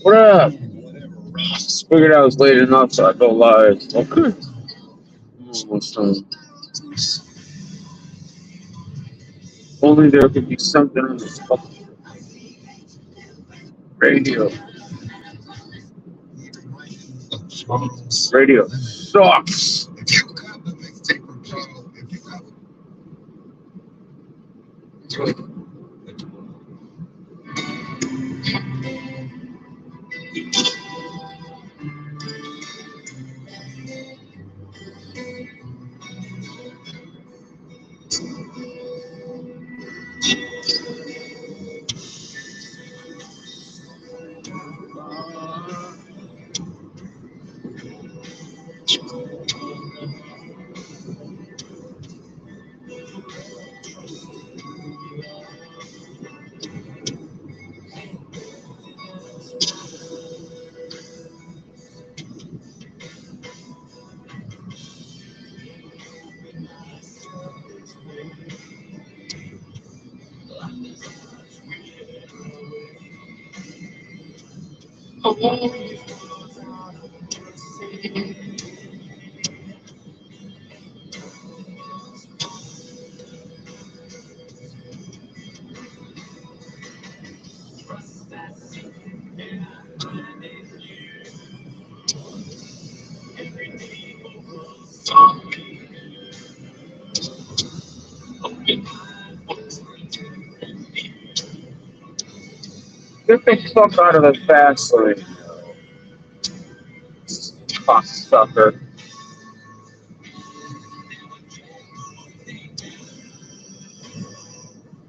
What up? Figured I was late enough, so I go live. Okay. Almost done. Only there could be something on this fucking radio. Radio sucks. Get the fuck out of the fast lane, cocksucker.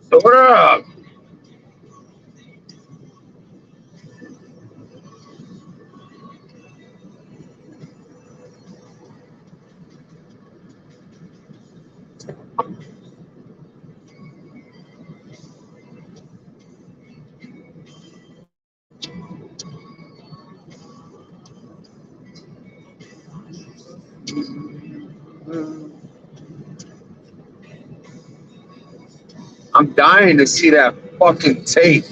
So what up? I'm dying to see that fucking tape.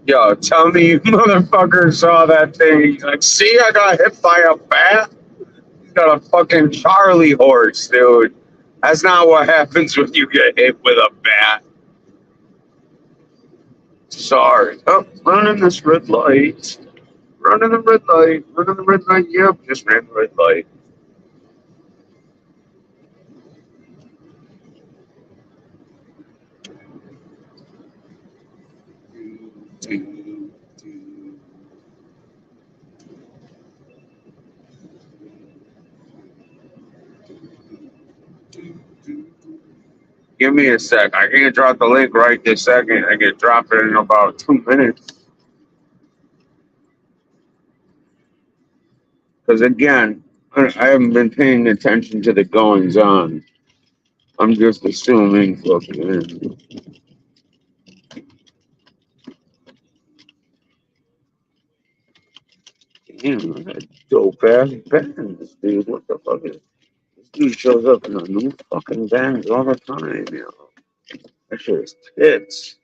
Yo, tell me you motherfucker saw that thing. Like, see, I got hit by a bat. You got a fucking Charlie horse, dude. That's not what happens when you get hit with a bat. Sorry. Oh, running this red light. Running the red light. Running the red light. Yep, just ran the red light. Give me a sec. I can't drop the link right this second. I can drop it in about 2 minutes. Because again, I haven't been paying attention to the goings on. I'm just assuming. Fucking. Damn, I got dope ass bands, dude. What the fuck is this dude shows up in a new fucking bands all the time, yo. That shit is tits.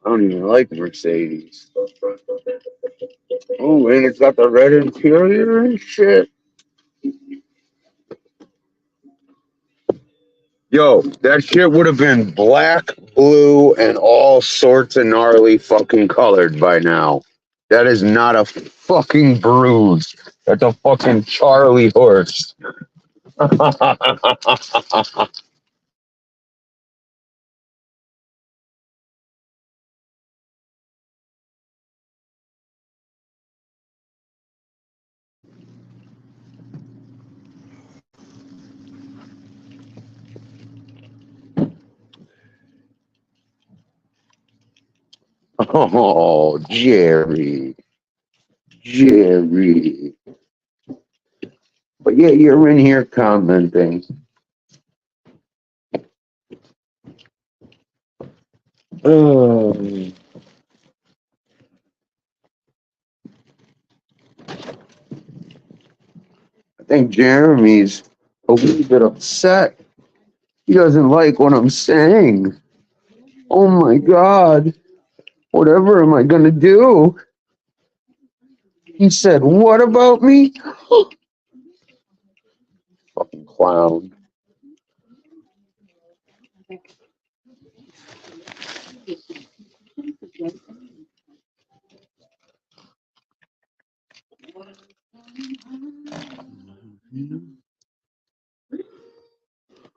I don't even like Mercedes. Oh, and it's got the red interior and shit. Yo, that shit would have been black, blue, and all sorts of gnarly fucking colored by now. That is not a fucking bruise. That's a fucking Charlie horse. Oh, Jerry. Jerry. But yeah, you're in here commenting. Oh, I think Jeremy's a wee bit upset. He doesn't like what I'm saying. Oh my God. Whatever am I gonna do? He said, what about me? Fucking clown.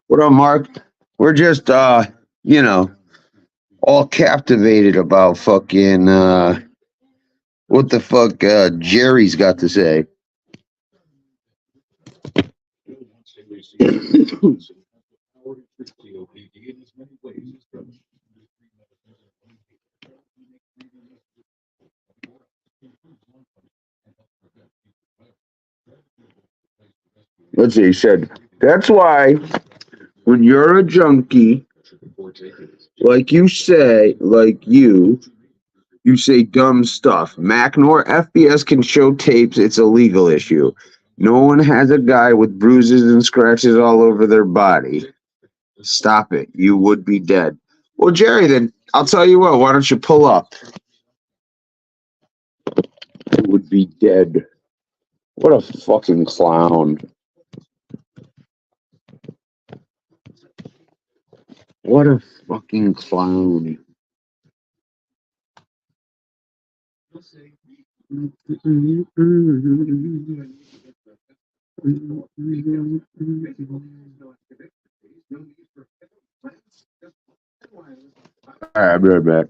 What up, Mark? We're just you know, all captivated about fucking what the fuck Jerry's got to say. Let's see, he said, that's why when you're a junkie, like you say, you say dumb stuff. Mac nor FBS can show tapes. It's a legal issue. No one has a guy with bruises and scratches all over their body. Stop it. You would be dead. Well, Jerry, then I'll tell you what. Why don't you pull up? You would be dead. What a fucking clown. What a fucking clown. All right, I'll be right back.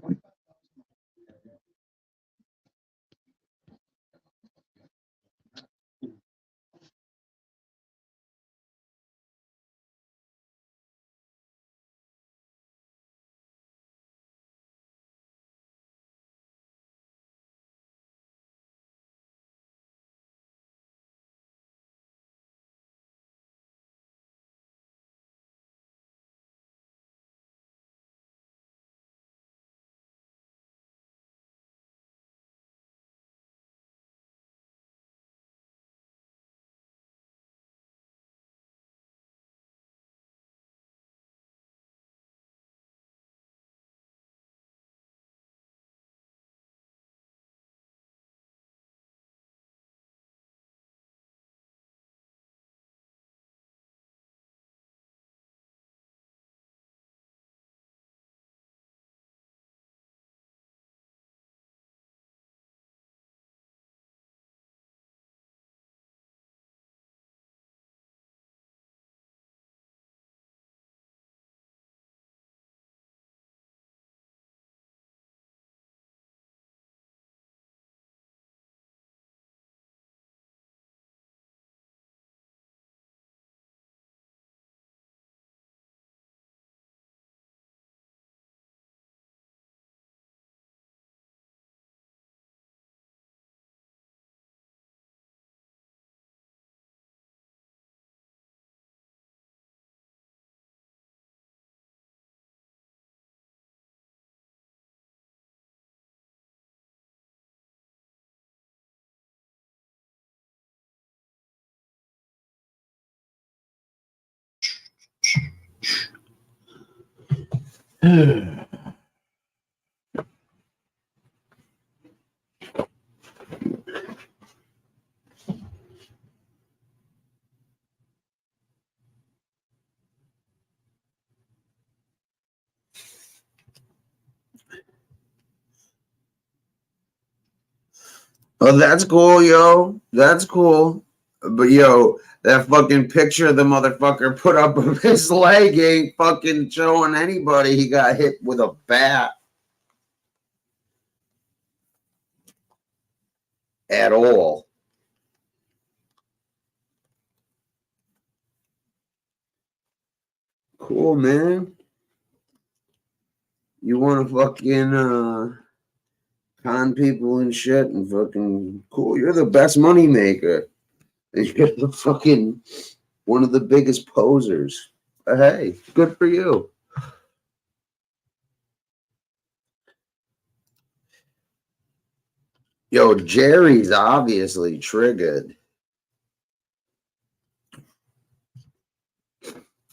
Oh, that's cool, yo. That's cool. But yo, that fucking picture the motherfucker put up of his leg ain't fucking showing anybody he got hit with a bat at all. Cool, man. You want to fucking con people and shit and fucking cool. You're the best money maker. You're the fucking one of the biggest posers. But hey, good for you. Yo, Jerry's obviously triggered.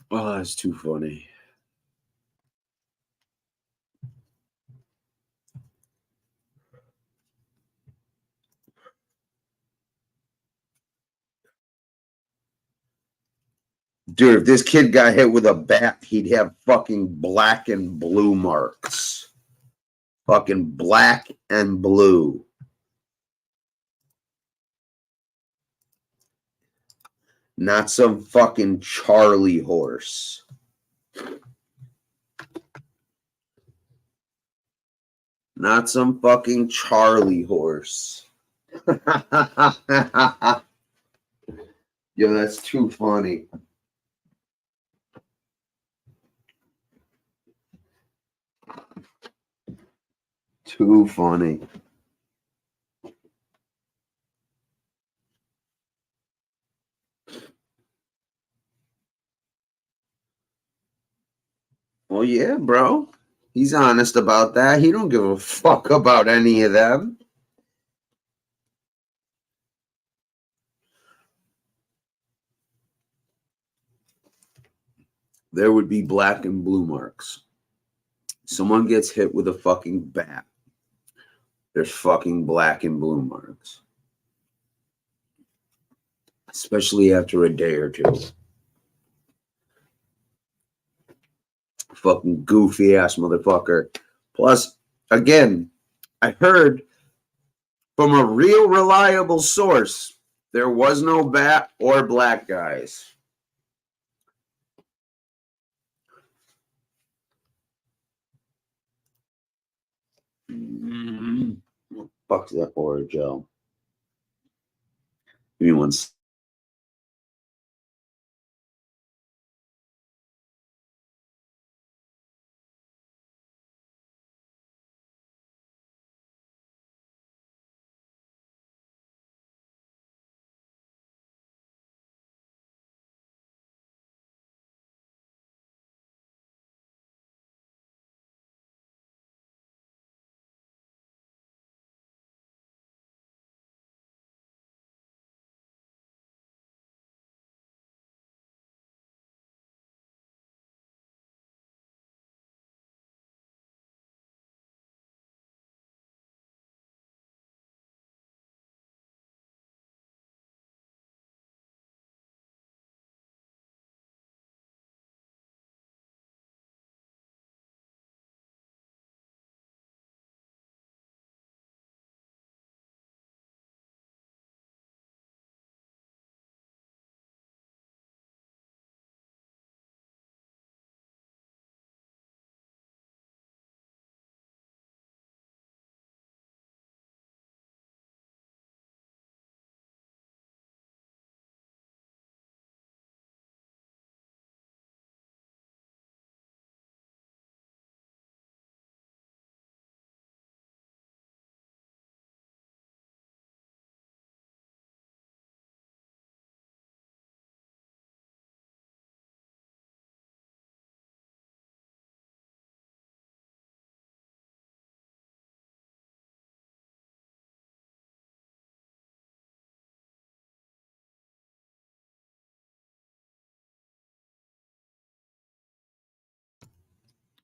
Oh, that's too funny. Dude, if this kid got hit with a bat, he'd have fucking black and blue marks. Fucking black and blue. Not some fucking Charlie horse. Not some fucking Charlie horse. Yo, that's too funny. Too funny. Well, yeah, bro. He's honest about that. He don't give a fuck about any of them. There would be black and blue marks. Someone gets hit with a fucking bat. There's fucking black and blue marks. Especially after a day or two. Fucking goofy ass motherfucker. Plus, again, I heard from a real reliable source there was no bat or black guys. Fuck's that for, Joe? Give me one.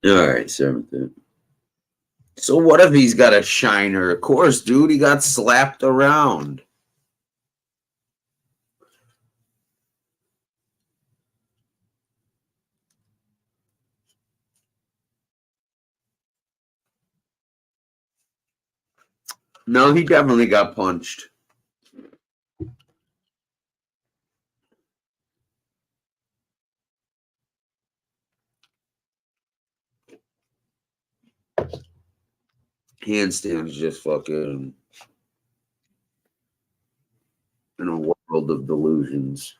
All right, 7th. So what if he's got a shiner? Of course, dude, he got slapped around. No, he definitely got punched. Handstands just fucking in a world of delusions.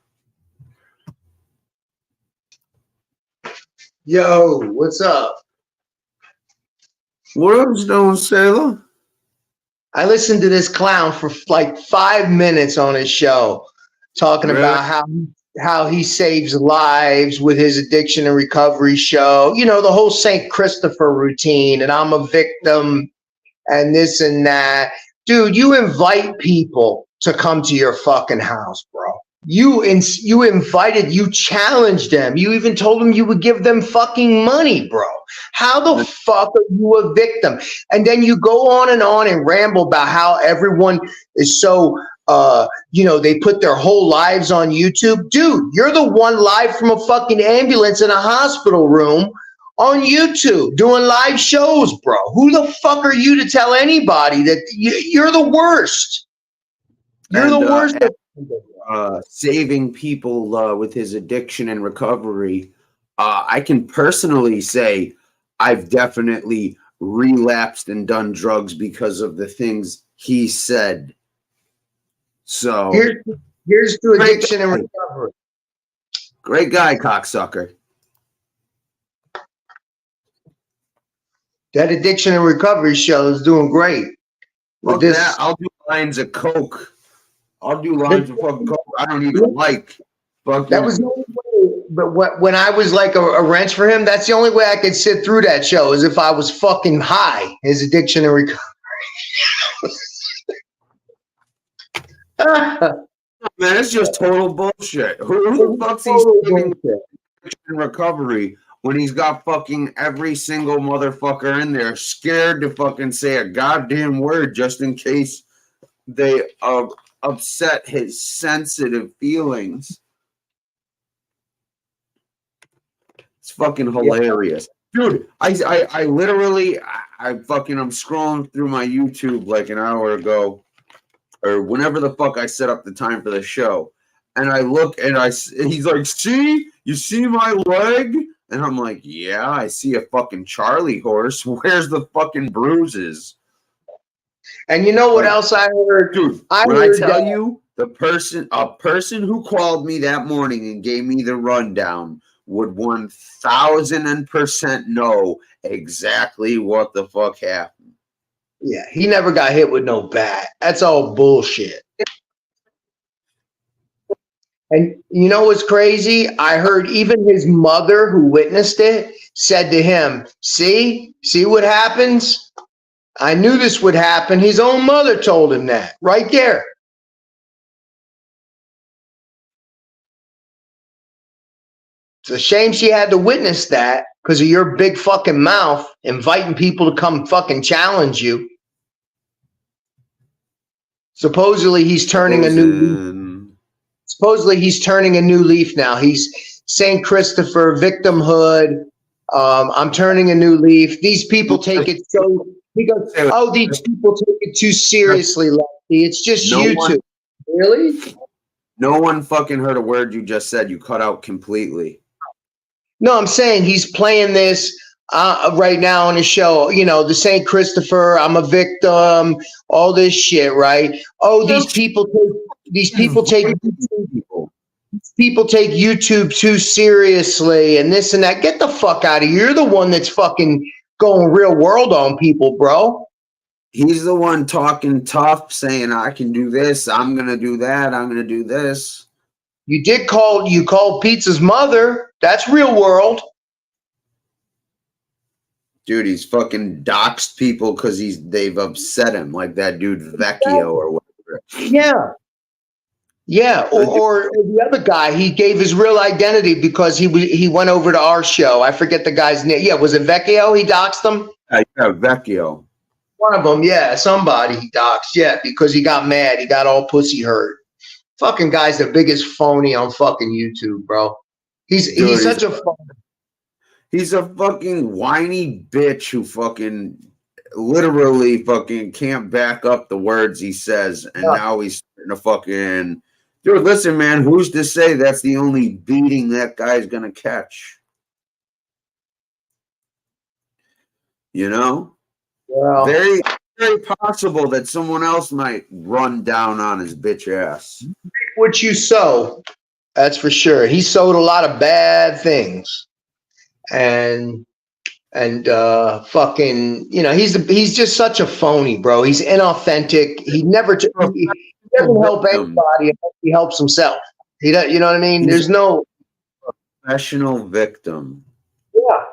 Yo, what's up? What up, Stone Sailor? I listened to this clown for like 5 minutes on his show, talking about how he saves lives with his addiction and recovery show. You know, the whole St. Christopher routine, and I'm a victim and this and that. Dude, you invite people to come to your fucking house, bro. You challenged them. You even told them you would give them fucking money, bro. How the fuck are you a victim? And then you go on and ramble about how everyone is so, they put their whole lives on YouTube. Dude, you're the one live from a fucking ambulance in a hospital room on YouTube doing live shows, bro. Who the fuck are you to tell anybody that you're the worst? You're the worst. Saving people with his addiction and recovery. I can personally say I've definitely relapsed and done drugs because of the things he said. So here's to addiction and recovery. Great guy, cocksucker. That addiction and recovery show is doing great. Look at that. I'll do lines of coke. I'll do lines of fucking coke. I don't even like fucking. That was the only way. But when I was like a wrench for him, that's the only way I could sit through that show is if I was fucking high. His addiction and recovery. Man, it's just total bullshit. Who the fuck's he's saving addiction and recovery when he's got fucking every single motherfucker in there scared to fucking say a goddamn word just in case they upset his sensitive feelings? It's fucking hilarious. Dude, I literally, I'm scrolling through my YouTube like an hour ago or whenever the fuck I set up the time for the show. And I look and he's like, see, you see my leg? And I'm like, yeah, I see a fucking Charlie horse. Where's the fucking bruises? And you know what else I heard? Dude, I tell you, a person who called me that morning and gave me the rundown would 1000% know exactly what the fuck happened. Yeah, he never got hit with no bat. That's all bullshit. And you know what's crazy? I heard even his mother, who witnessed it, said to him, see what happens? I knew this would happen. His own mother told him that right there. It's a shame she had to witness that because of your big fucking mouth inviting people to come fucking challenge you. Supposedly he's turning a new leaf. Supposedly he's turning a new leaf now. He's St. Christopher, victimhood. I'm turning a new leaf. These people take it so. He goes, oh, these people take it too seriously, Lefty. It's just YouTube. Really? No one fucking heard a word you just said. You cut out completely. No, I'm saying he's playing this right now on his show. You know, the St. Christopher, I'm a victim, all this shit, right? Oh, these people take YouTube too seriously and this and that. Get the fuck out of here. You're the one that's fucking going real world on people, bro. He's the one talking tough, saying, I can do this, I'm going to do that, I'm going to do this. You called Pizza's mother. That's real world. Dude, he's fucking doxed people because they've upset him, like that dude Vecchio or whatever. Yeah. Yeah, or the other guy, he gave his real identity because he went over to our show. I forget the guy's name. Yeah, was it Vecchio? He doxed him? Yeah, Vecchio. One of them, yeah, somebody he doxed, yeah, because he got mad. He got all pussy hurt. Fucking guy's the biggest phony on fucking YouTube, bro. He's such a phony. He's a fucking whiny bitch who fucking literally fucking can't back up the words he says, and now he's starting to fucking. Dude, listen, man, who's to say that's the only beating that guy's gonna catch? You know? Well, very, very possible that someone else might run down on his bitch ass. What you sow, that's for sure. He sowed a lot of bad things. And fucking, you know, he's just such a phony, bro. He's inauthentic. He never doesn't help anybody unless he helps himself. He does, you know what I mean? There's no professional victim. Yeah.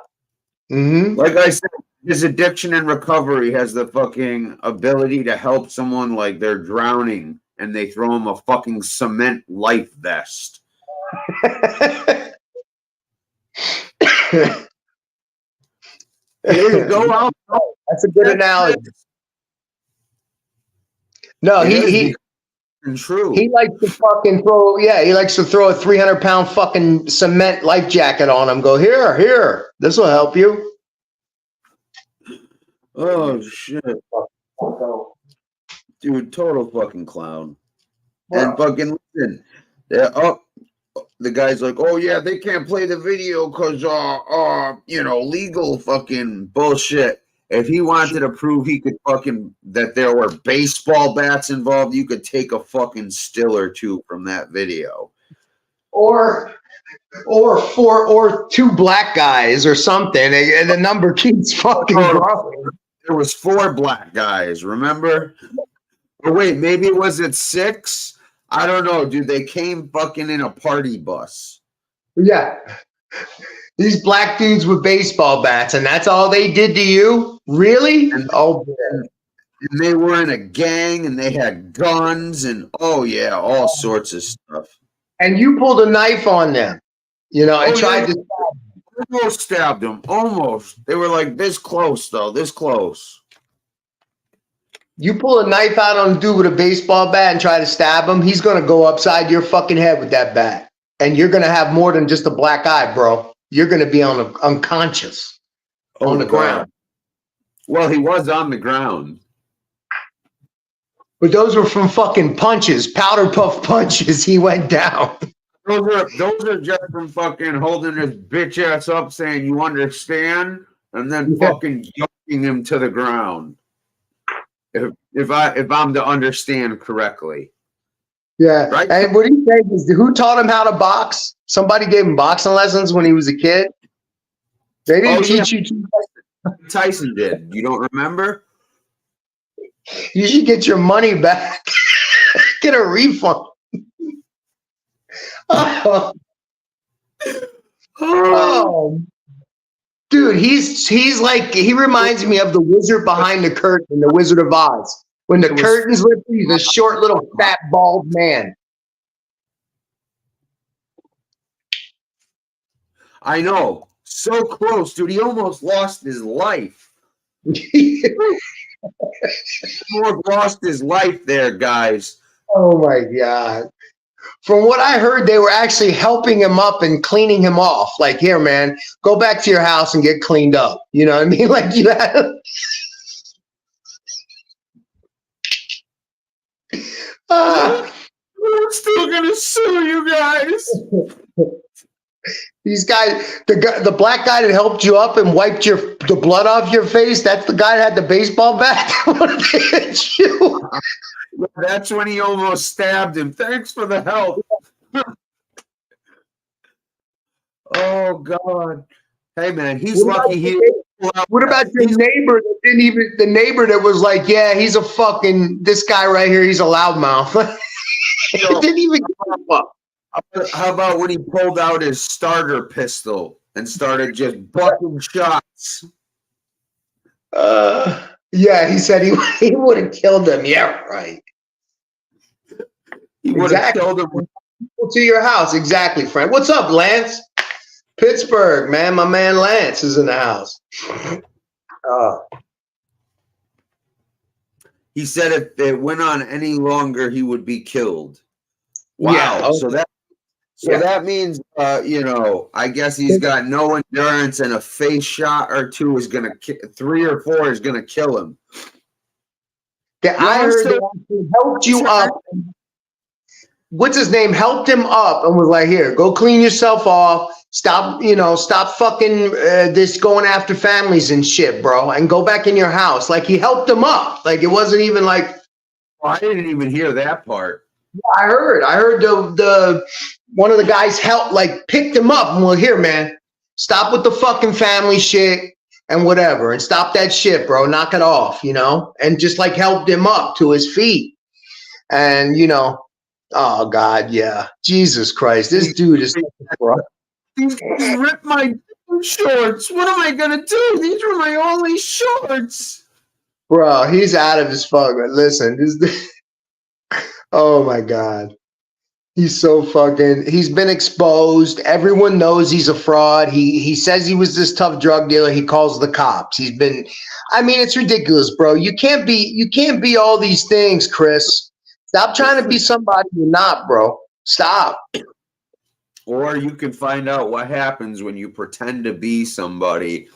Mm-hmm. Like I said, his addiction and recovery has the fucking ability to help someone like they're drowning and they throw him a fucking cement life vest. Hey, go out. That's a good analogy. No, he true. He likes to fucking throw. Yeah, he likes to throw a 300-pound fucking cement life jacket on him. Go here. This will help you. Oh shit, dude, total fucking clown. Wow. And fucking listen, the guy's like, oh yeah, they can't play the video because legal fucking bullshit. If he wanted to prove he could fucking that there were baseball bats involved, you could take a fucking still or two from that video. Or two black guys or something, and the number keeps fucking growing. There was 4 black guys, remember? Or wait, maybe it was at 6? I don't know, dude. They came fucking in a party bus. Yeah. These black dudes with baseball bats, and that's all they did to you? Really? And they were in a gang, and they had guns, and all sorts of stuff. And you pulled a knife on them, and tried to almost stabbed them. Almost. They were like this close, though. This close. You pull a knife out on a dude with a baseball bat and try to stab him, he's going to go upside your fucking head with that bat. And you're going to have more than just a black eye, bro. You're going to be unconscious on the ground. Well, he was on the ground. But those were from fucking punches, powder puff punches. He went down. Those are just from fucking holding his bitch ass up saying, you understand? And then fucking yoking him to the ground. If I'm to understand correctly. Yeah. Right? And what he said is, who taught him how to box? Somebody gave him boxing lessons when he was a kid. They didn't teach you too much. Tyson did. You don't remember? You should get your money back. Get a refund. Oh, dude, he's like, he reminds me of the wizard behind the curtain, the Wizard of Oz. When the curtains lift, he's a short little fat bald man. I know. So close, dude. He almost lost his life. He almost lost his life there, guys. Oh my God. From what I heard, they were actually helping him up and cleaning him off. Like, here, man, go back to your house and get cleaned up. You know what I mean? Like, you have... I'm still gonna sue you guys. These guys, the black guy that helped you up and wiped the blood off your face, that's the guy that had the baseball bat. You. That's when he almost stabbed him. Thanks for the help. Oh God. Hey man, he's lucky What about your neighbor that didn't even, the neighbor that was like, yeah, he's a fucking, this guy right here, he's a loudmouth. He didn't even give up. How about when he pulled out his starter pistol and started just bucking shots? Yeah, he said he would have killed him. Yeah, right. He would have killed him. To your house, exactly, friend. What's up, Lance? Pittsburgh, man. My man Lance is in the house. He said if it went on any longer, he would be killed. Wow. Yeah, okay. So that means, I guess he's got no endurance, and a face shot or two is going to 3 or 4 is going to kill him. Yeah, I heard they actually helped you up. What's his name? Helped him up and was like, here, go clean yourself off. Stop fucking this going after families and shit, bro, and go back in your house. Like, he helped him up. Like, it wasn't even like. I didn't even hear that part. I heard the one of the guys picked him up and, well, here, man, stop with the fucking family shit and whatever, and stop that shit, bro. Knock it off, and just like helped him up to his feet. And, oh God, yeah. Jesus Christ. This dude is, bro. These guys ripped my shorts. What am I gonna do? These were my only shorts. Bro, he's out of his fuck. Listen, Oh my God. He's so fucking. He's been exposed. Everyone knows he's a fraud. He says he was this tough drug dealer. He calls the cops. He's been. I mean, it's ridiculous, bro. You can't be all these things, Chris. Stop trying to be somebody you're not, bro. Stop. Or you can find out what happens when you pretend to be somebody,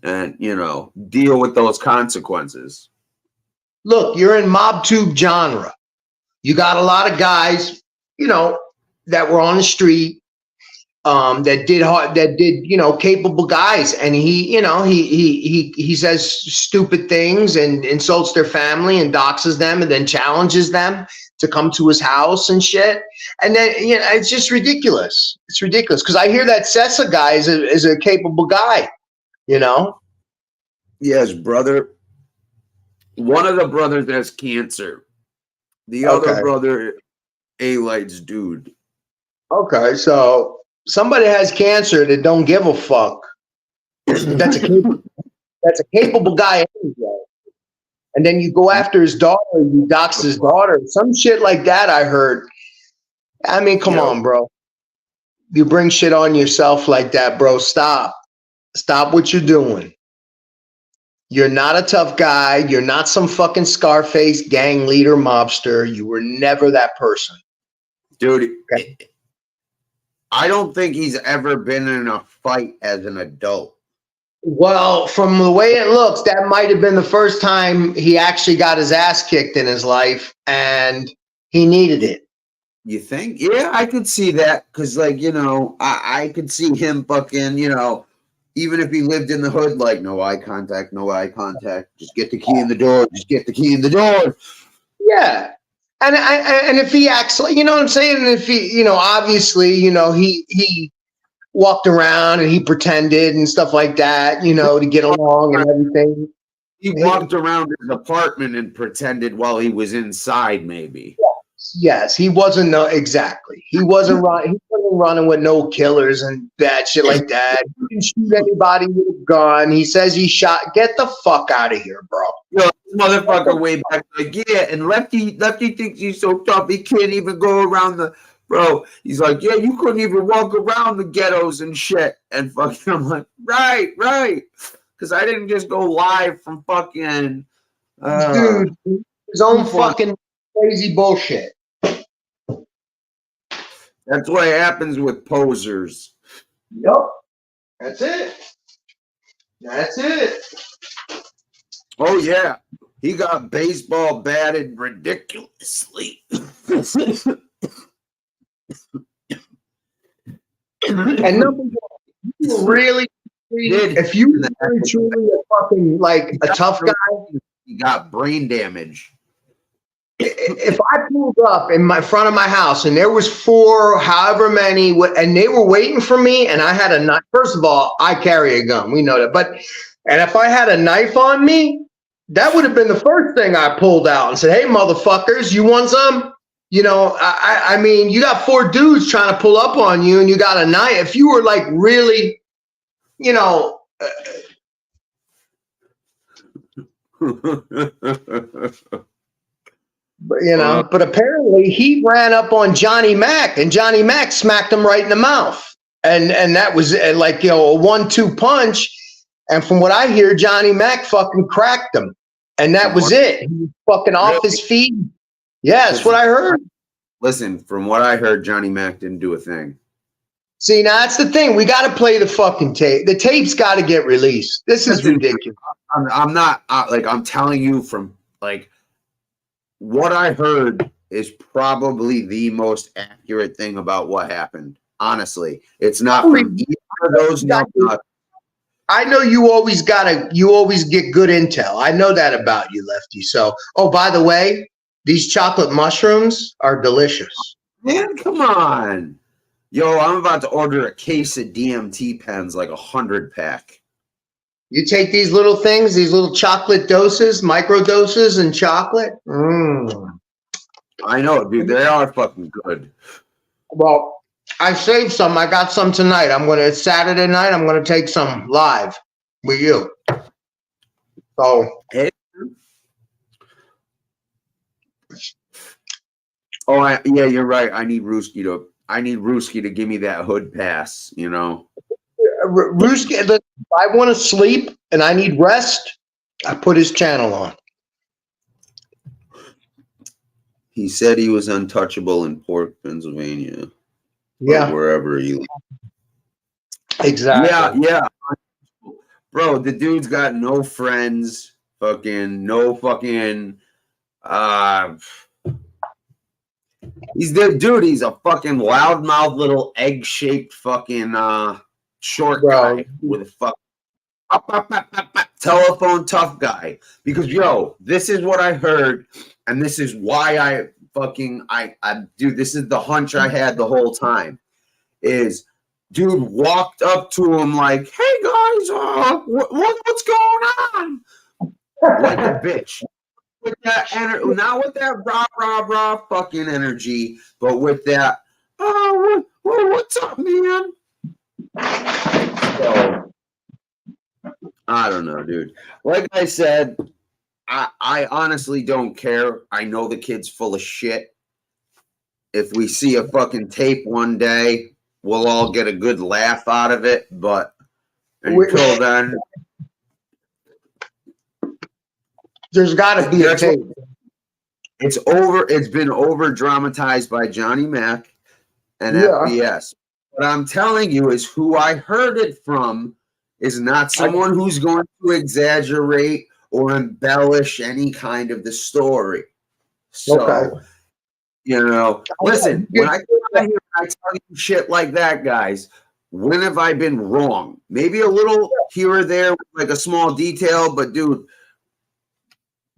and deal with those consequences. Look, you're in mob tube genre. You got a lot of guys, that were on the street, that did capable guys, and he says stupid things and insults their family and doxes them and then challenges them to come to his house and shit. And then it's just ridiculous. It's ridiculous because I hear that Sessa guy is a capable guy. Yes, brother. One of the brothers has cancer. The other brother, A-Light's dude. Okay, so somebody has cancer that don't give a fuck. That's a capable guy anyway. And then you go after his daughter, you dox his daughter, some shit like that. I heard. I mean, come on, bro. You bring shit on yourself like that, bro. Stop what you're doing. You're not a tough guy. You're not some fucking Scarface gang leader mobster. You were never that person. Dude, okay. I don't think he's ever been in a fight as an adult. Well, from the way it looks, that might have been the first time he actually got his ass kicked in his life, and he needed it. You think? Yeah, I could see that. Because, I could see him fucking, even if he lived in the hood, like, no eye contact. Just get the key in the door. Yeah. And if he acts like, what I'm saying? And if he, obviously, he walked around and he pretended and stuff like that, to get along and everything. He walked around his apartment and pretended while he was inside, maybe. Yes, he wasn't. Exactly. He wasn't running. He wasn't running with no killers and bad shit like that. He didn't shoot anybody with a gun. He says he shot. Get the fuck out of here, bro. Yo, motherfucker, way back. Like, yeah, and Lefty thinks he's so tough he can't even go around the. Bro, he's like, yeah, you couldn't even walk around the ghettos and shit. And fucking, I'm like, right. Because I didn't just go live from fucking. Dude, his own fucking crazy bullshit. That's what happens with posers. Yep. That's it. Oh, yeah. He got baseball batted ridiculously. And number one, you really, if you were truly a fucking, like, a tough guy. He got brain damage. If I pulled up in front of my house and there was 4, however many, and they were waiting for me, and I had a knife. First of all, I carry a gun. We know that. And if I had a knife on me, that would have been the first thing I pulled out and said, "Hey, motherfuckers, you want some?" I mean, you got 4 dudes trying to pull up on you, and you got a knife. If you were like really, but apparently he ran up on Johnny Mac, and Johnny Mac smacked him right in the mouth, and that was a 1-2 punch. And from what I hear, Johnny Mac fucking cracked him, and that was it. He was fucking off his feet. Yeah, that's what I heard. Listen, from what I heard, Johnny Mac didn't do a thing. See, now that's the thing. We got to play the fucking tape. The tape's got to get released. This is ridiculous. I'm not I'm telling you from what I heard is probably the most accurate thing about what happened. Honestly, it's not from either of those. I know you always get good intel. I know that about you, Lefty. So, by the way, these chocolate mushrooms are delicious. Man, come on. Yo, I'm about to order a case of DMT pens, like 100 pack. You take these little things, these little chocolate doses, micro doses and chocolate. I know, dude. They are fucking good. Well, I saved some. I got some tonight. It's Saturday night. I'm going to take some live with you. So. Hey. Oh, yeah, you're right. I need Ruski to give me that hood pass. You know. Ruski, if I want to sleep and I need rest, I put his channel on. He said he was untouchable in Port, Pennsylvania. Yeah, wherever he lives. Exactly. Yeah. Bro, the dude's got no friends. No fucking. He's a fucking loudmouth little egg-shaped fucking short Bro. guy with a telephone tough guy. Because this is what I heard, and this is why I dude, this is the hunch I had the whole time. Is dude walked up to him like, "Hey guys, what's going on?" Like a bitch. With that not with that rah fucking energy, but with that, what's up, man? So, I don't know, dude. Like I said, I honestly don't care. I know the kid's full of shit. If we see a fucking tape one day, we'll all get a good laugh out of it. But until then, there's got to be a tape. It's been over dramatized by Johnny Mac and FBS. What I'm telling you is who I heard it from is not someone who's going to exaggerate or embellish any kind of the story. So, listen, when I come out here and I tell you shit like that, guys, when have I been wrong? Maybe a little here or there, like a small detail, but dude,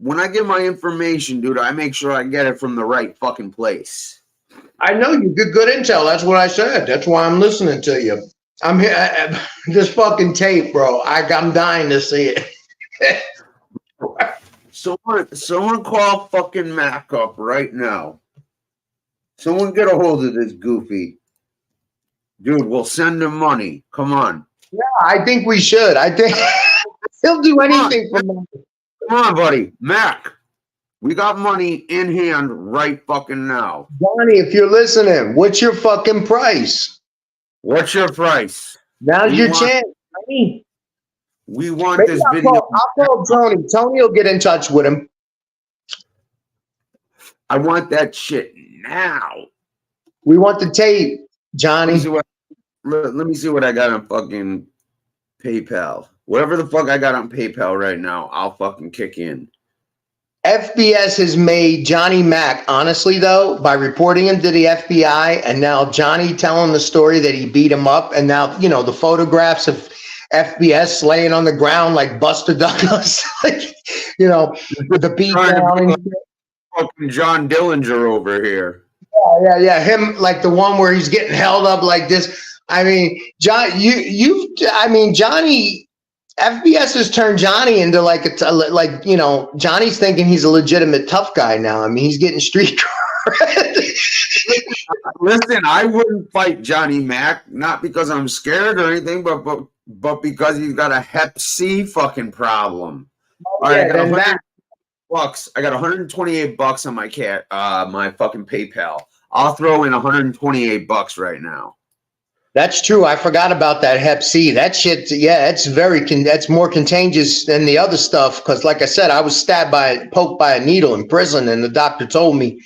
when I get my information, dude, I make sure I get it from the right fucking place. I know you get good intel. That's what I said. That's why I'm listening to you. I'm here. This fucking tape, bro. I'm dying to see it. Someone call fucking Mac up right now. Someone get a hold of this goofy. Dude, we'll send him money. Come on. Yeah, I think we should. I think he'll do anything for money. Come on, buddy. Mac, we got money in hand right fucking now. Johnny, if you're listening, what's your fucking price? What's your price? Now's your chance. We want this video. I'll call Tony. Tony will get in touch with him. I want that shit now. We want the tape, Johnny. Let me see what I got on fucking PayPal. Whatever the fuck I got on PayPal right now, I'll fucking kick in. FBS has made Johnny Mac, honestly, though, by reporting him to the FBI, and now Johnny telling the story that he beat him up, and now, the photographs of FBS laying on the ground like Buster Douglas, with the beat down. And fucking John Dillinger over here. Yeah. Him, like the one where he's getting held up like this. I mean, Johnny... FBS has turned Johnny into Johnny's thinking he's a legitimate tough guy now. I mean, he's getting street cred. Listen, I wouldn't fight Johnny Mac, not because I'm scared or anything, but because he's got a Hep C fucking problem. All right, I got $100. I got $128 on my fucking PayPal. I'll throw in $128 right now. That's true. I forgot about that Hep C. That shit, that's more contagious than the other stuff. Because, like I said, I was poked by a needle in prison, and the doctor told me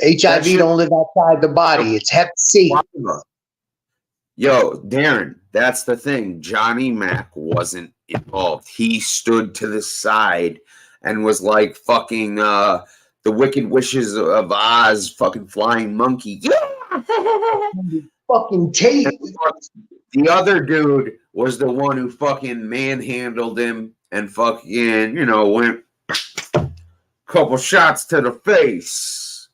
HIV don't live outside the body. It's Hep C. Yo, Darren, that's the thing. Johnny Mac wasn't involved. He stood to the side and was like fucking the Wicked Wishes of Oz, fucking flying monkey. Yeah. Fucking tape. The other dude was the one who fucking manhandled him and fucking, went couple shots to the face.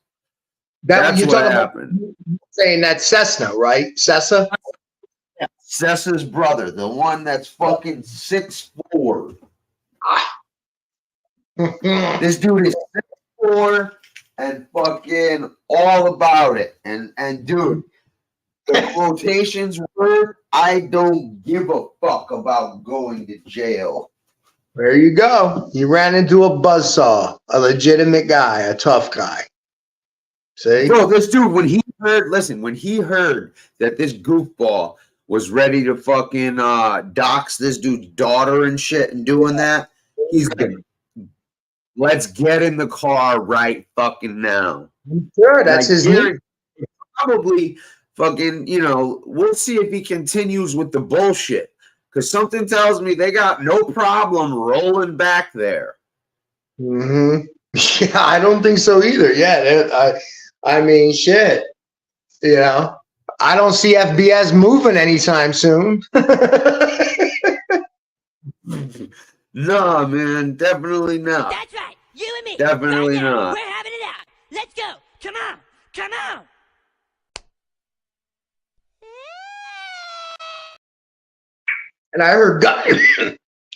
That's what happened. Saying that's Cessna, right? Cessa? Yeah. Cessa's brother, the one that's fucking 6'4". This dude is 6'4" and fucking all about it. And dude, the quotations were, "I don't give a fuck about going to jail." There you go. You ran into a buzzsaw, a legitimate guy, a tough guy. See? Bro, this dude, when he heard that this goofball was ready to fucking dox this dude's daughter and shit and doing that, he's like, let's get in the car right fucking now. I'm sure that's his need. Probably fucking, we'll see if he continues with the bullshit. Because something tells me they got no problem rolling back there. Mm-hmm. Yeah, I don't think so either. Yeah, I mean, shit. I don't see FBS moving anytime soon. No, man, definitely not. That's right. You and me. Definitely right now, not. We're having it out. Let's go. Come on. Come on. And I heard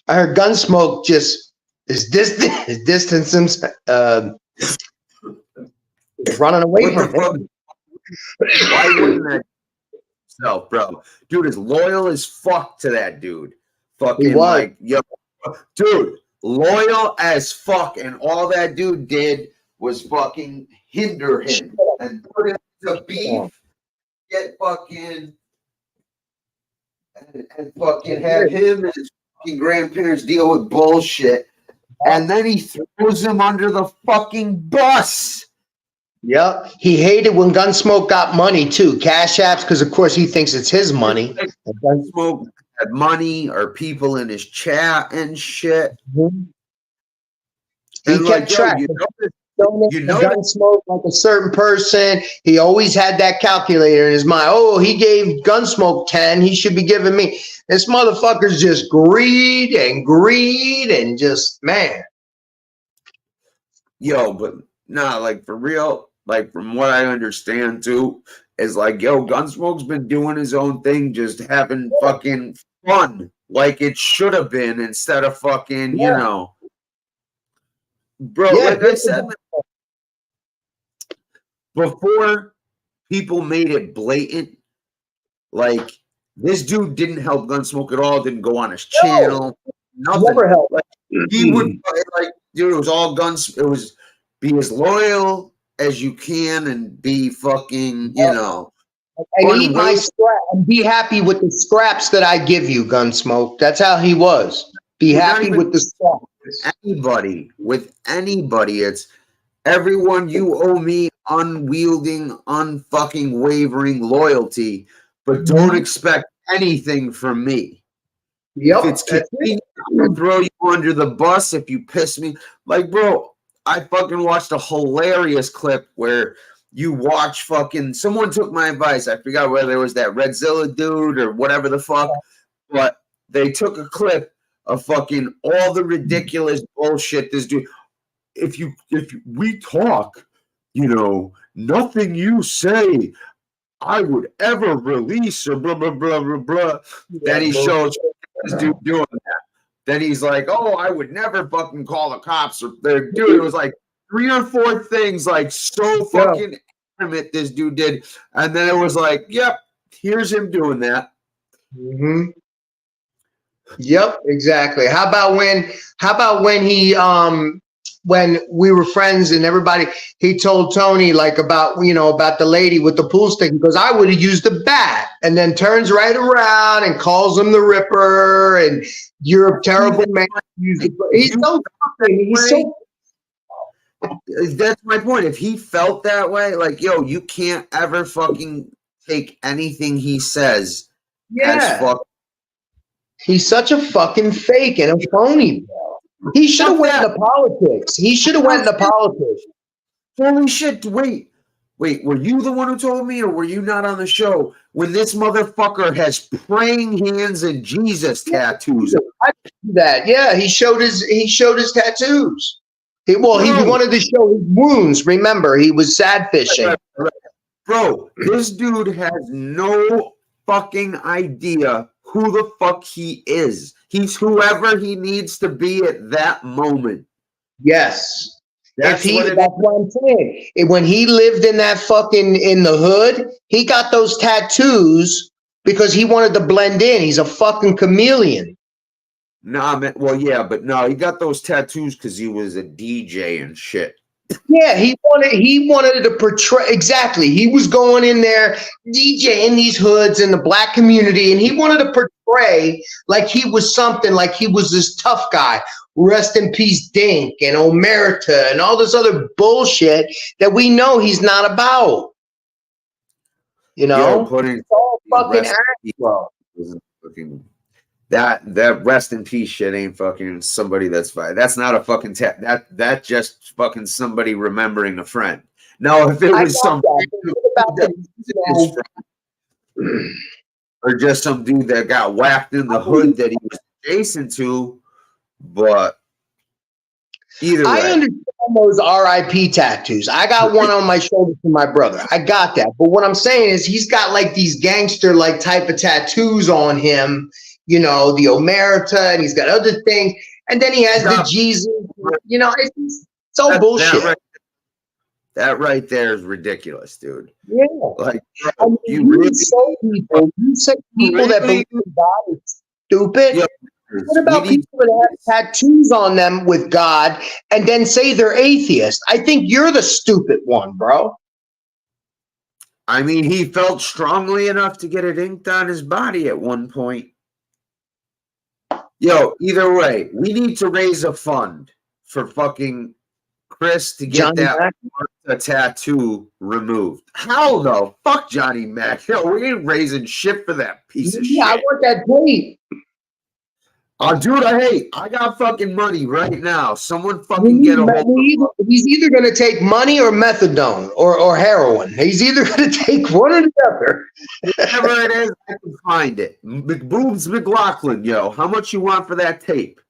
Gunsmoke just his distance running away from him. Why wouldn't that self, bro? Dude is loyal as fuck to that dude. Fucking like, yo, dude, loyal as fuck, and all that dude did was fucking hinder him and put him to beef, get fucking and fucking have him and his fucking grandparents deal with bullshit, and then he throws him under the fucking bus. Yep. He hated when Gunsmoke got money too. Cash apps, because of course he thinks it's his money. Gunsmoke had money or people in his chat and shit. Mm-hmm. He And kept track. Gunsmoke like a certain person. He always had that calculator in his mind. Oh, he gave Gunsmoke 10. He should be giving me. This motherfucker's just greed and just, man. Yo, but nah, like for real, like from what I understand too, is like, yo, Gunsmoke's been doing his own thing, just having fucking fun, like it should have been, instead of fucking, bro. Like I said, before people made it blatant, like this dude didn't help Gunsmoke at all. Didn't go on his channel. Nothing. Never helped. Like, he would like, dude. It was all guns. It was be as loyal as you can and be fucking, and eat my scrap and be happy with the scraps that I give you, Gunsmoke. That's how he was. Be happy with the scraps. With anybody, it's everyone. You owe me unwielding, unfucking wavering loyalty, but don't expect anything from me. Yep. If it's convenient, I'll throw you under the bus if you piss me. Like, bro, I fucking watched a hilarious clip where you watch fucking someone took my advice. I forgot whether it was that Redzilla dude or whatever the fuck, but they took a clip of fucking all the ridiculous bullshit this dude. If we talk, nothing you say I would ever release or blah blah blah blah blah. Then he shows this dude doing that. Then he's like, oh, I would never fucking call the cops. Or dude, it was like 3 or 4 things, like so fucking intimate this dude did. And then it was like, yep, here's him doing that. Mm-hmm. Yep, exactly. How about when he when we were friends and everybody, he told Tony like about the lady with the pool stick. He goes, I would have used a bat, and then turns right around and calls him the Ripper and you're a terrible man. He's so that's my point. If he felt that way, like, yo, you can't ever fucking take anything he says as fuck. He's such a fucking fake and a phony, bro. He should have went into politics. Holy shit! Wait, were you the one who told me, or were you not on the show when this motherfucker has praying hands and Jesus tattoos? I did that. Yeah, he showed his tattoos. He wanted to show his wounds. Remember, he was sad fishing. Bro, this dude has no fucking idea who the fuck he is. He's whoever he needs to be at that moment. Yes. That's what I'm saying. When he lived in that fucking in the hood, he got those tattoos because he wanted to blend in. He's a fucking chameleon. Nah, man. Well, yeah, but no, he got those tattoos because he was a DJ and shit. Yeah, he wanted to portray exactly. He was going in there DJing these hoods in the black community, and he wanted to portray like he was something, like he was this tough guy. Rest in peace, Dink and Omerta and all this other bullshit that we know he's not about. You know, putting it's all fucking rest in act, bro. peace fucking- that rest in peace shit ain't fucking somebody that's fine. That's not a fucking that just fucking somebody remembering a friend. Now, if it I was got some that, but dude what about that the, was his friend, or just some dude that got whacked in the hood that he was adjacent to, but either I way, understand those RIP tattoos. I got one on my shoulder for my brother. I got that. But what I'm saying is he's got like these gangster like type of tattoos on him, you know, the Omerta, and he's got other things. And then he has the Jesus, you know, it's all bullshit. That right there is ridiculous, dude. Yeah. Like, I mean, you really you say people that believe in God is stupid. Yeah. What about people that have tattoos on them with God and then say they're atheist? I think you're the stupid one, bro. I mean, he felt strongly enough to get it inked on his body at one point. Yo, either way, we need to raise a fund for fucking Chris to get Johnny that Mac? tattoo removed. Hell no. Fuck Johnny Mac. Yo, we ain't raising shit for that piece of shit. Yeah, I want that tape. Oh, dude, I got fucking money right now. Someone fucking get a hold of him. He's either going to take money or methadone or heroin. He's either going to take one or the other. Whatever it is, I can find it. McBoobs McLaughlin, yo. How much you want for that tape?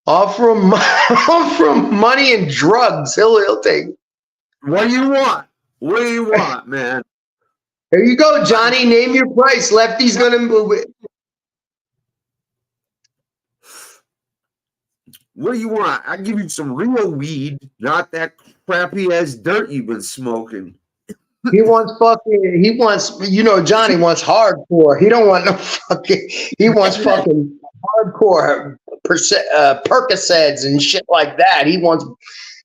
Offer him money and drugs. He'll take. What do you want? What do you want, man? Here you go, Johnny. Name your price. Lefty's going to move it. What do you want? I give you some real weed, not that crappy ass dirt you've been smoking. He wants, you know, Johnny wants hardcore. He don't want no fucking, he wants fucking hardcore Percocets and shit like that.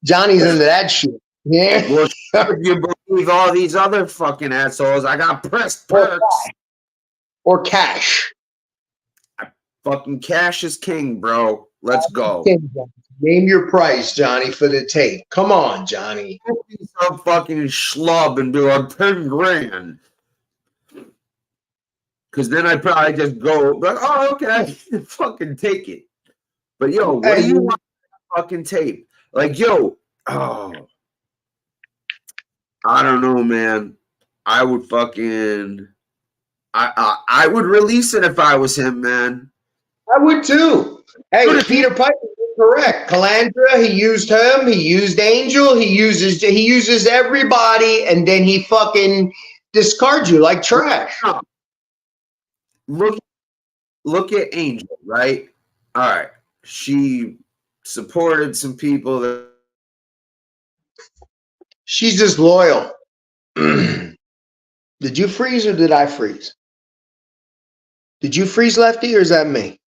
Johnny's into that shit. Yeah. Well, if you believe all these other fucking assholes, I got pressed perks. Or cash. Fucking cash is king, bro. Let's go. Name your price, Johnny, for the tape. Come on, Johnny. Some fucking schlub and do a 10 grand. Because then I probably just go, like, oh, okay, fucking take it. But yo, what do you want fucking tape? Like, yo, oh, I don't know, man. I would fucking, I would release it if I was him, man. I would too. Hey, Peter Piper is correct. Calandra, he used him. He used Angel. He uses everybody, and then he fucking discards you like trash. Look at Angel, right? All right, she supported some people that. She's just loyal. Did you freeze or did I freeze? Did you freeze, Lefty, or is that me?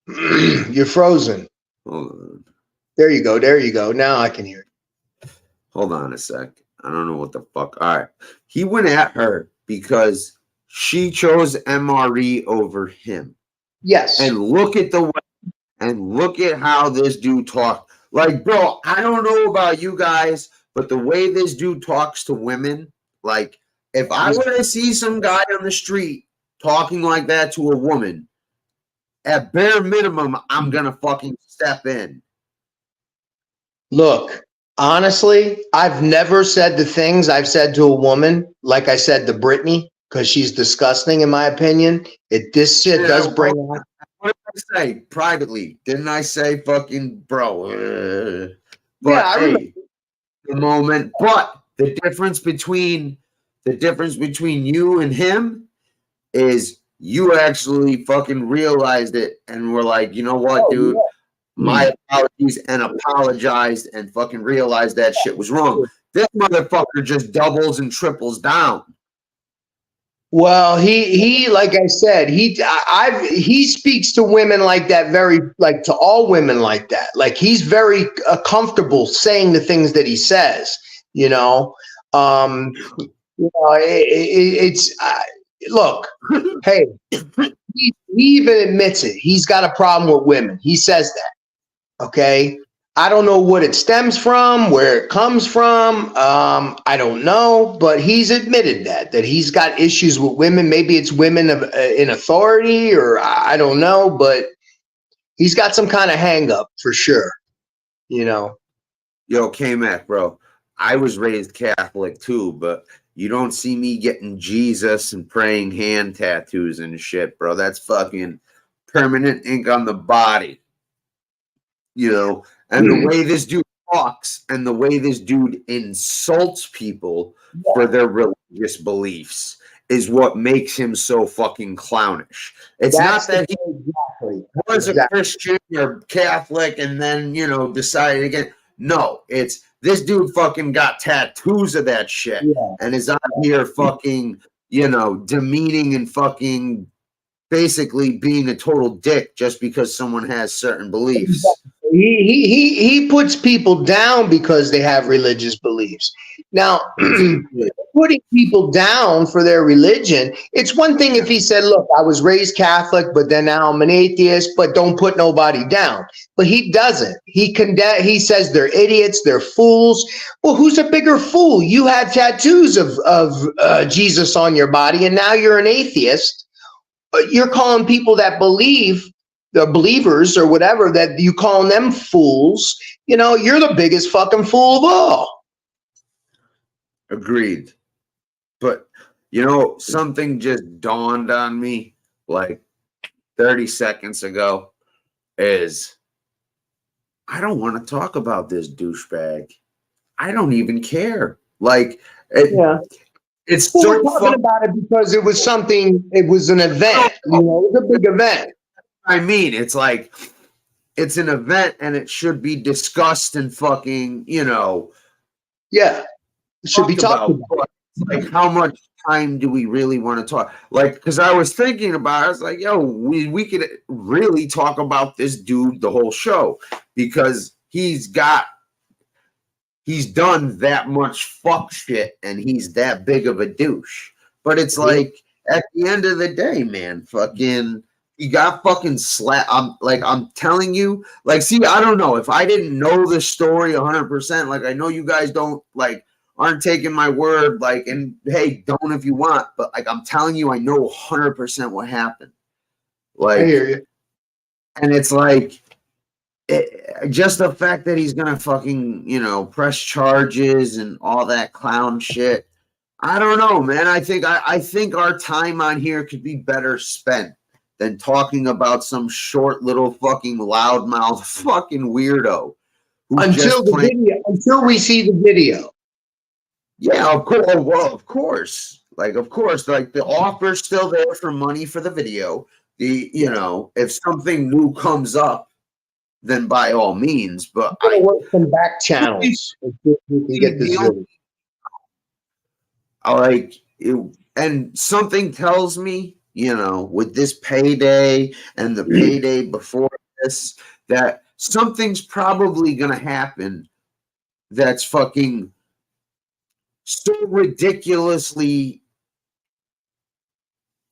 You're frozen. Hold on. There you go. There you go. Now I can hear you. Hold on a sec. I don't know what the fuck. All right. He went at her because she chose MRE over him. Yes. And look at how this dude talked. Like, bro, I don't know about you guys, but the way this dude talks to women, like, if I were to see some guy on the street talking like that to a woman, at bare minimum, I'm gonna fucking step in. Look, honestly, I've never said the things I've said to a woman, like I said to Brittany, because she's disgusting in my opinion. This shit does bring out. What did I say privately? Didn't I say fucking bro? But Yeah, I remember. the moment. But the difference between you and him is you actually fucking realized it and were like, you know what, dude? Yeah. My apologies, and apologized and fucking realized that shit was wrong. This motherfucker just doubles and triples down. Well, he like I said, he speaks to women like that, very like to all women like that. Like he's very comfortable saying the things that he says. You know, it's look, hey, he even admits it. He's got a problem with women. He says that. Okay. I don't know what it stems from, where it comes from. I don't know, but he's admitted that he's got issues with women. Maybe it's women in authority, or I don't know, but he's got some kind of hang up for sure. You know. Yo, K-Mac, bro. I was raised Catholic too, but you don't see me getting Jesus and praying hand tattoos and shit, bro. That's fucking permanent ink on the body. You know, and the way this dude talks and the way this dude insults people for their religious beliefs is what makes him so fucking clownish. It's not that he was a Christian or Catholic and then, you know, decided again. No, it's this dude fucking got tattoos of that shit and is out here fucking, you know, demeaning and fucking basically being a total dick just because someone has certain beliefs. He puts people down because they have religious beliefs. Now, putting people down for their religion, it's one thing if he said, look, I was raised Catholic, but then now I'm an atheist, but don't put nobody down. But he doesn't. He says they're idiots, they're fools. Well, who's a bigger fool? You have tattoos of Jesus on your body, and now you're an atheist. You're calling people that believe, the believers or whatever, that you calling them fools. You know, you're the biggest fucking fool of all. Agreed. But, you know, something just dawned on me like 30 seconds ago is I don't want to talk about this douchebag. I don't even care. Like, it's well, so we're talking about it because it was something, it was an event. You know, it was a big event. I mean, it's like, it's an event and it should be discussed and fucking, you know. Yeah. It should be talked about. Like, how much time do we really want to talk? Like, because I was thinking about it, I was like, yo, we could really talk about this dude the whole show because he's done that much fuck shit and he's that big of a douche. But it's like, at the end of the day, man, fucking, he got fucking slapped. I'm telling you, like, see, I don't know if I didn't know this story 100%. Like, I know you guys aren't taking my word. Like, and hey, don't if you want, but like, I'm telling you, I know 100% what happened. Like, I hear you. And it's like, just the fact that he's gonna fucking, you know, press charges and all that clown shit. I don't know, man. I think our time on here could be better spent than talking about some short little fucking loudmouth fucking weirdo. Until we see the video. Yeah, of course. Well, of course. Like the offer's still there for money for the video. You know, if something new comes up, then by all means. But I'm gonna work some back channels. We can get this video. And something tells me, you know, with this payday and the payday before this, that something's probably gonna happen that's fucking so ridiculously,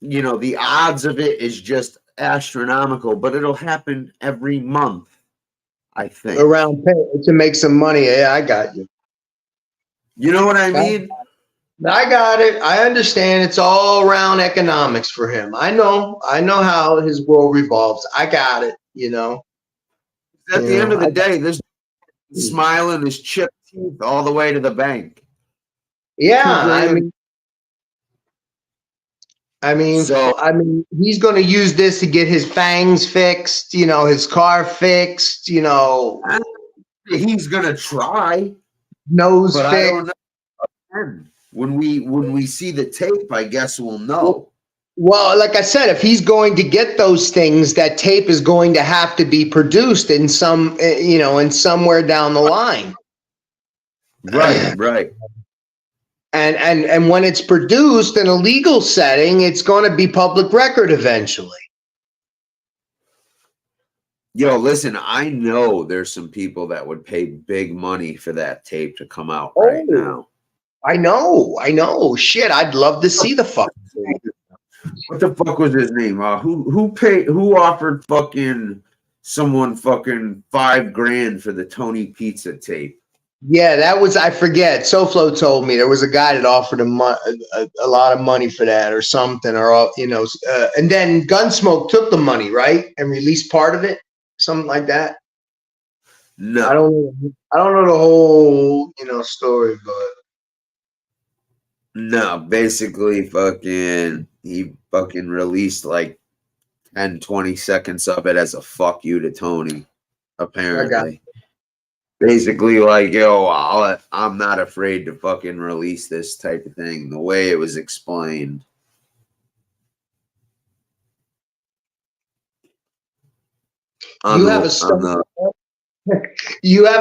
you know, the odds of it is just astronomical, but it'll happen every month, I think. Around pay to make some money. Yeah, I got you. You know what I mean? I got it. I understand. It's all around economics for him. I know how his world revolves. I got it, you know. At the end of the day, this smiling his chipped teeth all the way to the bank. Yeah, I mean, he's going to use this to get his fangs fixed, you know, his car fixed, you know. He's going to try. Nose fixed. I don't know. When we see the tape, I guess we'll know. Well, like I said, if he's going to get those things, that tape is going to have to be produced in some, you know, in somewhere down the line. Right. And when it's produced in a legal setting, it's going to be public record eventually. Yo, listen, I know there's some people that would pay big money for that tape to come out right now. I know. Shit, I'd love to see the fucking thing. What the fuck was his name? Who offered fucking someone fucking $5,000 for the Tony Pizza tape? Yeah, that was, I forget. SoFlo told me there was a guy that offered him a lot of money for that or something, or and then Gunsmoke took the money, right, and released part of it, something like that. No, I don't know the whole story, but no. Basically, he fucking released like 10, 20 seconds of it as a fuck you to Tony. Apparently. Basically, like, yo, I'm not afraid to fucking release this type of thing. The way it was explained. You have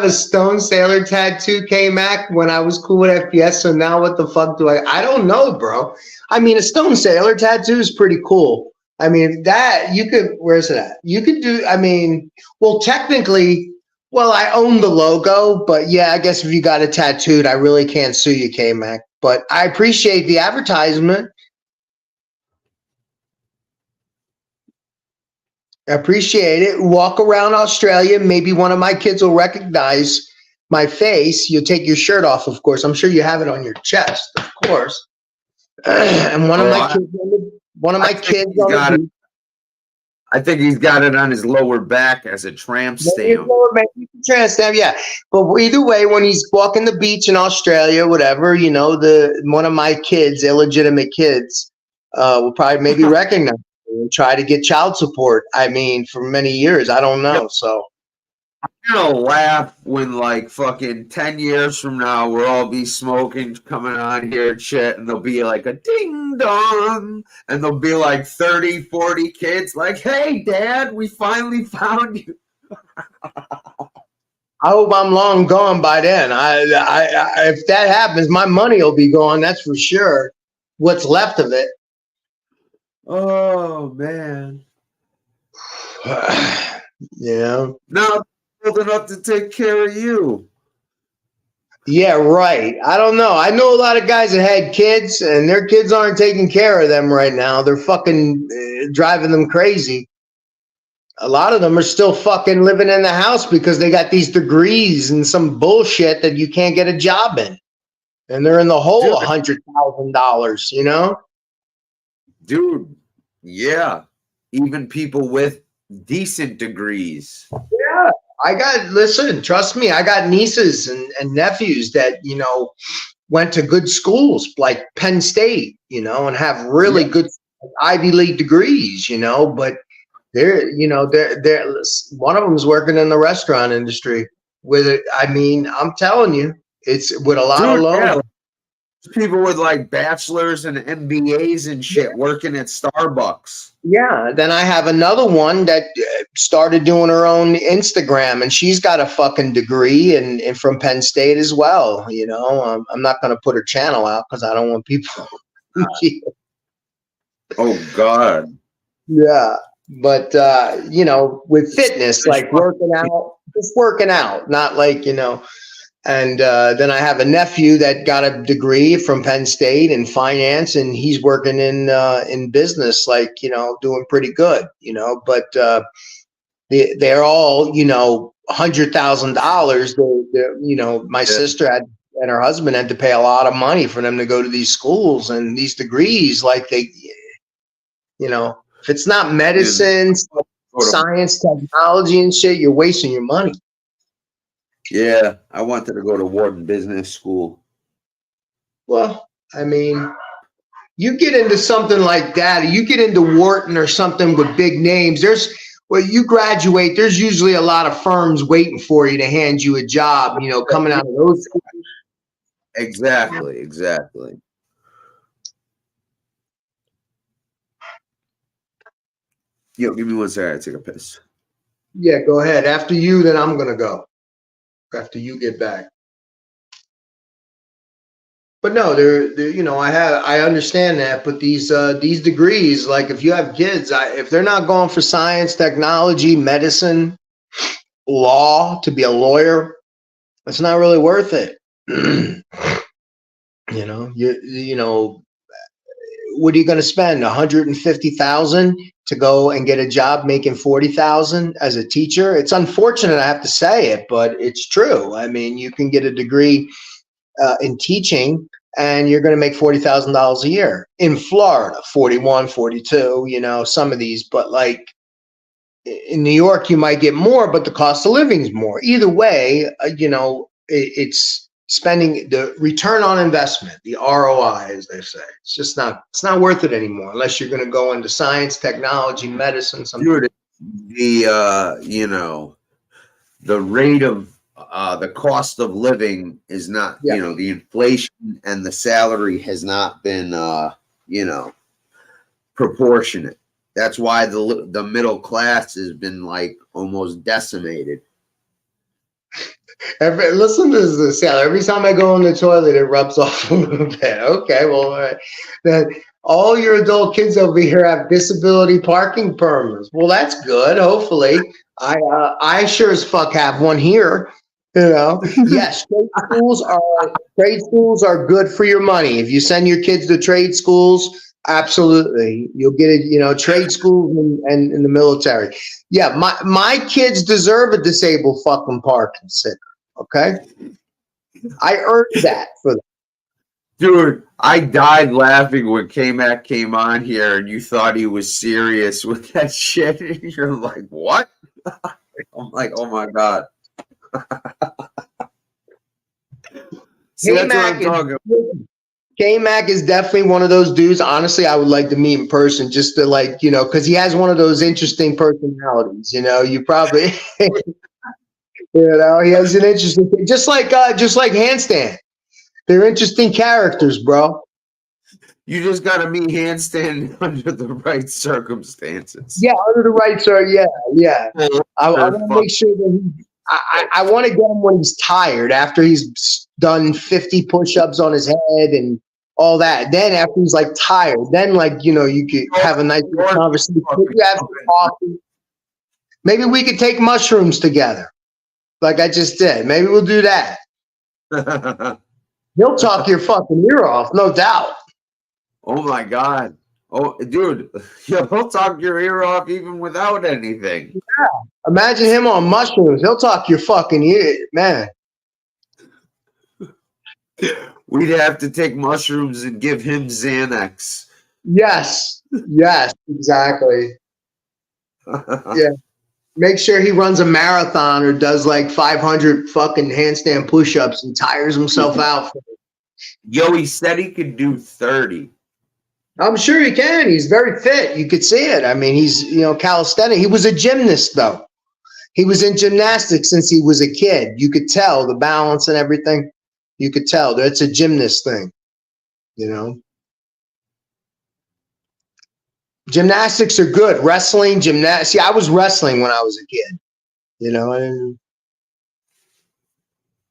a Stone Sailor tattoo, K-Mac, when I was cool with FPS, so now what the fuck do I don't know, bro. I mean, a Stone Sailor tattoo is pretty cool. I mean, that you could, where's it at? You could do, I mean, well, technically, well, I own the logo, but yeah, I guess if you got it tattooed, I really can't sue you, K-Mac. But I appreciate the advertisement. I appreciate it. Walk around Australia. Maybe one of my kids will recognize my face. You'll take your shirt off, of course. I'm sure you have it on your chest, of course. And one of my kids got it. I think he's got it on his lower back as a tramp stamp. Tramp stamp, yeah. But either way, when he's walking the beach in Australia, whatever, one of my kids, illegitimate kids, will probably maybe recognize me and try to get child support. I mean, for many years, I don't know. Yep. So I'm gonna laugh when, like, fucking 10 years from now, we'll all be smoking, coming on here and shit, and there'll be like a ding dong, and there'll be like 30, 40 kids like, hey, Dad, we finally found you. I hope I'm long gone by then. If that happens, my money will be gone, that's for sure. What's left of it. Oh, man. Yeah. No. Old enough to take care of you. Yeah, right. I don't know. I know a lot of guys that had kids, and their kids aren't taking care of them right now. They're fucking driving them crazy. A lot of them are still fucking living in the house because they got these degrees and some bullshit that you can't get a job in, and they're in the hole $100,000. Dude, yeah. Even people with decent degrees. Yeah. Listen, trust me, I got nieces and nephews that, went to good schools like Penn State, and have really good Ivy League degrees, but they're one of them's working in the restaurant industry with it. I mean, I'm telling you, it's with a lot of loans. Yeah. People with like bachelors and MBAs and shit working at Starbucks. Yeah. Then I have another one that started doing her own Instagram, and she's got a fucking degree and from Penn State as well. I'm not going to put her channel out because I don't want people. Oh God. Yeah. But, with fitness, like just working out, not like, And then I have a nephew that got a degree from Penn State in finance, and he's working in business, like, doing pretty good, but they're all, $100,000. My sister and her husband had to pay a lot of money for them to go to these schools and these degrees. Like if it's not medicine, science, technology and shit, you're wasting your money. Yeah, I wanted to go to Wharton Business School. Well, I mean, you get into something like that, or you get into Wharton or something with big names, you graduate, there's usually a lot of firms waiting for you to hand you a job, coming out of those schools. Exactly. Yo, give me 1 second, I take a piss. Yeah, go ahead. After you, then I'm going to go. After you get back. But no, they're you know, I understand that, but these degrees, like if you have kids, if they're not going for science, technology, medicine, law to be a lawyer, it's not really worth it. You know, what are you going to spend 150,000 to go and get a job making 40,000 as a teacher? It's unfortunate I have to say it, but it's true. I mean, you can get a degree in teaching and you're going to make $40,000 a year in Florida, 41, 42, you know, some of these, but like in New York, you might get more, but the cost of living is more. Either way, you know, it's spending the return on investment, the ROI, as they say. It's just not, it's not worth it anymore unless you're going to go into science, technology, medicine, something. Dude, you know, the rate of the cost of living is not, Yeah. you know, the inflation and the salary has not been, you know, proportionate. That's why the middle class has been like almost decimated. Listen to this, Sal. Every time I go in the toilet, it rubs off a little bit. Okay, well, all right. Then all your adult kids over here have disability parking permits. Well, that's good. Hopefully, I sure as fuck have one here. You know, yes, trade schools are good for your money. If you send your kids to trade schools, absolutely, you'll get it. You know, trade schools and in the military. Yeah, my kids deserve a disabled fucking parking sticker. Okay, I earned that for them. Dude, I died laughing when K-Mac came on here and you thought he was serious with that shit. And you're like, what? I'm like, oh my God. See, that's what I'm talking about. K-Mac is definitely one of those dudes. Honestly, I would like to meet in person just to like, you know, because he has one of those interesting personalities. You know, you probably, you know, he has an interesting, just like Handstand. They're interesting characters, bro. You just got to meet Handstand under the right circumstances. Yeah, under the right, sir. Yeah. I want to make sure that I want to get him when he's tired, after he's done 50 push-ups on his head and all that. Then after he's like tired, then like, you know, you could have a nice conversation. Maybe have some coffee. Maybe we could take mushrooms together, like I just did. Maybe we'll do that. He'll talk your fucking ear off, no doubt. Oh my God. Oh, dude, he'll talk your ear off even without anything. Yeah. Imagine him on mushrooms. He'll talk your fucking ear, man. We'd have to take mushrooms and give him Xanax. Yes, exactly. Yeah. Make sure he runs a marathon or does like 500 fucking handstand push-ups and tires himself out. Yo, he said he could do 30. I'm sure he can. He's very fit. You could see it. I mean, he's, you know, calisthenic. He was a gymnast, though. He was in gymnastics since he was a kid. You could tell the balance and everything. You could tell that it's a gymnast thing, you know. Gymnastics are good. Wrestling, gymnastics. See, I was wrestling when I was a kid, you know, and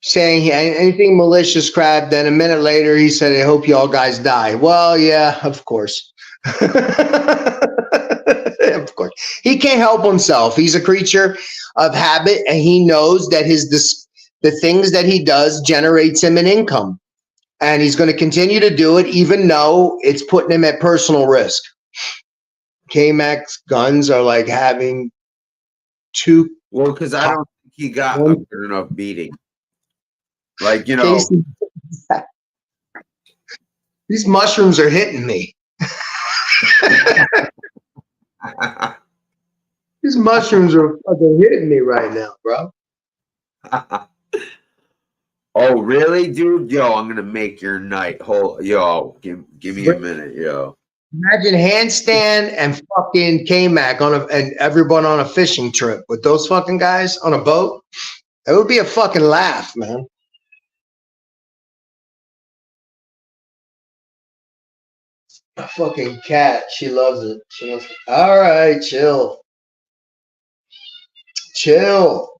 saying anything malicious crap. Then a minute later, he said, I hope you all guys die. Well, yeah, of course. Of course. He can't help himself. He's a creature of habit, and he knows that the things that he does generates him an income. And he's going to continue to do it, even though it's putting him at personal risk. K-Mac's guns are like having two. Well, because I don't think he got a good enough beating. Like, you know. These mushrooms are hitting me. These mushrooms are fucking hitting me right now, bro. Oh, really, dude? Yo, I'm gonna make your night. Yo, give me a minute, yo. Imagine Handstand and fucking K-Mac and everyone on a fishing trip with those fucking guys on a boat. It would be a fucking laugh, man. A fucking cat. She loves it. She wants. All right, chill. Chill.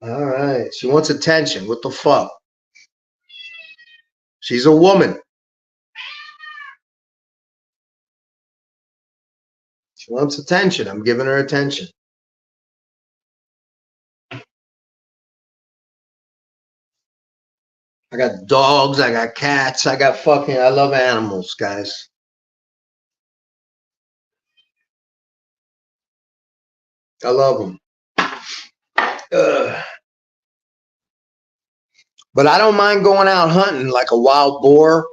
All right. She wants attention. What the fuck? She's a woman. She wants attention. I'm giving her attention. I got dogs. I got cats. I love animals, guys. I love them. But I don't mind going out hunting like a wild boar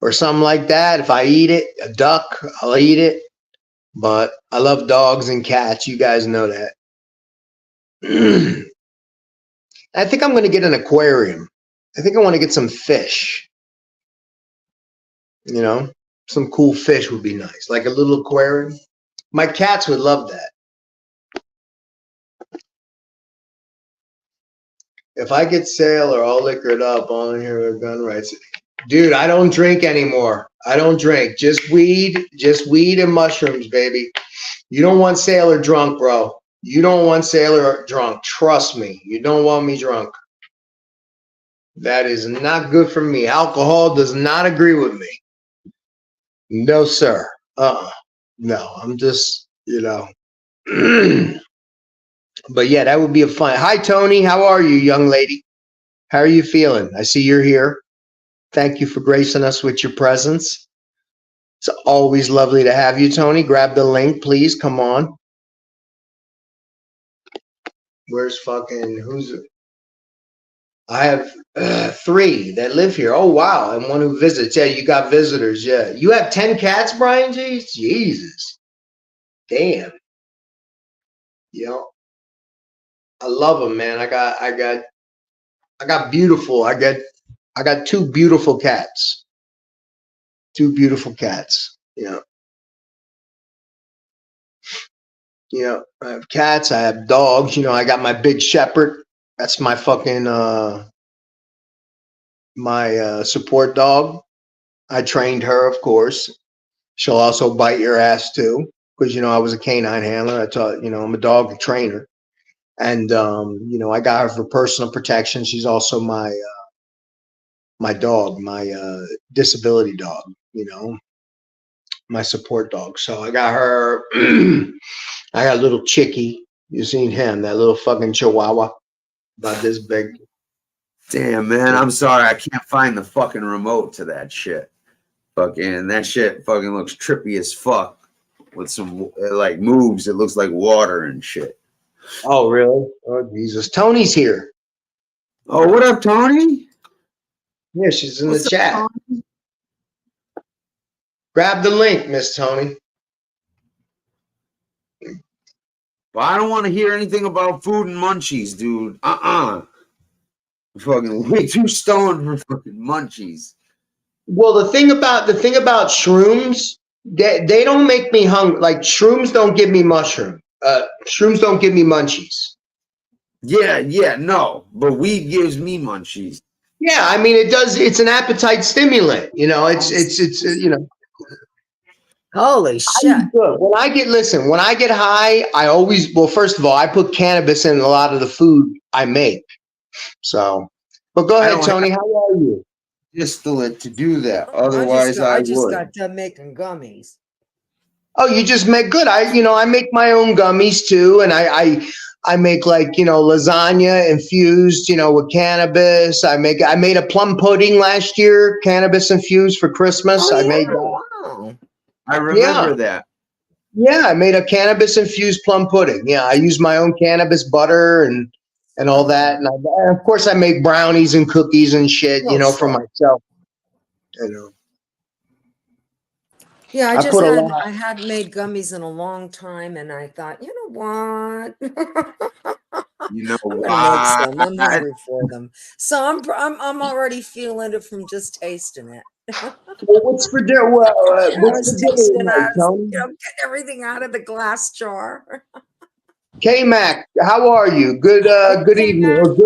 or something like that. If I eat it, a duck, I'll eat it. But I love dogs and cats. You guys know that. I think I'm going to get an aquarium. I think I want to get some fish. You know, some cool fish would be nice, like a little aquarium. My cats would love that. If I get sail or all liquored up, all in here with gun rights. Dude, I don't drink anymore. I don't drink. Just weed and mushrooms, baby. You don't want sailor drunk, bro. You don't want sailor drunk. Trust me. You don't want me drunk. That is not good for me. Alcohol does not agree with me. No, sir. No, I'm just, But yeah, that would be a fun. Hi, Tony. How are you, young lady? How are you feeling? I see you're here. Thank you for gracing us with your presence. It's always lovely to have you, Tony. Grab the link, please. Come on. Where's who's it? I have 3 that live here. Oh, wow. And 1 who visits. Yeah, you got visitors. Yeah. You have 10 cats, Brian G? Jesus. Damn. I love them, man. I got beautiful. I got 2 beautiful cats. 2 beautiful cats. I have cats. I have dogs. I got my big shepherd. That's my fucking my support dog. I trained her, of course. She'll also bite your ass too, because I was a canine handler. I taught, I'm a dog trainer, and I got her for personal protection. She's also my my dog, my disability dog. My support dog. So I got her. I got a little chickie. You seen him? That little fucking chihuahua, about this big. Damn, man, I'm sorry. I can't find the fucking remote to that shit. Fucking, that shit fucking looks trippy as fuck with some, like, moves. It looks like water and shit. Oh, really? Oh, Jesus. Tony's here. Oh, what up, Tony? Yeah, she's in What's the chat. up, Tony? Grab the link, Miss Tony. Well, I don't want to hear anything about food and munchies, dude. I'm fucking way too stoned for fucking munchies. Well, the thing about shrooms, they don't make me hungry. Like, shrooms don't give me mushroom. Shrooms don't give me munchies. Yeah, no. But weed gives me munchies. Yeah, I mean, it does. It's an appetite stimulant. It's Holy shit. good. When I get high, I always, well, first of all, I put cannabis in a lot of the food I make. So, but go ahead, Tony. How are you? Distillate to do that. Otherwise, I just got done making gummies. Oh, you just make good. I make my own gummies too, and I make, like, lasagna infused, with cannabis. I made a plum pudding last year, cannabis infused for Christmas. Oh, I yeah? made that. Wow. I remember that. Yeah, I made a cannabis infused plum pudding. Yeah, I use my own cannabis butter and all that, and of course I make brownies and cookies and shit, for myself. Yeah, I I hadn't made gummies in a long time, and I thought, you know what? You know I'm what? gonna make some. I'm hungry for them, so I'm already feeling it from just tasting it. Well, what's for dinner? What's for dinner tonight, Tony? Get everything out of the glass jar. K-Mac, how are you? Good evening or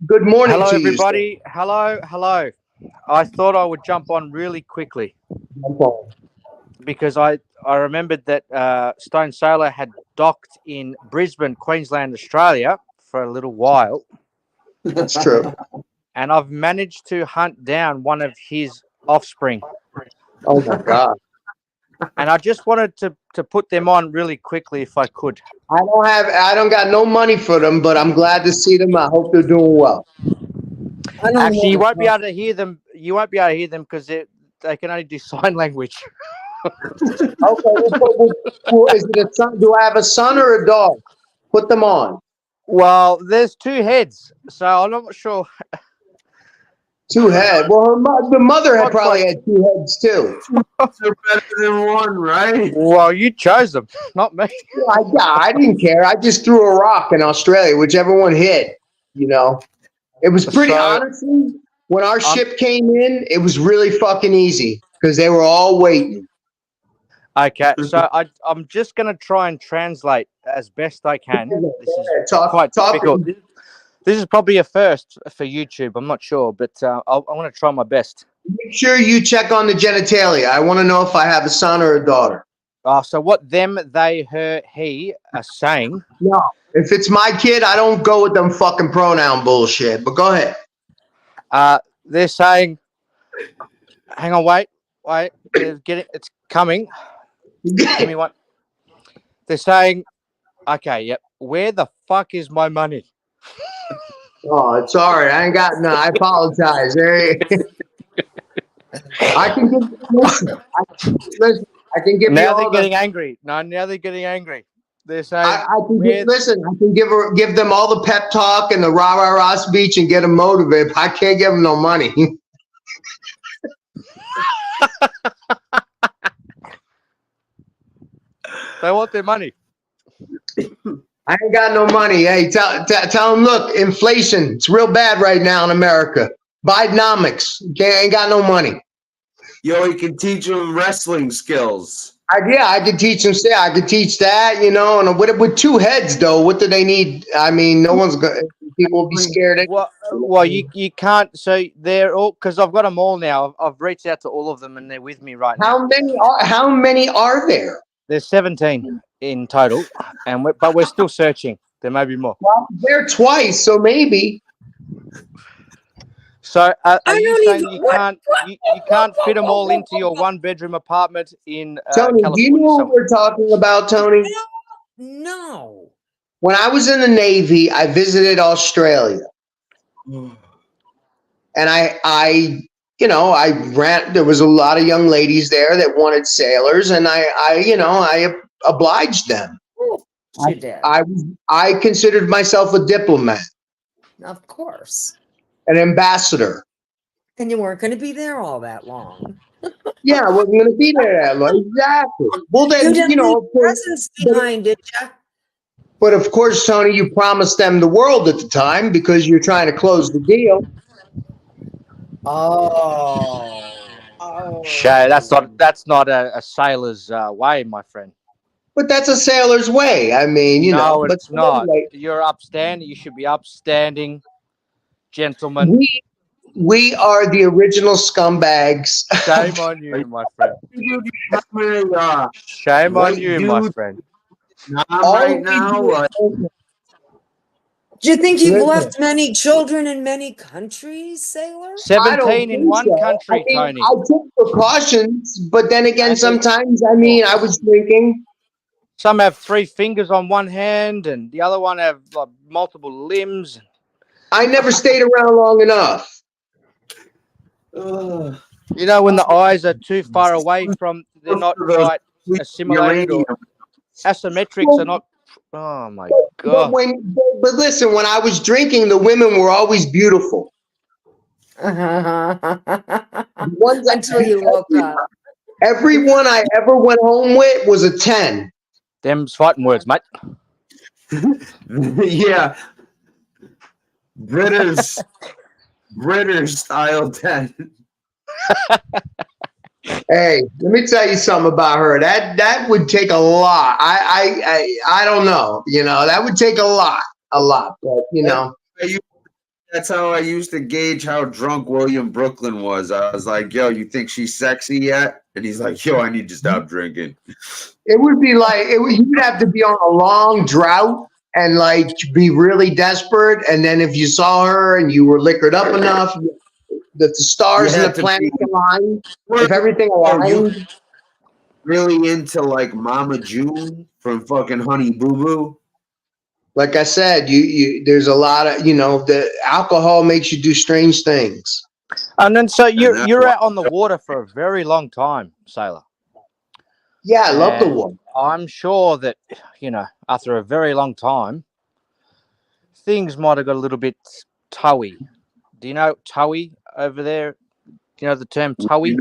good morning Hello, to everybody. Hello. I thought I would jump on really quickly you. because I remembered that Stone Sailor had docked in Brisbane, Queensland, Australia for a little while. That's true. and I've managed to hunt down one of his offspring. Oh my God. And I just wanted to put them on really quickly if I could. I don't got no money for them, but I'm glad to see them. I hope they're doing well. I don't Actually, you know. won't be able to hear them. You won't be able to hear them because they can only do sign language. Okay. Is it a son? Do I have a son or a daughter? Put them on. Well, there's two heads, so I'm not sure. Two heads. Well, the mother had Not probably quite. had two heads too. They're better than one, right? Well, you chose them, not me. I didn't care. I just threw a rock in Australia, whichever one hit. You know, it was pretty. So- Honestly, when our ship came in, it was really fucking easy because they were all waiting. Okay, so I'm just going to try and translate as best I can. This is quite difficult. This is probably a first for YouTube. I'm not sure, but I want to try my best. Make sure you check on the genitalia. I want to know if I have a son or a daughter. So what them, they, her, he are saying. No, if it's my kid, I don't go with them fucking pronoun bullshit. But go ahead. They're saying, hang on, wait, it's coming. Give me one. They're saying, okay, yep. Where the fuck is my money? Oh, it's all right. I ain't got no. I apologize. I can give. Listen, I can give Now you they're all getting angry. No, now they're getting angry. They're saying, I can give them all the pep talk and the rah rah rah speech and get them motivated. I can't give them no money. they want their money. I ain't got no money. Hey, tell them, look, inflation. It's real bad right now in America. Bidenomics. Ain't got no money. Yo, you can teach them wrestling skills. I could teach them. I could teach that, you know. And with two heads, though, what do they need? I mean, no one's going. People will be scared. Well, you can't. So they're all because I've got them all now. I've reached out to all of them, and they're with me right now. How many are there? There's 17 in total, but we're still searching. There may be more. Well, they're twice, so maybe. So are you saying you can't fit them all into your one-bedroom apartment in Tony, California? do you know what we're talking about, Tony? No. When I was in the Navy, I visited Australia. And I there was a lot of young ladies there that wanted sailors, and I obliged them. You did. I considered myself a diplomat, Of course. an ambassador. And you weren't going to be there all that long. Yeah, I wasn't going to be there that long. Exactly. Well, then, You didn't leave of course, presents behind, did you? but of course, Tony, you promised them the world at the time because you're trying to close the deal. Oh. Shay, that's not a sailor's way, my friend. But that's a sailor's way. I mean, No, But it's not. anyway, You're upstanding. You should be upstanding, gentlemen. we are the original scumbags. Shame on you, my friend. Shame on you, my friend. Right now, Do you think you've left many children in many countries, sailor? 17 in one country, I mean, Tony. I took precautions, but then again, sometimes, I mean, I was drinking. Some have 3 fingers on one hand, and the other one have multiple limbs. I never stayed around long enough. You know, when the eyes are too far away from, they're not quite assimilated, or asymmetrics are not. Oh my God! But listen, when I was drinking, the women were always beautiful. Until you woke up. Everyone I ever went home with was a 10. Them's fighting words, mate. Yeah. British style 10. Hey, let me tell you something about her. That would take a lot. I don't know. That would take a lot. But That's how I used to gauge how drunk William Brooklyn was. I was like, yo, you think she's sexy yet? And he's like, yo, I need to stop drinking. it would be like you'd have to be on a long drought and like be really desperate, and then if you saw her and you were liquored up enough that the stars and the planets aligned, if everything aligned. Really into like Mama June from fucking Honey Boo Boo. Like I said, you there's a lot of the alcohol makes you do strange things. And then so you're out on the water for a very long time, sailor. Yeah, I love the And water. I'm sure that after a very long time, things might have got a little bit towy. Do you know towy over there? Do you know the term towy?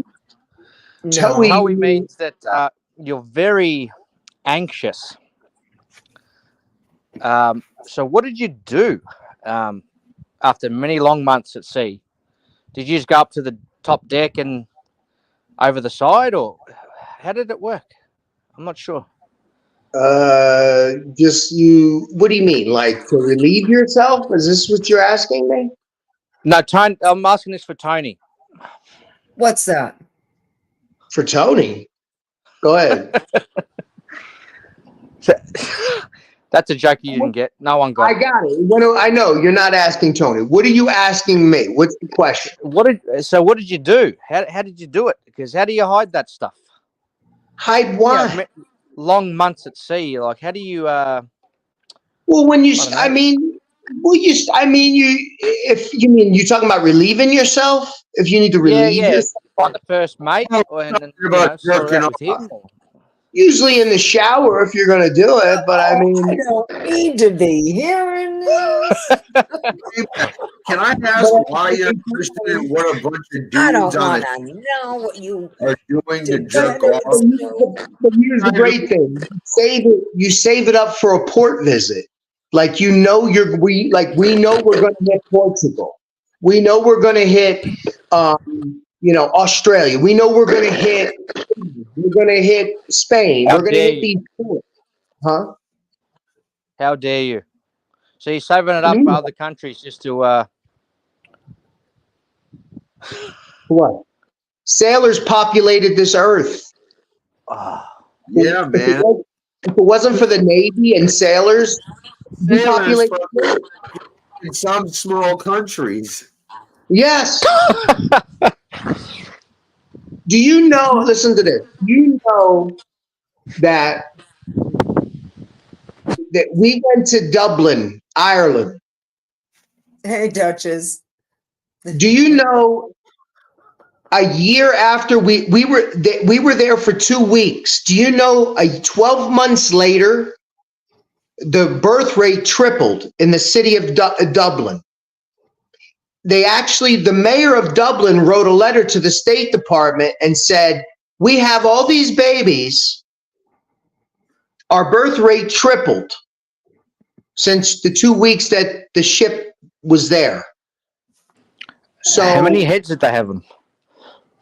No. Towy means that you're very anxious. So what did you do after many long months at sea? Did you just go up to the top deck and over the side, or how did it work? I'm not sure. Just what do you mean? Like to relieve yourself? Is this what you're asking me? No, Tony, I'm asking this for Tony. What's that? For Tony. Go ahead. That's a joke you didn't get. No one got I it. got it. I know you're not asking Tony. What are you asking me? What's the question? What did you do? How did you do it? Because how do you hide that stuff? Hide what? Long months at sea. Like, how do you? Well, when you, I mean, if you mean you're talking about relieving yourself, if you need to relieve yourself, on the first mate, and then sort it out with him. Usually in the shower if you're going to do it, but I mean, I don't need to be hearing this. Can I ask why you understand what a bunch of I don't dudes on want to know what you are doing to did. jerk off? But here's the great thing: you save it up for a port visit. Like we know we're going to hit Portugal. We know we're going to hit, Australia. We know we're going to hit. We're going to hit Spain. We're going to hit these ports. Huh? How dare you? So you're saving it up for other countries just to What? Sailors populated this earth. Yeah, man. If it wasn't for the Navy and sailors, we populated in some small countries. Yes. Do you know, listen to this, you know that we went to Dublin, Ireland. Hey, Duchess. Do you know a year after we were there for 2 weeks? Do you know 12 months later, the birth rate tripled in the city of Dublin? The mayor of Dublin wrote a letter to the State Department and said, we have all these babies. Our birth rate tripled since the 2 weeks that the ship was there. So how many heads did they have them?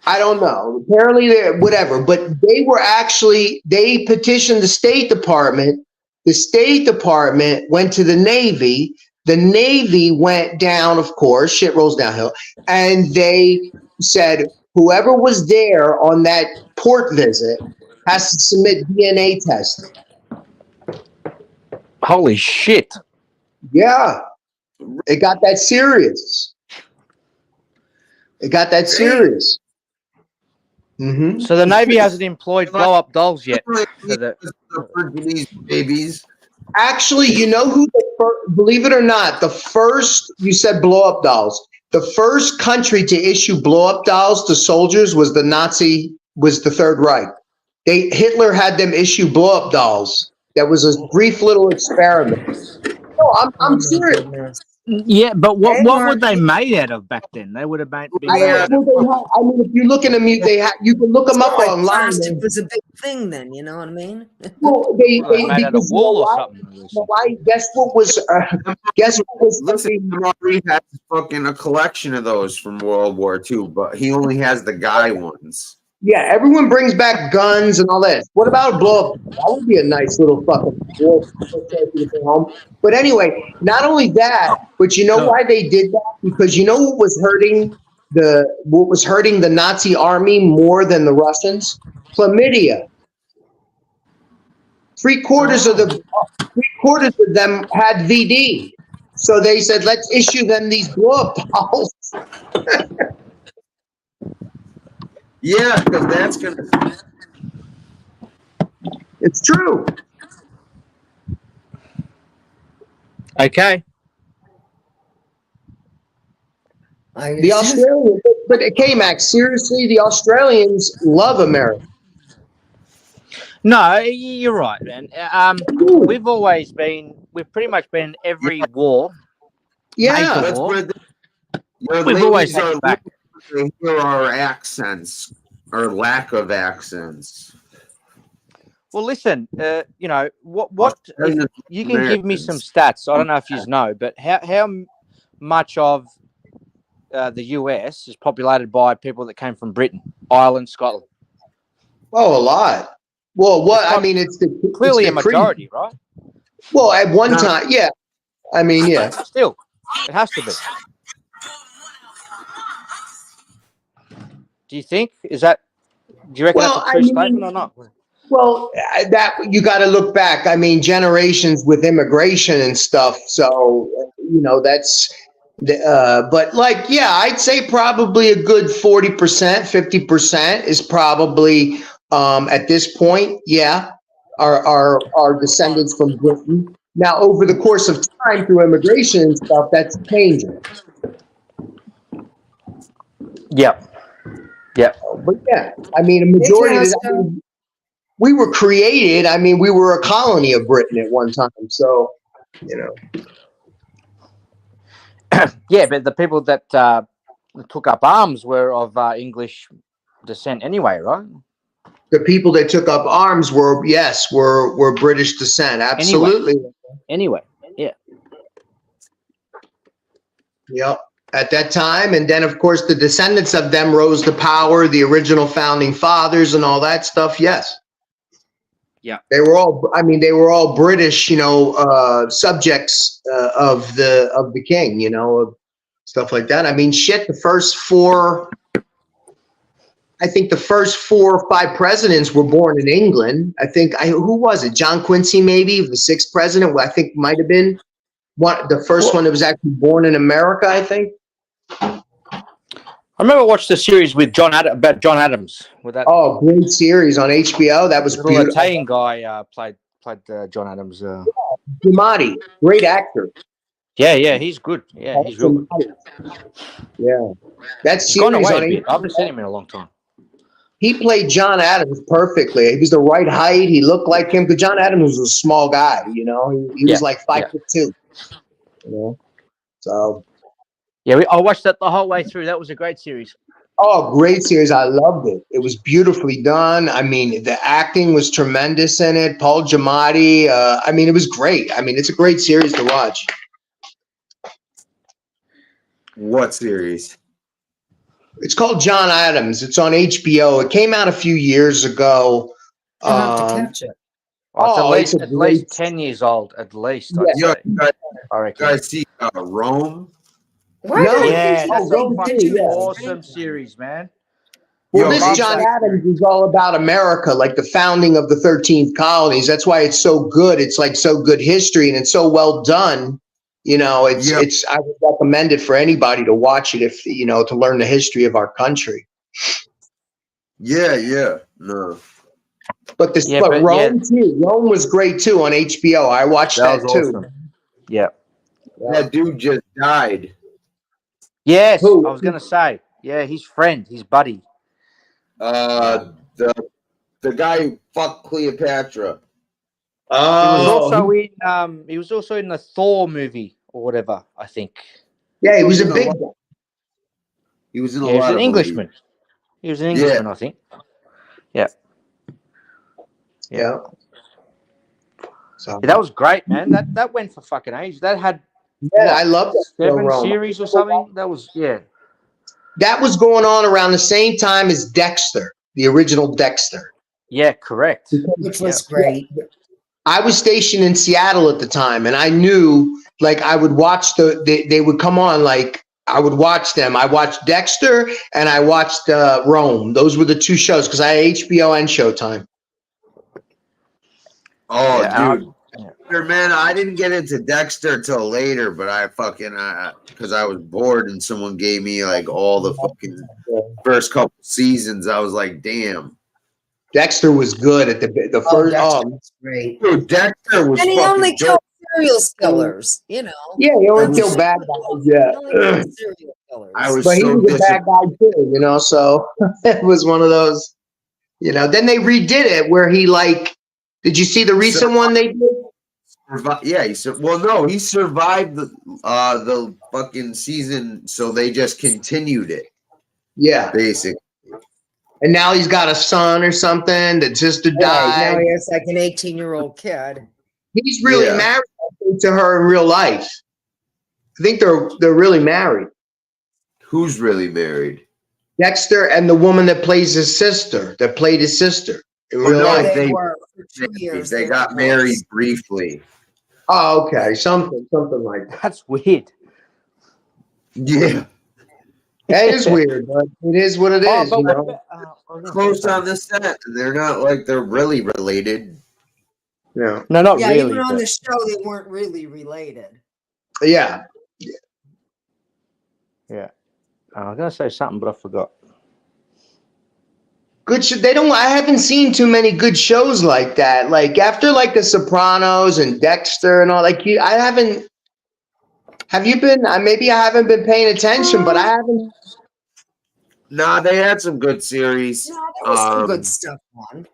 I don't know. Apparently, whatever. But they petitioned the State Department. The State Department went to the Navy. The Navy went down, of course, shit rolls downhill. And they said, whoever was there on that port visit has to submit DNA testing. Holy shit. Yeah. It got that serious. Mm-hmm. So the Navy hasn't employed blow-up dolls yet. For these babies. Actually, you know who, believe it or not, you said blow-up dolls. The first country to issue blow-up dolls to soldiers was the Third Reich. Hitler had them issue blow-up dolls. That was a brief little experiment. No, I'm serious. Goodness. Yeah, but what were they made out of back then? They would have been I mean, if you look in you can look them up online. Plastic was a big thing then, you know what I mean? Well, made out of wool or something. Guess what was? Listen, Maury has fucking a collection of those from World War II, but he only has the guy ones. Yeah, everyone brings back guns and all that. What about a blow up? That would be a nice little fucking home. But anyway, not only that, but you know why they did that? Because you know what was hurting the Nazi army more than the Russians? Chlamydia. Three-quarters of them had VD. So they said, let's issue them these blow-up dolls. Yeah, because that's gonna. It's true. Okay. The Australians, but K-Max, seriously, the Australians love America. No, you're right, man. We've pretty much been in every war. Yeah. Major That's war. where your We've always ladies had are your back. looking to hear our accents or lack of accents. Well, listen, you know what if you can give me some stats. I don't know if you know, but how much of the US is populated by people that came from Britain, Ireland, Scotland? Oh, a lot. Well, what I mean, it's Clearly it's a majority, right? Well, at one time, yeah. I mean, yeah. Still, it has to be. Do you think do you reckon Well, that's a true statement or not? Well, that you got to look back. I mean, generations with immigration and stuff. So you know that's. But like, yeah, I'd say probably a good 40%, 50% is probably at this point, yeah, are descendants from Britain. Now, over the course of time through immigration and stuff, that's changing. Yep. But yeah, I mean, a majority of that. We were created. I mean, we were a colony of Britain at one time. So, you know. Yeah, but the people that took up arms were of English descent anyway, right? The people that took up arms were British descent. Absolutely. Anyway, yeah. Yep. At that time, and then of course the descendants of them rose to power. The original founding fathers and all that stuff. Yes. Yeah. They were all. I mean, they were all British. You know, subjects of the king. You know, of stuff like that. I mean, shit. The first 4 or 5 presidents were born in England. I think. Who was it? John Quincy, maybe the 6th president. I think might have been the first one that was actually born in America. I think. I remember watching the series with about John Adams. With that, great series on HBO. That was beautiful. beautiful. Italian guy played John Adams. Giamatti, great actor. Yeah, he's good. Yeah, he's real good. Yeah, that's he's gone away a bit. I haven't seen him in a long time. He played John Adams perfectly. He was the right height. He looked like him. Because John Adams was a small guy. You know, he was like 5'2". You know, so. Yeah, I watched that the whole way through. That was a great series. Oh, great series. I loved it. It was beautifully done. I mean, the acting was tremendous in it. Paul Giamatti. I mean, it was great. I mean, it's a great series to watch. What series? It's called John Adams. It's on HBO. It came out a few years ago. I'll have to catch it. It's at least 10 years old, at least. Yeah. I reckon. You guys see Rome? Yeah, that's a Rome fucking too, yeah. awesome series, man. Well, Yo, this John Adams is all about America, like the founding of the 13th colonies. That's why it's so good. It's like so good history, and it's so well done. You know, it's. I would recommend it for anybody to watch it if you know to learn the history of our country. Yeah, no. But Rome too. Rome was great too on HBO. I watched that too. Awesome. Yeah. That dude just died. Yes, Who? I was gonna say. Yeah, his friend, his buddy. The guy who fucked Cleopatra. He was also in the Thor movie or whatever, I think. Yeah, he was a big guy. He was in a He was lot an of Englishman. movies. He was an Englishman, I think. Yeah. So That was great, man. That went for fucking ages. That had I love that. 7 series or something. That was That was going on around the same time as Dexter, the original Dexter. Yeah, correct. Which was great. I was stationed in Seattle at the time, and I knew, like, I would watch they would come on, like, I would watch them. I watched Dexter and I watched Rome. Those were the 2 shows because I had HBO and Showtime. Oh, Yeah, dude. Man, I didn't get into Dexter till later, but I fucking because I was bored and someone gave me like all the fucking first couple seasons. I was like, damn, Dexter was good at the Oh, first. Dexter was great. dude, Dexter was And he fucking only good. killed serial killers, you know. Yeah, he only That's killed bad guys. Yeah, He only killed serial killers. I was but he so was a bad disappointed. guy too, you know. So it was one of those, you know. Then they redid it where he like. Did you see the recent one they did? Yeah, he said. Well, no, he survived the fucking season, so they just continued it Yeah, basically. and now he's got a son or something. The sister Right, now died. he has like an 18-year-old kid. He's really Yeah. married I think, to her in real life. I think they're really married. Who's really married? Dexter and the woman that plays his sister, that played his sister in Oh, real no, life. They they- were for 2 years. They were got divorced. married briefly. Oh, okay, something like that. That's weird. Yeah, That is weird, but it is what it Oh, is. but You what know? about, I was gonna close say on the set. They're not like they're really related. Yeah, no, not Yeah, really. even on but- the show, they weren't really related. yeah. yeah, I was gonna say something, but I forgot. Good. They don't. I haven't seen too many good shows like that. Like after like The Sopranos and Dexter and all. Like you, I haven't. Have you been? Maybe I haven't been paying attention, but I haven't. Nah, they had some good series. No, there was some Um, good stuff on.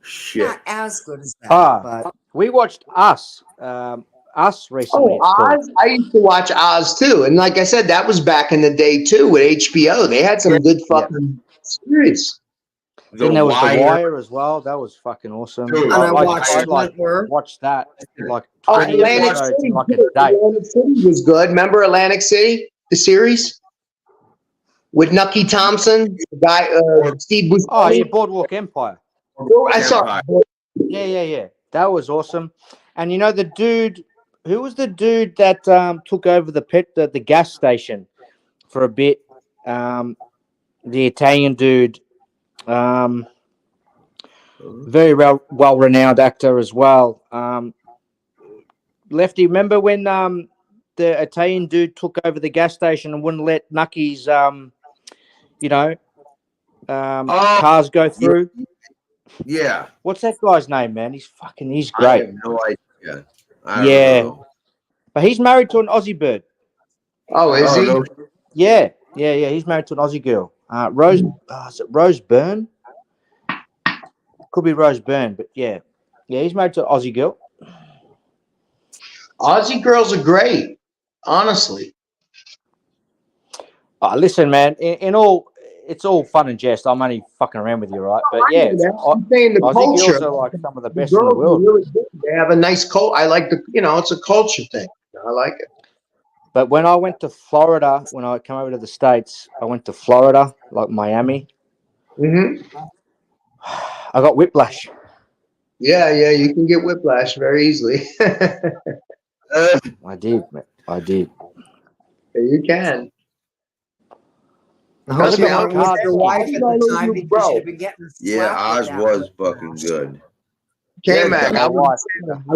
Shit. Not as good as that, Ah, but we watched Us. Us recently. Oh, it's called. Oz! I used to watch Oz too, and like I said, that was back in the day too with HBO. They had some good fucking series. Then there was The Wire as well. That was fucking awesome. Dude, and I like, watched I'd like Wentworth. watch that like Oh, 20 Atlantic episodes City, in like a too. day. Atlantic City was good. Remember Atlantic City, the series with Nucky Thompson, the guy, Steve Buscemi. Oh, yeah, Boardwalk Empire. I saw. Yeah. That was awesome. And you know the dude, who was the dude that took over the gas station for a bit? The Italian dude, very well renowned actor as well. Lefty, remember when the Italian dude took over the gas station and wouldn't let Nucky's cars go through? Yeah. What's that guy's name, man? He's I great. have no idea. I don't Yeah. know. But he's married to an Aussie bird. Oh, is he? no. Yeah. He's married to an Aussie girl. Rose, is it Rose Byrne? Could be Rose Byrne, but yeah, he's married to an Aussie girl. Aussie girls are great, honestly. Listen, man. In all, it's all fun and jest. I'm only fucking around with you, right? But yeah, I'm saying the Aussie culture. girls are like some of the The best in the girls are world. really good. They have a nice culture. I like it's a culture thing. I like it. But when I went to Florida, when I came over to the States, I went to Florida, like Miami. Mm-hmm. I got whiplash. Yeah, you can get whiplash very easily. I did, man. I did. You can. I Trust hope you me, I weren't was with your there. wife I at the know time you, because bro. you'd have been getting Yeah, slapped Oz with that was one. fucking good. K-Mac, my I wife.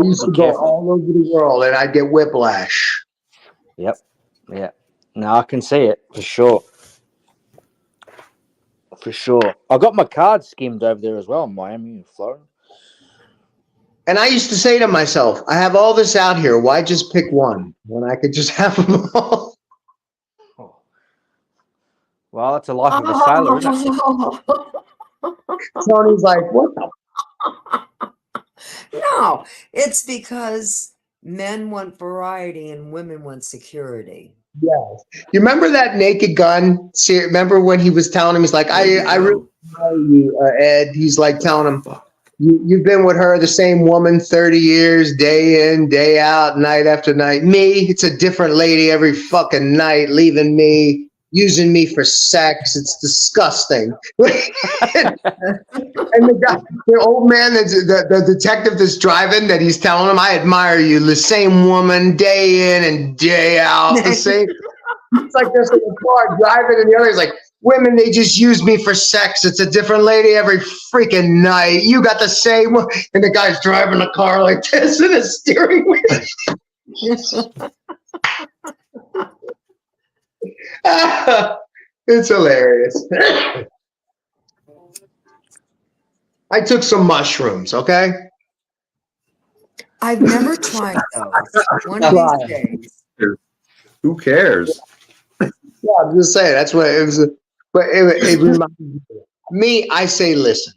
used to go all over the world and I'd get whiplash. Yep. Yeah. No, I can see it for sure. For sure. I got my card skimmed over there as well in Miami and Florida. And I used to say to myself, I have all this out here. Why just pick one when I could just have them all? Well, that's a life of a sailor, isn't it? Tony's like, what the? No, it's because men want variety and women want security. Yes. You remember that Naked Gun? See, remember when he was telling him, he's like, I really know you, Ed. He's like telling him, you've been with her, the same woman, 30 years, day in, day out, night after night. Me, it's a different lady every fucking night, leaving me, using me for sex. It's disgusting. And the guy, the old man, the detective that's driving, that he's telling him, I admire you, the same woman, day in and day out, the same. It's like this in the car driving, and the other is like, women, they just use me for sex. It's a different lady every freaking night. You got the same one. And the guy's driving a car like this in a steering wheel. It's hilarious. I took some mushrooms, okay? I've never tried those. One of these days. Who cares? Yeah, I'm just saying. That's what it was. But it reminds me. I say, listen.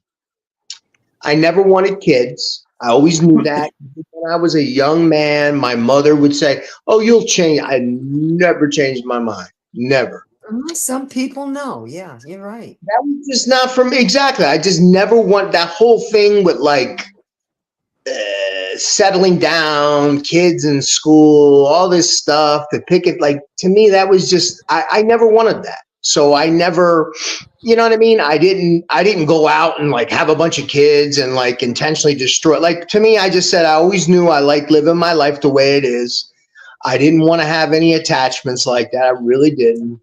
I never wanted kids. I always knew that. When I was a young man, my mother would say, "Oh, you'll change." I never changed my mind. Never. Some people know. Yeah, you're right. That was just not for me. Exactly. I just never want that whole thing with like settling down, kids in school, all this stuff to pick it. Like, to me, that was just, I never wanted that. So I never, you know what I mean? I didn't go out and like have a bunch of kids and like intentionally destroy. Like, to me, I just said, I always knew I like living my life the way it is. I didn't want to have any attachments like that. I really didn't.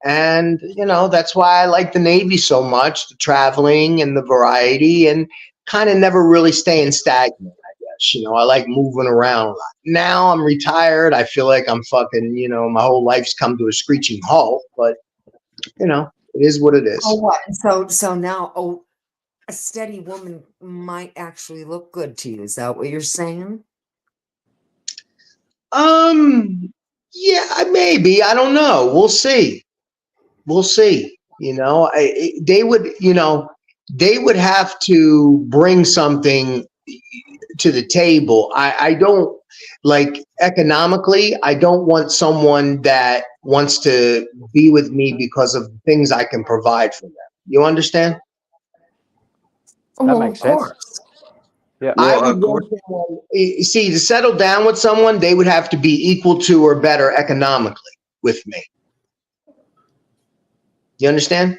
And, you know, that's why I like the Navy so much, the traveling and the variety, and kind of never really staying stagnant, I guess. You know, I like moving around a lot. Now I'm retired. I feel like I'm fucking, you know, my whole life's come to a screeching halt, but, you know, it is what it is. Oh, what? So now, a steady woman might actually look good to you. Is that what you're saying? Yeah, maybe. I don't know. We'll see. We'll see. You know, they would have to bring something to the table. I don't like economically. I don't want someone that wants to be with me because of things I can provide for them. You understand? That makes sense. Yeah. I would want someone, see, to settle down with someone, they would have to be equal to or better economically with me. You understand?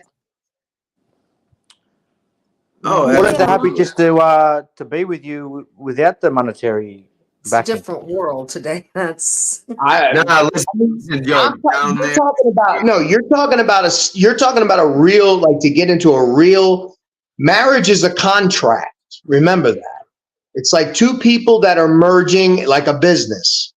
Oh, What if they're absolutely. happy just to be with you without the monetary It's a backing? different world today. That's Nah, listen, Joe, down there. You're talking about a real, like, to get into a real marriage is a contract. Remember that. It's like two people that are merging like a business.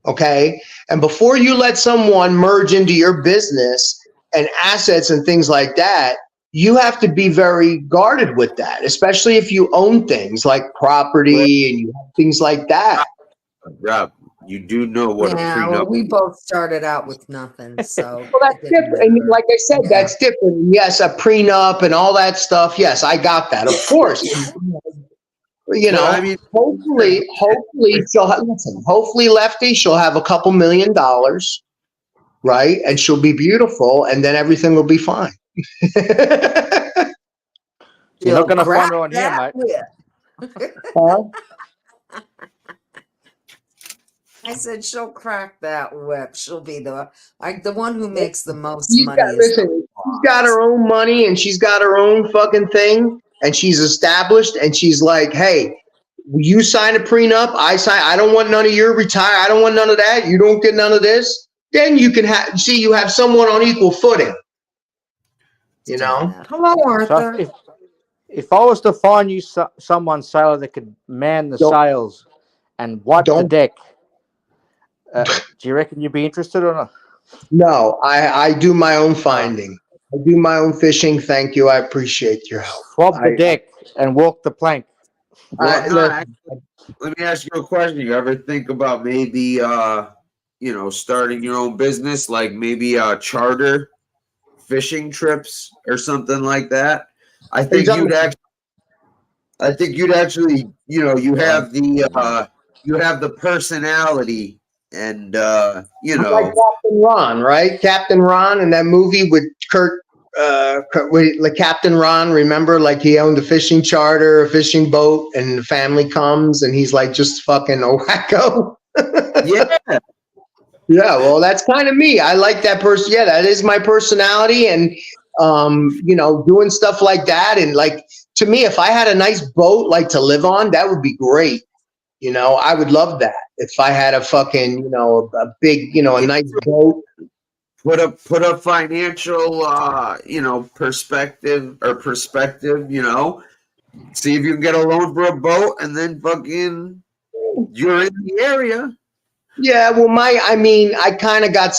Okay. And before you let someone merge into your business and assets and things like that, you have to be very guarded with that, especially if you own things like property and you have things like that. Rob, you do know what a prenup we both started out with nothing. So Well, that's different. And like I said, that's different. Yes, a prenup and all that stuff. Yes, I got that. Of course. You know, Well, I mean, hopefully she'll have, listen, hopefully Lefty, she'll have a couple $1 million, right? And she'll be beautiful, and then everything will be fine. You're not going to find her on here, mate. Huh? I said she'll crack that whip. She'll be the one who makes the most She's money. she's got her own money and she's got her own fucking thing, and she's established, and she's like, hey, you sign a prenup, I don't want none of your retire, I don't want none of that, you don't get none of this, then you can you have someone on equal footing. You know? Hello, Arthur. So if I was to find you someone, sailor, that could man the sails and wipe the deck, do you reckon you'd be interested or not? No, I do my own finding. I do my own fishing. Thank you. I appreciate your help. Swab the deck and walk the plank. Well, let me ask you a question. You ever think about maybe, starting your own business, like maybe charter fishing trips or something like that? I think you'd actually, you have the personality, and like Captain Ron, right? Captain Ron in that movie with like Captain Ron, remember, like he owned a fishing charter, a fishing boat, and the family comes and he's like just fucking a wacko. Yeah. Yeah, well, that's kind of me. I like that person. Yeah, that is my personality. And doing stuff like that, and like, to me, if I had a nice boat like to live on, that would be great. I would love that if I had a fucking, a big, a nice boat. put a financial perspective, see if you can get a loan for a boat, and then fucking you're in the area. Yeah, well, I kind of got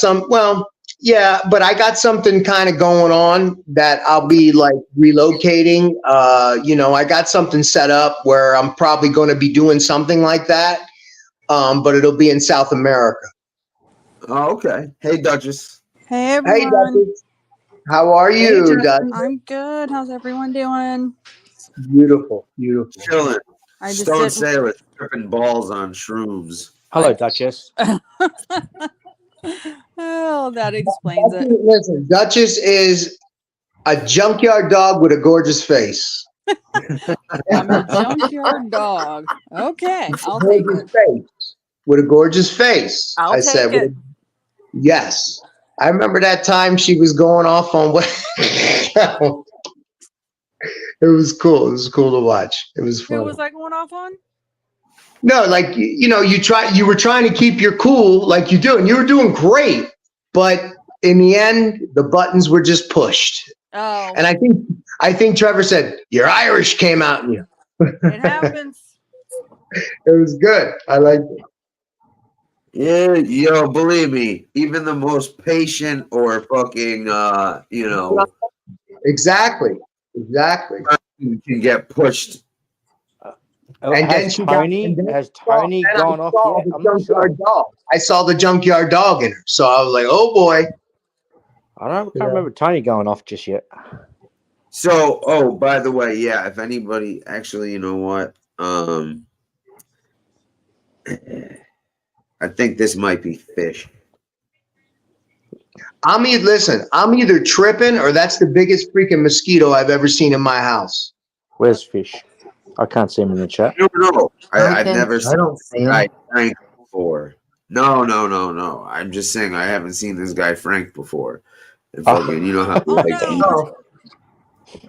but I got something kind of going on that I'll be like relocating. I got something set up where I'm probably going to be doing something like that, but it'll be in South America. Oh, okay. Hey, Duchess. Hey Hey, everyone. Duchess. How are you, Duchess? I'm good. How's everyone doing? Beautiful, beautiful. Chilling. I just Stone didn't. Sailor tripping balls on shrooms. Hello, Duchess. Oh, that explains it. Listen, Duchess is a junkyard dog with a gorgeous face. I'm a junkyard dog. Okay, I'll take it. Face. With a gorgeous face. I'll take said, it. Yes. I remember that time she was going off on what it was cool. It was cool to watch. It was fun. Who was I going off on? No, like you were trying to keep your cool like you do, and you were doing great. But in the end, the buttons were just pushed. Oh, And I think Trevor said, "Your Irish came out in you." it happens. It was good. I liked it. Yeah, yo, believe me, even the most patient or fucking, Exactly. can get pushed. And then Has she Tony gone off yet? I'm not sure. I saw the junkyard dog in her, so I was like, "Oh boy!" I can't remember Tony going off just yet. So, by the way, yeah, if anybody actually, you know what, I think this might be Fish. I'm either tripping or that's the biggest freaking mosquito I've ever seen in my house. Where's Fish? I can't see him in the chat. No. I've never I seen don't this see guy him. Frank before. No. I'm just saying I haven't seen this guy Frank before. And fucking, you know how Oh, like, no.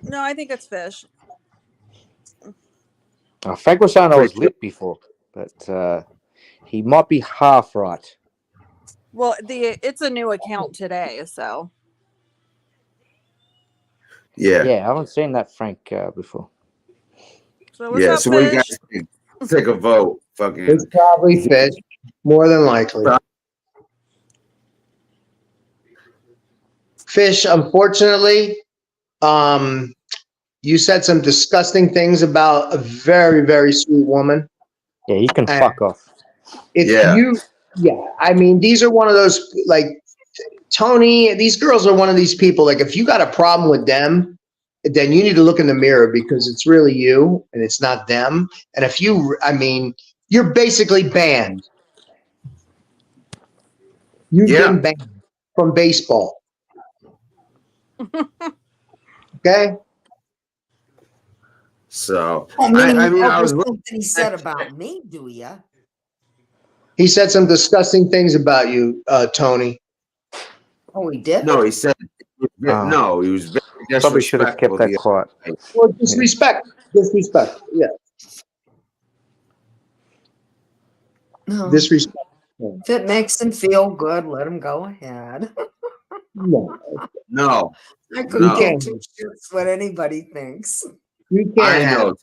No, I think it's Fish. Frank was saying I was lit before, but he might be half right. Well, it's a new account today, so yeah. Yeah, I haven't seen that Frank before. so what's up, So what do you Fish? guys think? Take a vote. Fucking. It's probably Fish, more than likely. Fish, unfortunately, you said some disgusting things about a very, very sweet woman. Yeah, you can fuck off. I mean, these are one of those, like, Tony, these girls are one of these people, like, if you got a problem with them, then you need to look in the mirror because it's really you and it's not them. And if you're basically banned. You've been banned from baseball. Okay? So, I was something he said about me, do ya? He said some disgusting things about you, Tony. Oh, he did? No, he said, no, he was very Probably should have kept that quiet. Well, disrespect. Yeah. No. Disrespect. If it makes him feel good, let him go ahead. No. I couldn't give two shits what anybody thinks. You can't.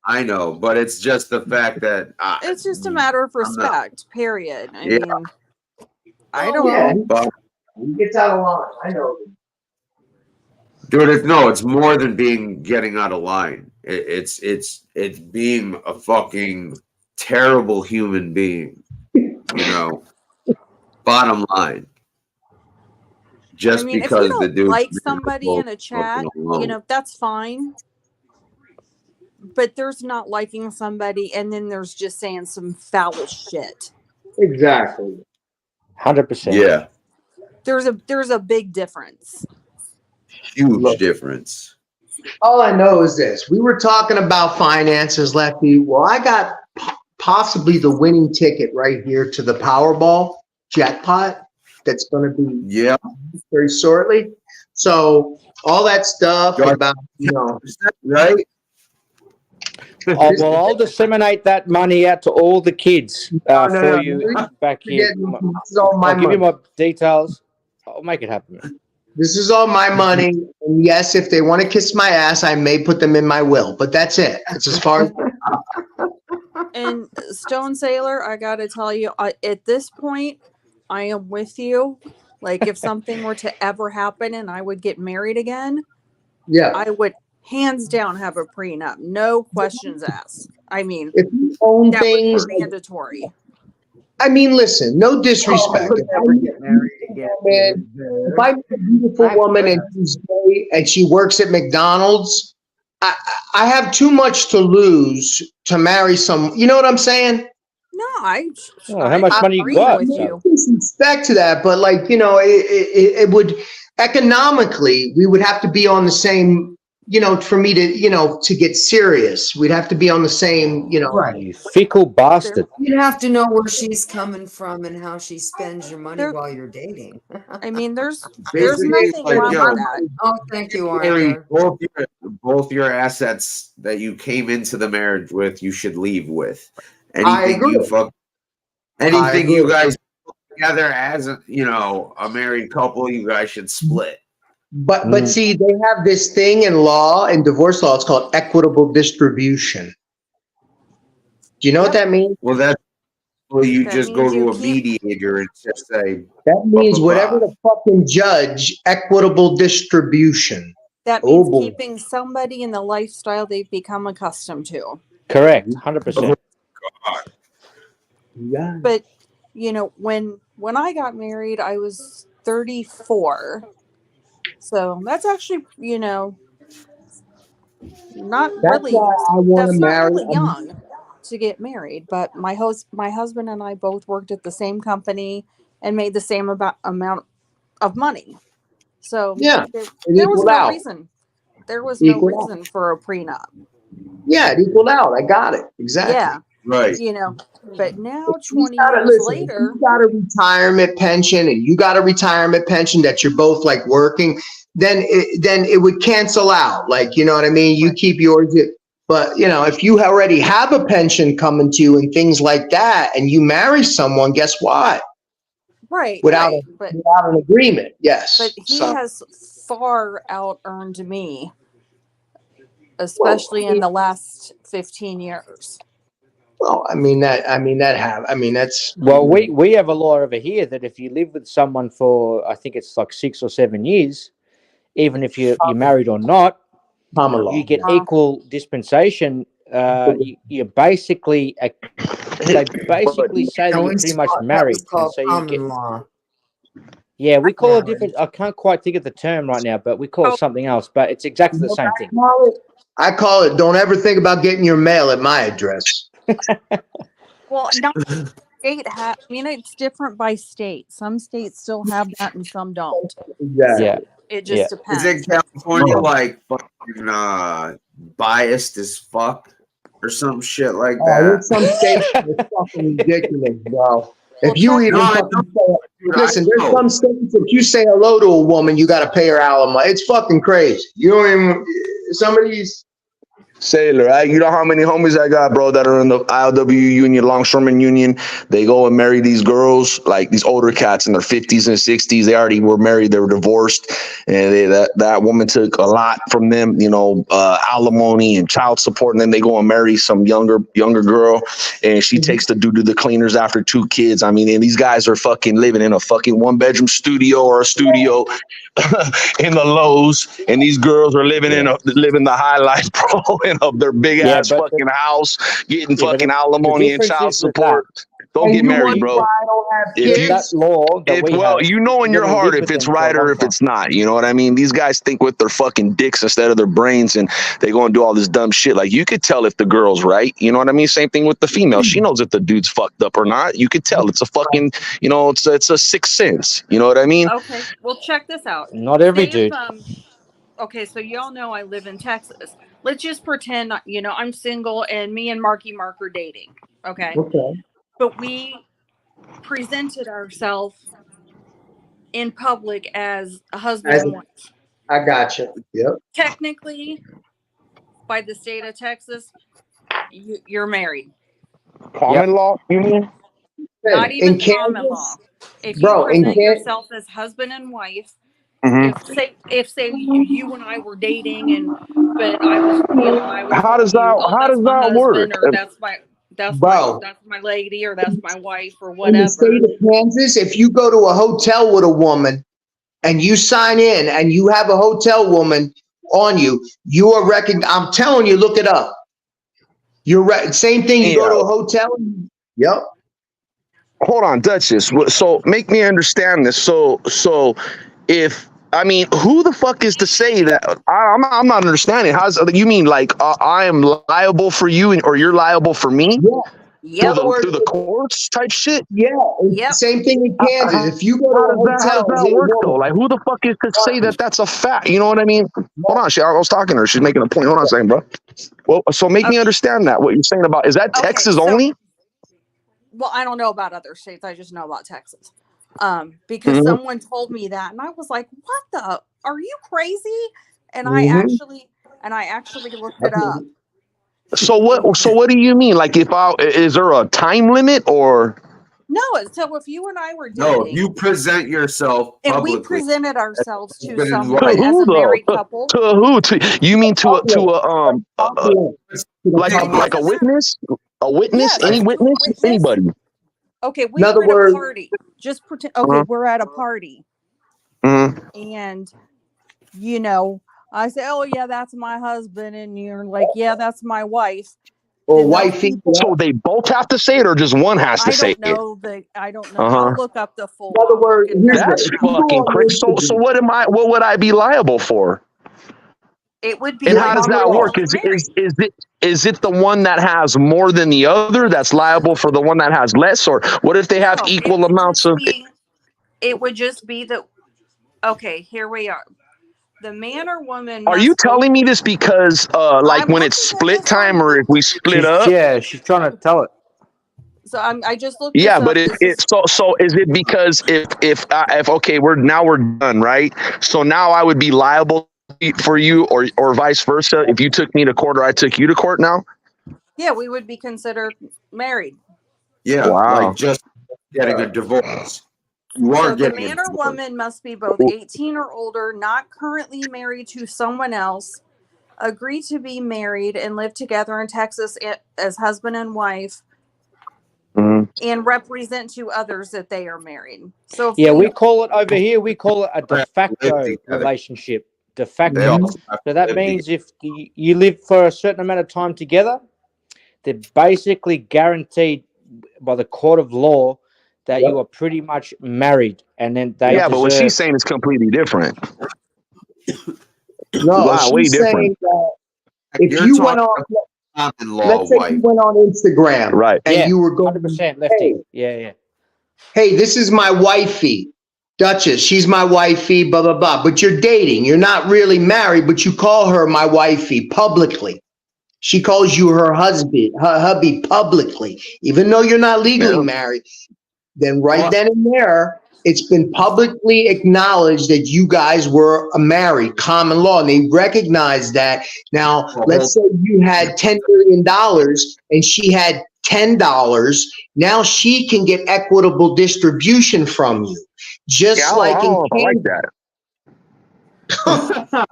I know, but it's just the fact that It's just a matter of respect, period. I mean, I don't know. But, He gets out of line. I know. dude, it's more than getting out of line. It's being a fucking terrible human being. Bottom line. Just because if you the don't dude like somebody in a chat, that's fine. But there's not liking somebody and then there's just saying some foul shit. Exactly. 100%. Yeah. There's a big difference. Huge difference. All I know is this. We were talking about finances, Lefty. Well, I got possibly the winning ticket right here to the Powerball jackpot that's going to be very shortly. So all that stuff about, right? Well, I'll disseminate that money out to all the kids for you back here. This is all my I'll give you my details. I'll make it happen. This is all my money. And yes, if they want to kiss my ass, I may put them in my will. But that's it. It's as far as And Stone Sailor, I gotta tell you, at this point, I am with you. Like, if something were to ever happen and I would get married again, yeah. I would hands down have a prenup, no questions asked. I mean, If you own that things, would be mandatory. I mean, listen, no disrespect. Would never get married again. If I meet a beautiful woman and she's gay and she works at McDonald's, I have too much to lose to marry some. You know what I'm saying? No, how much money you agree got? with you. Respect to that, but like, you know, it would economically, we would have to be on the same, you know, for me to, you know, to get serious, we'd have to be on the same, you know. Right. You fickle bastard. You'd have to know where she's coming from and how she spends your money while you're dating. I mean, there's Basically, nothing like, wrong yo, with that. Oh, thank you, Mary, Arthur. both your assets that you came into the marriage with, you should leave with. I agree. Anything you guys put together as a, you know, a married couple, you guys should split. But see, they have this thing in law and divorce law. It's called equitable distribution. Do you know what that means? Well, that's well, you That just means go you to a keep- mediator and just say That means blah, blah, whatever blah. the fucking judge, equitable distribution. That Oh, means boy. keeping somebody in the lifestyle they've become accustomed to. Correct, 100%. Yeah. But you know, when I got married, I was 34. So that's actually, you know, not That's really. why I want That's to not marry. really young to get married. But my husband and I both worked at the same company and made the same amount of money. So Yeah, there it was equaled no out. reason. There was no Equaled out. reason for a prenup. Yeah, it equaled out. I got it. Exactly. Yeah, Right. you know. But now, If you 20 gotta- years listen, if later, you got a retirement pension and you got a retirement pension that you're both like working, then it would cancel out. Like, you know what I mean? You keep yours. But, you know, if you already have a pension coming to you and things like that, and you marry someone, guess what? right, Without right. But an agreement, yes. But he So- has far out earned me, especially in the last 15 years. Well, that's Well, we have a law over here that if you live with someone for, I think it's like 6 or 7 years, even if you're married or not, common law. you get equal dispensation. You basically, they basically say that you're pretty much married. And Called so you common get, law. yeah, we call it Marriage. different. I can't quite think of the term right now, but we call it something else. But it's exactly the same thing. I call it, don't ever think about getting your mail at my address. Well, not state I mean, it's different by state. Some states still have that and some don't. Exactly. Yeah. It just Is depends. it California like fucking biased as fuck or some shit like Oh, that? there's some states that are fucking ridiculous, bro. If Well, you even No, I fucking say, Dude, listen, I there's know. some states if you say hello to a woman, you got to pay her alimony. It's fucking crazy. You don't even. Some of these. Sailor, you know how many homies I got, bro, that are in the ILW union, longshoreman union. They go and marry these girls, like these older cats in their 50s and 60s. They already were married, they were divorced, and that woman took a lot from them, you know, alimony and child support. And then they go and marry some younger girl, and she takes the dude to the cleaners after 2 kids. I mean, and these guys are fucking living in a fucking 1-bedroom studio or a studio in the Lowe's, and these girls are living living the high life, bro. Of their big ass but fucking house, getting but fucking the alimony and difference child is with support. Don't get married, bro. I don't have If kids. you- that law that we Well, have, you know in you your gotta heart live if with it's them for a right or long if time. it's not. You know what I mean? These guys think with their fucking dicks instead of their brains, and they go and do all this dumb shit. Like, you could tell if the girl's right. You know what I mean? Same thing with the female. She knows if the dude's fucked up or not. You could tell. It's a fucking, you know, it's a sixth sense. You know what I mean? Okay, well, check this out. Not every Say if, dude. okay, so y'all know I live in Texas. Let's just pretend, you know, I'm single and me and Marky Mark are dating. Okay. Okay. But we presented ourselves in public as a husband and wife. I got you. Yep. Technically, by the state of Texas, you're married. Common law union? Not even In common Kansas? law. If you Bro, in present Can- yourself as husband and wife, Mhm. if say you and I were dating, but I was How does telling you, oh, how that's does my that work? husband, or bro, that's my lady, or that's my wife, or in the state whatever. of Kansas, if you go to a hotel with a woman and you sign in and you have a hotel woman on you, you are I'm telling you, look it up. Same thing. You go Yeah. to a hotel. Yep. Hold on, Duchess. So make me understand this. So if I mean, who the fuck is to say that? I'm not understanding. How's you mean like I am liable for you or you're liable for me Yeah. In Yep, other words, through the courts type shit? yeah, it's the yep. same thing in Kansas. If you go to How a does hotel as that a work though? woman, Like who the fuck is to say that that's a fact? You know what I mean? Hold on, I was talking to her. She's making a point. Hold on a second, bro. Well, so make me Okay, understand that what you're saying about is that okay. Texas So, only? well, I don't know about other states. I just know about Texas. Because Mhm. someone told me that, and I was like, "What the? Are you crazy?" And Mhm. I actually looked it up. So what do you mean? Like is there a time limit or? No, so if you and I were No, if dating you present yourself and we publicly presented as ourselves to husband and To someone wife, as who a though? married couple, To who? You mean to Public, public, to the like it public. a doesn't matter. witness? A witness? Yes, Any to a witness? witness. Anybody? Okay, In we other were at a words, party. Just pretend. Okay, Uh-huh. we're at a party, Mhm. and you know, I say, "Oh yeah, that's my husband," and you're like, "Yeah, that's my wife." or Then those wifey. people, So they both have to say it, or just one has to I say don't it? know I don't know. Uh I'll huh. look up the full. In other I'll look words, it here's up That's the, now. if you go fucking on crazy. So Instagram, what am I? What would I be liable for? It would be And your how like does common that law. work? legally married. Is it the one that has more than the other that's liable for the one that has less, or what if they have No, equal amounts of? it would just be that. Okay, here we are. The man or woman Are you must both. telling me this because like I'm when it's looking at split this on time, or if we Google. split up? She's trying to tell it. So I just looked Yeah, this but up. This is so is it because if okay we're done, right? So now I would be liable for you or vice versa if you took me to court or I took you to court now? yeah, we would be considered married. yeah, like Wow. just getting a divorce. You are So the getting a man or divorce. woman must be both 18 or older, not currently married to someone else, agree to be married and live together in Texas as husband and wife, Mhm. and represent to others that they are married. So if Yeah, we we call it over here. We call it a de They have to live facto together. relationship. De They facto. also have So to that live means together. if you live for a certain amount of time together, they're basically guaranteed by the court of law that you are pretty much married, and then they Yeah, but what she's deserve. saying is completely different. No, Wow, way she's different. saying that if You're you went talking on, about common law let's say you wife. went on Instagram Right. and Yeah, you were going, 100% hey, lefty. Yeah. hey, this is my wifey, Duchess. She's my wifey, blah, blah, blah. But you're dating. You're not really married, but you call her my wifey publicly. She calls you her husband, her hubby publicly, even though you're not legally Yeah. married. Then right What? then and there, it's been publicly acknowledged that you guys were married, common law, and they recognize that. Now, let's say you had $10 million and she had $10. Now she can get equitable distribution from you, Yeah, just I like don't in know if I like Kansas. that.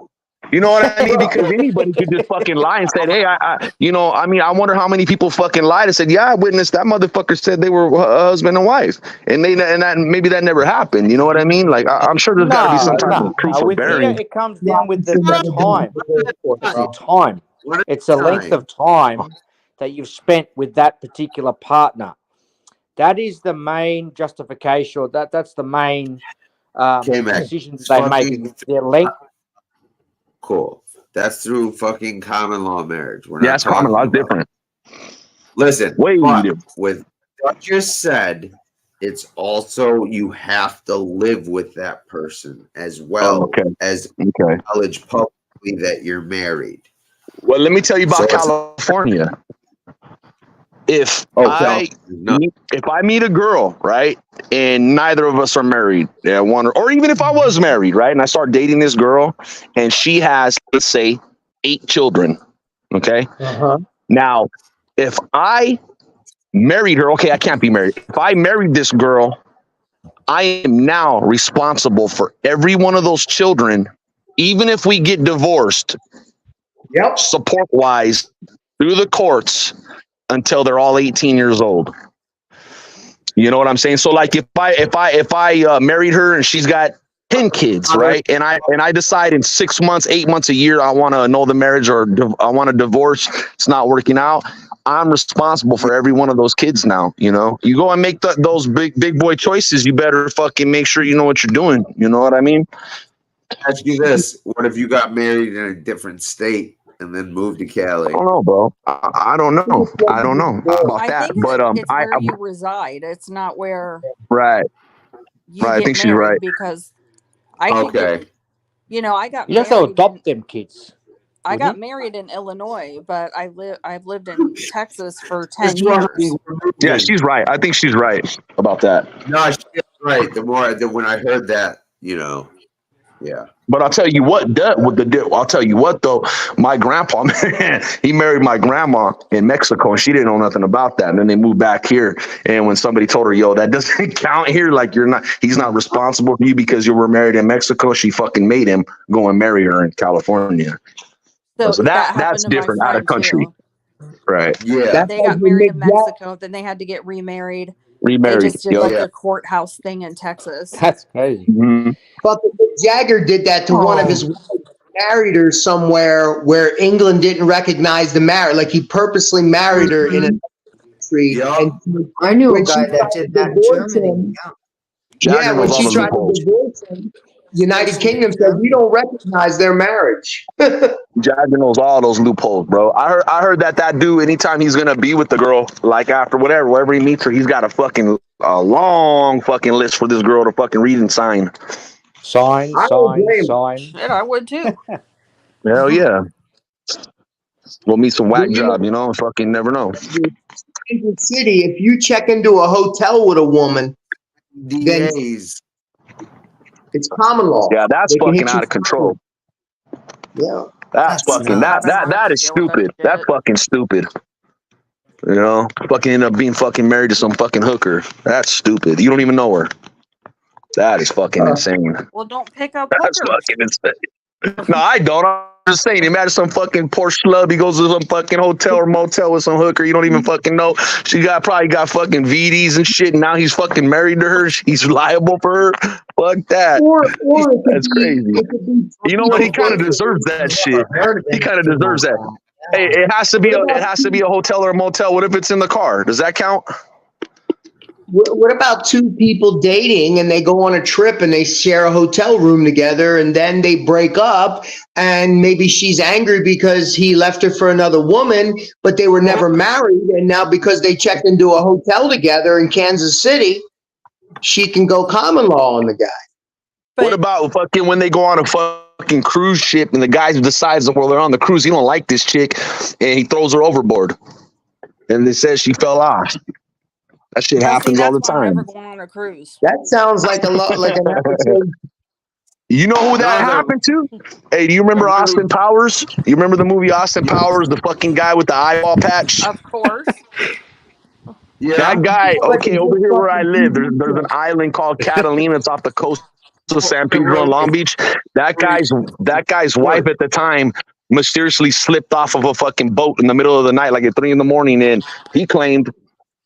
You know what I mean? Because anybody could just fucking lie and say, "Hey, I wonder how many people fucking lied and said, yeah, I witnessed that motherfucker said they were husband and wife, and that maybe that never happened." You know what I mean? Like I'm sure there's got to be some type of proof of With here, bearing. it comes Yeah, down with the never been time. before, It's the bro. time. What is It's the length time? of time that you've spent with that particular partner. That is the main justification, or that's the main K-Mac. decision It's they make. fucking Is their length. cool. That's through fucking common law marriage. We're Yeah, not it's common talking law. It's about. different. Listen, Way but different. with what you said, it's also you have to live with that person as Oh, well okay. as Okay. acknowledge publicly that you're married. Well, let me tell you So about it's California. If okay. No, if I meet a girl, right, and neither of us are married, yeah, or even if I was married, right, and I start dating this girl, and she has, let's say, 8 children, okay. Uh-huh. Now, if I married her, okay, I can't be married. If I married this girl, I am now responsible for every one of those children, even if we get divorced, Yep. support wise, through the courts until they're all 18 years old. You know what I'm saying? So like if I married her and she's got 10 kids, right? And I decide in 6 months, 8 months, a year, I want to annul the marriage or I want to divorce. It's not working out. I'm responsible for every one of those kids now. You know, you go and make those big boy choices. You better fucking make sure you know what you're doing. You know what I mean? Ask you this: what if you got married in a different state and then moved to Cali? I don't know, bro. I don't know. I don't know about I that. think But it's where you reside. It's not where right. you Right, I get think she's married right. because I could get, Okay. you know, I got You have to married. adopt them kids. I Mhm. got married in Illinois, but I've lived in Texas for 10 Just wondering years. where Yeah, moving. she's right. I think she's right about that. No, she's right. When I heard that, you know, yeah. But I'll tell you what, I'll tell you what though, my grandpa, he married my grandma in Mexico and she didn't know nothing about that. And then they moved back here. And when somebody told her, yo, that doesn't count here, like he's not responsible for you because you were married in Mexico, she fucking made him go and marry her in California. So that happened that's to my different out of friend country. too. Right. Yeah. That's They like got when married Mick in Jagger, Mexico, then they had to get remarried. They Remarried. just did Yo, like yeah. a courthouse thing in Texas. That's crazy. mhm. fucking Mick Jagger did that to one of his wives. Married her somewhere where England didn't recognize the marriage. Like he purposely married her in a country. Yup. And I knew a when she guy tried that to did that in divorce Germany. him, Yeah. Jagger when knows all she the tried to loopholes. divorce him, United Especially Kingdom in said, we Germany. don't recognize their marriage. Jagger knows all those loopholes, bro. I heard that dude, anytime he's gonna be with the girl, like after wherever he meets her, he's got a long fucking list for this girl to fucking read and sign. Sign, I don't blame him. sign. Shit, I would too. Hell yeah. We'll meet some whack Well, you job, know, you know, fucking never know. in the city, if you check into a hotel with a woman, then DAs. it's common law. Yeah, that's They can fucking hit you out of control. Yeah. That's That's fucking not. that is Deal with that stupid. That's shit. fucking stupid. You know, fucking end up being fucking married to some fucking hooker. That's stupid. You don't even know her. That is fucking insane. Well, don't pick up That's hookers. fucking insane. No, I don't. I'm just saying. Imagine some fucking poor schlub. He goes to some fucking hotel or motel with some hooker. You don't even fucking know. She probably got fucking VDs and shit. And now he's fucking married to her. He's liable for her. Fuck that. Or it could That's crazy. It could be You know what? He kind of deserves that shit. He kind of deserves that. Hey, it has to be a hotel or a motel. What if it's in the car? Does that count? What about two people dating and they go on a trip and they share a hotel room together and then they break up and maybe she's angry because he left her for another woman, but they were never married, and now because they checked into a hotel together in Kansas City, she can go common law on the guy. But What about fucking when they go on a fucking cruise ship and the guy decides that while they're on the cruise, he don't like this chick and he throws her overboard and it says she fell off. That shit happens all the that's why I'm time. never going on a cruise. That sounds like a lot like an episode. You know who that happened to? Hey, do you remember Austin Powers? You remember the movie Austin Powers, the fucking guy with the eyeball patch? Of course. Yeah. That guy, okay, over here where I live, there's an island called Catalina. It's off the coast of San Pedro and Long Beach. That guy's wife at the time mysteriously slipped off of a fucking boat in the middle of the night, like at 3 a.m, and he claimed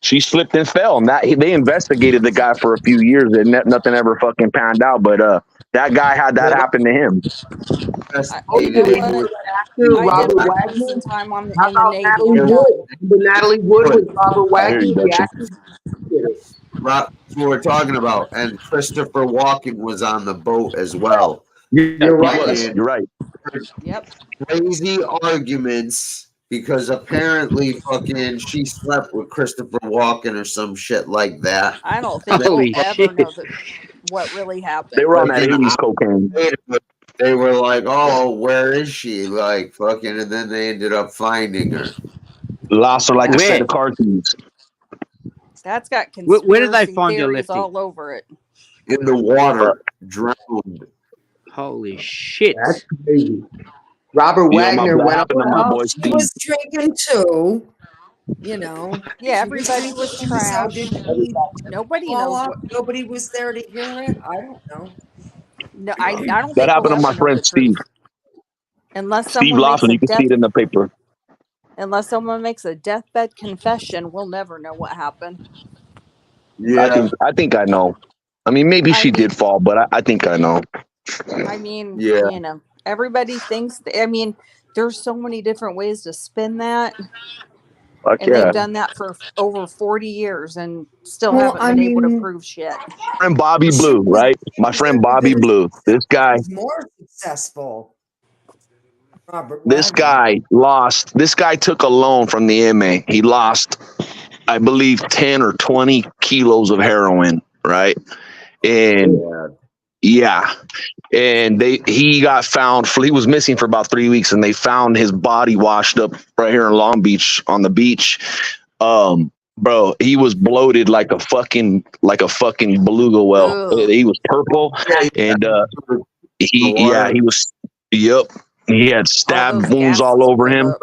she slipped and fell. And they investigated the guy for a few years, and nothing ever fucking panned out. But that guy had that happen to him. You know what? I did Robert my Wagner. prison time in How the about Navy. Natalie I'm done. Wood? Remember Natalie Wood with Robert Wagner, There you go, the Chip. actor? That's what we're talking about. And Christopher Walken was on the boat as well. You're right. You're right. Yep. Crazy arguments because apparently fucking she slept with Christopher Walken or some shit like that. I don't think Holy we'll ever shit. know what really happened. They were on that Fucking 80s cocaine. They were like, oh, where is she? Like, fucking, and then they ended up finding her. Lost her like a set Where? of car keys. That's got conspiracy Where did they find your theories lefty? all over it. In the water, drowned. Holy shit. That's crazy. Robert You know, Wagner what went happened to my Well, boy she Steve? was drinking too. You know. Yeah, everybody was So trash. did he Nobody fall knows off? what. Nobody was there to hear it. I don't know. No, I don't That think happened we'll to my ever know friend the truth unless Steve someone makes Lawson. a You can see death it in the paper. confession. We'll never know what happened. Yeah, I think I know. I mean, maybe I she mean, did fall, but I think I know. yeah. you know, everybody thinks. I mean, there's so many different ways to spin that, Fuck and they've yeah. done that for over 40 years and still Well, haven't I been able to mean, prove shit. Friend Bobby she Blue, was, right? she My was friend every Bobby bit as Blue. successful, more successful. Robert This Wagner. guy lost. This guy took a loan from the MA. He lost, I believe, 10 or 20 kilos of heroin, right? And yeah, and he got found. He was missing for about 3 weeks, and they found his body washed up right here in Long Beach on the beach. Bro, he was bloated like a fucking beluga whale. Ugh. He was purple, and he was. Yep, he had All stab those wounds all gases over build him. up.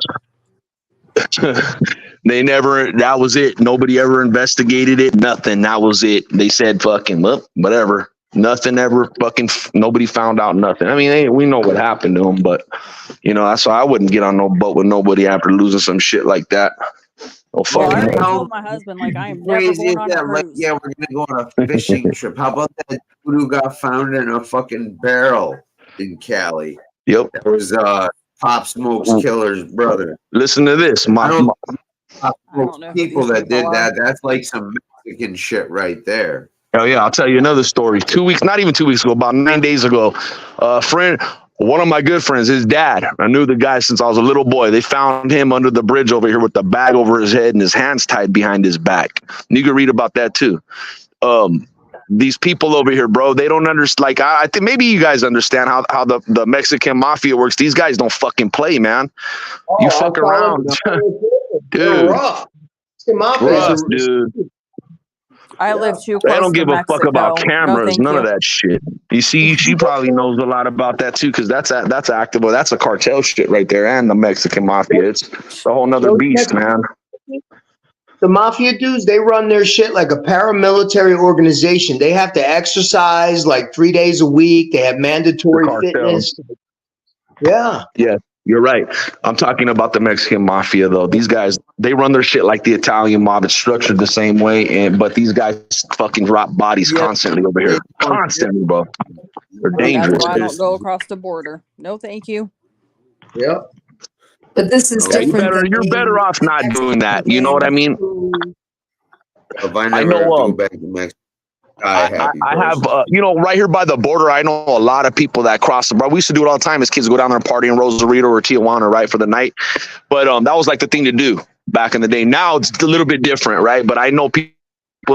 That was it. Nobody ever investigated it. Nothing. That was it. They said fucking, well, whatever. Nothing ever nobody found out nothing. I mean, we know what happened to him, but that's why I wouldn't get on no boat with nobody after losing some shit like that. Oh, Well, fucking I already hell. told my husband, like, I am never Crazy is going on a that, like, cruise. yeah, we're gonna go on a fishing trip. How about that dude who got found in a fucking barrel in Cali? Yep. That was Pop Smoke's killer's brother. Listen to this. I don't know know who people these that did people that. That's like some Mexican shit right there. Oh yeah, I'll tell you another story. 2 weeks, not even 2 weeks ago, about 9 days ago, one of my good friends, his dad, I knew the guy since I was a little boy. They found him under the bridge over here with the bag over his head and his hands tied behind his back. And you can read about that too. These people over here, bro, they don't understand. Like, I think maybe you guys understand how the Mexican mafia works. These guys don't fucking play, man. You fuck around. Dude. Rough. Rough, dude. I live too They close don't to give Mexico. a fuck about No, cameras, thank none you. of that shit. You see, she probably knows a lot about that too, because that's active. Well, that's a cartel shit right there, and the Mexican mafia. It's a whole nother beast, man. The mafia dudes, they run their shit like a paramilitary organization. They have to exercise like 3 days a week. They have mandatory fitness. Yeah. Yeah, you're right. I'm talking about the Mexican mafia, though. These guys, they run their shit like the Italian mob. It's structured the same way, but these guys fucking drop bodies constantly over here. Constantly, bro. They're dangerous. That's why I don't go across the border. No, thank you. Yeah. But this is Yeah, different. you're better off not doing that. You know what I mean? If I I never know, have to go back to Mexico, I have, right here by the border, I know a lot of people that cross the border. We used to do it all the time as kids, go down there and party in Rosarito or Tijuana, right, for the night. But that was like the thing to do back in the day. Now it's a little bit different, right? But I know people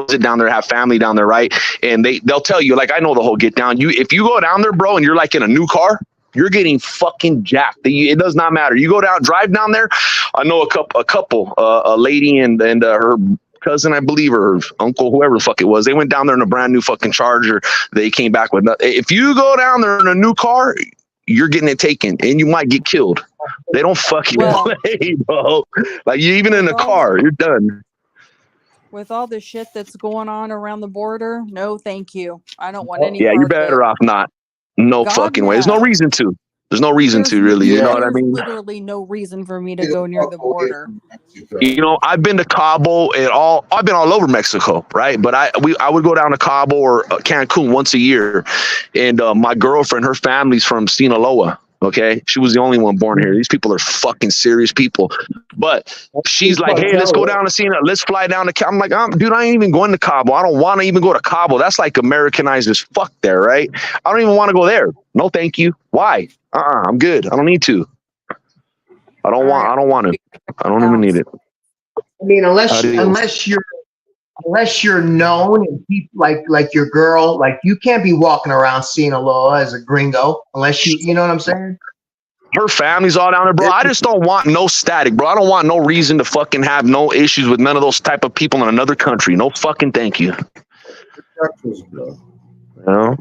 sit down there, have family down there, right? And they'll tell you, like, I know the whole get down. If you go down there, bro, and you're like in a new car, you're getting fucking jacked. It does not matter. You go down, drive down there. I know a couple, a lady and her cousin, I believe, or her uncle, whoever the fuck it was. They went down there in a brand new fucking Charger. They came back with nothing. If you go down there in a new car, you're getting it taken, and you might get killed. They don't fucking play, bro. Like, you even in a car, you're done. With all the shit that's going on around the border, no, thank you. I don't want any. Yeah, part you're of it. better off not. No God, fucking way. There's no reason to. There's no reason to, really. You know what I mean? Literally no reason for me to go near the border. You know, I've been to Cabo and I've been all over Mexico, right? But I would go down to Cabo or Cancun once a year, and my girlfriend, her family's from Sinaloa. Okay, she was the only one born here. These people are fucking serious people. But she's like, hey, let's go down to Sinaloa. Let's fly down to Cabo. I'm like, dude, I ain't even going to Cabo. I don't want to even go to Cabo. That's like Americanized as fuck there, right? I don't even want to go there. No, thank you. Why? I'm good. I don't need to. I don't want to. I don't even need it. I mean, unless you're known and people like your girl, like, you can't be walking around Sinaloa as a gringo unless you know what I'm saying? Her family's all down there, bro. I just don't want no static, bro. I don't want no reason to fucking have no issues with none of those type of people in another country. No fucking thank you. You know?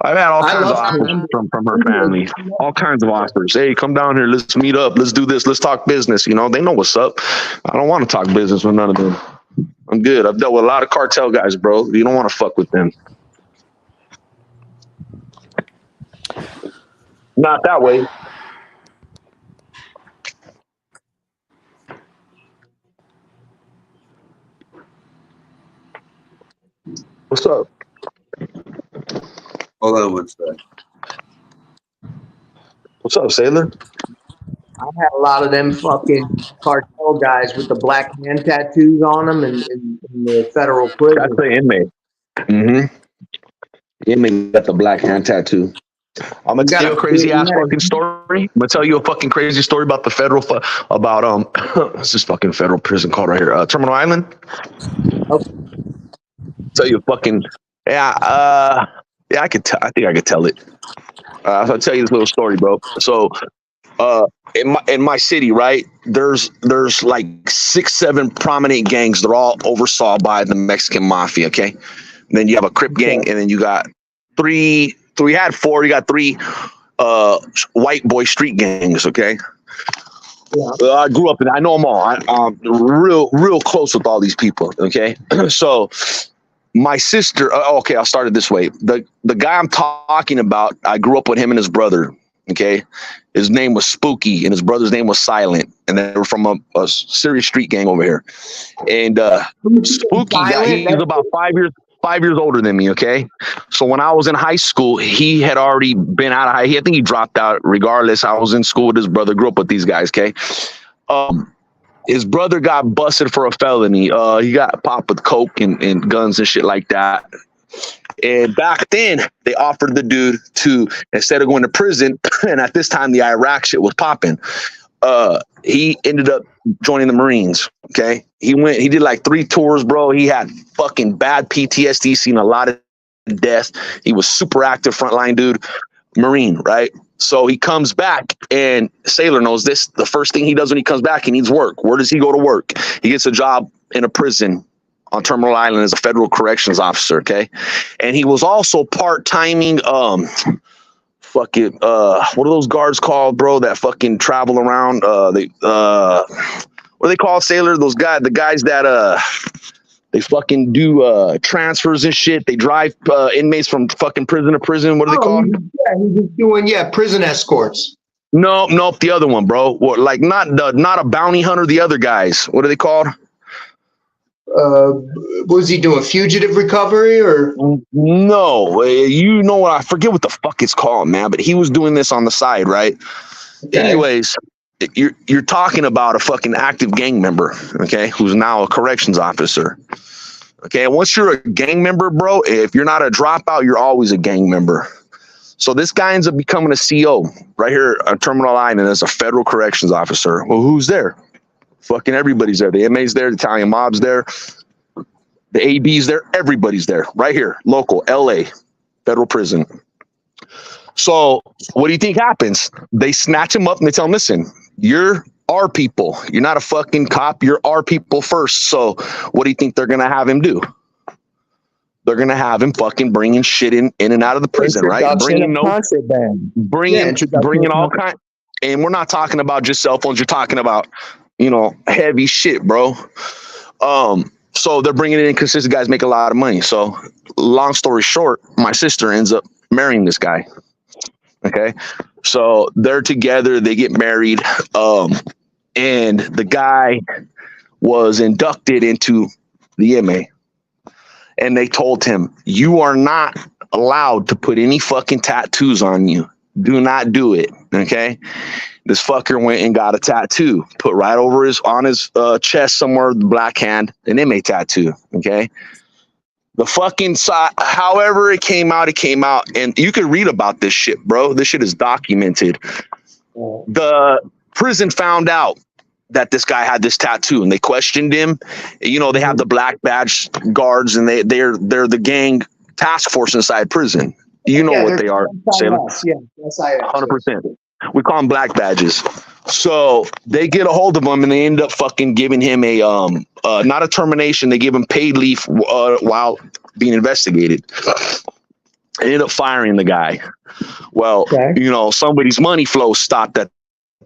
I've had all I kinds of love offers from her family. All kinds of offers. Hey, come down here. Let's meet up. Let's do this. Let's talk business. You know, they know what's up. I don't want to talk business with none of them. I'm good. I've dealt with a lot of cartel guys, bro. You don't want to fuck with them. Not that way. What's up? Hold on one sec. What's up, Sailor? I've had a lot of them fucking cartel guys with the black hand tattoos on them in the federal That's prison. the inmate. Mm-hmm. The inmate got the black hand tattoo. I'm gonna tell you a crazy ass fucking story. I'm gonna tell you a fucking crazy story about the federal about what's this fucking federal prison called right here? Terminal Island. Okay. Tell you a fucking yeah. I think I could tell it. I'll tell you this little story, bro. So, in my city, right? There's like 6-7 prominent gangs. They're all oversaw by the Mexican mafia. Okay, and then you have a Crip gang, and then you got three. We had 4. You got 3 white boy street gangs. Okay. Yeah. I grew up and I know them all. I'm real close with all these people. Okay, so. My sister, okay, I'll start it this way. The guy I'm talking about, I grew up with him and his brother, okay? His name was Spooky, and his brother's name was Silent, and they were from a serious street gang over here. And Spooky, he's about 5 years older than me, okay? So when I was in high school, he had already been out of I think he dropped out regardless. I was in school with his brother, grew up with these guys, okay? His brother got busted for a felony. He got popped with coke and guns and shit like that. And back then, they offered the dude to, instead of going to prison, and at this time, the Iraq shit was popping, he ended up joining the Marines, okay? He did like 3 tours, bro. He had fucking bad PTSD, seen a lot of death. He was super active, frontline dude, Marine, right? So he comes back, and Sailor knows this. The first thing he does when he comes back, he needs work. Where does he go to work? He gets a job in a prison on Terminal Island as a federal corrections officer, okay? And he was also part-timing, what are those guards called, bro, that fucking travel around? What do they call, Sailor? The guys that, they fucking do transfers and shit. They drive inmates from fucking prison to prison. What are they called? Yeah, he's just doing prison escorts. Nope, the other one, bro. What, like not a bounty hunter. The other guys. What are they called? Was he doing fugitive recovery or? No, you know what? I forget what the fuck it's called, man. But he was doing this on the side, right? Okay. Anyways, you're talking about a fucking active gang member, okay, who's now a corrections officer. Okay, and once you're a gang member, bro, if you're not a dropout, you're always a gang member. So this guy ends up becoming a CO right here on Terminal Island as a federal corrections officer. Well, who's there? Fucking everybody's there. The MA's there, the Italian mob's there, the AB's there, everybody's there, right here, local, LA, federal prison. So what do you think happens? They snatch him up and they tell him, listen, you're our people. You're not a fucking cop. You're our people first. So what do you think they're going to have him do? They're going to have him fucking bringing shit in and out of the prison, right? Bringing all kinds. And we're not talking about just cell phones. You're talking about, heavy shit, bro. So they're bringing it in because these guys make a lot of money. So long story short, my sister ends up marrying this guy. Okay. So they're together, they get married. And the guy was inducted into the MA. And they told him, you are not allowed to put any fucking tattoos on you. Do not do it. Okay. This fucker went and got a tattoo, put right over on his chest somewhere, the black hand, an MA tattoo. Okay. The fucking side, however it came out, and you could read about this shit, bro. This shit is documented. The prison found out that this guy had this tattoo, and they questioned him. They have the black badge guards, and they're the gang task force inside prison. You know what they are, Salem? Yeah, that's 100%. We call them black badges. So they get a hold of him, and they end up fucking giving him a not a termination. They give him paid leave while being investigated. ended up firing the guy. Well, Okay. you know, somebody's money flow stopped at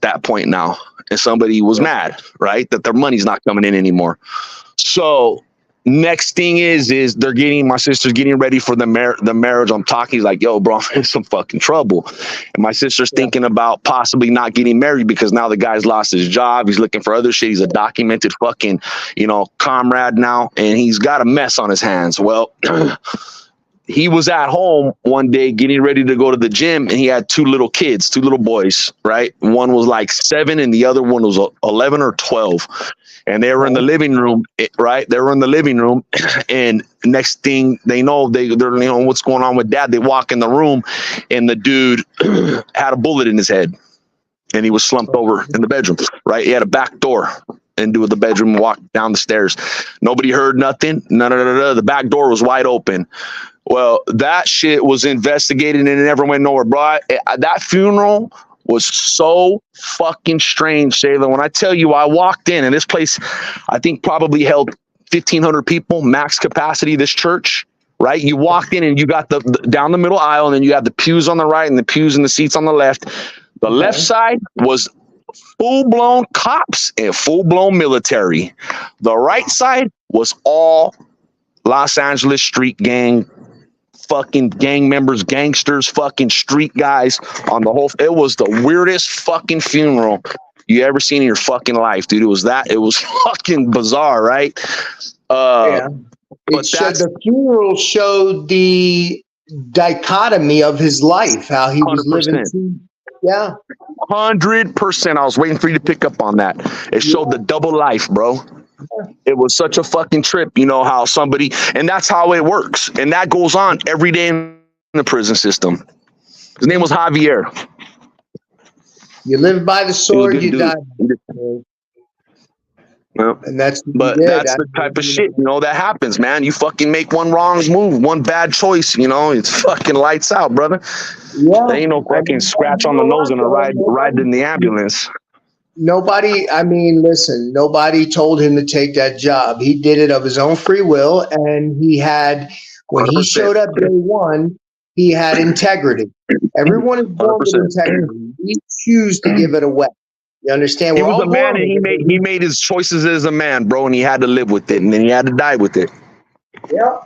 that point now, and somebody was mad, right, that their money's not coming in anymore. So next thing is they're getting, my sister's getting ready for the marriage. I'm talking, he's like, yo, bro, I'm in some fucking trouble. And my sister's thinking about possibly not getting married because now the guy's lost his job. He's looking for other shit. He's a documented fucking, you know, comrade now, and he's got a mess on his hands. Well, he was at home one day getting ready to go to the gym, and he had two little kids, two little boys, right? One was like 7 and the other one was 11 or 12. And they were in the living room, right? They were in the living room, and next thing they know, they're, you know, what's going on with dad? They walk in the room, and the dude had a bullet in his head, and he was slumped over in the bedroom, right? He had a back door into the bedroom and walked down the stairs. Nobody heard nothing. The back door was wide open. Well, that shit was investigated and it never went nowhere, bro. That funeral was so fucking strange, Sailor. When I tell you, I walked in and this place, I think probably held 1,500 people, max capacity, this church, right? You walked in and you got the down the middle aisle, and then you had the pews on the right and the pews and the seats on the left. The left side was full-blown cops and full-blown military. The right side was all Los Angeles street gang, fucking gang members, gangsters, fucking street guys on the whole. It was the weirdest fucking funeral you ever seen in your fucking life, dude. It was fucking bizarre, right? Yeah. But The funeral showed the dichotomy of his life, how he was 100%. living. Yeah. 100%. I was waiting for you to pick up on that. It showed the double life, bro. It was such a fucking trip, you know, how somebody, and that's how it works. And that goes on every day in the prison system. His name was Javier. You live by the sword, you die. Well, and that's the type of shit, you know, that happens, man. You fucking make one wrong move, one bad choice, you know, it's fucking lights out, brother. Yeah. There ain't no fucking scratch on the nose and a ride in the ambulance. Nobody told him to take that job. He did it of his own free will, and he had, when he 100%. showed up day one, he had integrity. Everyone is born with 100%. integrity. We choose to give it away. You understand? He We're was all a man, born and with it. he made his choices as a man, bro, and he had to live with it, and then he had to die with it. Yeah.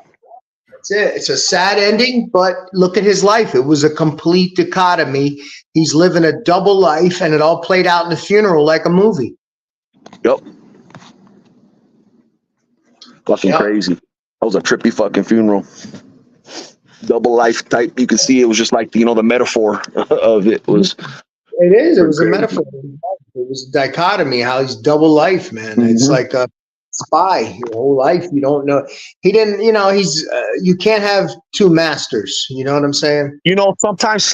That's it. It's a sad ending, but look at his life. It was a complete dichotomy. He's living a double life, and it all played out in the funeral like a movie. Yep. Fucking crazy. That was a trippy fucking funeral. Double life type. You could see it was just like, you know, the metaphor of it was. It is. It was a metaphor. It was a dichotomy, how he's double life, man. Mm-hmm. It's like a spy your whole life. You don't know. He didn't, you know, you can't have two masters. You know what I'm saying? You know, sometimes,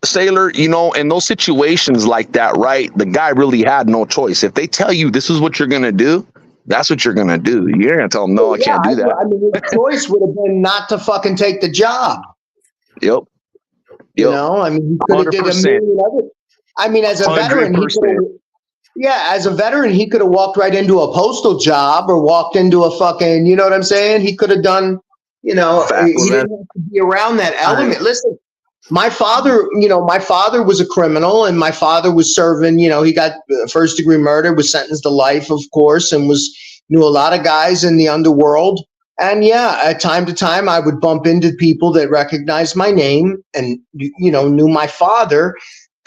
Sailor, you know, in those situations like that, right, the guy really had no choice. If they tell you this is what you're going to do, that's what you're going to do. You're going to tell them, no, I can't do that. I mean, his choice would have been not to fucking take the job. Yep. You know, I mean, he could have did a million other. I mean, as a veteran, he could have walked right into a postal job or walked into a fucking, you know what I'm saying? He could have done, you know, he didn't have to be around that element. Listen, my father was a criminal, and my father was serving, you know, he got first degree murder, was sentenced to life, of course, and knew a lot of guys in the underworld. And yeah, at time to time, I would bump into people that recognized my name and, you know, knew my father.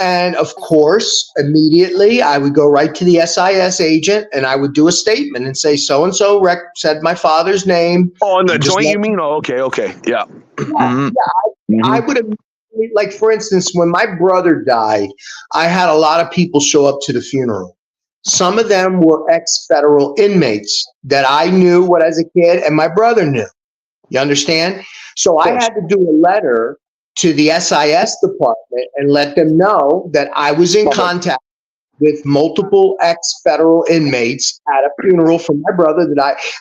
And of course, immediately I would go right to the SIS agent and I would do a statement and say, so-and-so said my father's name. Oh, and the joint you mean? Oh, okay. Yeah. I would have, like, for instance, when my brother died, I had a lot of people show up to the funeral. Some of them were ex-federal inmates that I knew as a kid and my brother knew. You understand? So I had to do a letter to the SIS department and let them know that I was in contact with multiple ex-federal inmates at a funeral for my brother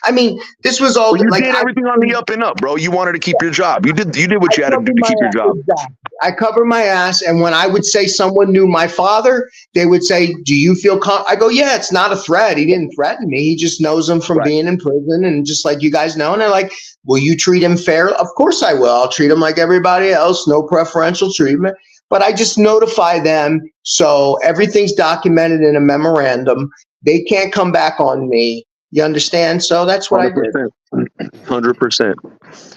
I mean, this was all. Well, you did everything on the up and up, bro. You wanted to keep your job. You did what you had to do to keep your job. I cover my ass. And when I would say someone knew my father, they would say, do you feel I go, yeah, it's not a threat. He didn't threaten me. He just knows him from being in prison. And just like you guys know. And they're like, will you treat him fair? Of course I will. I'll treat him like everybody else. No preferential treatment. But I just notify them. So everything's documented in a memorandum. They can't come back on me. You understand? So that's what 100%. I did. 100%.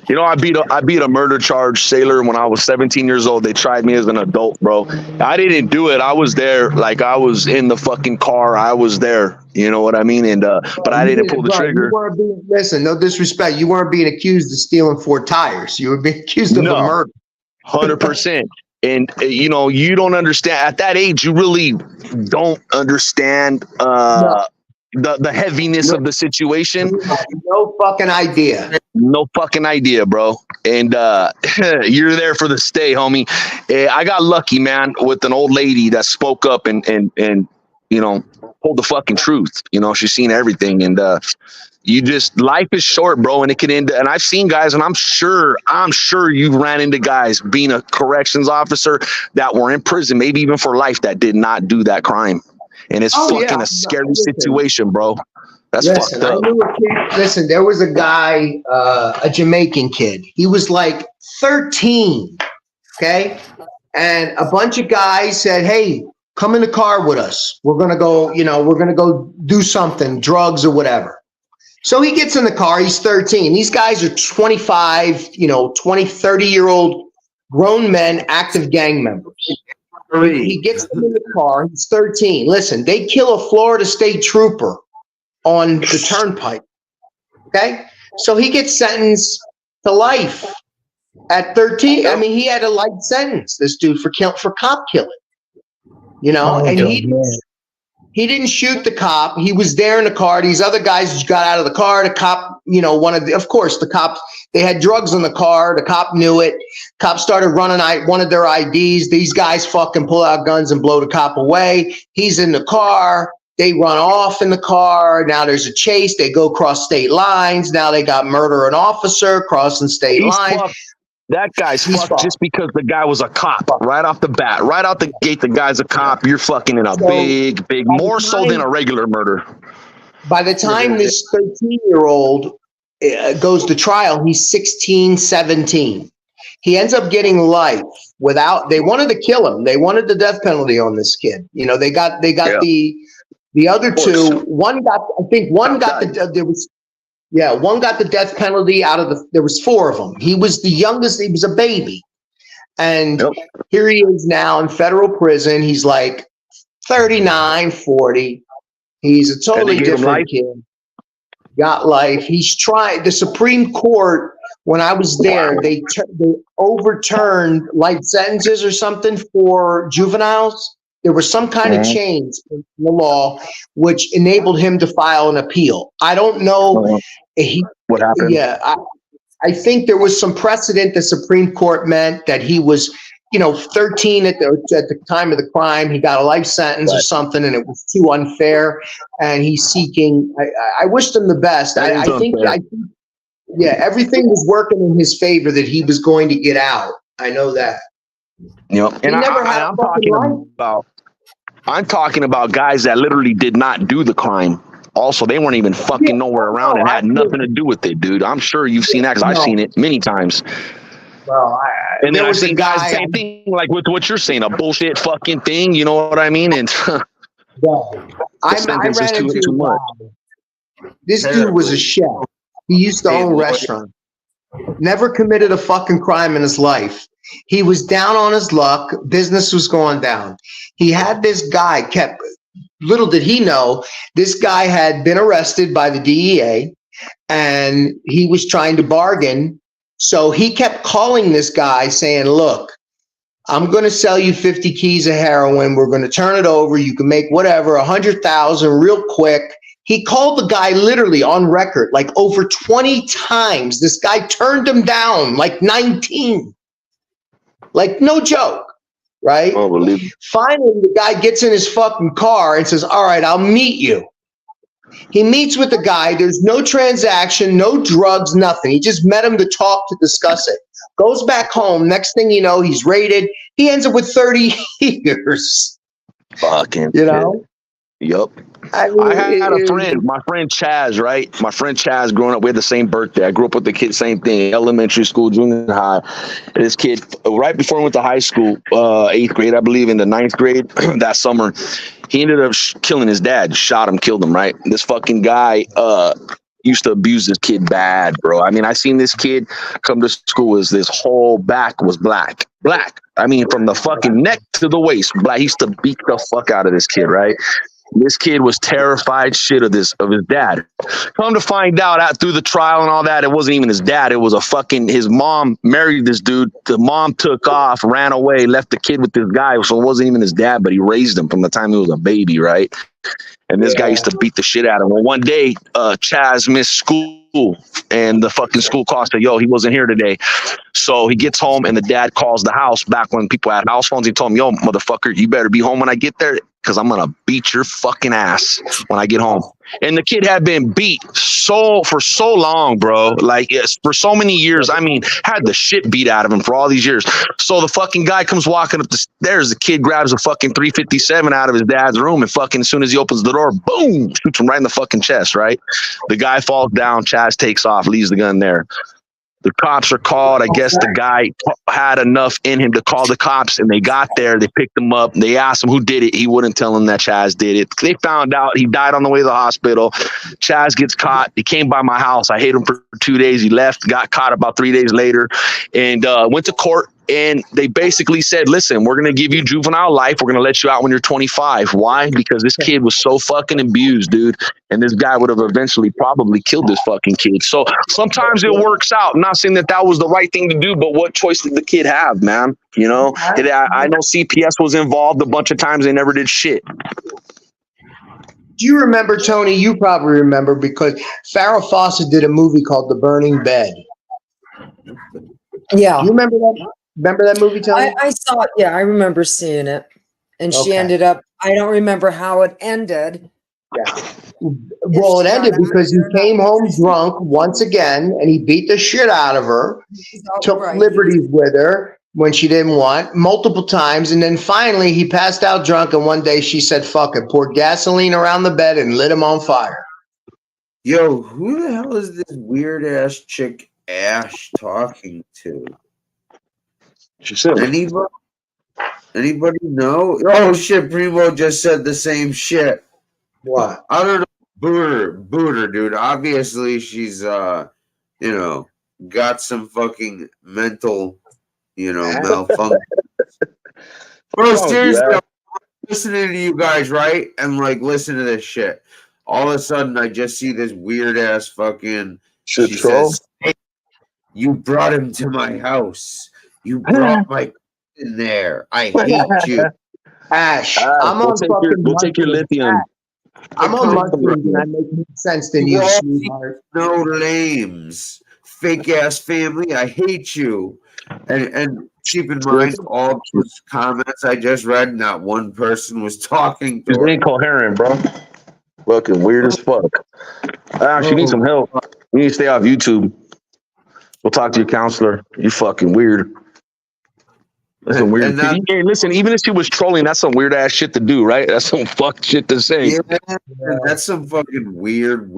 You know, I beat a murder charge, Sailor, when I was 17 years old. They tried me as an adult, bro. I didn't do it. I was there, like I was in the fucking car. I was there. You know what I mean? And but I didn't pull the trigger. Listen, no disrespect. You weren't being accused of stealing 4 tires. You were being accused of a murder. 100%. And you know, you don't understand at that age. You really don't understand the heaviness of the situation. No fucking idea. No fucking idea, bro. And you're there for the stay, homie. I got lucky, man, with an old lady that spoke up and you know, told the fucking truth. You know, she's seen everything, and life is short, bro, and it can end. And I've seen guys, and I'm sure you've ran into guys being a corrections officer that were in prison, maybe even for life, that did not do that crime. And it's a scary situation, bro. That's fucked up. I knew a kid, listen, there was a guy, a Jamaican kid. He was like 13, okay? And a bunch of guys said, hey, come in the car with us. We're going to go do something, drugs or whatever. So he gets in the car. He's 13. These guys are 25, 20, 30-year-old grown men, active gang members. He gets them in the car. He's 13. Listen, they kill a Florida State trooper on the turnpike. Okay? So he gets sentenced to life at 13. I mean, he had a life sentence, this dude, for cop killing. And he didn't shoot the cop. He was there in the car. These other guys just got out of the car. The cop, of course, the cops, they had drugs in the car. The cop knew it. Cop started running one of their IDs. These guys fucking pull out guns and blow the cop away. He's in the car. They run off in the car. Now there's a chase. They go across state lines. Now they got murder an officer crossing state lines. That guy's fucked just because the guy was a cop right off the bat, right out the gate. The guy's a cop. You're fucking in a big, more so than a regular murder. By the time this 13-year-old goes to trial, he's 16, 17. He ends up getting life they wanted to kill him. They wanted the death penalty on this kid. They got the other two. One got the death penalty there was 4 of them. He was the youngest. He was a baby. And here he is now in federal prison. He's like 39, 40. He's a totally different kid. Got life. He's trying. The Supreme Court, when I was there, they overturned life sentences or something for juveniles. There was some kind of change in the law which enabled him to file an appeal. I don't know. What happened? Yeah, I think there was some precedent. The Supreme Court meant that he was, 13 at the time of the crime. He got a life sentence or something, and it was too unfair. And he's seeking. I wished him the best. I think everything was working in his favor that he was going to get out. I know that. And I'm talking about guys that literally did not do the crime. Also, they weren't even fucking nowhere around and had nothing to do with it, dude. I'm sure you've seen that because I've seen it many times. Well, and then I've seen guys, same thing, like with what you're saying, a bullshit fucking thing. You know what I mean? And I ran into too much. This dude was a chef. He used to own a restaurant. Never committed a fucking crime in his life. He was down on his luck. Business was going down. He had this guy little did he know, this guy had been arrested by the DEA and he was trying to bargain. So he kept calling this guy saying, look, I'm going to sell you 50 keys of heroin. We're going to turn it over. You can make whatever, 100,000 real quick. He called the guy literally on record, like over 20 times. This guy turned him down like 19. Like no joke. Right? Unbelievable. Finally, the guy gets in his fucking car and says, all right, I'll meet you. He meets with the guy. There's no transaction, no drugs, nothing. He just met him to talk, to discuss it. Goes back home. Next thing you know, he's raided. He ends up with 30 years. Fucking You know? Yup. I mean, I had a friend, my friend Chaz, right? My friend Chaz, growing up, we had the same birthday. I grew up with the kid, same thing, elementary school, junior high. And this kid, right before he went to high school, 8th grade, I believe, in the 9th grade, that summer, he ended up killing his dad, shot him, killed him, right? This fucking guy used to abuse this kid bad, bro. I mean, I seen this kid come to school, his whole back was black. I mean, from the fucking neck to the waist, black. He used to beat the fuck out of this kid, right? This kid was terrified shit of his dad. Come to find out through the trial and all that, it wasn't even his dad. It was his mom married this dude. The mom took off, ran away, left the kid with this guy. So it wasn't even his dad, but he raised him from the time he was a baby, right? And this guy used to beat the shit out of him. Well, one day, Chaz missed school, and the fucking school call said, yo, he wasn't here today. So he gets home, and the dad calls the house back when people had house phones. He told him, yo, motherfucker, you better be home when I get there, because I'm going to beat your fucking ass when I get home. And the kid had been beat for so long, bro. Like, for so many years. I mean, had the shit beat out of him for all these years. So the fucking guy comes walking up the stairs. The kid grabs a fucking 357 out of his dad's room, and fucking as soon as he opens the door, boom, shoots him right in the fucking chest, right? The guy falls down. Chaz takes off, leaves the gun there. The cops are called. I guess the guy had enough in him to call the cops, and they got there. They picked him up. They asked him who did it. He wouldn't tell them that Chaz did it. They found out he died on the way to the hospital. Chaz gets caught. He came by my house. I hid him for 2 days. He left, got caught about 3 days later, and went to court. And they basically said, listen, we're going to give you juvenile life. We're going to let you out when you're 25. Why? Because this kid was so fucking abused, dude. And this guy would have eventually probably killed this fucking kid. So sometimes it works out. I'm not saying that was the right thing to do, but what choice did the kid have, man? You know, I know CPS was involved a bunch of times. They never did shit. Do you remember, Tony? You probably remember, because Farrah Fawcett did a movie called The Burning Bed. Yeah. Do you remember that? Remember that movie, Tony? I saw it. Yeah, I remember seeing it. And she Okay. ended up, I don't remember how it ended. Yeah. Well, it ended because he came home drunk once again, and he beat the shit out of her, took liberties with her when she didn't want, multiple times, and then finally he passed out drunk, and one day she said, fuck it, poured gasoline around the bed and lit him on fire. Yo, who the hell is this weird-ass chick Ash talking to? She said, Anybody know? Oh shit, Primo just said the same shit. What? I don't know. Booter, dude. Obviously she's got some fucking mental, malfunction. Bro, seriously, I'm listening to you guys, right? And like, listen to this shit. All of a sudden I just see this weird ass fucking shit she troll. says, hey, you brought him to my house. You brought my in there. I hate you. Ash, I'm on We'll take your lithium. I'm on mushrooms, and that makes more sense than you, sweetheart. No names. Fake ass family. I hate you. And keep in mind, all those comments I just read, not one person was talking to She's her. incoherent, bro. Fucking weird as fuck. You need some help. You need to stay off YouTube. We'll talk to your counselor. You fucking weird. That's some weird. Hey, listen, even if she was trolling, that's some weird ass shit to do, right? That's some fuck shit to say. Yeah, that's some fucking weird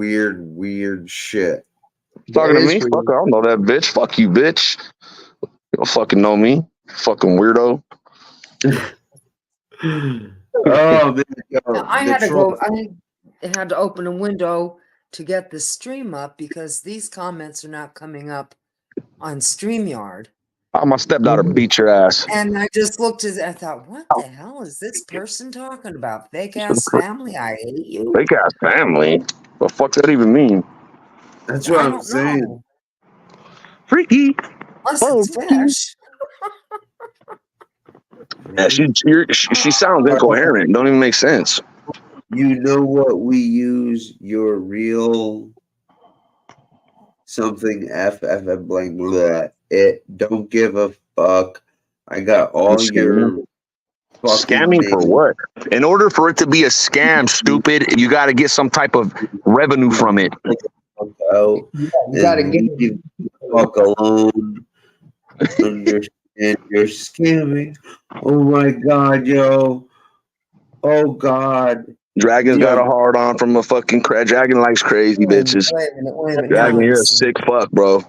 shit. Talking to me? Fuck, I don't know that bitch. Fuck you, bitch. You don't fucking know me. Fucking weirdo. Oh man, I had to go. I had to open a window to get the stream up because these comments are not coming up on StreamYard. Oh, my stepdaughter beat your ass. And I just looked at it. I thought, what the hell is this person talking about? Fake ass family. I hate you. Fake ass family. What the fuck does that even mean? That's what I'm saying. Freaky. Unless it's fish. Yeah, she sounds incoherent. Don't even make sense. You know what we use your real something F blank blah. It don't give a fuck. I got all your Scamming for what? In order for it to be a scam, stupid, you got to get some type of revenue from it. Out You gotta and get leave the fuck alone. Understand you're scamming. Oh my god, yo. Oh god. Dragon's got a Yo, hard on from a fucking Dragon likes crazy bitches. Wait a minute. Dragon, Now you're a listen. sick fuck, bro.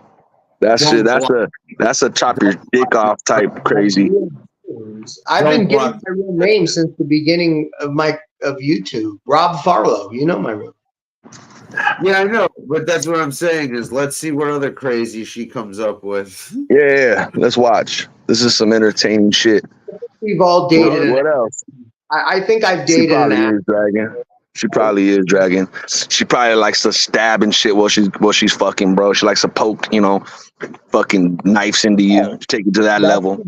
That's Don't it. That's a chop your dick off type crazy. I've been Don't giving block- my real name since the beginning of YouTube. Rob Farlow. You know my real. Yeah, I know, but that's what I'm saying is let's see what other crazy she comes up with. Yeah, let's watch. This is some entertaining shit. We've all dated. What else? I think I've She dated an probably actor. is Dragon. She probably is Dragon. She probably likes to stab and shit while she's fucking, bro. She likes to poke, fucking knives into you. Take it to that level.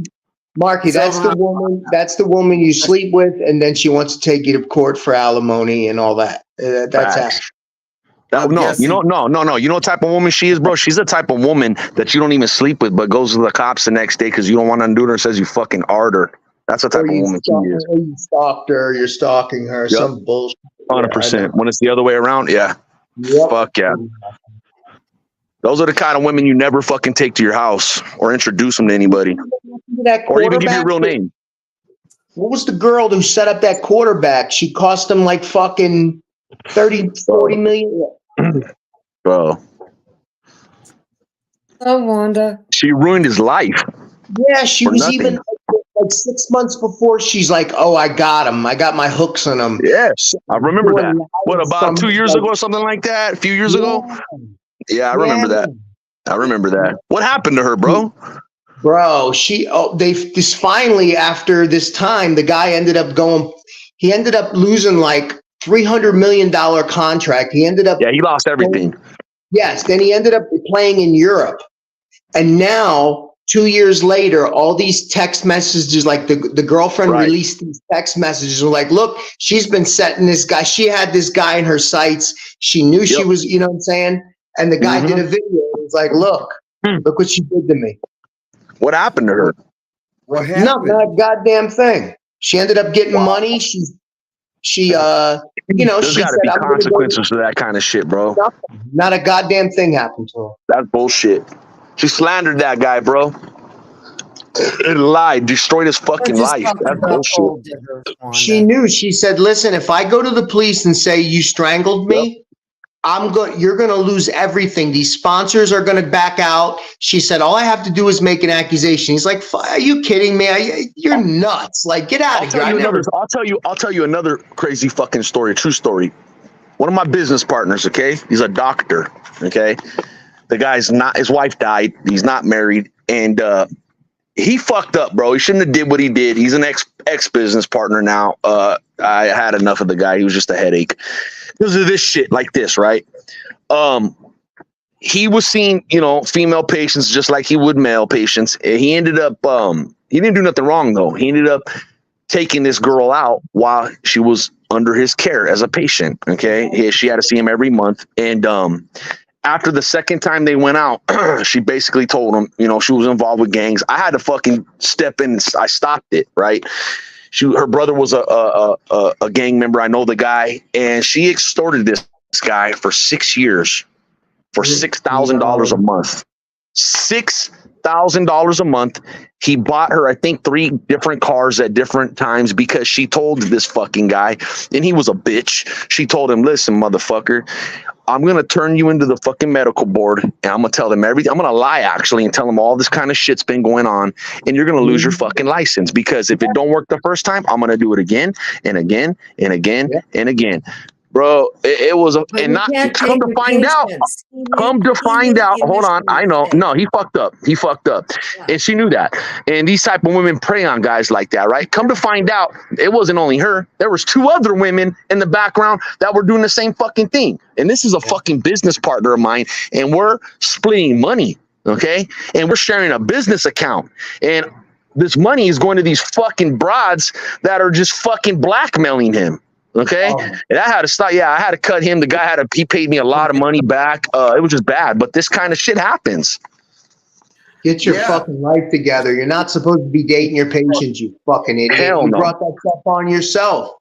Marky, that's the woman. That's the woman you sleep with, and then she wants to take you to court for alimony and all that. That's Facts. Ash. I'm guessing- No. You know what type of woman she is, bro? She's the type of woman that you don't even sleep with, but goes to the cops the next day because you don't want to undo her and says you fucking art her. That's the type of woman she is. Or you stalked her. You're stalking her. Yep. Some bullshit. 100%. When it's the other way around, yeah. Yep. Fuck yeah. Those are the kind of women you never fucking take to your house or introduce them to anybody That or even give your quarterback- real name. What was the girl who set up that quarterback? She cost him like fucking 30, 40 million. Bro, Oh, Wanda. she ruined his life. Yeah, she For was nothing. even like 6 months before. She's like, "Oh, I got him. I got my hooks on him." Yes, I remember that. What, From, about 2 years like- ago or something like that? A few years ago? Yeah, I Yeah. remember that. I remember that. What happened to her, bro? Bro, they just finally after this time, the guy ended up losing like $300 million contract. He ended up Yeah, he lost everything. Yes, then he ended up playing in Europe. And now, 2 years later, all these text messages, like the girlfriend Right. released these text messages, were like, look, she's been setting this guy. She had this guy in her sights. She knew she Yep. was, you know what I'm saying? And the guy did a video. It was like, look what she did to me. What happened to her? What No, happened? not a goddamn thing. She ended up getting money. She There's said, got to be I'm gonna go consequences to that kind of shit, bro. not a goddamn thing happened to her. That's bullshit. She slandered that guy, bro. And lied, destroyed his fucking We're just life. talking That's about bullshit. gold diggers, Wanda. She knew. She said, "Listen, if I go to the police and say you strangled me, you're going to lose everything. These sponsors are going to back out." She said, "All I have to do is make an accusation." He's like, "Are you kidding me? You're nuts. Like, get out of here." I'll tell you another crazy fucking story, a true story. One of my business partners, okay? He's a doctor, okay? The guy's not, his wife died. He's not married. And he fucked up, bro. He shouldn't have did what he did. He's an ex business partner now. I had enough of the guy. He was just a headache because of this shit like this, right? He was seeing, female patients just like he would male patients. He ended up, he didn't do nothing wrong though. He ended up taking this girl out while she was under his care as a patient. Okay. She had to see him every month. And, after the second time they went out, she basically told him, she was involved with gangs. I had to fucking step in. I stopped it. Right. Her brother was a gang member. I know the guy, and she extorted this guy for 6 years for $6,000 a month. $6,000 a month. He bought her, I think, 3 different cars at different times because she told this fucking guy, and he was a bitch. She told him, "Listen, motherfucker, I'm going to turn you into the fucking medical board, and I'm going to tell them everything. I'm going to lie, actually, and tell them all this kind of shit's been going on, and you're going to lose your fucking license because if it don't work the first time, I'm going to do it again and again and again and again." Bro, it was But and you not can't come take to your find out. patients. Come to find out. Hold on, I know. No, he fucked up. And she knew that. And these type of women prey on guys like that, right? Come to find out, it wasn't only her. There was 2 other women in the background that were doing the same fucking thing. And this is a fucking business partner of mine, and we're splitting money, okay? And we're sharing a business account. And this money is going to these fucking broads that are just fucking blackmailing him. Okay. And I had to stop. Yeah, I had to cut him. The guy he paid me a lot of money back. It was just bad. But this kind of shit happens. Get your Yeah. fucking life together. You're not supposed to be dating your patients, you fucking idiot. Hell You no. brought that stuff on yourself.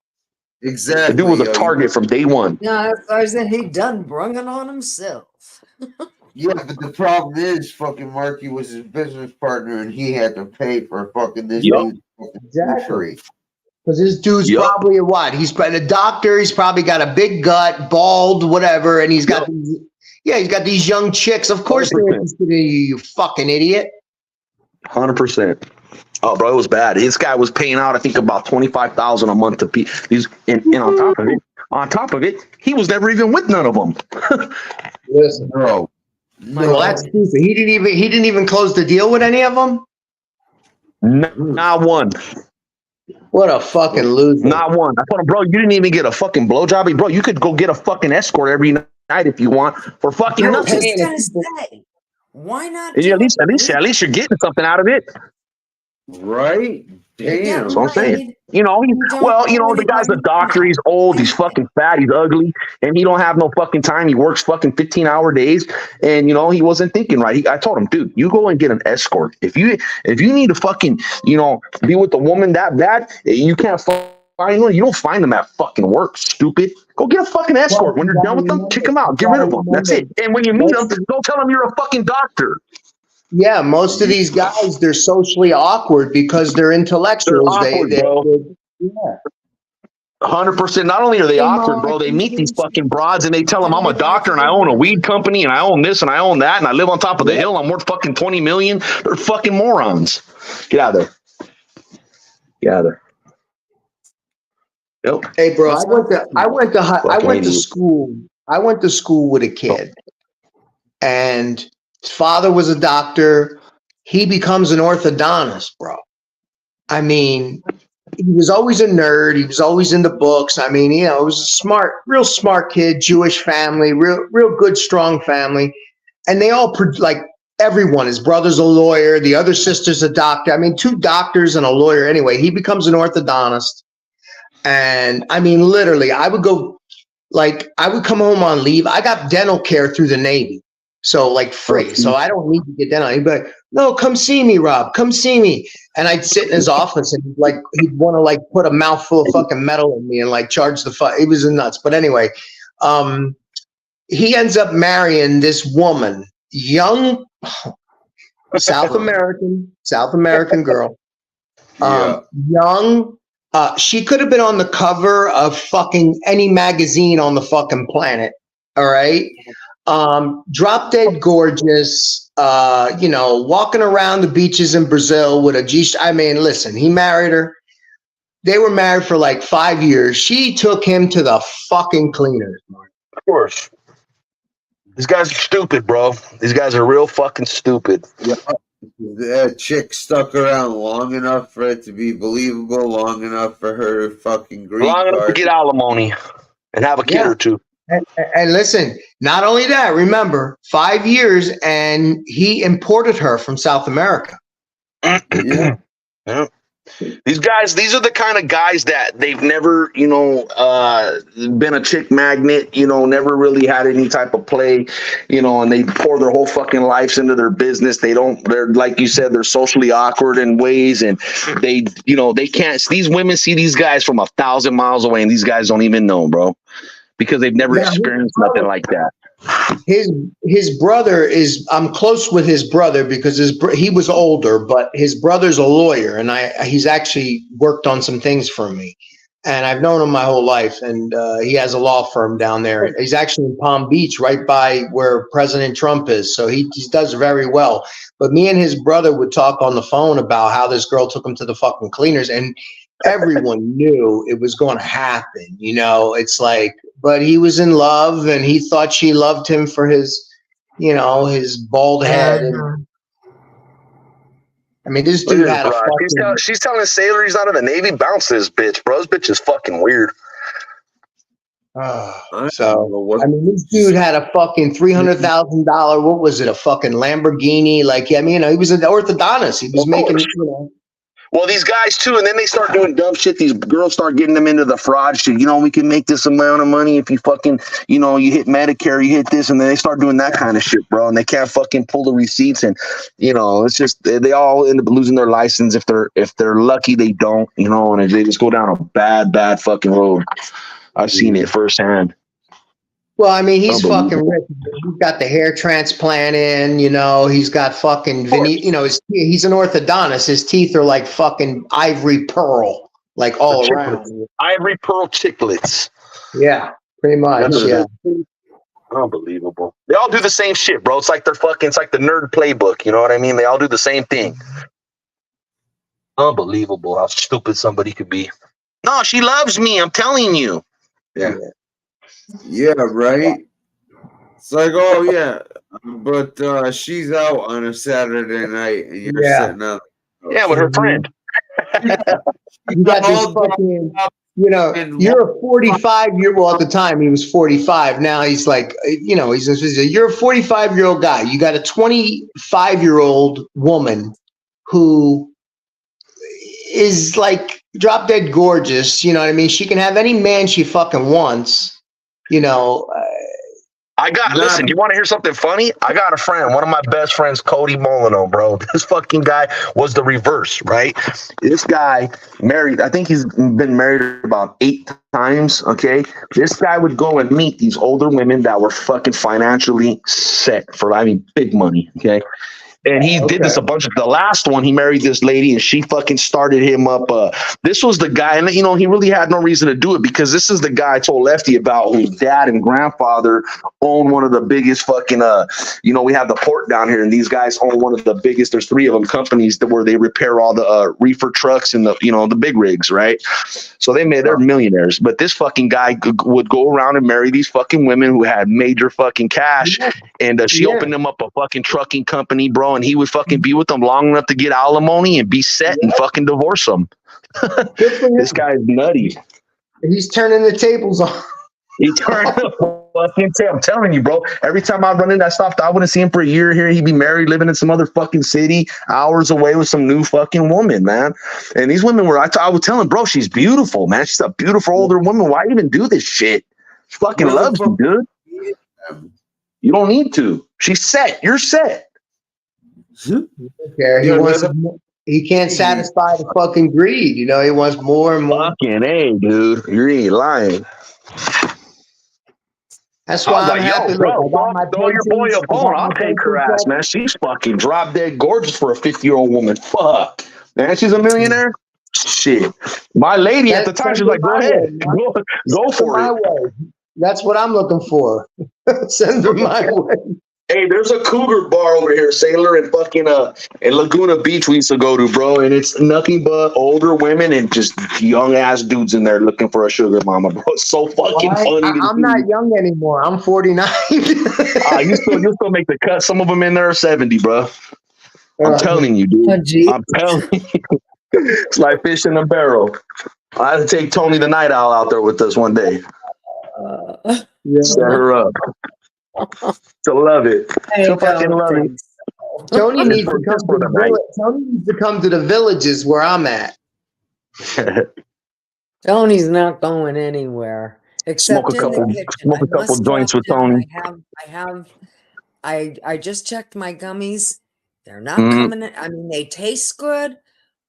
Exactly. The dude was a yo, target from day one. No, I said he done brung it on himself. Yeah, but the problem is, fucking Marky was his business partner, and he had to pay for fucking this Yup. dude's fucking Exactly. surgery. Because this dude's Yup. probably a what? He's a doctor. He's probably got a big gut, bald, whatever, and he's got these, he's got these young chicks. Of course they're 100%. interested in you, you fucking idiot. 100%. Oh, bro, it was bad. This guy was paying out, I think, about $25,000 a month to these, and on top of it, he was never even with none of them. Listen, Bro. well, that's stupid. He didn't even close the deal with any of them. Not one. What a fucking loser. Not one. I told him, bro, you didn't even get a fucking blowjob. Bro, you could go get a fucking escort every night if you want for fucking I was nothing. just gonna say, why not? And at least you're getting something out of it. Right? Damn. That's what I'm saying. Right. You know, don't the guy's a doctor. He's old. He's fucking fat. He's ugly, and he don't have no fucking time. He works fucking 15-hour days, and he wasn't thinking right. I told him, dude, you go and get an escort. If you need to fucking be with a woman that bad, you can't find one. You don't find them at fucking work. Stupid. Go get a fucking escort. When you're done with them, kick them out. Get rid of them. That's it. And when you meet them, don't tell them you're a fucking doctor. Yeah, most of these guys, they're socially awkward because they're intellectuals. They're awkward, bro. Yeah. 100%. Not only are they awkward, bro, they meet these fucking broads and they tell them I'm a doctor and I own a weed company and I own this and I own that and I live on top of the hill. I'm worth fucking 20 million. They're fucking morons. Get out of there. Get out of there. Yep. Hey, bro, I went to school. I went to school with a kid, and his father was a doctor. He becomes an orthodontist, bro. I mean, he was always a nerd. He was always into books. I mean, it was a real smart kid, Jewish family, real good, strong family. And they all everyone, his brother's a lawyer. The other sister's a doctor. I mean, 2 doctors and a lawyer. Anyway, he becomes an orthodontist. And I mean, literally, I would come home on leave. I got dental care through the Navy. So free. So I don't need to get dental. He'd be like, no, come see me, Rob. Come see me. And I'd sit in his office and he'd want to put a mouthful of fucking metal in me and charge the fuck. It was nuts. But anyway, he ends up marrying this woman, young South American girl. Young. She could have been on the cover of fucking any magazine on the fucking planet. All right. Drop dead gorgeous, walking around the beaches in Brazil with a G. I mean, listen, he married her. They were married for 5 years. She took him to the fucking cleaners. Of course. These guys are stupid, bro. These guys are real fucking stupid. Yeah. That chick stuck around long enough for it to be believable, long enough for her fucking green Long enough to card. get alimony and have a kid or two. And listen, not only that, remember, 5 years and he imported her from South America. Yeah. Yeah. These are the kind of guys that they've never, been a chick magnet, never really had any type of play, and they pour their whole fucking lives into their business. They're like you said, they're socially awkward in ways, and they can't. These women see these guys from 1,000 miles away, and these guys don't even know, bro, because they've never experienced nothing like that. His brother is, I'm close with his brother because he was older, but his brother's a lawyer, and he's actually worked on some things for me, and I've known him my whole life, and he has a law firm down there. He's actually in Palm Beach, right by where President Trump is, so he does very well. But me and his brother would talk on the phone about how this girl took him to the fucking cleaners, and everyone knew it was going to happen. It's but he was in love, and he thought she loved him for his, his bald head. And, I mean, this dude had a fucking... She's telling a sailor he's out of the Navy. Bounce this bitch, bro. This bitch is fucking weird. This dude had a fucking $300,000. What was it? A fucking Lamborghini? He was an orthodontist. He was making, Well, these guys too, and then they start doing dumb shit. These girls start getting them into the fraud shit. We can make this amount of money if you fucking, you hit Medicare, you hit this, and then they start doing that kind of shit, bro. And they can't fucking pull the receipts, and it's just they all end up losing their license. If they're lucky, they don't, and they just go down a bad fucking road. I've seen it firsthand. Well, I mean, he's fucking rich. He's got the hair transplant in, he's got fucking, he's an orthodontist. His teeth are like fucking ivory pearl, like all around. Ivory pearl chiclets. Yeah, pretty much. Yeah. Unbelievable. They all do the same shit, bro. It's like it's like the nerd playbook. You know what I mean? They all do the same thing. Unbelievable how stupid somebody could be. No, she loves me. I'm telling you. Yeah. Yeah, right. It's like, oh yeah, but she's out on a Saturday night, and you're sitting up. Yeah, with her friend. You got this fucking, you're a 45-year-old. At the time, he was 45. Now he's like, you're a 45-year-old guy. You got a 25-year-old woman who is like drop dead gorgeous. You know what I mean? She can have any man she fucking wants. Listen, you want to hear something funny? I got a friend, one of my best friends, Cody Molino, bro. This fucking guy was the reverse, right? This guy married, I think he's been married about 8 times, okay? This guy would go and meet these older women that were fucking financially set for, big money, okay? And he did this a bunch of the last one. He married this lady and she fucking started him up. This was the guy, and he really had no reason to do it because this is the guy I told Lefty about whose dad and grandfather own one of the biggest fucking, we have the port down here and these guys own one of the biggest, there's 3 of them companies where they repair all the reefer trucks and the big rigs, right? So they're millionaires. But this fucking guy would go around and marry these fucking women who had major fucking cash. And she opened them up a fucking trucking company, bro. And he would fucking be with them long enough to get alimony and be set and fucking divorce them. This guy's nutty. He's turning the tables on. He turned the fucking tail. I'm telling you, bro. Every time I run in that stuff, I wouldn't see him for a year here. He'd be married, living in some other fucking city, hours away with some new fucking woman, man. And these women were, I would tell him, bro, she's beautiful, man. She's a beautiful older woman. Why even do this shit? She fucking loves you, dude. You don't need to. She's set. You're set. He can't satisfy the fucking greed. He wants more and more. Fucking A, dude. You ain't lying. That's why I'm like, happy. Bro, throw your boy a bone. I'll take her ass, man. She's fucking drop dead gorgeous for a 50-year-old woman. Fuck. Man, she's a millionaire? Shit. My lady at the time, she's like, go ahead. Go for it. That's what I'm looking for. Send her my way. Hey, there's a cougar bar over here, Sailor, in fucking in Laguna Beach we used to go to, bro. And it's nothing but older women and just young ass dudes in there looking for a sugar mama, bro. It's so fucking funny. I'm not young anymore. I'm 49. You still make the cut. Some of them in there are 70, bro. I'm telling you, dude. I'm telling you. It's like fish in a barrel. I had to take Tony the Night Owl out there with us one day. Set her up. To love it. To fucking love it. Tony needs to come to the village. Tony needs to come to the villages where I'm at. Tony's not going anywhere except smoke in the kitchen. Smoke a couple joints with Tony. I just checked my gummies. They're not coming in. I mean, they taste good,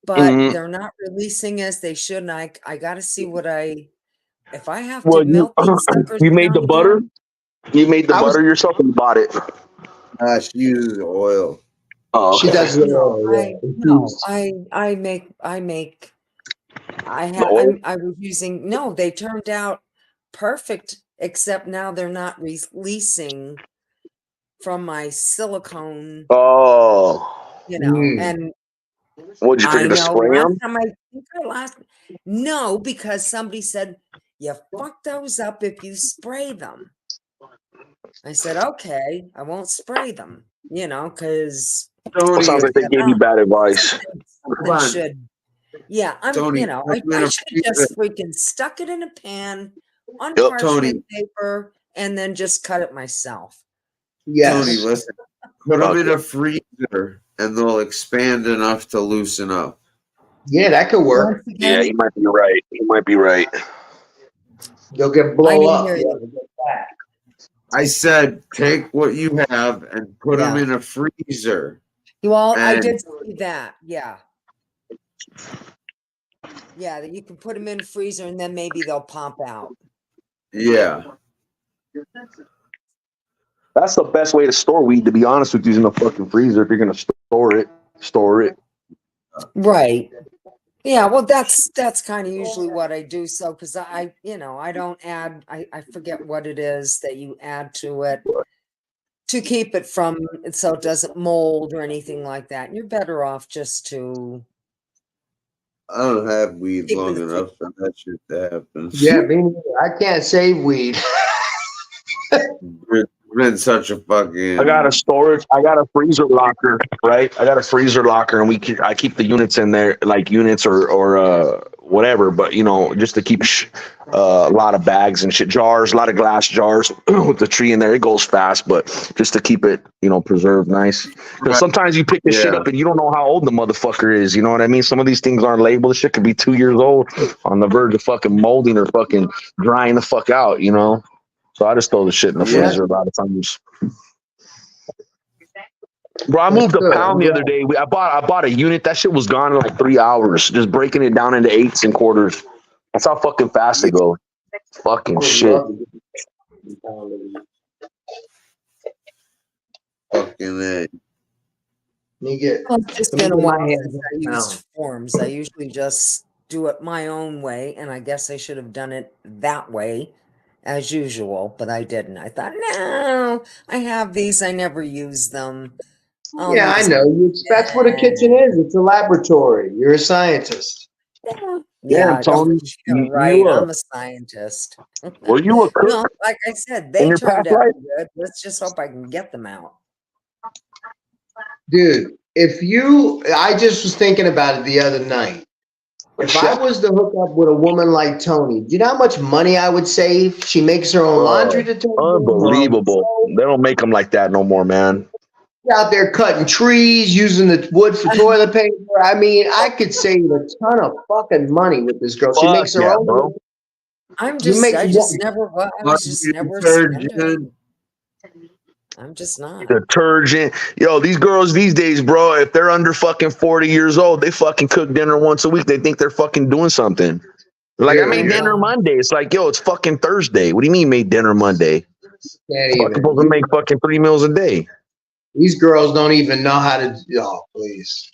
but they're not releasing as they should. And I got to see if I have to milk these suckers. You made the butter? You made the butter yourself and bought it? She uses oil. Oh, okay. She does I was using, they turned out perfect, except now they're not releasing from my silicone. Oh. And what'd you figure to spray them? No, because somebody said, you fuck those up if you spray them. I said, okay, I won't spray them, because it sounds like they gave you bad advice. I should just freaking stuck it in a pan on parchment paper and then just cut it myself. Yes. Tony, listen, put them in a freezer and they'll expand enough to loosen up. Yeah, that could work. Once Yeah, again, you might be right. You might be right. They'll get I blow didn't up. hear Yeah, you. they'll get fat. I said take what you have and put them Yeah. in a freezer. Well, I And did see that. Yeah. Yeah, that you can put them in a freezer and then maybe they'll pop out. yeah, That's the best way to store weed, to be honest with you, is in the fucking freezer. If you're gonna store it. Right. Yeah, well, that's kind of usually what I do. So, because I don't add, I forget what it is that you add to it to keep it from, so it doesn't mold or anything like that. You're better off just to I don't have weed keep long it. enough for that shit to happen. Yeah, me neither. I can't save weed. It's been such a fucking. I got a freezer locker, right? I got a freezer locker, and I keep the units in there, like units or whatever. But just to keep a lot of bags and shit, jars, a lot of glass jars with the tree in there. It goes fast, but just to keep it, preserved nice. Because sometimes you pick this shit Yeah. up and you don't know how old the motherfucker is. You know what I mean? Some of these things aren't labeled. This shit could be 2 years old, on the verge of fucking molding or fucking drying the fuck out. So I just throw the shit in the Yeah. freezer a lot of times. Bro, I That's moved a good. pound the other day. I bought a unit. That shit was gone in like 3 hours. Just breaking it down into eighths and quarters. That's how fucking fast it goes. Fucking shit. Fucking it. You get. Well, it's just Let me been a get my while hands since on I it now. used forms. I usually just do it my own way, and I guess I should have done it that way as usual, but I didn't. I thought, no, I have these. I never use them. Yeah, I know. That's what a kitchen is. It's a laboratory. You're a scientist. Yeah, Tony. you're right. I'm a scientist. Were you a cook No, like I said, in they your turned past out life? good. Let's just hope I can get them out. Dude, I just was thinking about it the other night. If I was to hook up with a woman like Tony, do you know how much money I would save? She makes her own laundry detergent. Unbelievable. They don't make them like that no more, man. Out there cutting trees, using the wood for toilet paper. I mean, I could save a ton of fucking money with this girl. She Fuck makes her yeah, own. bro. I You just make never was. I was just never a spender. Detergent. I'm just not. Detergent. Yo, these girls these days, bro, if they're under fucking 40 years old, they fucking cook dinner once a week. They think they're fucking doing something. They're like, I made dinner Monday. It's like, yo, it's fucking Thursday. What do you mean you made dinner Monday? Can't Fucking supposed to make fucking 3 meals a day. These girls don't even know how to. Oh, please.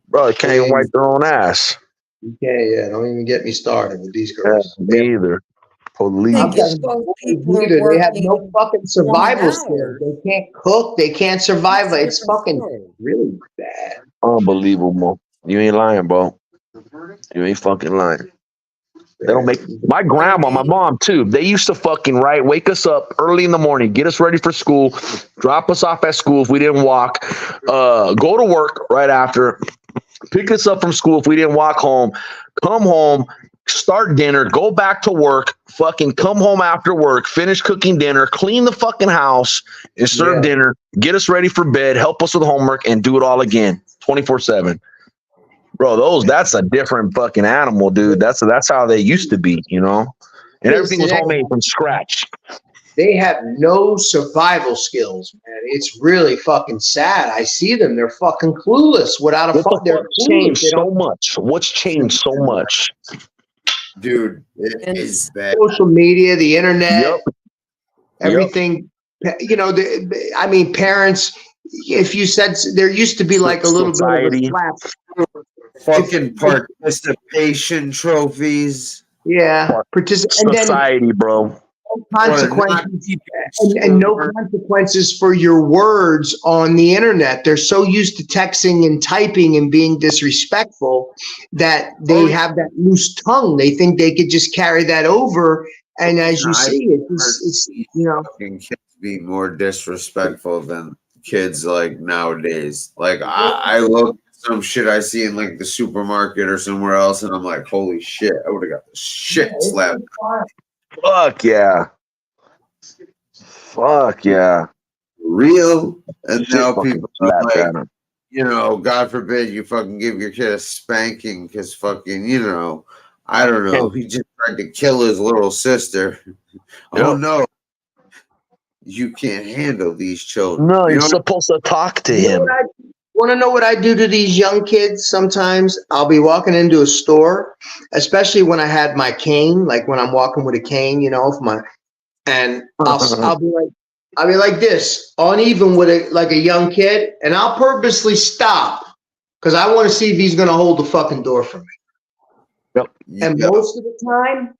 Bro, they can't even wipe their own ass. You can't. Yeah, don't even get me started with these Yeah, girls. me either. Police. I think it's both people are They have working no fucking survival long skills. hours. They can't cook. They can't survive. That's a It's different fucking story. really bad. Unbelievable. You ain't lying, bro. You ain't fucking lying. They don't make my grandma, my mom too. They used to fucking wake us up early in the morning, get us ready for school, drop us off at school if we didn't walk, go to work right after, pick us up from school if we didn't walk home, come home, start dinner, go back to work, fucking come home after work, finish cooking dinner, clean the fucking house, and serve dinner, get us ready for bed, help us with homework, and do it all again 24/7. Bro, that's a different fucking animal, dude. That's how they used to be, and everything was homemade from scratch. They have no survival skills, man. It's really fucking sad. I see them; they're fucking clueless. Without a fuck, they're clueless. Changed so much. What's changed so much, dude? It is bad. Social media, the internet, Yep. everything. I mean, parents. If you said there used to be like a little Society. bit of a slap. Fucking participation trophies. Yeah, society, bro. Consequences and no consequences for your words on the internet. They're so used to texting and typing and being disrespectful that they have that loose tongue. They think they could just carry that over. And as you see, it's kids be more disrespectful than kids like nowadays. Like I look at some shit I see in like the supermarket or somewhere else, and I'm like, holy shit, I would have got the shit slapped. Fuck yeah. Fuck yeah. Real. And now people are like, you know, God forbid you fucking give your kid a spanking because fucking, you know, I don't know, he just tried to kill his little sister. Oh Yep. no, you can't handle these children. No, You you're know, supposed to talk to You know him. what I want to know what I do to these young kids sometimes? I'll be walking into a store, especially when I had my cane, like when I'm walking with a cane, you know, and I'll be like this, uneven with a young kid, and I'll purposely stop because I want to see if he's gonna hold the fucking door for me. And yeah. most of the time,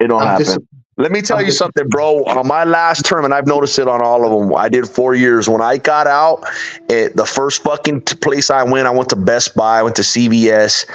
It don't I'm happen. disappointed. Let me tell you something, bro. On my last term, and I've noticed it on all of them, I did 4 years. When I got out, the first fucking place I went to Best Buy, I went to CVS.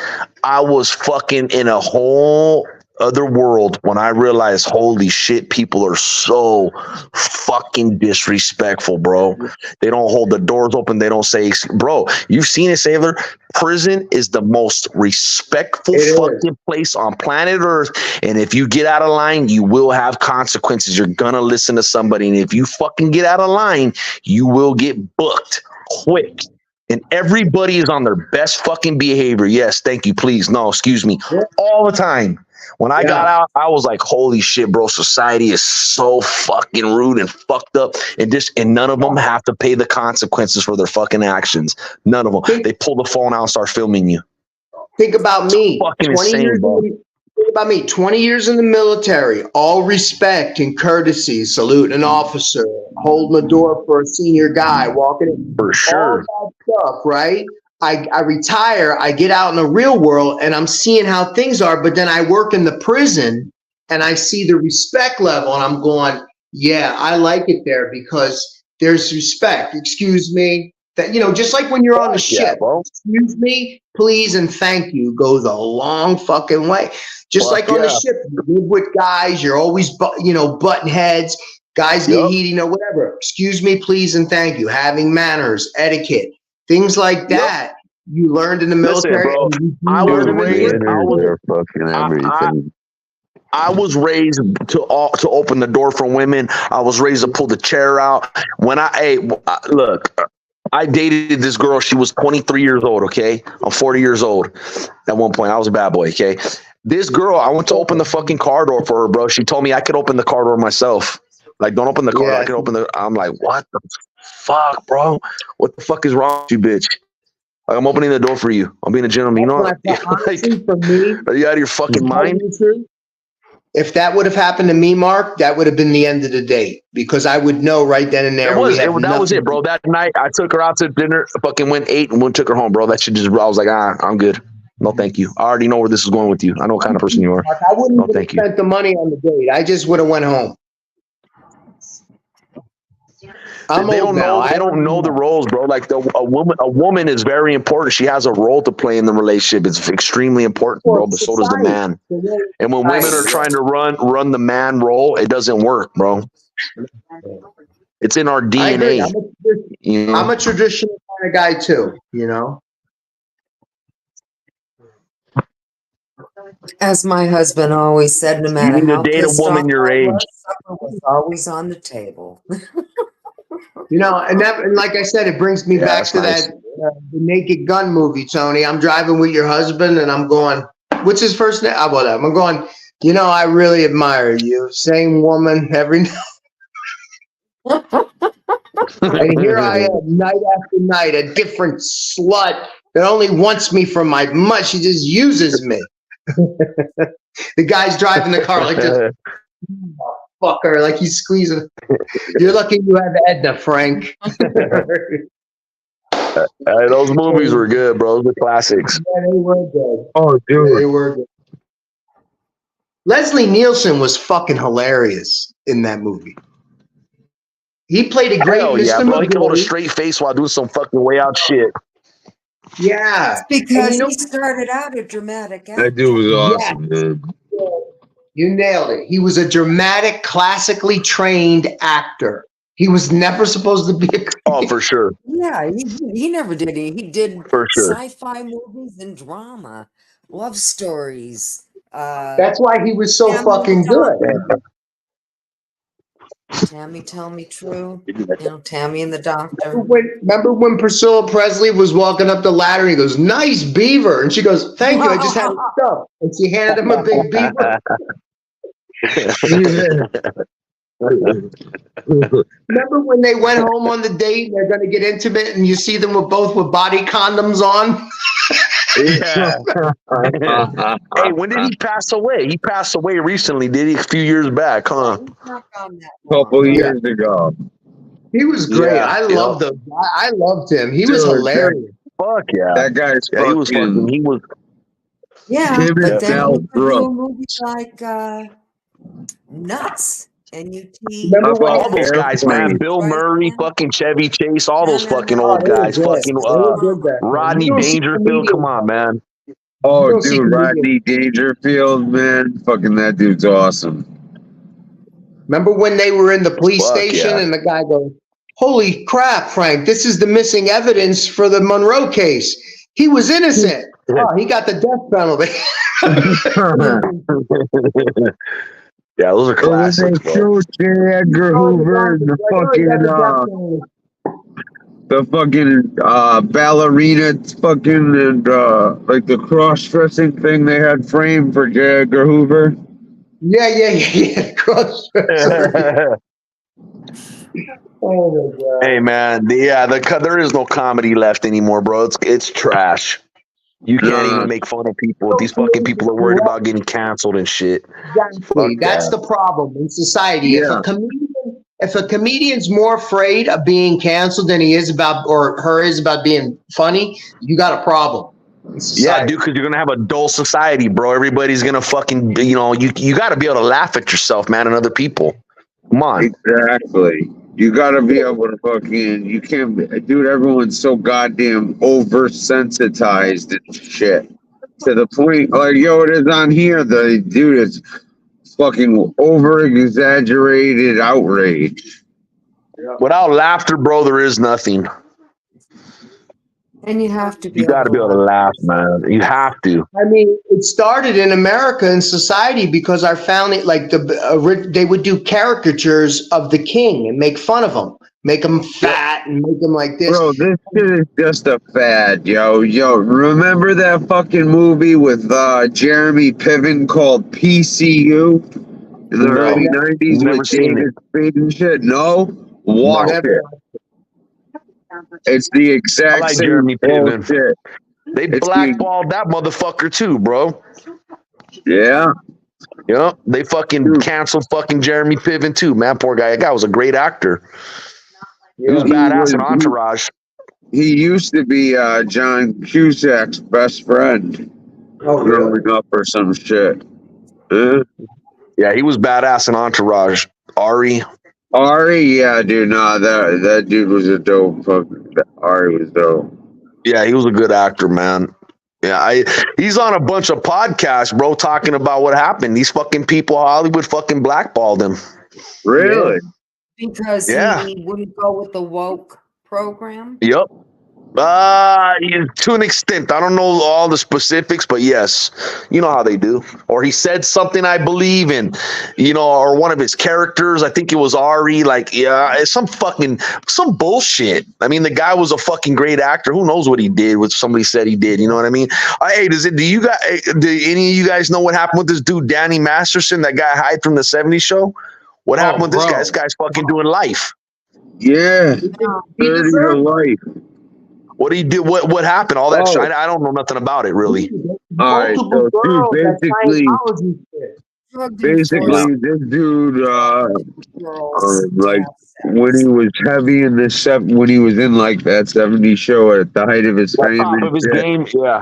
I was fucking in a whole other world when I realized, holy shit, people are so fucking disrespectful, bro. They don't hold the doors open. They don't say, bro, you've seen it, Sailor. Prison is the most respectful fucking place on planet Earth. And if you get out of line, you will have consequences. You're going to listen to somebody. And if you fucking get out of line, you will get booked quick. And everybody is on their best fucking behavior. Yes, thank you, please. No, excuse me. All the time. When I got out, I was like, holy shit, bro, society is so fucking rude and fucked up. And none of them have to pay the consequences for their fucking actions. None of them. They pull the phone out and start filming you. Think about me. Fucking insane, bro. Think about me. 20 years in the military, all respect and courtesy, saluting an officer, holding the door for a senior guy, walking in. For sure. All that stuff, right? I retire, I get out in the real world, and I'm seeing how things are, but then I work in the prison and I see the respect level, and I'm going, yeah, I like it there because there's respect. Excuse me. That, you know, just like when you're on the ship, excuse me, please, and thank you goes a long fucking way. Just like on the ship, you live with guys, you're always, button heads, guys get heated, whatever. Excuse me, please, and thank you. Having manners, etiquette, things like that. You learned in the military. Listen, bro, I was raised to open the door for women. I was raised to pull the chair out. Look, I dated this girl. She was 23 years old. Okay, I'm 40 years old. At one point, I was a bad boy. Okay, this girl, I went to open the fucking car door for her, bro. She told me I could open the car door myself. Like, don't open the car door. I can open the. I'm like, what the fuck, bro? What the fuck is wrong with you, bitch? Like, I'm opening the door for you. I'm being a gentleman. You know, honestly, for me, are you out of your fucking mind? If that would have happened to me, Mark, that would have been the end of the date because I would know right then and there. That was it, bro. That night, I took her out to dinner, fucking went, ate, and took her home, bro. That shit just, I was like, I'm good. No, thank you. I already know where this is going with you. I know what kind of person you are. I wouldn't have spent the money on the date. I just would have went home. They don't know the roles, bro. Like a woman is very important. She has a role to play in the relationship. It's extremely important, bro. But so does the man. And when women are trying to run the man role, it doesn't work, bro. It's in our DNA. I'm a traditional kind of guy too. You know. As my husband always said, no matter how date a woman your age, supper was always on the table. And like I said, it brings me back to that the Naked Gun movie, Tony. I'm driving with your husband, and I'm going, what's his first name? I'm going, I really admire you. Same woman every night. And here I am, night after night, a different slut that only wants me for my money. She just uses me. The guy's driving the car like this. Fucker, like he's squeezing. You're lucky you have Edna, Frank. Those movies were good, bro. Those were classics. Yeah, they were good. Oh, dude. They were good. Leslie Nielsen was fucking hilarious in that movie. He played a great Mr. Yeah, bro. He could hold a McGilly. straight face while doing some fucking way out shit. Yeah. It's because he started out a dramatic actor. That dude was awesome, man. You nailed it. He was a dramatic, classically trained actor. He was never supposed to be Oh, for sure. Yeah, he never did. He did For sure. sci-fi movies and drama, love stories. That's why he was so fucking good. Tammy, tell me true. Tammy and the doctor. Remember when Priscilla Presley was walking up the ladder and he goes, "Nice beaver," and she goes, "Thank you, I just had it stuffed," and she handed him a big beaver. Remember when they went home on the date and they're going to get intimate and you see them with body condoms on? Yeah. Hey, when did he pass away? He passed away recently, did he? A few years back, huh? Couple years ago. He was great. Yeah, I loved him. I loved him. He was Dude, hilarious. Fuck yeah. That guy's Yeah, he was fucking. He was. Yeah, Him but and then Mel he could do Brooks. a movie like Nuts. N-U-T. Remember when All those guys, man. Bill Murray, fucking Chevy Chase, all those fucking old guys. Fucking Rodney Dangerfield. Come on, man. Oh, dude, Rodney Dangerfield, man. Fucking that dude's awesome. Remember when they were in the police station and the guy goes, "Holy crap, Frank, this is the missing evidence for the Monroe case. He was innocent. Oh, he got the death penalty." Yeah, those are classics. J. Edgar Hoover, the fucking ballerina fucking and like the cross-dressing thing they had framed for J. Edgar Hoover. Yeah. Cross-dressing. Oh my God. Hey man, there is no comedy left anymore, bro. It's trash. You can't even make fun of people. These fucking people are worried about getting canceled and shit. Exactly. That's the problem in society. Yeah. If a comedian's more afraid of being canceled than he is about being funny, you got a problem. Yeah, dude, because you're gonna have a dull society, bro. Everybody's gonna fucking, you got to be able to laugh at yourself, man, and other people. Come on. Exactly. You gotta be able to fucking. You can't, dude. Everyone's so goddamn oversensitized and shit to the point. Like, yo, it is on here. The dude is fucking over exaggerated outrage. Without laughter, bro, there is nothing. And you have to be. You got to be able to laugh, man. You have to. I mean, it started in America and society because our founding, like they would do caricatures of the king and make fun of him, make him fat and make him like this. Bro, this shit is just a fad, yo. Remember that fucking movie with Jeremy Piven called PCU in the early 90s with David Spade and shit? No? Watch it. It's the exact same Jeremy Piven. shit. They blackballed that motherfucker too, bro. Yeah. Yep. They fucking canceled fucking Jeremy Piven too, man. Poor guy. That guy was a great actor. He was badass in Entourage. He used to be John Cusack's best friend. Growing up or some shit. Yeah, he was badass in Entourage. Ari, yeah, dude. Nah, that dude was a dope. Ari was dope. Yeah, he was a good actor, man. Yeah, he's on a bunch of podcasts, bro, talking about what happened. These fucking people, Hollywood fucking blackballed him. Really? Because he wouldn't go with the woke program? Yep. To an extent. I don't know all the specifics, but yes, you know how they do. Or he said something, I believe, in, or one of his characters, I think it was Ari, it's some bullshit. I mean, the guy was a fucking great actor. Who knows what he did, what somebody said he did, you know what I mean? Hey, do any of you guys know what happened with this dude, Danny Masterson, that guy Hyde from the 70s show? What happened with this guy? This guy's fucking doing life. Yeah. 30 to life. What he did? What happened? All that shit. I don't know nothing about it, really. All right, so basically, this dude, like when he was heavy in this when he was in like that 70s show at the height of his fame, top of his game, yeah.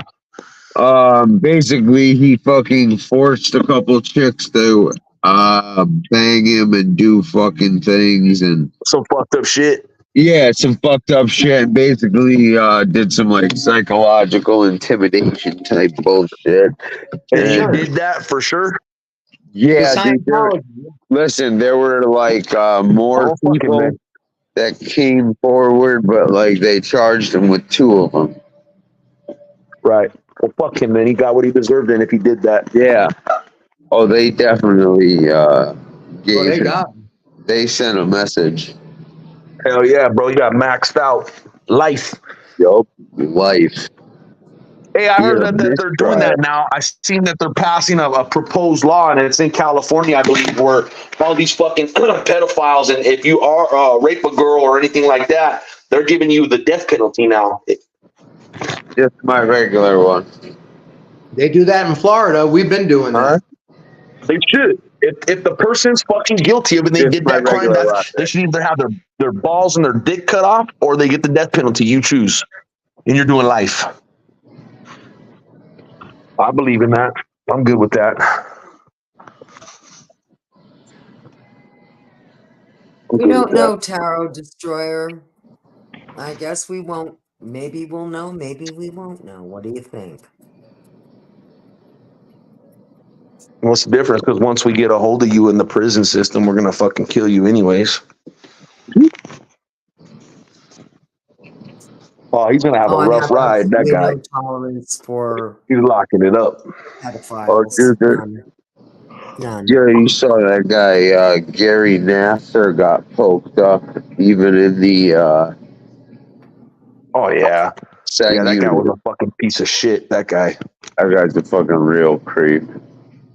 Basically, he fucking forced a couple chicks to bang him and do fucking things and some fucked up shit. Yeah, some fucked up shit. And basically, did some like psychological intimidation type bullshit. And he did that for sure. Yeah, listen, there were like more people that came forward, but like they charged him with 2 of them. Right. Well, fuck him, man. He got what he deserved, and if he did that, yeah. Oh, they definitely gave him. They sent a message. Hell yeah, bro. You got maxed out life. Yup. Life. Hey, I heard Yeah, that they're doing that now. I seen that they're passing a proposed law, and it's in California, I believe, where all these fucking pedophiles, and if you are rape a girl or anything like that, they're giving you the death penalty now. Just my regular one. They do that in Florida. We've been doing that. They should. If the person's fucking guilty of it and they Just did my that crime, regular they should either have their balls and their dick cut off, or they get the death penalty. You choose, and you're doing life. I believe in that. I'm good with that. We don't know, Tarot Destroyer. I guess we won't. Maybe we'll know. Maybe we won't know. What do you think? What's the difference? Because once we get a hold of you in the prison system, we're gonna fucking kill you anyways. Oh, he's gonna have a I rough have ride. That absolutely guy. no tolerance for He's locking it up. pedophiles. None. Yeah, you saw that guy, Gary Nasser, got poked up even in the Oh yeah. Yeah, that guy was Sanguine. a fucking piece of shit. That guy. That guy's a fucking real creep.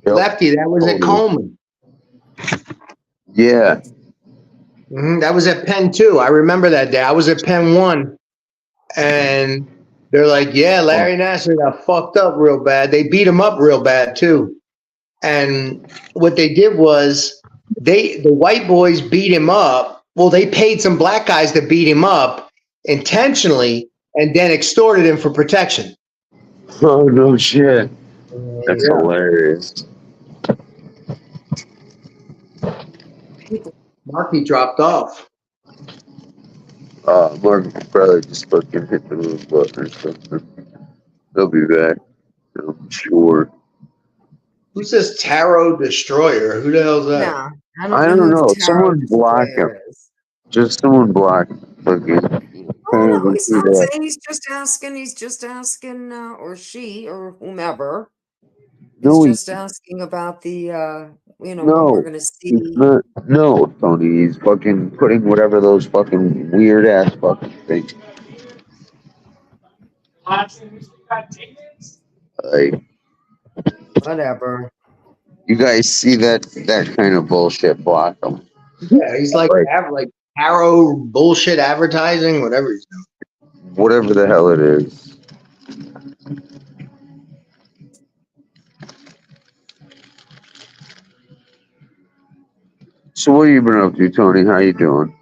Yep. Lefty, that was at Coleman. Yeah. That was at Penn 2. I remember that day. I was at Penn 1, and they're like, yeah, Larry Nassar got fucked up real bad. They beat him up real bad, too. And what they did was the white boys beat him up. Well, they paid some black guys to beat him up intentionally and then extorted him for protection. Oh, no shit. That's Yeah. hilarious. Marky dropped off. Mark's brother just fucking hit the move button or something. They'll be back. I'm sure. Who says Tarot Destroyer? Who the hell's that? Yeah, I don't who know. Tarot Someone block him. Destroyer is. Just someone block him. Fucking. Oh no, he's not saying. He's just asking. He's just asking, or she, or whomever. He's No, just asking about the, when No, we're gonna see. he's not. No, Tony. He's fucking putting whatever those fucking weird ass fucking things. Like, Whatever. you guys see that kind of bullshit? Block him. Yeah, he's like Tarot bullshit advertising, whatever he's doing. Whatever the hell it is. So what have you been up to, Tony? How you doing?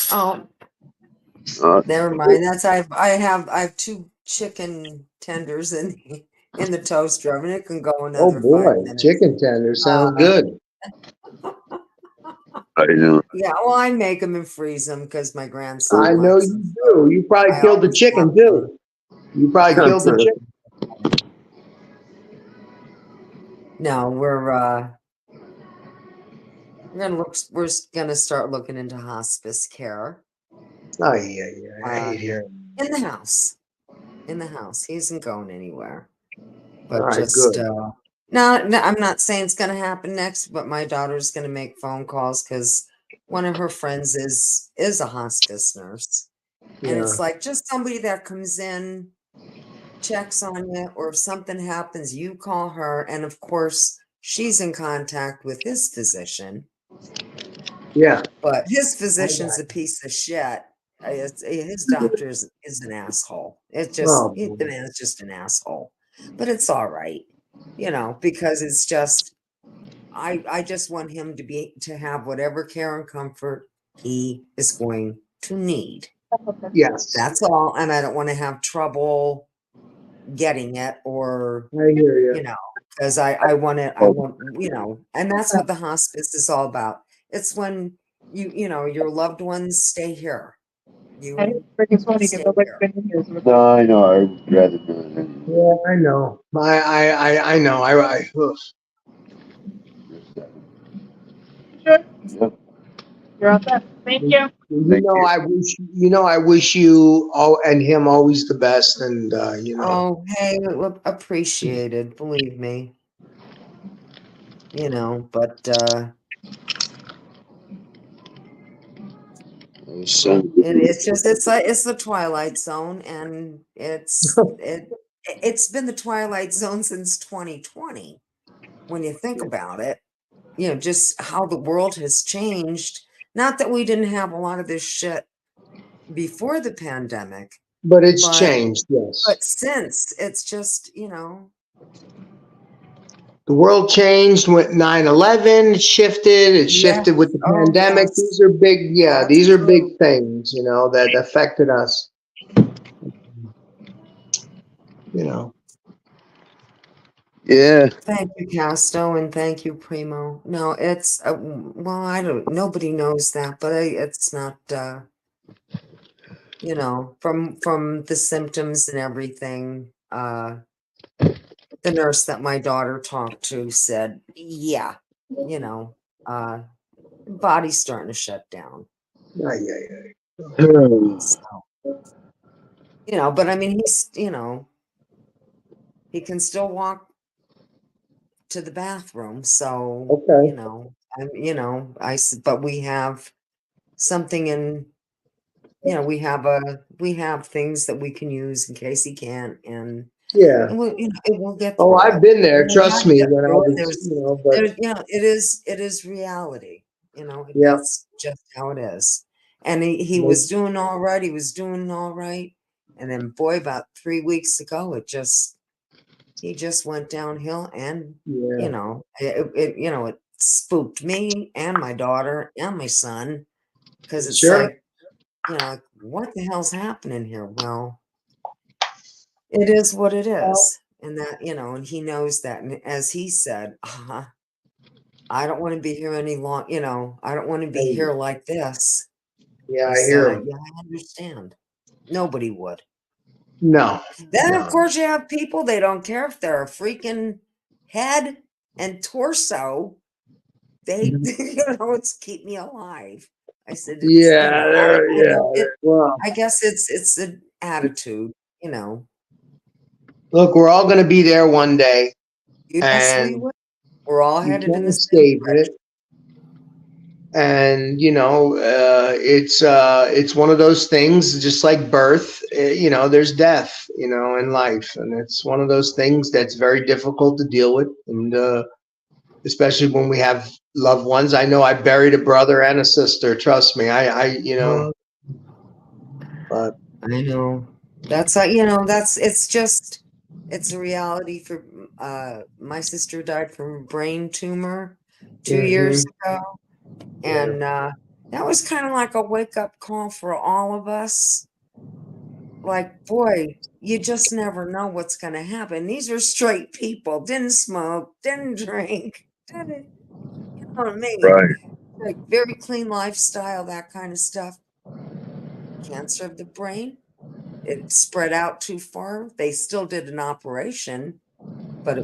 Oh, never mind. That's I have 2 chicken tenders in the toaster oven. It can go another 5 minutes. Chicken tenders sounds good. How you doing? Yeah, well, I make them and freeze them because my grandson. I know likes you them. do. You probably I killed the always chicken have too. You probably killed the chicken. No, we're gonna start looking into hospice care. Oh yeah. I hate hearing. In the house. In the house. He isn't going anywhere. But All right, just good. no, I'm not saying it's gonna happen next, but my daughter's gonna make phone calls because one of her friends is a hospice nurse. And it's like just somebody that comes in, checks on you, or if something happens, you call her, and of course she's in contact with his physician. Yeah. But his physician's a piece of shit. His doctor is an asshole. It's just the man's just an asshole. But it's all right, because it's just I just want him to have whatever care and comfort he is going to need. Yes. That's all. And I don't want to have trouble getting it, or I hear you. because I want, and that's what the hospice is all about. It's when your loved ones stay here. No, I know. I'd rather do it. Yeah, I know. I know. Ugh. Yep. You're all set. Thank you. I wish you all and him always the best, and Oh, hey, appreciated. Believe me. you know, but it's the Twilight Zone, and it's been the Twilight Zone since 2020. When you think about it, you know, just how the world has changed. Not that we didn't have a lot of this shit before the pandemic, But it's but changed, yes. since it's just, you know, The world changed with 9/11. It shifted. It shifted with the oh pandemic. yes, These are big, yeah, that's these are big true. things, you know, that affected us, you know. Yeah. Thank you, Casto, and thank you, Primo. No, it's well, I don't. Nobody knows that, but it's not. You know, from the symptoms and everything. The nurse that my daughter talked to said, "Yeah, you know, body's starting to shut down." Yeah, yeah, yeah. So, you know, but I mean, he's, you know, he can still walk to the bathroom. So, you Okay. know, you know, but we have something in, you know, we have things that we can use in case he can't, Yeah. and we'll, you know, we'll get Oh, through I've it. been there. And we Trust gotta me, get when I through it. was, you know, but Yeah, it is reality. You know, yeah. that's just how it is. And he was doing all right. He was doing all right. And then, boy, about 3 weeks ago, he just went downhill. And Yeah. you know, you know, it spooked me and my daughter and my son, because it's Sure. like, you know, like, what the hell's happening here? Well, it is what it is. And that, you know, and he knows that. And as he said, I don't want to be here any long, you know, I don't want to be Hey, here like this. yeah, I I said, hear him. yeah, I understand. Nobody would. No, Then, of no. course, you have people, they don't care if they're a freaking head and torso. They, you know, it's keep me alive. I said, it's, you Yeah, know, I yeah. don't, Well, I guess it's an attitude, you know. look, we're all going to be there one day, Yes, we and would. We're all you headed in can't the same escape it. direction. And you know, it's one of those things, just like birth. You know, there's death, you know, in life, and it's one of those things that's very difficult to deal with, and especially when we have loved ones. I know I buried a brother and a sister. Trust me, you know, but I know. That's you know, it's just it's a reality for my sister died from a brain tumor 2 years mhm, ago. yeah, And that was kind of like a wake-up call for all of us. Like, boy, you just never know what's gonna happen. These are straight people, didn't smoke, didn't drink, didn't, you know what I mean? Right. Like very clean lifestyle, that kind of stuff. Cancer of the brain. It spread out too far. They still did an operation, but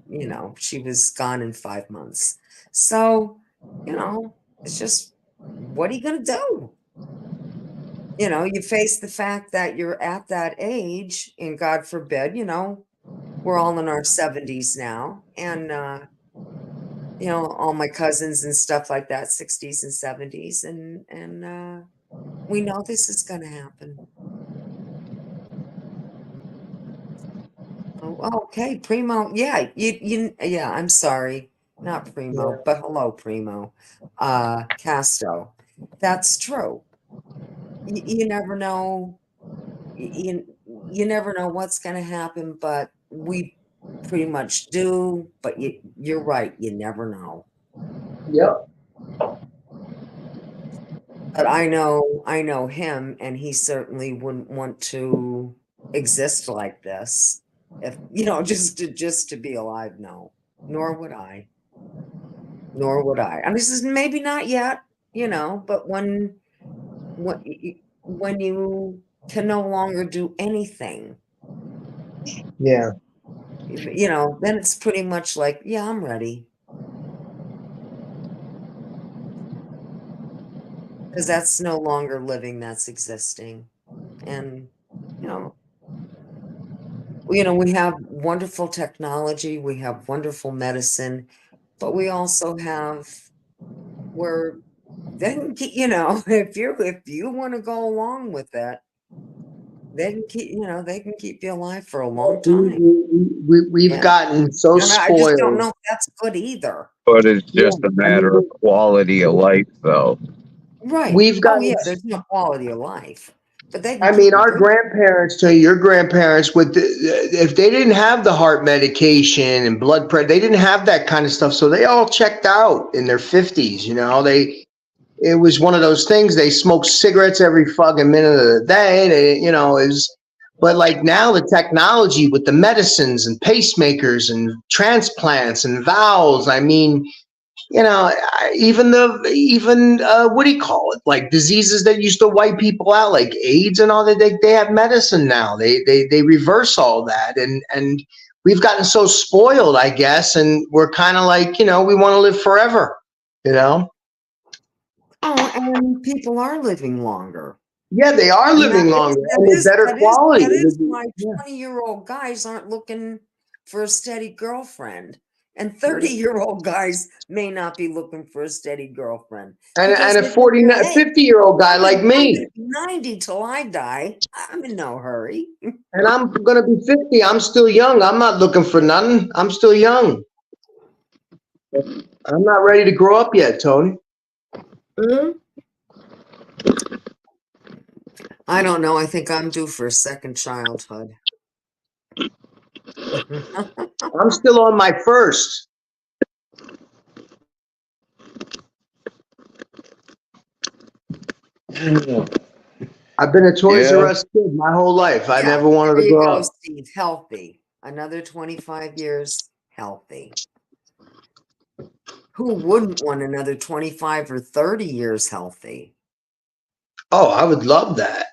you know, she was gone in 5 months. So, you know, it's just, what are you going to do? You know, you face the fact that you're at that age, and God forbid, you know, we're all in our 70s now. And, you know, all my cousins and stuff like that, 60s and 70s. And we know this is going to happen. Oh, okay, Primo. Yeah, yeah, I'm sorry. Not yeah, Primo, but hello, Primo. Casto. That's true. You never know. You never know what's going to happen, but we pretty much do. But you're right. You never know. yep, But I know him, and he certainly wouldn't want to exist like this. If you know, just to be alive, no. Nor would I. Nor would I. And this is maybe not yet, you know, but when you can no longer do anything, yeah, you know, then it's pretty much like, yeah, I'm ready. Because that's no longer living, that's existing. And, you know, we have wonderful technology, we have wonderful medicine, but we also have where they can keep, if you want to go along with it, they can keep you alive for a long time. We've Yeah. gotten so And I just don't spoiled. know if that's good either. But it's Yeah, just a I mean, matter of quality of life, though. Right. we've Oh gotten yeah, there's no quality of life. But they can I keep mean, you our good. grandparents, to your grandparents, if they didn't have the heart medication and blood pressure, they didn't have that kind of stuff. So they all checked out in their 50s. It was one of those things. They smoked cigarettes every fucking minute of the day. But like now the technology with the medicines and pacemakers and transplants and valves. I mean, even what do you call it? Like diseases that used to wipe people out, like AIDS and all that. They have medicine now. They reverse all that, and we've gotten so spoiled, I guess, and we're kind of like we want to live forever. Oh, and people are living longer. Yeah, they are And living longer and with better quality. that is why 20-year-old guys aren't looking for a steady girlfriend. And 30-year-old guys may not be looking for a steady girlfriend. And Because a they think, 50-year-old guy like I'm me. 90 till I die. I'm in no hurry. And I'm going to be 50. I'm still young. I'm not looking for nothing. I'm still young. I'm not ready to grow up yet, Tony. I don't know. I think I'm due for a second childhood. I'm still on my first. I've been a Toys R Us kid my whole life. I never wanted to grow up. Steve. Healthy. Another 25 years healthy. Who wouldn't want another 25 or 30 years healthy? Oh, I would love that.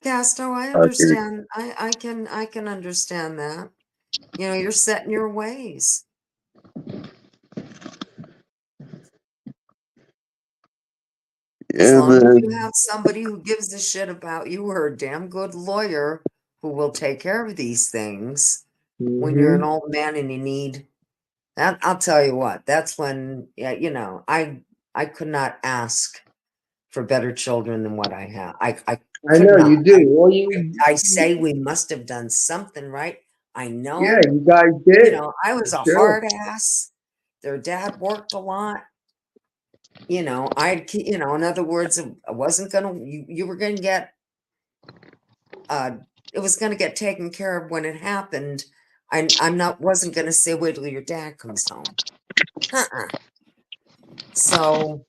Gasto, I understand. I can understand that. You're set in your ways. As long as you have somebody who gives a shit about you or a damn good lawyer who will take care of these things when you're an old man and you need that, I'll tell you what, that's when, I could not ask for better children than what I have. I could know not. you do. Well, I say we must have done something right. I know. Yeah, you guys did. I was a Sure. hard ass. Their dad worked a lot. In other words, I wasn't gonna. You were gonna get. It was gonna get taken care of when it happened. Wasn't gonna say wait till your dad comes home. So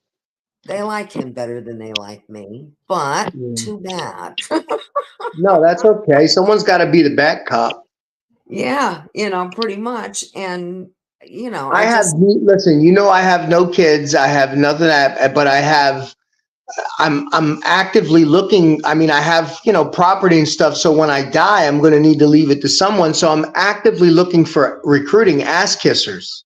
they like him better than they like me, but too bad. No, that's okay. Someone's got to be the bad cop. Yeah, pretty much. And listen, I have no kids. I have nothing, but I'm actively looking. I mean, I have, property and stuff. So when I die, I'm going to need to leave it to someone. So I'm actively looking for recruiting ass kissers.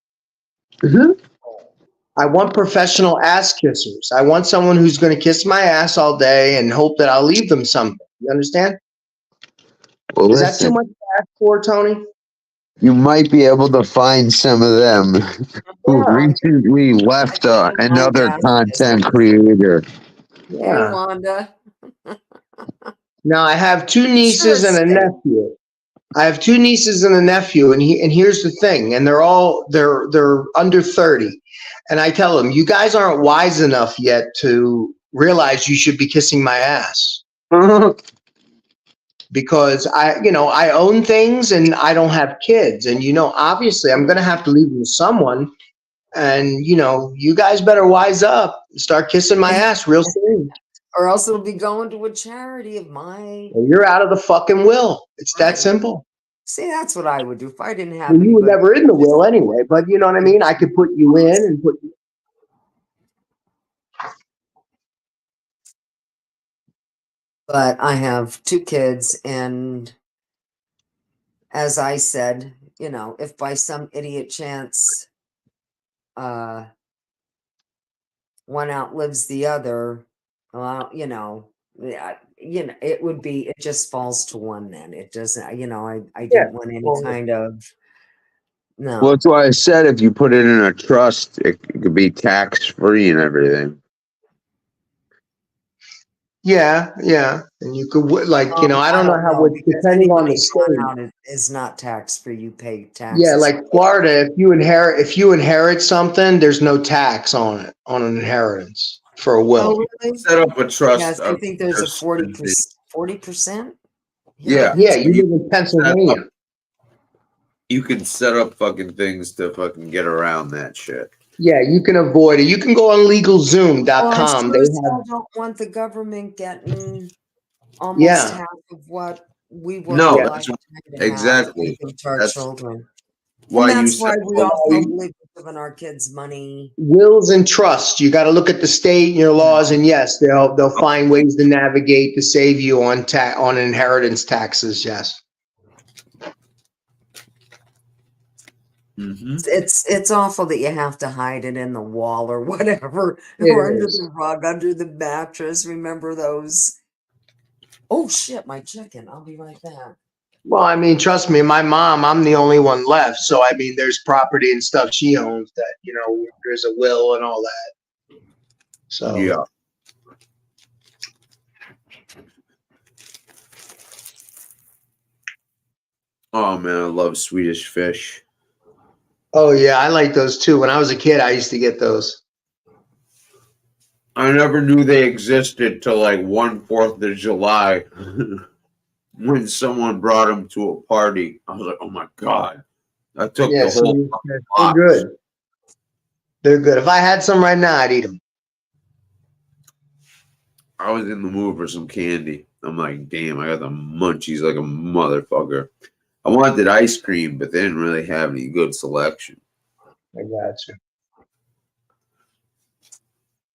I want professional ass kissers. I want someone who's going to kiss my ass all day and hope that I'll leave them something. You understand? Well, Is that too much to ask for, Tony? You might be able to find some of them who recently left another content creator. Yeah. Hey, Wanda. Now I have two nieces and a nephew. And here's the thing, and they're under 30. And I tell them, you guys aren't wise enough yet to realize you should be kissing my ass. Because I own things and I don't have kids. And obviously I'm gonna have to leave them to someone. And you guys better wise up and start kissing my ass real soon. Or else it'll be going to a charity of mine. Well, you're out of the fucking will. It's that simple. See, that's what I would do if I didn't have. Well, you were never in the will anyway, but you know what I mean? I could put you in and put you. But I have 2 kids, and as I said, if by some idiot chance one outlives the other, Well, yeah, it would be. It just falls to one. Then it doesn't. I Yeah. didn't want any Well, kind of Well, no. that's why I said if you put it in a trust, it could be tax free and everything. yeah, yeah. And you could like, I I don't know don't how know much because depending on anybody the drawn state. out is not tax free. You pay Yeah, taxes. like Florida, if you inherit something, there's no tax on it on an inheritance for a will. Oh, really? Set up a trust. Yes, I think there's a trust 40%. 40%. Yeah. Yeah, you You live in set up, Pennsylvania. you can set up fucking things to fucking get around that shit. Yeah, you can avoid it. You can go on Well, I legalzoom.com. They sure as have hell don't want the government getting almost yeah, half of what we worked a No, yeah. that's lifetime to have and exactly. give to our That's children. And why you that's set why up we a also believe in giving our kids money. Wills and trusts. You got to look at the state and your laws, and yes, they'll find ways to navigate to save you on inheritance taxes. Yes. Mhm. It's awful that you have to hide it in the wall or whatever, It or under is. the rug, under the mattress. Remember those? Oh shit, my chicken. I'll be right back. Well, I mean, trust me, my mom, I'm the only one left. So, I mean, there's property and stuff she owns that, there's a will and all that. So, Yeah. Oh man, I love Swedish fish. oh, yeah, I like those too. When I was a kid, I used to get those. I never knew they existed till like 1/4 of July when someone brought them to a party. I was like, oh my god. I took Yeah, the so whole they're box. good. They're good. If I had some right now, I'd eat them. I was in the mood for some candy. I'm like, damn, I got the munchies like a motherfucker. I wanted ice cream, but they didn't really have any good selection. I got you.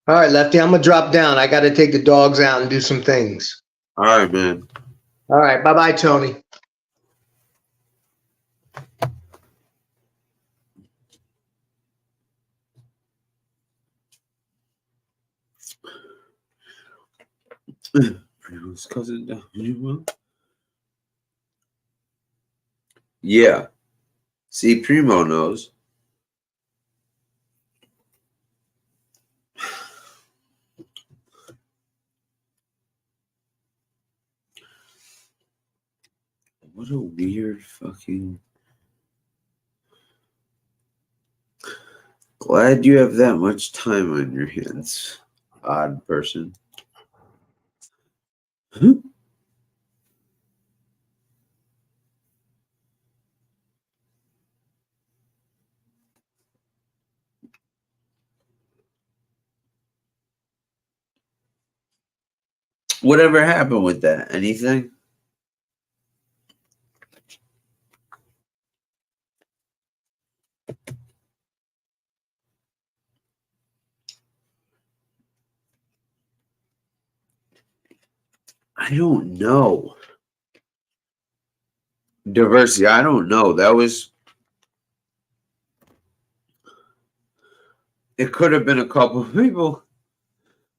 All right, Lefty, I'm going to drop down. I got to take the dogs out and do some things. All right, man. All right, bye-bye, Tony. Primo's cousin down here. Yeah. See, Primo knows. What a weird fucking. Glad you have that much time on your hands, odd person. Huh? Whatever happened with that? Anything? I don't know. Diversity, I don't know. That was. It could have been a couple of people.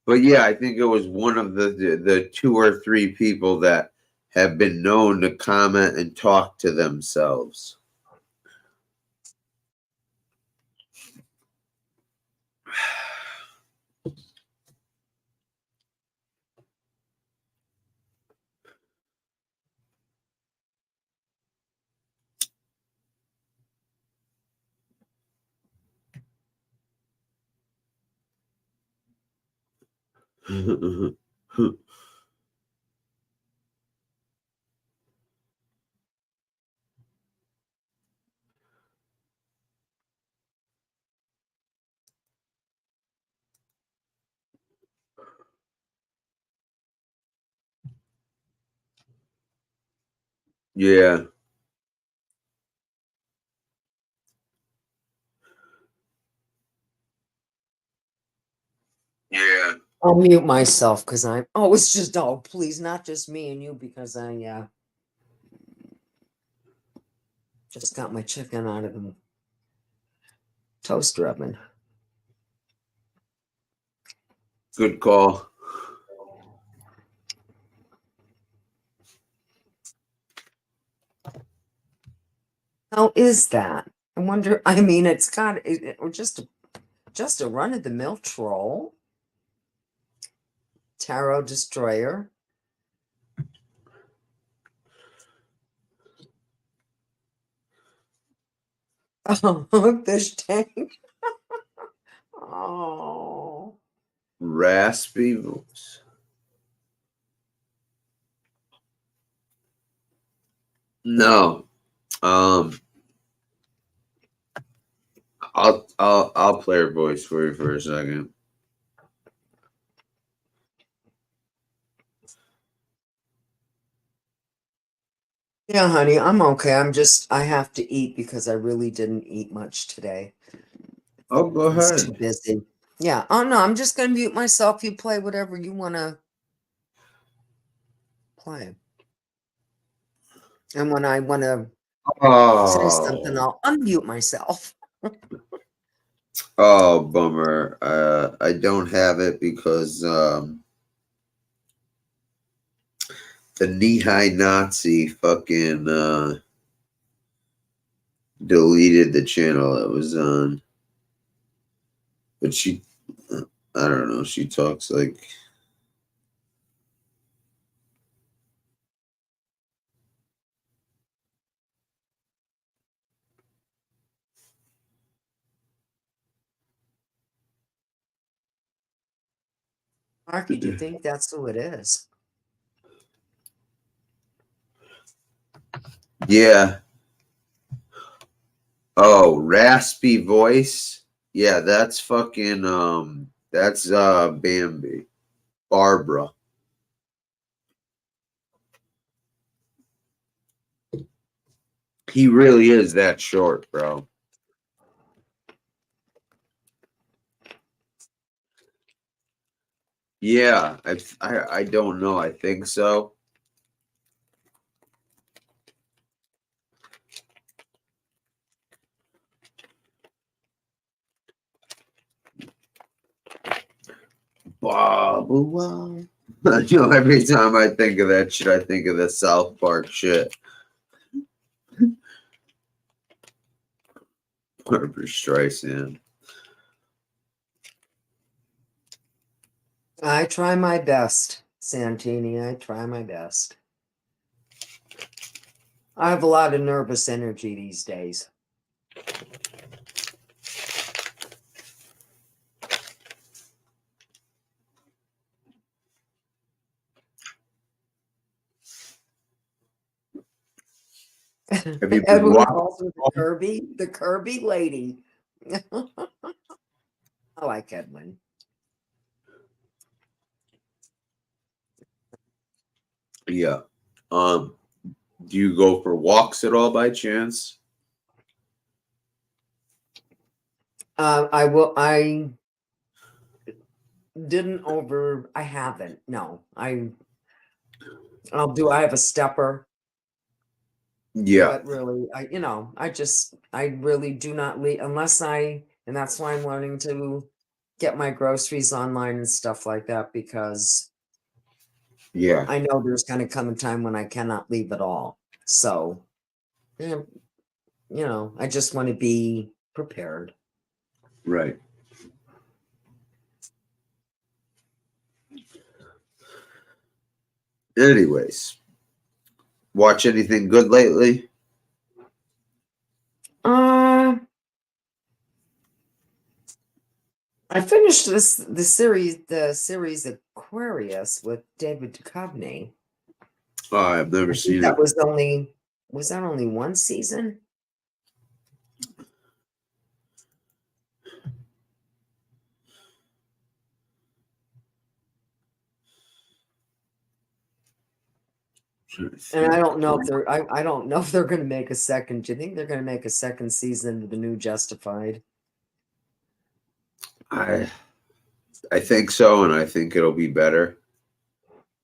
But yeah, I think it was one of the 2 or 3 people that have been known to comment and talk to themselves. Yeah. Yeah. I'll mute myself because I'm. Oh, it's just. Oh, please, not just me and you because I just got my chicken out of the toaster oven. Good call. How is that? I wonder. I mean, it's got just a run of the mill troll, tarot destroyer. Oh, fish tank. Oh, Raspy voice. No. I'll play her voice for you for a second. yeah, honey, I'm okay. I have to eat because I really didn't eat much today. Oh, go I was ahead. too busy. Yeah. Oh no, I'm just gonna mute myself. You play whatever you wanna play. And when I wanna say something, Oh, I'll unmute myself. oh, bummer. I don't have it because the knee-high Nazi fucking deleted the channel it was on. But she, I don't know. She talks like. Marky, do you think that's who it is? Yeah. Oh, raspy voice. Yeah, that's fucking that's Bambi. Barbara. He really is that short, bro. Yeah, I don't know. I think so. Bob, wow. You know, every time I think of that shit, I think of the South Park shit. Barbara Streisand. I try my best, Santini. I try my best. I have a lot of nervous energy these days. Have you been Edwin watching? calls her the Kirby lady. I like Edwin. Yeah. Do you go for walks at all by chance? I will. I didn't over. I haven't. No. I'll do. I have a stepper. Yeah. But really, I really do not leave unless and that's why I'm learning to get my groceries online and stuff like that because Yeah. I know there's going to come a time when I cannot leave at all. So, yeah, I just want to be prepared. Right. Anyways, watch anything good lately? I finished the series Aquarius with David Duchovny. Oh, I've never seen That it. was that only one season? And I don't know if I don't know if they're going to make a second. Do you think they're going to make a second season of the new Justified? I think so, and I think it'll be better.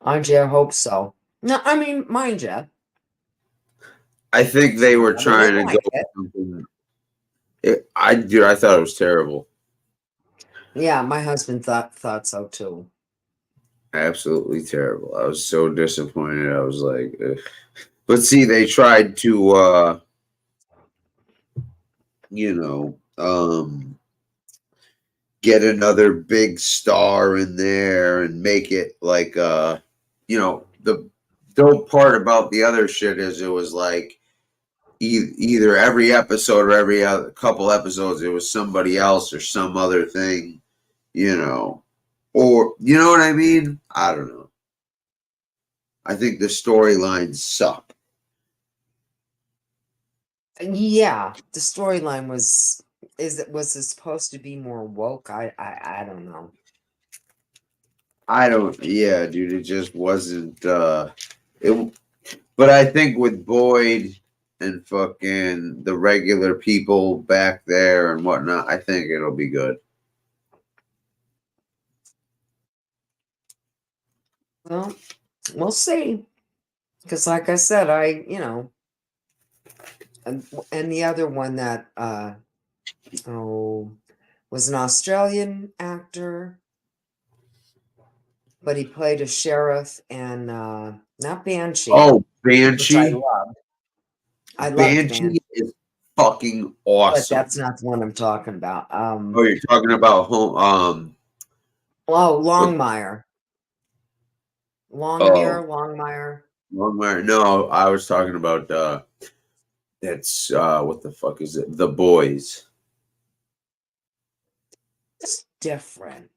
I hope so. No, I mean, mind you. I think they were trying to like go something. I thought it was terrible. Yeah, my husband thought so too. Absolutely terrible. I was so disappointed. I was like, ugh. But see, they tried to you know, get another big star in there and make it like you know, the dope part about the other shit is it was like either every episode or every other couple episodes it was somebody else or some other thing, you know, or you know what I mean? I don't know. I think the storylines suck. Yeah, the storyline was it supposed to be more woke? I don't know. I don't. Yeah, dude, it just wasn't. It. But I think with Boyd and fucking the regular people back there and whatnot, I think it'll be good. Well, we'll see. Because, like I said, you know, and the other one that was an Australian actor, but he played a sheriff and not Banshee, Oh, which I Banshee. loved. I loved Banshee Banshee, is fucking but awesome. that's not the one I'm talking about. Oh, you're talking about home. Oh, Longmire. Longmire. Longmire. No, I was talking about it's what the fuck is it? The Boys. It's different.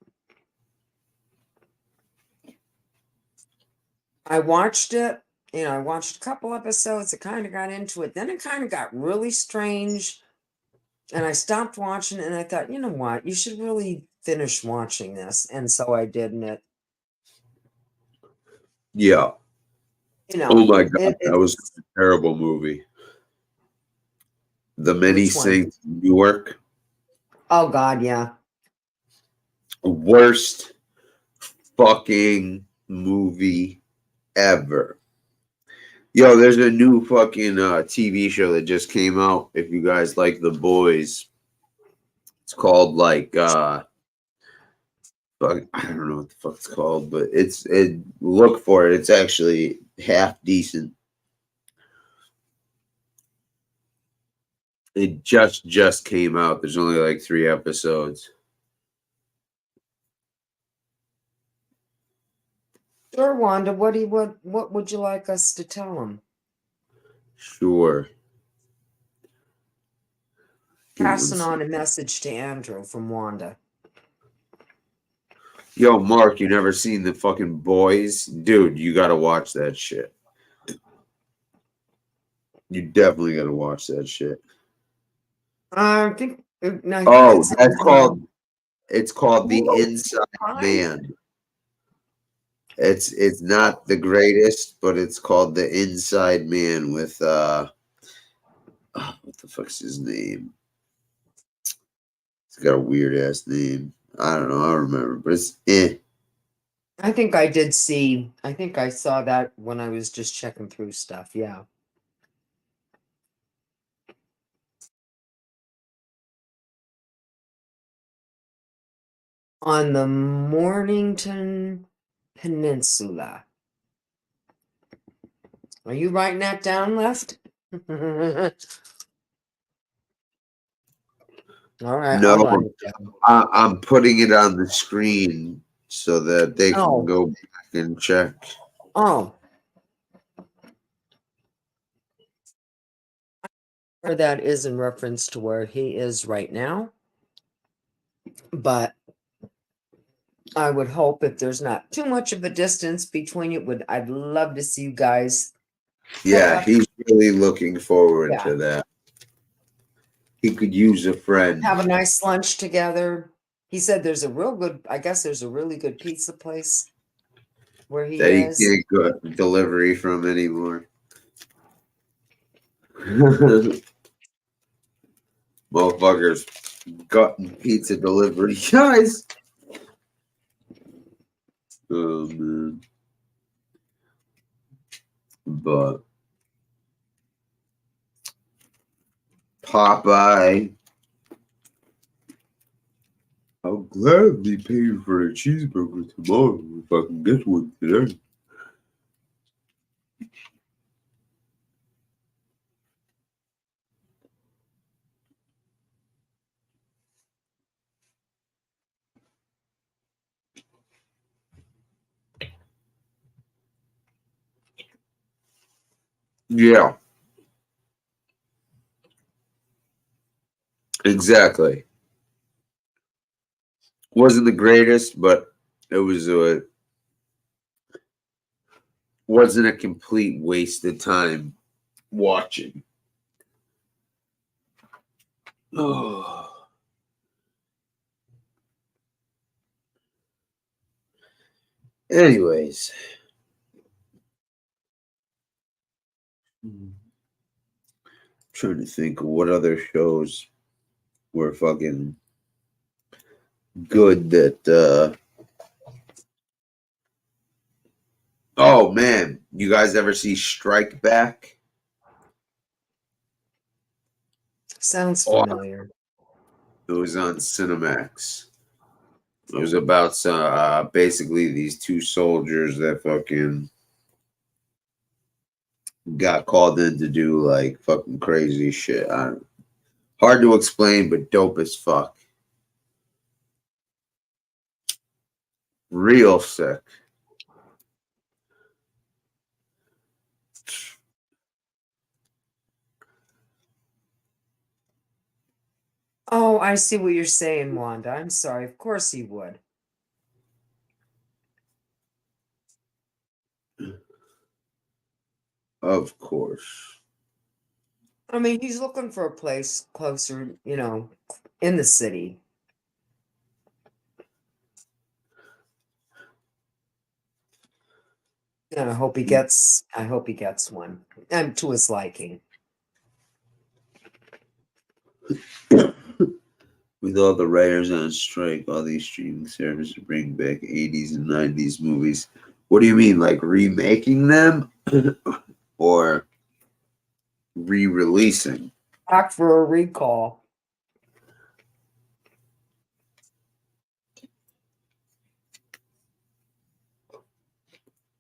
I watched it. You know, I watched a couple episodes. I kind of got into it. Then it kind of got really strange. And I stopped watching it and I thought, you know what? You should really finish watching this. And so I did. And Yeah. you know, Oh my god, that was it's a terrible movie. The Many which one? Saints of Newark. Oh God, yeah. Worst fucking movie ever. Yo, there's a new fucking TV show that just came out. If you guys like The Boys, it's called like fuck, I don't know what the fuck it's called, but look for it. It's actually half decent. It just came out. There's only like 3 episodes. Sure, Wanda. What would you like us to tell him? Sure. Passing on a message to Andrew from Wanda. Yo, Mark, you never seen the fucking Boys? Dude, you gotta watch that shit. You definitely gotta watch that shit. I think no, Oh, it's called The Inside fine. Man. It's not the greatest, but it's called The Inside Man with what the fuck's his name? It's got a weird ass name. I don't know, I don't remember, but it's I think I did see. I think I saw that when I was just checking through stuff. Yeah. On the Mornington Peninsula. Are you writing that down, Left? All right, no, I'll write it down. I'm putting it on the screen so that they can go back and check. Oh. Or that is in reference to where he is right now. But I would hope if there's not too much of a distance between you, I'd love to see you guys. Yeah, he's really looking forward to that. He could use a friend. Have a nice lunch together. He said there's a really good pizza place where he That he is. can't get delivery from anymore. Motherfuckers gotten pizza delivery. Guys. Oh man. But Popeye, I'll gladly pay for a cheeseburger tomorrow if I can get one today. Yeah. Exactly. Wasn't the greatest, but it was wasn't a complete waste of time watching. Oh. Anyways. Trying to think of what other shows were fucking good that oh man, you guys ever see Strike Back? Sounds Oh, familiar. it was on Cinemax. It was about basically these two soldiers that fucking got called in to do like fucking crazy shit. Hard to explain, but dope as fuck. Real sick. Oh, I see what you're saying, Wanda. I'm sorry. Of course he would. Of course. I mean, he's looking for a place closer, in the city. And I hope he gets one. And to his liking. With all the writers on strike, all these streaming services bring back 80s and 90s movies. What do you mean, like remaking them or re-releasing? Back for a recall.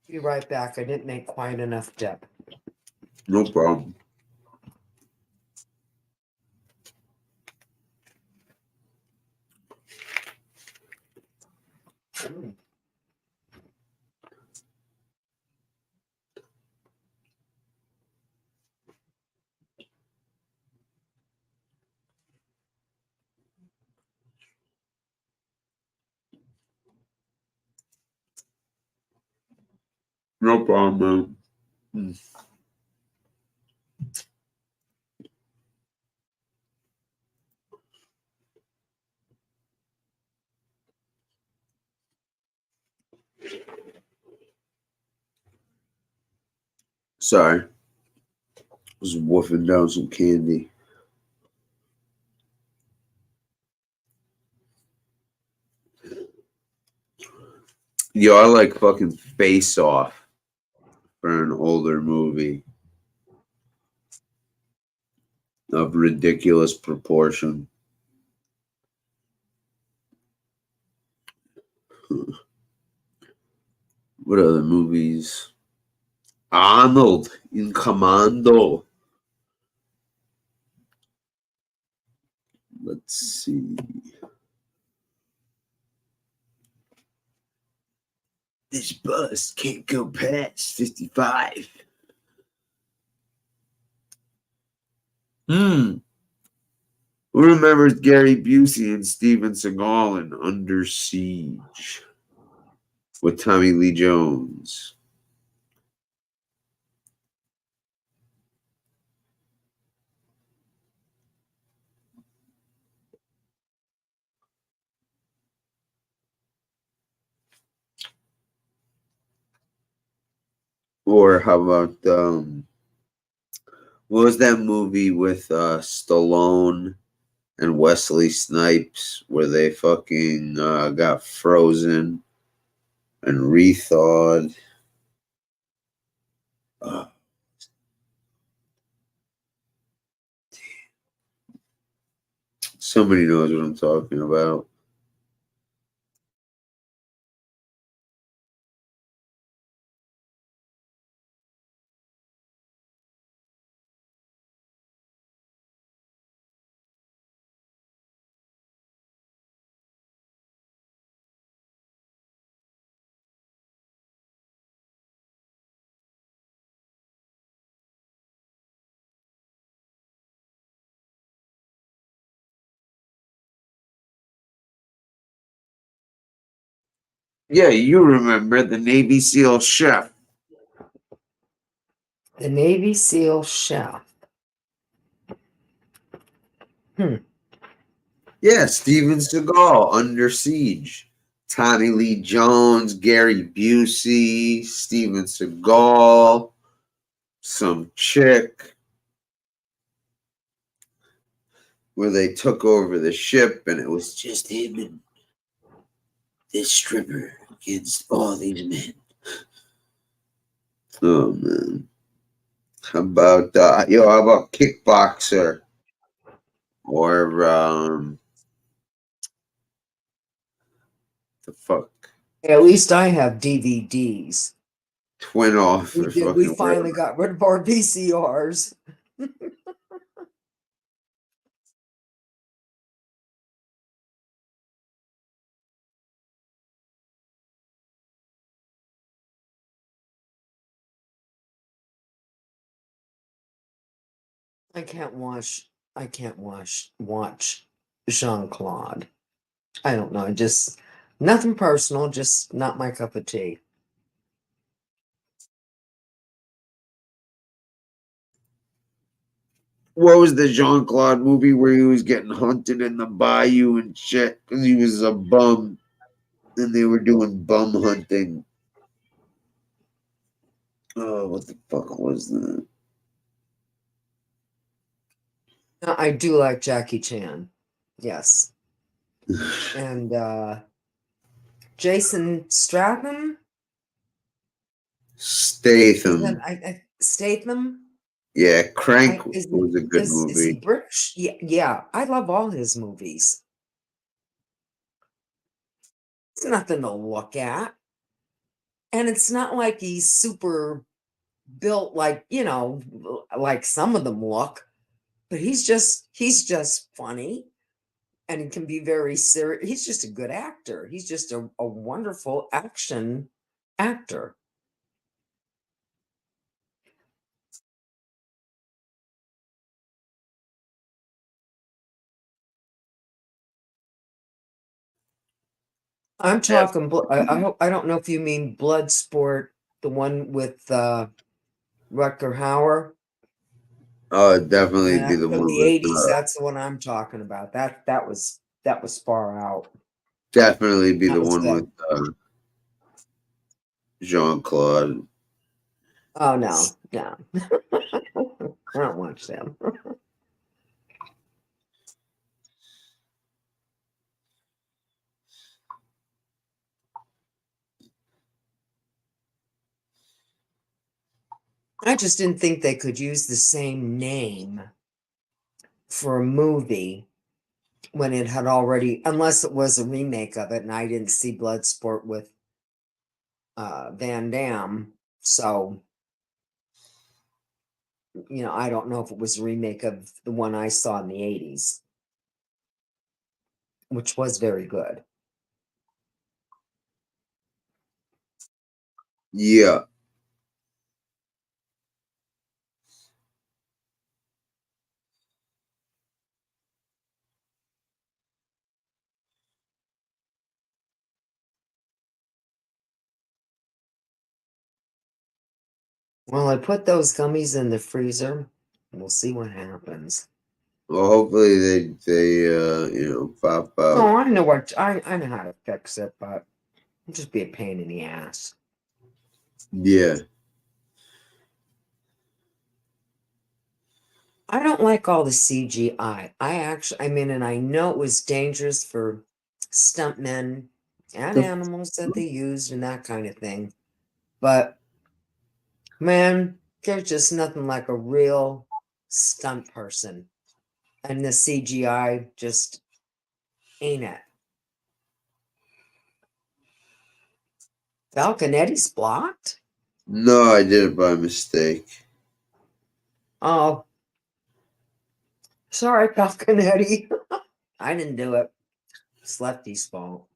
Be right back. I didn't make quite enough dip. No problem. No problem, man. Sorry. Was wolfing down some candy. Yo, I like fucking Face Off for an older movie of ridiculous proportion. What other movies? Arnold in Commando. Let's see. This bus can't go past 55. Who remembers Gary Busey and Steven Seagal in Under Siege with Tommy Lee Jones? Or how about what was that movie with Stallone and Wesley Snipes where they fucking got frozen and rethawed? Uh, somebody knows what I'm talking about. Yeah, you remember the Navy SEAL chef. The Navy SEAL chef. Yeah, Steven Seagal, Under Siege. Tommy Lee Jones, Gary Busey, Steven Seagal, some chick, where they took over the ship and it was just him and this stripper against all these men. Oh man. How about how about Kickboxer? Or the fuck? At least I have DVDs. Twin off We or did. We fucking finally whatever. got rid of our VCRs. I can't watch. I can't watch Jean Claude. I don't know. Just nothing personal. Just not my cup of tea. What was the Jean Claude movie where he was getting hunted in the bayou and shit because he was a bum and they were doing bum hunting? Oh, what the fuck was that? I do like Jackie Chan. Yes. And Jason Statham. Statham. Statham. Yeah, Crank Is was a good he movie. British? Yeah, yeah. I love all his movies. It's nothing to look at, and it's not like he's super built like like some of them look. But he's just funny, and he can be very serious. He's just a good actor. He's just a wonderful action actor. I'm talking. I don't know if you mean Bloodsport, the one with Rutger Hauer. Oh, it'd definitely be Yeah, the from one the with '80s. That's the one I'm talking about. That was far out. definitely be That the was one good. with Jean Claude. Oh no, no, I don't watch them. I just didn't think they could use the same name for a movie when it had already, unless it was a remake of it, and I didn't see Bloodsport with Van Damme, so I don't know if it was a remake of the one I saw in the '80s, which was very good. Yeah. Well, I put those gummies in the freezer. We'll see what happens. Well, hopefully they pop out. Oh, I know I know how to fix it, but it'll just be a pain in the ass. Yeah. I don't like all the CGI. And I know it was dangerous for stuntmen and animals that they used and that kind of thing. But man, there's just nothing like a real stunt person. And the CGI just ain't it. Falconetti's blocked? No, I did it by mistake. Oh, sorry, Falconetti. I didn't do it. It's Lefty's fault.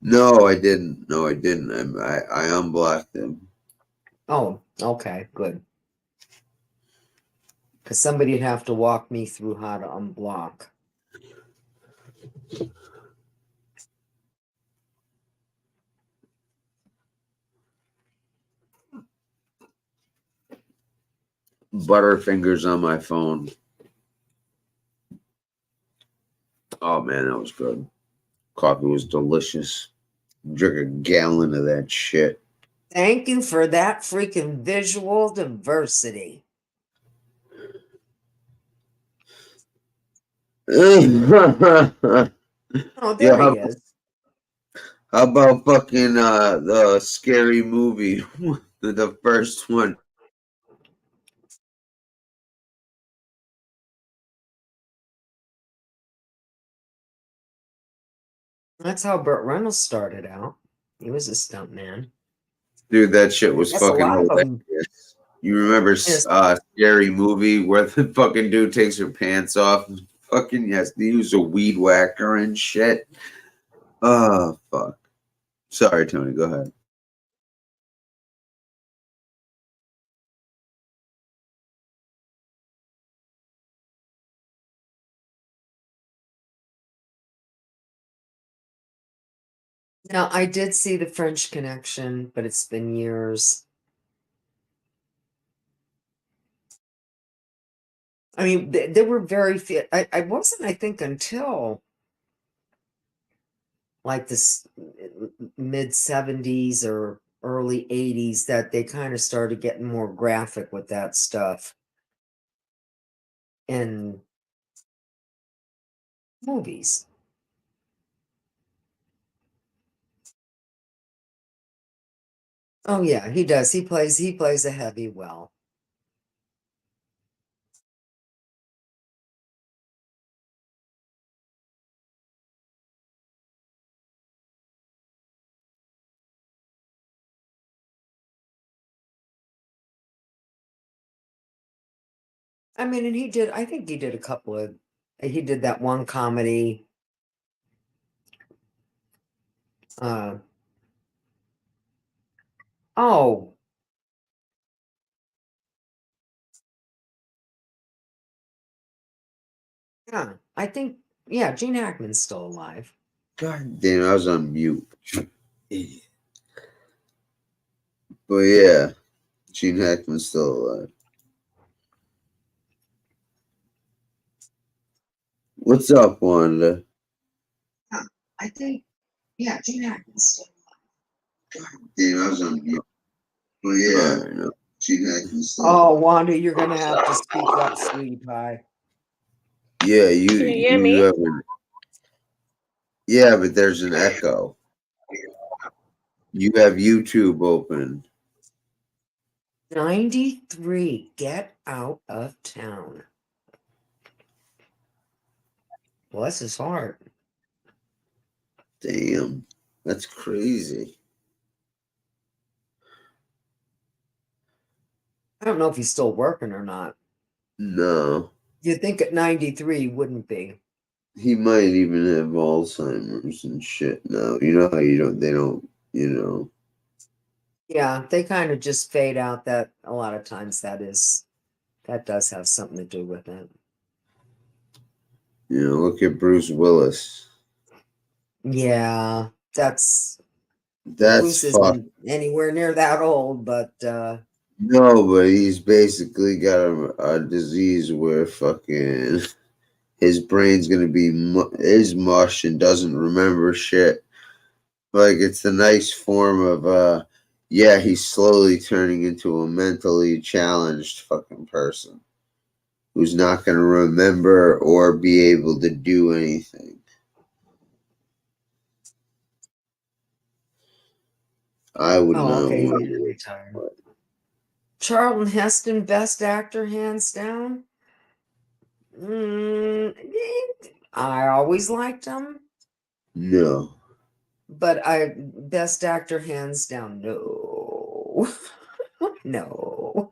No, I didn't. No, I didn't. I unblocked him. Oh, okay, good. Because somebody'd have to walk me through how to unblock. Butterfingers on my phone. Oh man, that was good. Coffee was delicious. Drink a gallon of that shit. Thank you for that freaking visual diversity. Oh, Oh, there he is. How about fucking the scary movie, the first one? That's how Burt Reynolds started out. He was a stuntman. Dude, that shit was That's a fucking lot of them. hilarious. You remember Yes. Scary Movie where the fucking dude takes her pants off? Fucking yes, they use a weed whacker and shit. Oh fuck. Sorry, Tony. Go ahead. Now, I did see The French Connection, but it's been years. I mean, there were very few. I wasn't, I think, until like this mid 70s or early 80s that they kind of started getting more graphic with that stuff in movies. Oh yeah, he does. He plays a heavy well. I mean, and I think he did a couple of, he did that one comedy. Oh, yeah, I think, yeah, Gene Hackman's still alive. God damn, I was on mute. Idiot. But yeah, Gene Hackman's still alive. What's up, Wanda? I think, yeah, Gene Hackman's still alive. Damn, I was on mute. But yeah, no. Gene Hackman's still Oh, alive. Wanda, you're gonna have to speak up, sweetie pie. Yeah, Can you hear me? have yeah, but there's an echo. You have YouTube open. 93, Get Out of Town. Bless his heart. Damn, that's crazy. I don't know if he's still working or not. No, You'd think at 93 he wouldn't be. he might even have Alzheimer's and shit now. You know how they don't, you know. Yeah, they kind of just fade out. That a lot of times that does have something to do with it. You know, look at Bruce Willis. Yeah, Bruce That's fucked. isn't anywhere near that old, but No, but he's basically got a disease where fucking his brain's gonna be is mush and doesn't remember shit. Like it's the nice form of yeah, he's slowly turning into a mentally challenged fucking person who's not gonna remember or be able to do anything. I would not okay, want he's to. retired. Charlton Heston, best actor, hands down. I always liked him. No. But best actor, hands down, no. No.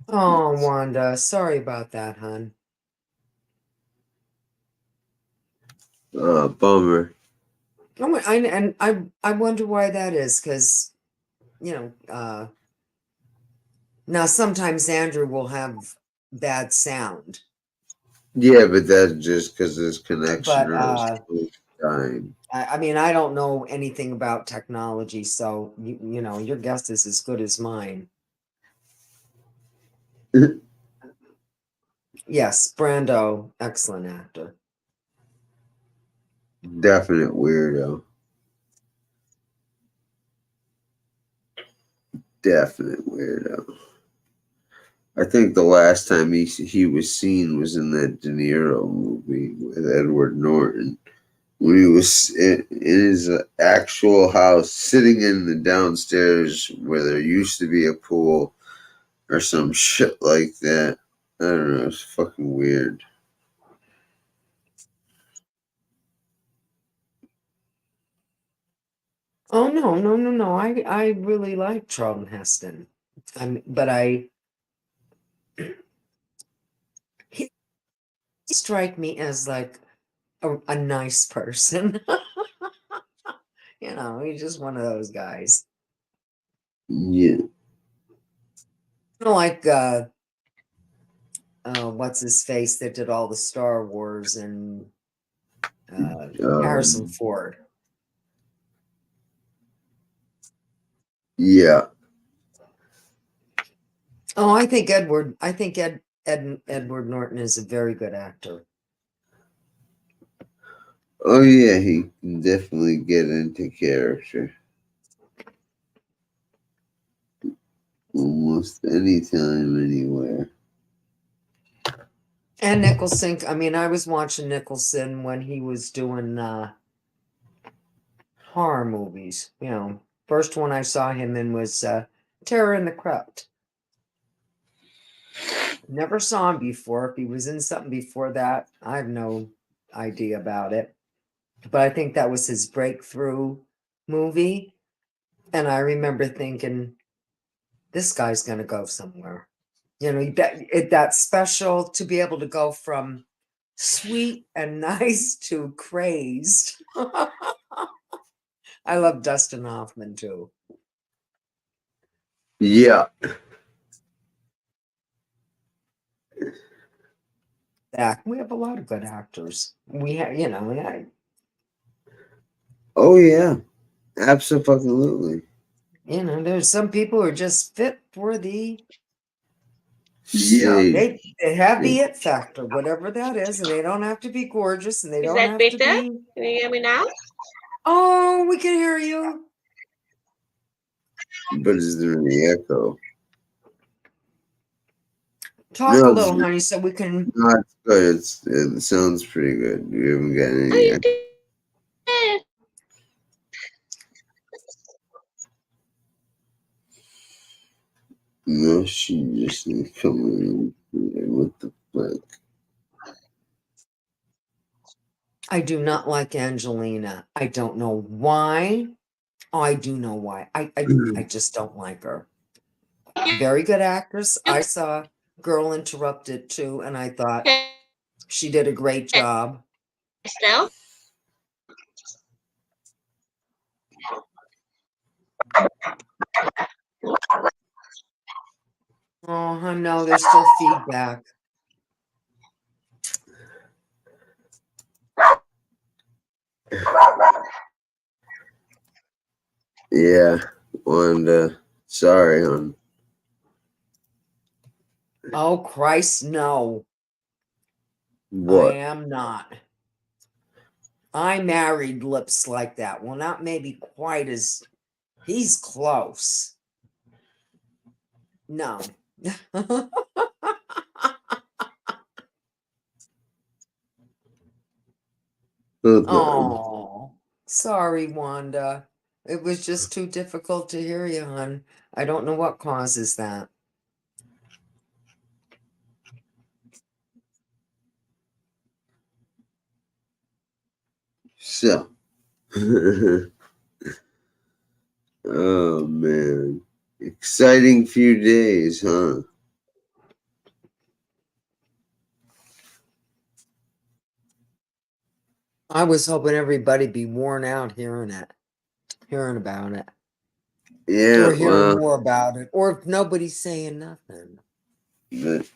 Oh, Wanda, sorry about that, hon. Bummer. I wonder why that is, because now sometimes Andrew will have bad sound. Yeah, but that's just because his connection But or his time. I mean, I don't know anything about technology, so you know, your guess is as good as mine. Yes, Brando, excellent actor. Definite weirdo. Definite weirdo. I think the last time he was seen was in that De Niro movie with Edward Norton when he was in his actual house, sitting in the downstairs where there used to be a pool or some shit like that. I don't know. It's fucking weird. Oh no. I really like Charlton Heston. But he strike me as like a nice person. You know, he's just one of those guys. Yeah. Like what's his face that did all the Star Wars and Harrison Ford. Yeah. Oh, I think Edward Norton is a very good actor. Oh yeah, he can definitely get into character. Almost anytime, anywhere. And Nicholson, I mean, I was watching Nicholson when he was doing horror movies. You know, first one I saw him in was Terror in the Crypt. Never saw him before. If he was in something before that, I have no idea about it. But I think that was his breakthrough movie. And I remember thinking, this guy's going to go somewhere. You know, that's special to be able to go from sweet and nice to crazed. I love Dustin Hoffman too. Yeah. We have a lot of good actors. We have, you know, Oh yeah. Absolutely. you know, there's some people who are just fit for the, Yeah. you know, they have the it factor, whatever that is, and they don't have to be gorgeous, and they don't have to be. Can you hear me now? Oh, we can hear you. But is there any echo? Talk a little, honey, so we can. No, it's good. It sounds pretty good. We haven't got any echo. No, she just didn't come in. What the fuck? I do not like Angelina. I don't know why. Oh, I do know why. I just don't like her. Very good actress. I saw Girl Interrupted too, and I thought she did a great job. Still? Oh, no, there's still feedback. Yeah, Wanda. Sorry, hon. Oh, Christ, no. What? I am not. I married lips like that. Well, not maybe quite as. He's close. No. Oh, sorry, Wanda. It was just too difficult to hear you, hon. I don't know what causes that. So. Oh man. Exciting few days, huh? I was hoping everybody'd be worn out hearing about it. Yeah, Or hearing more about it. Or if nobody's saying nothing. But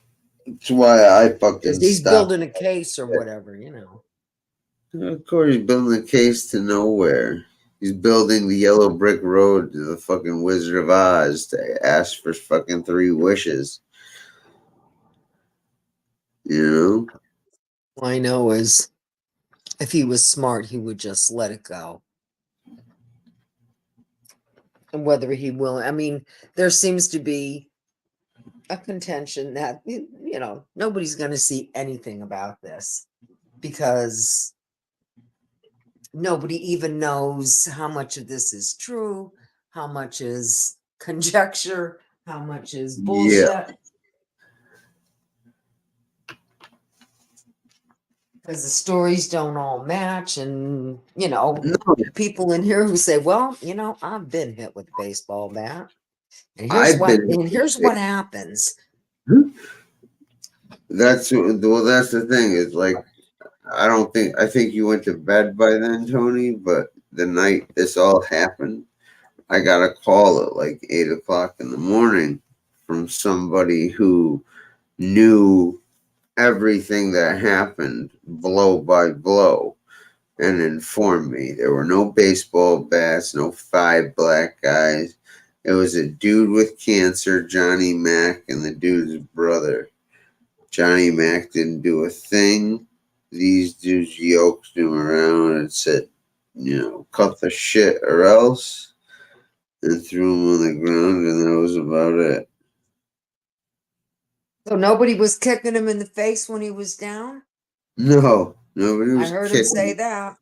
That's why I fucking Because he's stopped. building a case or whatever, you know. Of course, he's building a case to nowhere. He's building the yellow brick road to the fucking Wizard of Oz to ask for fucking 3 wishes. You know? All I know is if he was smart, he would just let it go. And whether he will, I mean, there seems to be a contention that, you know, nobody's going to see anything about this because nobody even knows how much of this is true, how much is conjecture, how much is Yeah. bullshit. Because the stories don't all match. And, you know, No, people in here who say, well, you know, I've been hit with a baseball bat. And I've been. here's what happens. That's the thing is like I think you went to bed by then, Tony. But the night this all happened, I got a call at like 8 o'clock in the morning from somebody who knew everything that happened blow by blow and informed me there were no baseball bats, no 5 black guys. It was a dude with cancer, Johnny Mack, and the dude's brother. Johnny Mack didn't do a thing. These dudes yoked him around and said, you know, cut the shit or else, and threw him on the ground, and that was about it. So nobody was kicking him in the face when he was down? No, nobody I was heard him kicking. say that.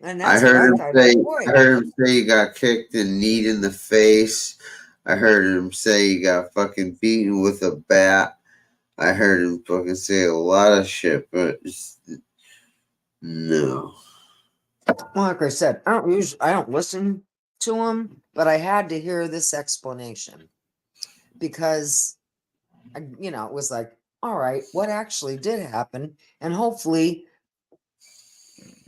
And I that's what heard I him thought. say. Boy, I heard him say he got kicked and kneed in the face. I heard him say he got fucking beaten with a bat. I heard him fucking say a lot of shit, but no. like I said, I don't listen to him, but I had to hear this explanation because, you know, it was like, all right, what actually did happen? And hopefully,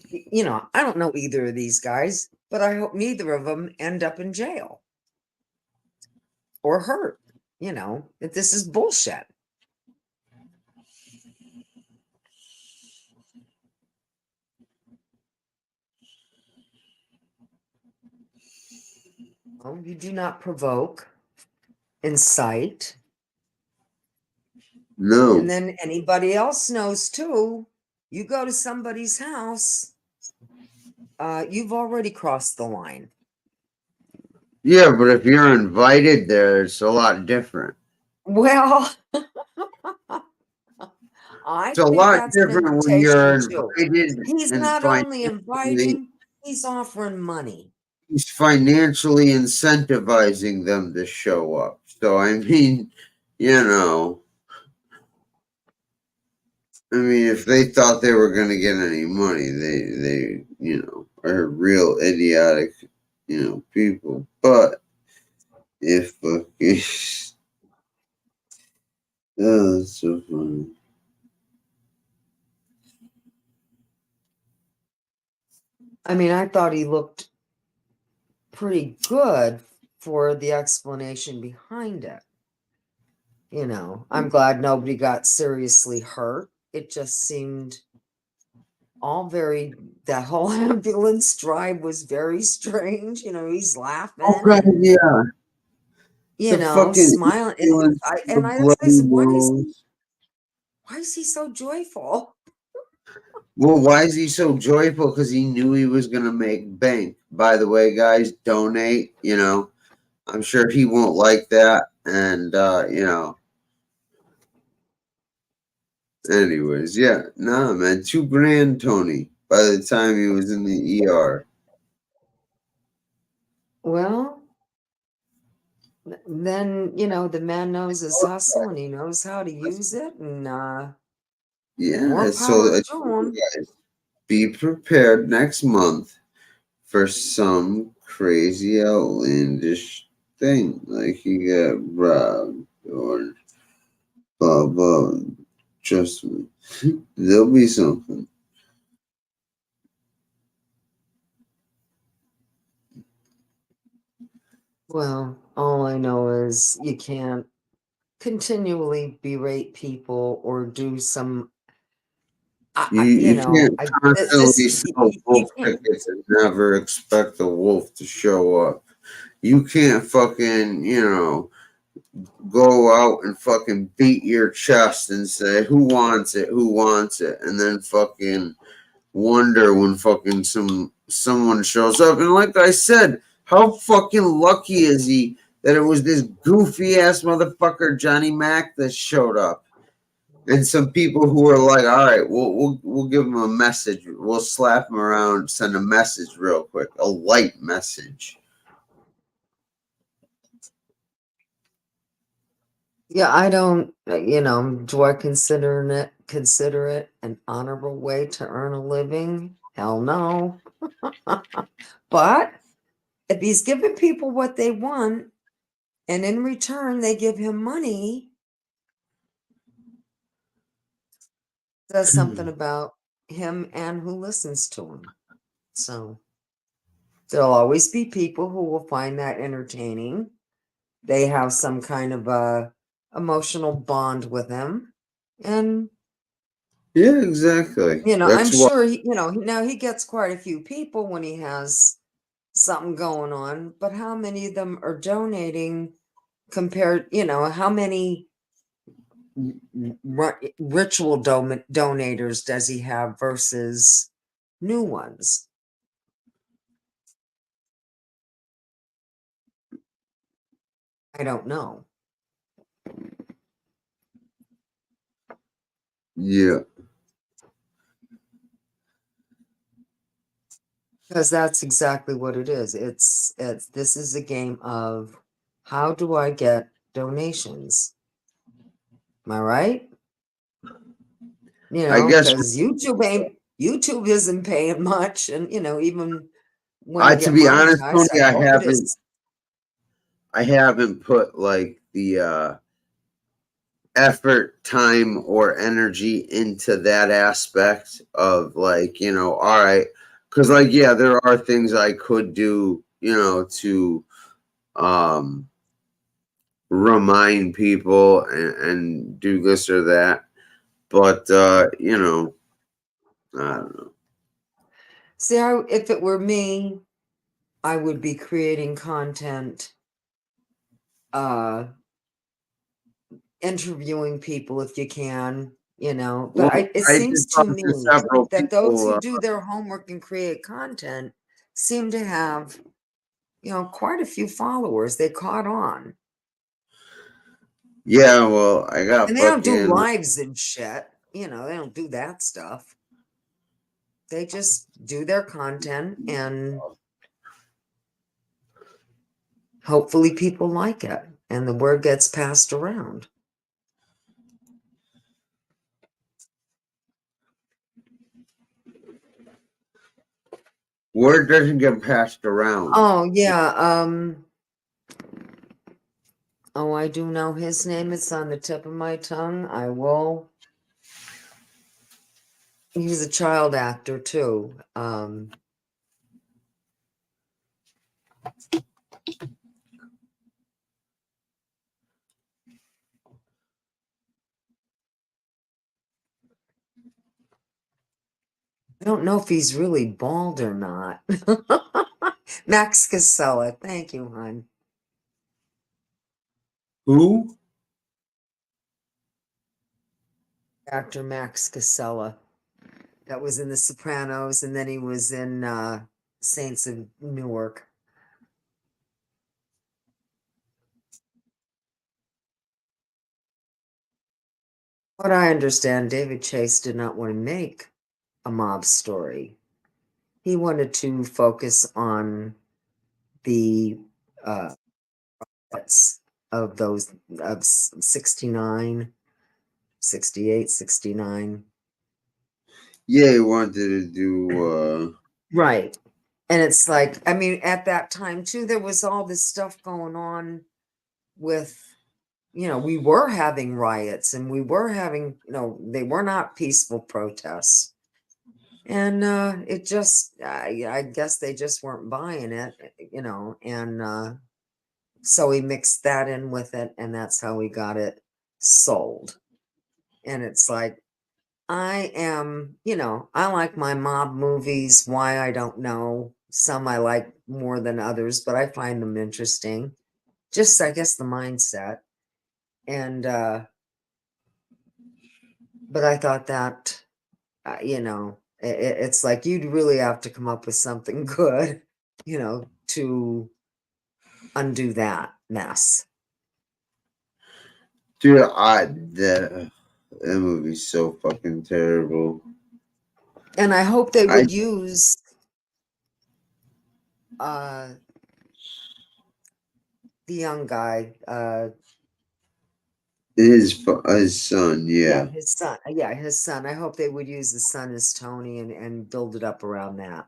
you know, I don't know either of these guys, but I hope neither of them end up in jail or hurt. You know, that this is bullshit. Well, you do not provoke, incite. No. And then anybody else knows too. You go to somebody's house, you've already crossed the line. Yeah, but if you're invited there, it's a lot different. Well, I It's a think lot that's an different when you're invitation too. invited He's and not only financially, inviting, he's offering money. he's financially incentivizing them to show up. So I mean, you know, if they thought they were going to get any money, they you know are real idiotic, you know, people. But if oh, that's so funny. I mean, I thought he looked pretty good for the explanation behind it. You know, I'm glad nobody got seriously hurt. It just seemed all very, that whole ambulance drive was very strange. You know, he's laughing Oh God, and, yeah, you the know, fucking smiling. ambulance, the I said, bloody wounds. why is he so joyful? Well, why is he so joyful? Because he knew he was going to make bank. By the way, guys, donate. You know, I'm sure he won't like that. And, you know, anyways, yeah, nah, man, $2,000, Tony, by the time he was in the ER. Well, then, you know, the man knows his hustle and he knows how to use it. And Yeah, more so power I to told him. you guys, be prepared next month for some crazy outlandish thing. Like he got robbed or blah, blah. Trust me, there'll be something. Well, all I know is you can't continually berate people or do some, You can't constantly this sell wolf you can't. tickets and never expect the wolf to show up. You can't fucking, go out and fucking beat your chest and say, who wants it? Who wants it? And then fucking wonder when fucking someone shows up. And like I said, how fucking lucky is he that it was this goofy ass motherfucker Johnny Mac that showed up? And some people who were like, all right, we'll give him a message. We'll slap him around, send a message real quick, a light message. Yeah, I don't, do I consider it an honorable way to earn a living? Hell no. But if he's giving people what they want and in return they give him money, says something about him and who listens to him. So there'll always be people who will find that entertaining. They have some kind of a emotional bond with him. And yeah, exactly. I'm sure now he gets quite a few people when he has something going on, but how many of them are donating compared, how many ritual donators does he have versus new ones? I don't know. Yeah. Because that's exactly what it is. This is a game of how do I get donations? Am I right? I guess because YouTube isn't paying much, and even when I to get be honest, monetized, Tony, I hope it is. I haven't put like the effort, time, or energy into that aspect of like, all right. Because like, yeah, there are things I could do, to remind people and do this or that. But I don't know. See, if it were me, I would be creating content, interviewing people if you can, but Well, it I seems did to talk me to several that those people. who do their homework and create content seem to have, quite a few followers. They caught on. Yeah, well, I got And they don't do fucking. lives and shit. They don't do that stuff. They just do their content and hopefully people like it and the word gets passed around. Word doesn't get passed around. Oh, yeah. Oh, I do know his name. It's on the tip of my tongue. I will. He's a child actor too. I don't know if he's really bald or not. Max Casella. Thank you, hon. Who? Actor Max Casella. That was in The Sopranos, and then he was in Saints of Newark. What I understand, David Chase did not want to make a mob story. He wanted to focus on the of those of 69, 68, 69. Yeah, he wanted to do. Right. And it's like, I mean, at that time too, there was all this stuff going on with, we were having riots and we were having, they were not peaceful protests. And it just, I guess they just weren't buying it, and so he mixed that in with it, and that's how we got it sold. And it's like, I am, I like my mob movies. Why, I don't know. Some I like more than others, but I find them interesting. Just, I guess, the mindset. And, but I thought that, it's like you'd really have to come up with something good, to undo that mess. Dude, that movie's so fucking terrible. And I hope they would use the young guy, his son, yeah. his son. Yeah, his son. I hope they would use the son as Tony and build it up around that.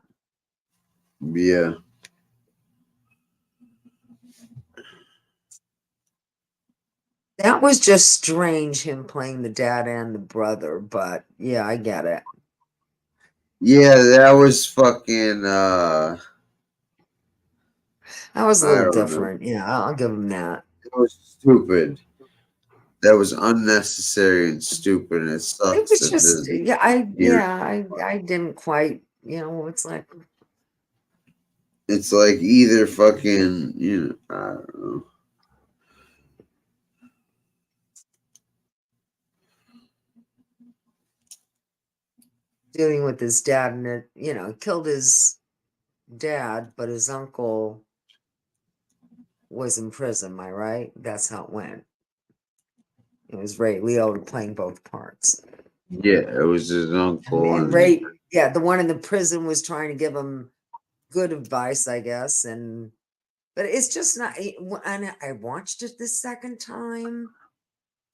Yeah. That was just strange, him playing the dad and the brother, but yeah, I get it. Yeah, that was fucking That was a little different. Yeah, I'll give him that. It was stupid. That was unnecessary and stupid, and it sucks. It was just, I didn't quite, it's like. It's like either fucking, I don't know. Dealing with his dad, and it, killed his dad, but his uncle was in prison. Am I right? That's how it went. It was Ray Liotta playing both parts. Yeah, it was his uncle. And Ray, the one in the prison was trying to give him good advice, I guess. But it's just not. And I watched it the second time.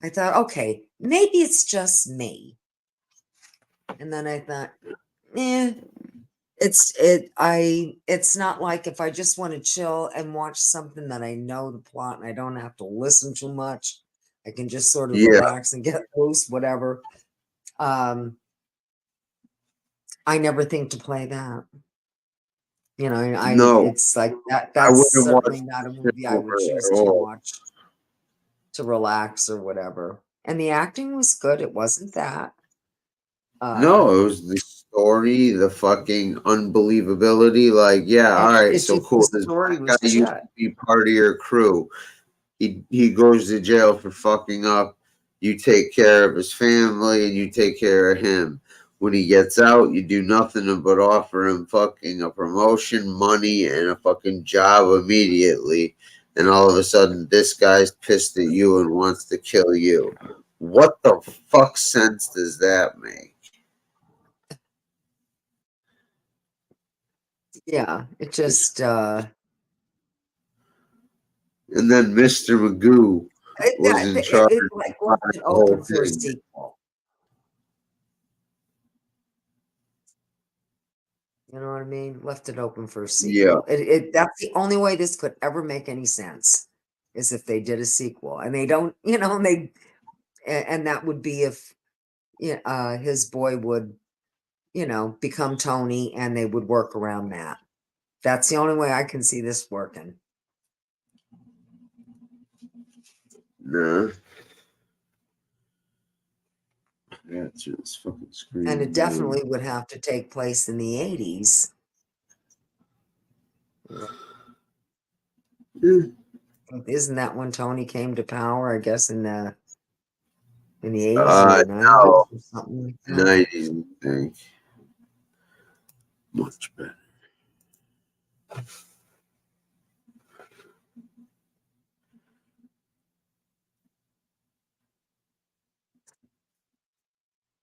I thought, okay, maybe it's just me. And then I thought, it's not like if I just want to chill and watch something that I know the plot and I don't have to listen too much. I can just sort of relax and get loose, whatever. I never think to play that. It's like that. That's certainly not a movie I would choose to watch to relax or whatever. And the acting was good. It wasn't that. No, it was the story, the fucking unbelievability. Like, yeah, all right, so cool. This guy used to be part of your crew. He goes to jail for fucking up. You take care of his family and you take care of him. When he gets out, you do nothing but offer him fucking a promotion, money, and a fucking job immediately. And all of a sudden, this guy's pissed at you and wants to kill you. What the fuck sense does that make? Yeah, it just. And then Mr. Magoo was in charge. It like left it open for a sequel. You know what I mean? Left it open for a sequel. Yeah. That's the only way this could ever make any sense, is if they did a sequel, and they don't. And that would be if, his boy would, become Tony, and they would work around that. That's the only way I can see this working. No. Yeah, it's this fucking screen. And it definitely would have to take place in the 80s. Isn't that when Tony came to power? I guess in the 80s or 90s or something like that. 90s, I think. Much better.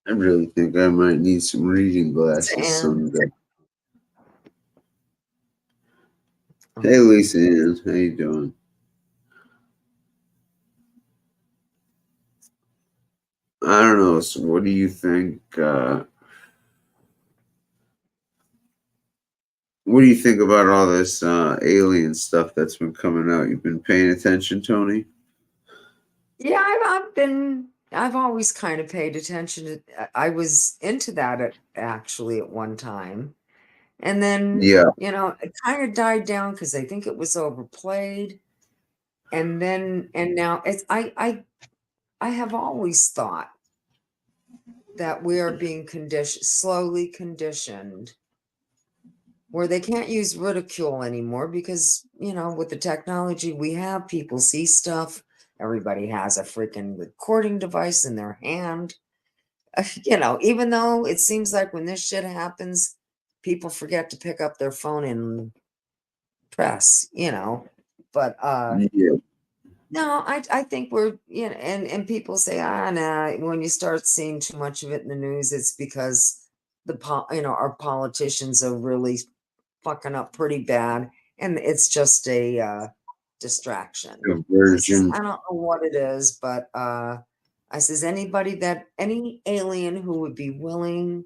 I really think I might need some reading glasses someday. Hey, Lisa Ann, how you doing? I don't know. So what do you think? What do you think about all this alien stuff that's been coming out? You've been paying attention, Tony? Yeah, I've always kind of paid attention to. I was into that actually at one time, and then it kind of died down because I think it was overplayed, and now it's I have always thought that we are being slowly conditioned where they can't use ridicule anymore because, with the technology we have, people see stuff. Everybody has a freaking recording device in their hand. Even though it seems like when this shit happens, people forget to pick up their phone and press, but Yeah. no, I think we're, and people say, nah, when you start seeing too much of it in the news, it's because our politicians are really fucking up pretty bad, and it's just a distraction. I says, Diversion. I don't know what it is, but I says, any alien who would be willing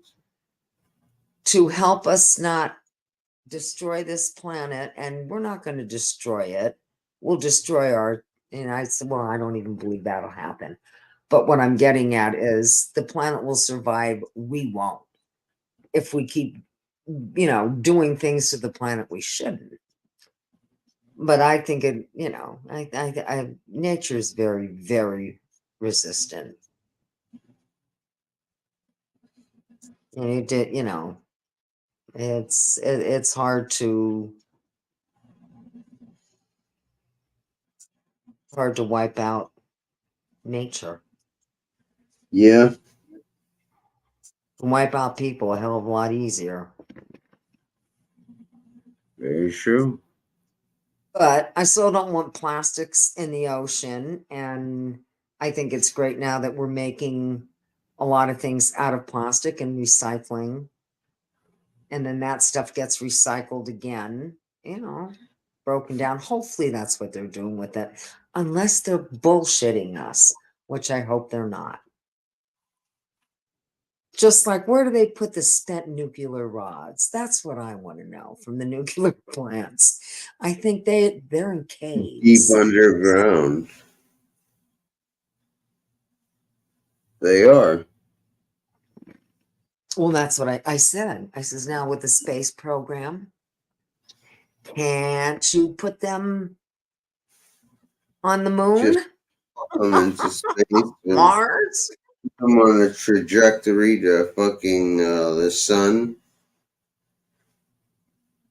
to help us not destroy this planet, and we're not going to destroy it, we'll destroy and I said, well, I don't even believe that'll happen. But what I'm getting at is the planet will survive, we won't. If we keep, doing things to the planet we shouldn't. But I think nature is very, very resistant. And it did, it's hard to wipe out nature. Yeah. Wipe out people a hell of a lot easier. Very true. But I still don't want plastics in the ocean. And I think it's great now that we're making a lot of things out of plastic and recycling. And then that stuff gets recycled again, broken down. Hopefully that's what they're doing with it. Unless they're bullshitting us, which I hope they're not. Just like, where do they put the spent nuclear rods? That's what I want to know from the nuclear plants. I think they're in caves. Deep underground. They are. Well, that's what I said. I says, now with the space program, can't you put them on the moon? Just come into space and Mars? come on a trajectory to fucking the sun.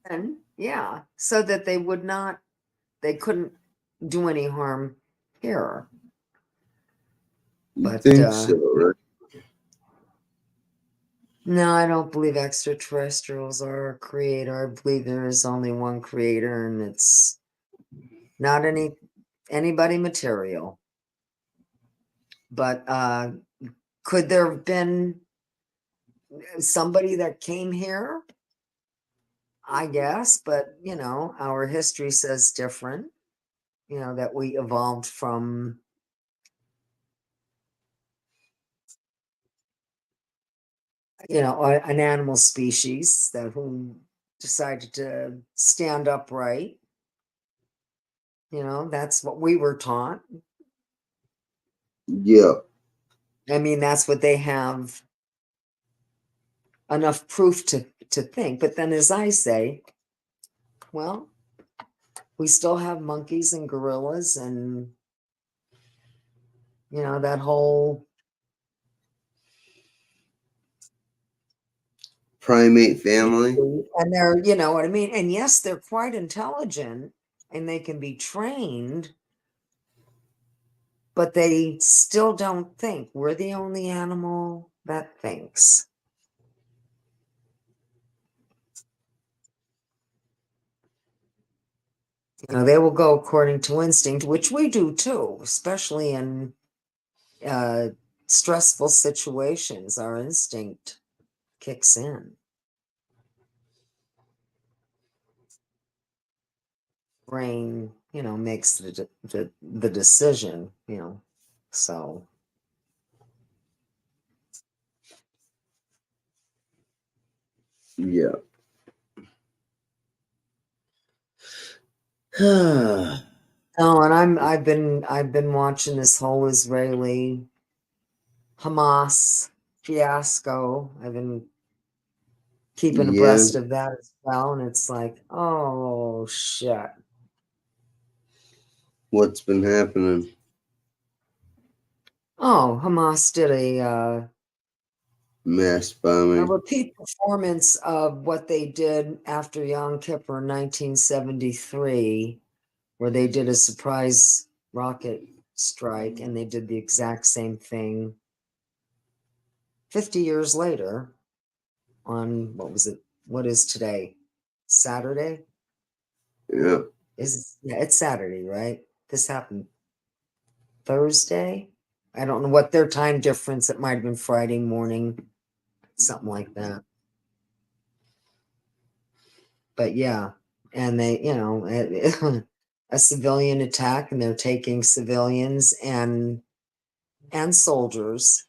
And yeah, so that they couldn't do any harm here. You But think so, right? no, I don't believe extraterrestrials are a creator. I believe there is only one creator, and it's not anybody material. But could there have been somebody that came here? I guess, but our history says different. That we evolved from an animal species who decided to stand upright. That's what we were taught. Yeah. I mean, that's what they have enough proof to think. But then, as I say, well, we still have monkeys and gorillas and, that whole Primate family. And they're, what I mean? And yes, they're quite intelligent and they can be trained, but they still don't think. We're the only animal that thinks. They will go according to instinct, which we do too, especially in stressful situations. Our instinct kicks in. Brain, makes the decision, so. Yeah. Yeah. Oh, and I've been watching this whole Israeli Hamas fiasco. I've been keeping abreast of that as well, and it's like, oh shit. What's been happening? Oh, Hamas did a Mass bombing. repeat performance of what they did after Yom Kippur in 1973, where they did a surprise rocket strike, and they did the exact same thing 50 years later on, what was it? What is today? Saturday? Yeah. Yeah, it's Saturday, right? This happened Thursday. I don't know what their time difference. It might have been Friday morning, something like that. But yeah, and they, a civilian attack, and they're taking civilians and soldiers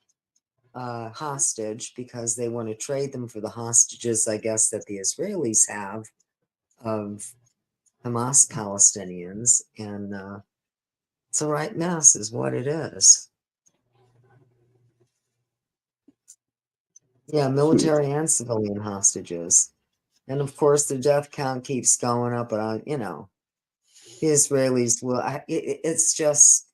hostage because they want to trade them for the hostages, I guess, that the Israelis have of Hamas Palestinians, and it's a right mess, is what it is. Yeah, military and civilian hostages. And of course, the death count keeps going up. But, the Israelis will, it's just,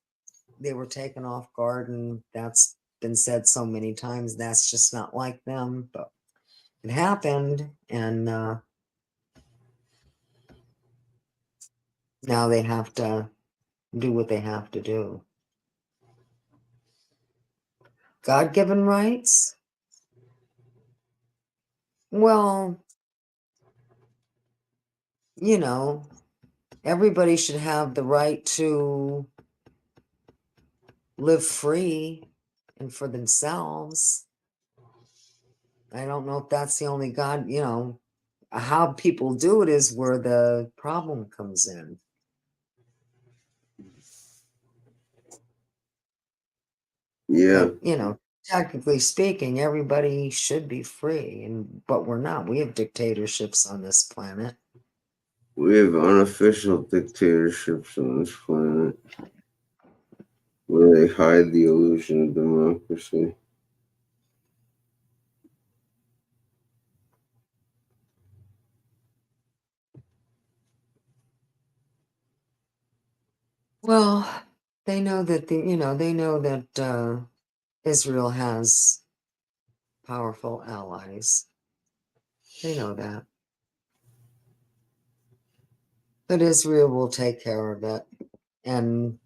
they were taken off guard, and that's been said so many times. That's just not like them. But it happened. And now they have to do what they have to do. God-given rights? Well, everybody should have the right to live free and for themselves. I don't know if that's the only God, how people do it is where the problem comes in. Yeah. But, technically speaking, everybody should be free, but we're not. We have dictatorships on this planet. We have unofficial dictatorships on this planet where they hide the illusion of democracy. Well, they know that Israel has powerful allies. They know that. But Israel will take care of it. And,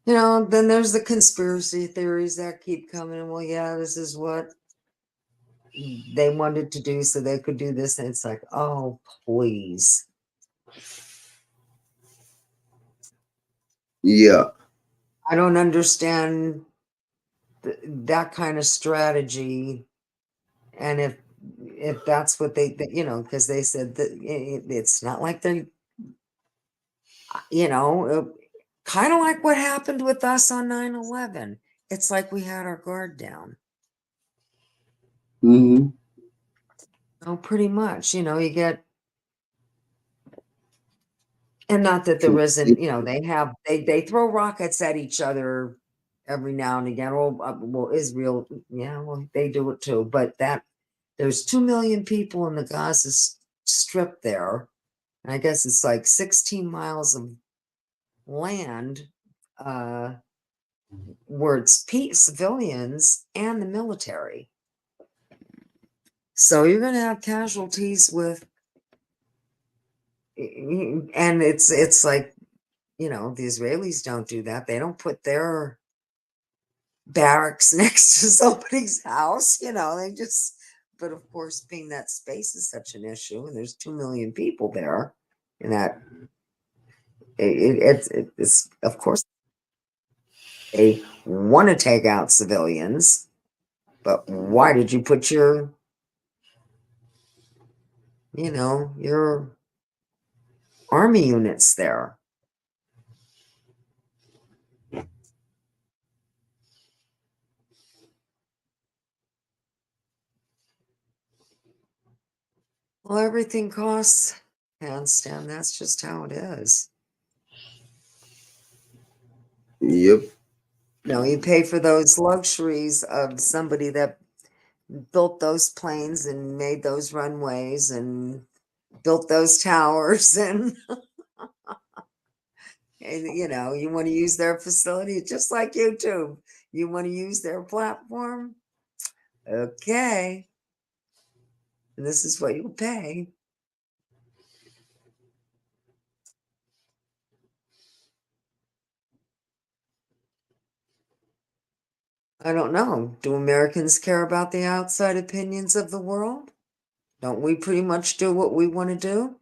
then there's the conspiracy theories that keep coming. Well, yeah, this is what they wanted to do so they could do this. And it's like, oh, please. Yeah. I don't understand that kind of strategy. And if that's what they, because they said that it's not like they're, kind of like what happened with us on 9/11. It's like we had our guard down. Mm-hmm. Oh, pretty much. You get, and not that there isn't, they throw rockets at each other every now and again. Well, Israel, yeah, well, they do it too. But there's 2 million people in the Gaza Strip there. And I guess it's like 16 miles of land where it's civilians and the military. So you're going to have casualties with, and it's like, the Israelis don't do that. They don't put their barracks next to somebody's house, they just, but of course, being that space is such an issue, and there's 2 million people there, and that it's of course they want to take out civilians, but why did you put your army units there? Well, everything costs, handstand. That's just how it is. Yep. You pay for those luxuries of somebody that built those planes and made those runways and built those towers, and And, you know, you want to use their facility, just like YouTube. You want to use their platform? Okay. And this is what you'll pay. I don't know. Do Americans care about the outside opinions of the world? Don't we pretty much do what we want to do?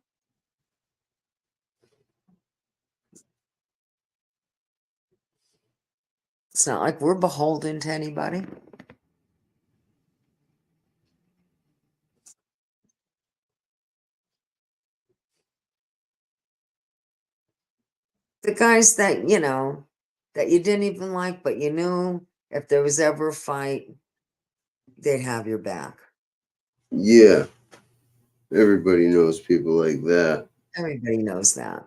It's not like we're beholden to anybody. The guys that, you know, that you didn't even like, but you knew if there was ever a fight, they'd have your back. Yeah. Everybody knows people like that. Everybody knows that.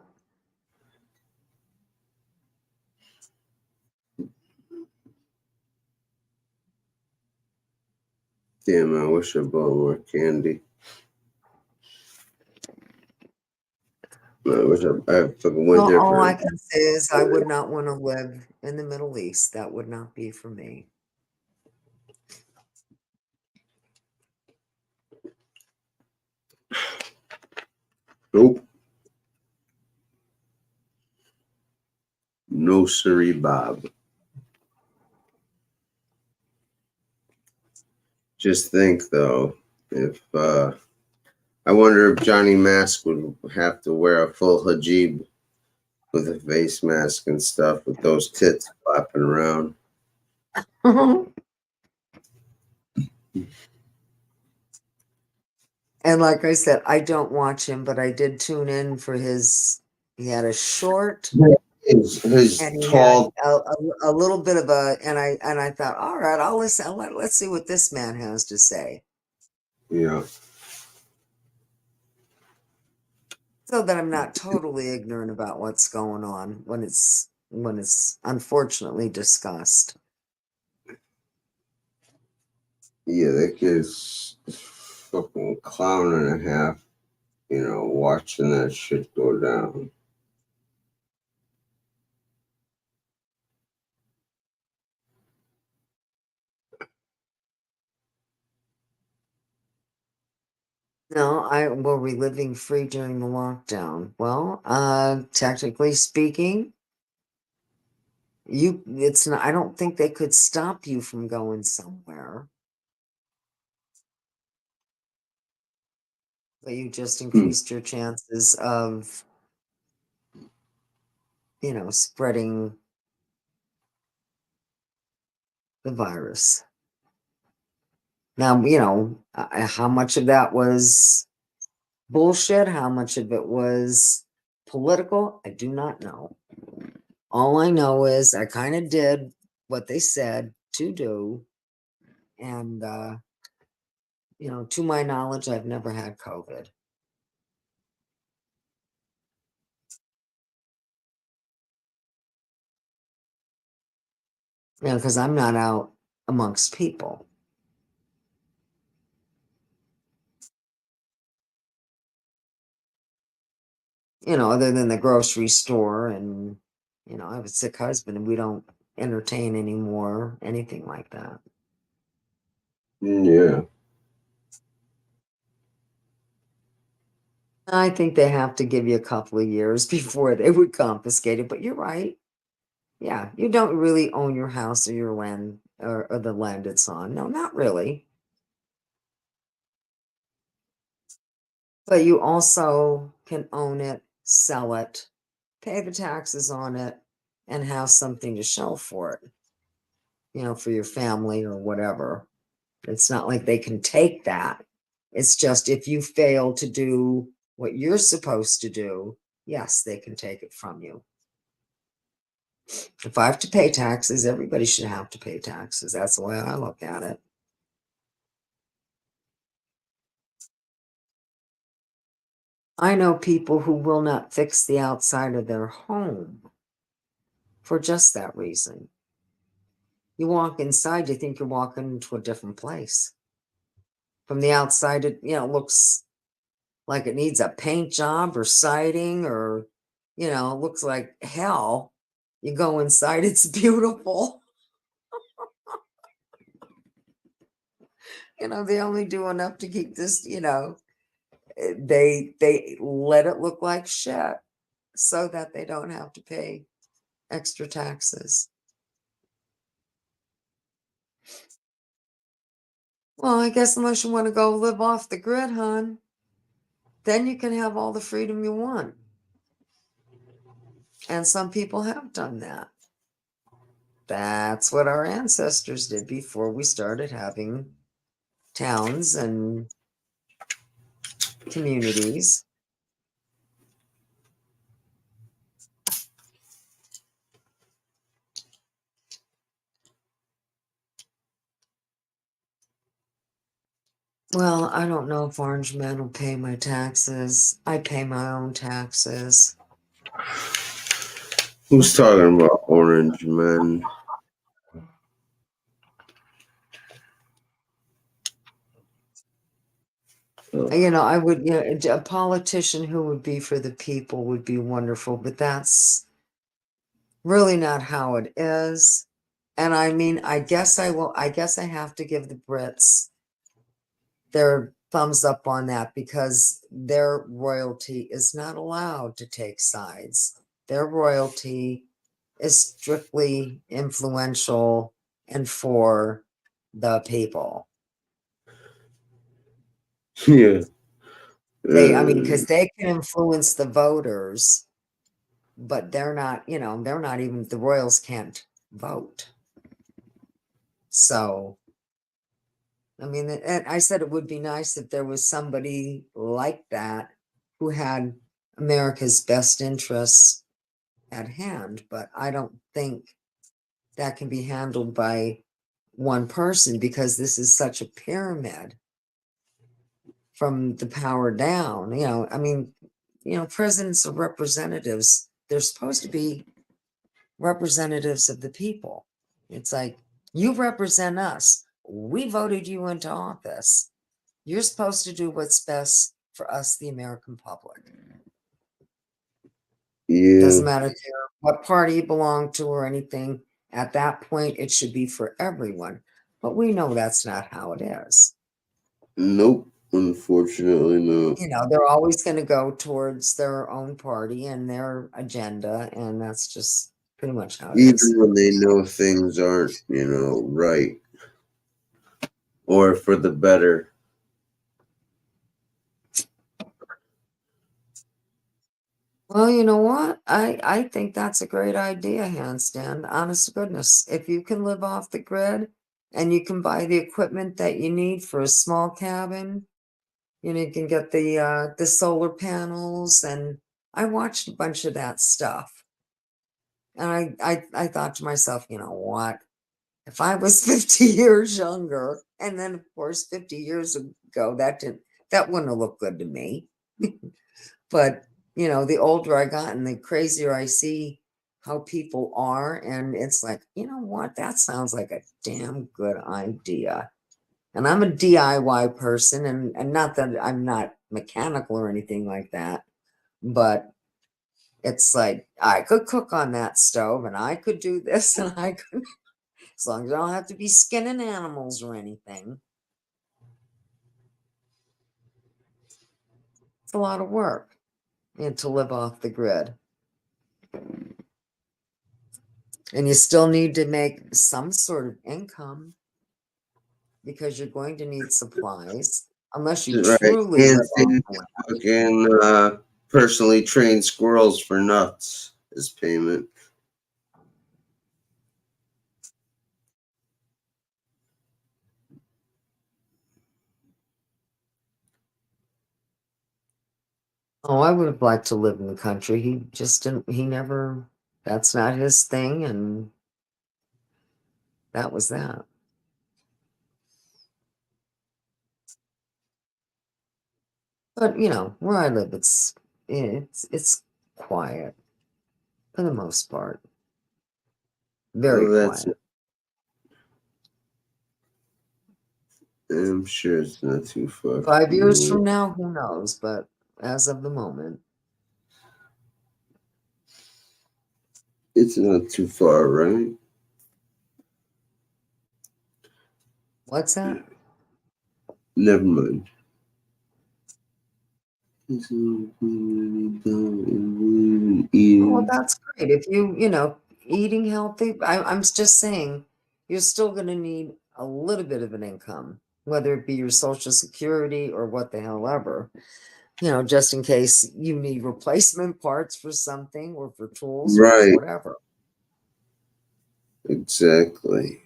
Damn, I wish I bought more candy. I wish I fucking went Well, there all for I can say is I would not want to live in the Middle East. That would not be for me. Nope. No siree, Bob. Just think though, if I wonder if Johnny Mask would have to wear a full hijab with a face mask and stuff with those tits flapping around. And like I said, I don't watch him, but I did tune in for he had a short His and he tall. had a little bit of and I thought, all right, I'll listen. Let's see what this man has to say. Yeah. So that I'm not totally ignorant about what's going on when it's unfortunately discussed. Yeah, that kid's fucking clown and a half, you know, watching that shit go down. No, were we living free during the lockdown? Well, technically speaking, it's not, I don't think they could stop you from going somewhere. But you just increased your chances of, you know, spreading the virus. Now, you know, how much of that was bullshit, how much of it was political, I do not know. All I know is I kind of did what they said to do. And, you know, to my knowledge, I've never had COVID. You know, because I'm not out amongst people. You know, other than the grocery store and, you know, I have a sick husband and we don't entertain anymore, anything like that. Yeah. I think they have to give you a couple of years before they would confiscate it, but you're right. Yeah, you don't really own your house or your land or the land it's on. No, not really. But you also can own it, sell it, pay the taxes on it, and have something to show for it, you know, for your family or whatever. It's not like they can take that. It's just if you fail to do what you're supposed to do, yes, they can take it from you. If I have to pay taxes, everybody should have to pay taxes. That's the way I look at it. I know people who will not fix the outside of their home for just that reason. You walk inside, you think you're walking into a different place. From the outside, it, you know, looks like it needs a paint job or siding or looks like hell. You go inside, it's beautiful. They only do enough to keep this, they let it look like shit so that they don't have to pay extra taxes. Well, I guess unless you want to go live off the grid, hon, then you can have all the freedom you want. And some people have done that. That's what our ancestors did before we started having towns and communities. Well, I don't know if Orange Men will pay my taxes. I pay my own taxes. Who's talking about Orange Men? I would, a politician who would be for the people would be wonderful, but that's really not how it is. And I mean, I guess I have to give the Brits their thumbs up on that because their royalty is not allowed to take sides. Their royalty is strictly influential and for the people. Yeah. Because they can influence the voters, but they're not even, the royals can't vote. So, and I said it would be nice if there was somebody like that who had America's best interests at hand, but I don't think that can be handled by one person because this is such a pyramid from the power down. Presidents are representatives. They're supposed to be representatives of the people. It's like, you represent us. We voted you into office. You're supposed to do what's best for us, the American public. Yeah. Doesn't matter what party you belong to or anything. At that point, it should be for everyone. But we know that's not how it is. Nope, unfortunately not. They're always going to go towards their own party and their agenda, and that's just pretty much how it is. Even when they know things aren't, right or for the better. Well, you know what? I think that's a great idea, handstand. Honest to goodness. If you can live off the grid and you can buy the equipment that you need for a small cabin, you can get the solar panels, and I watched a bunch of that stuff. And I thought to myself, you know what? If I was 50 years younger, and then of course 50 years ago, that wouldn't have looked good to me. But the older I got and the crazier I see how people are, and it's like, you know what? That sounds like a damn good idea. And I'm a DIY person, and not that I'm not mechanical or anything like that, but it's like I could cook on that stove, and I could do this, and I could, as long as I don't have to be skinning animals or anything. It's a lot of work, and to live off the grid. And you still need to make some sort of income because you're going to need supplies unless you truly live off the fucking personally trained squirrels for nuts as payment. Oh, I would have liked to live in the country. He just didn't, that's not his thing, and that was that. But where I live, it's quiet for the most part. Very quiet. I'm sure it's not too far. 5 years from now, who knows? But as of the moment. It's not too far, right? What's that? Never mind. Well, that's great. If eating healthy, I'm just saying, you're still going to need a little bit of an income, whether it be your Social Security or what the hell ever, just in case you need replacement parts for something or for tools or Right. whatever. Exactly.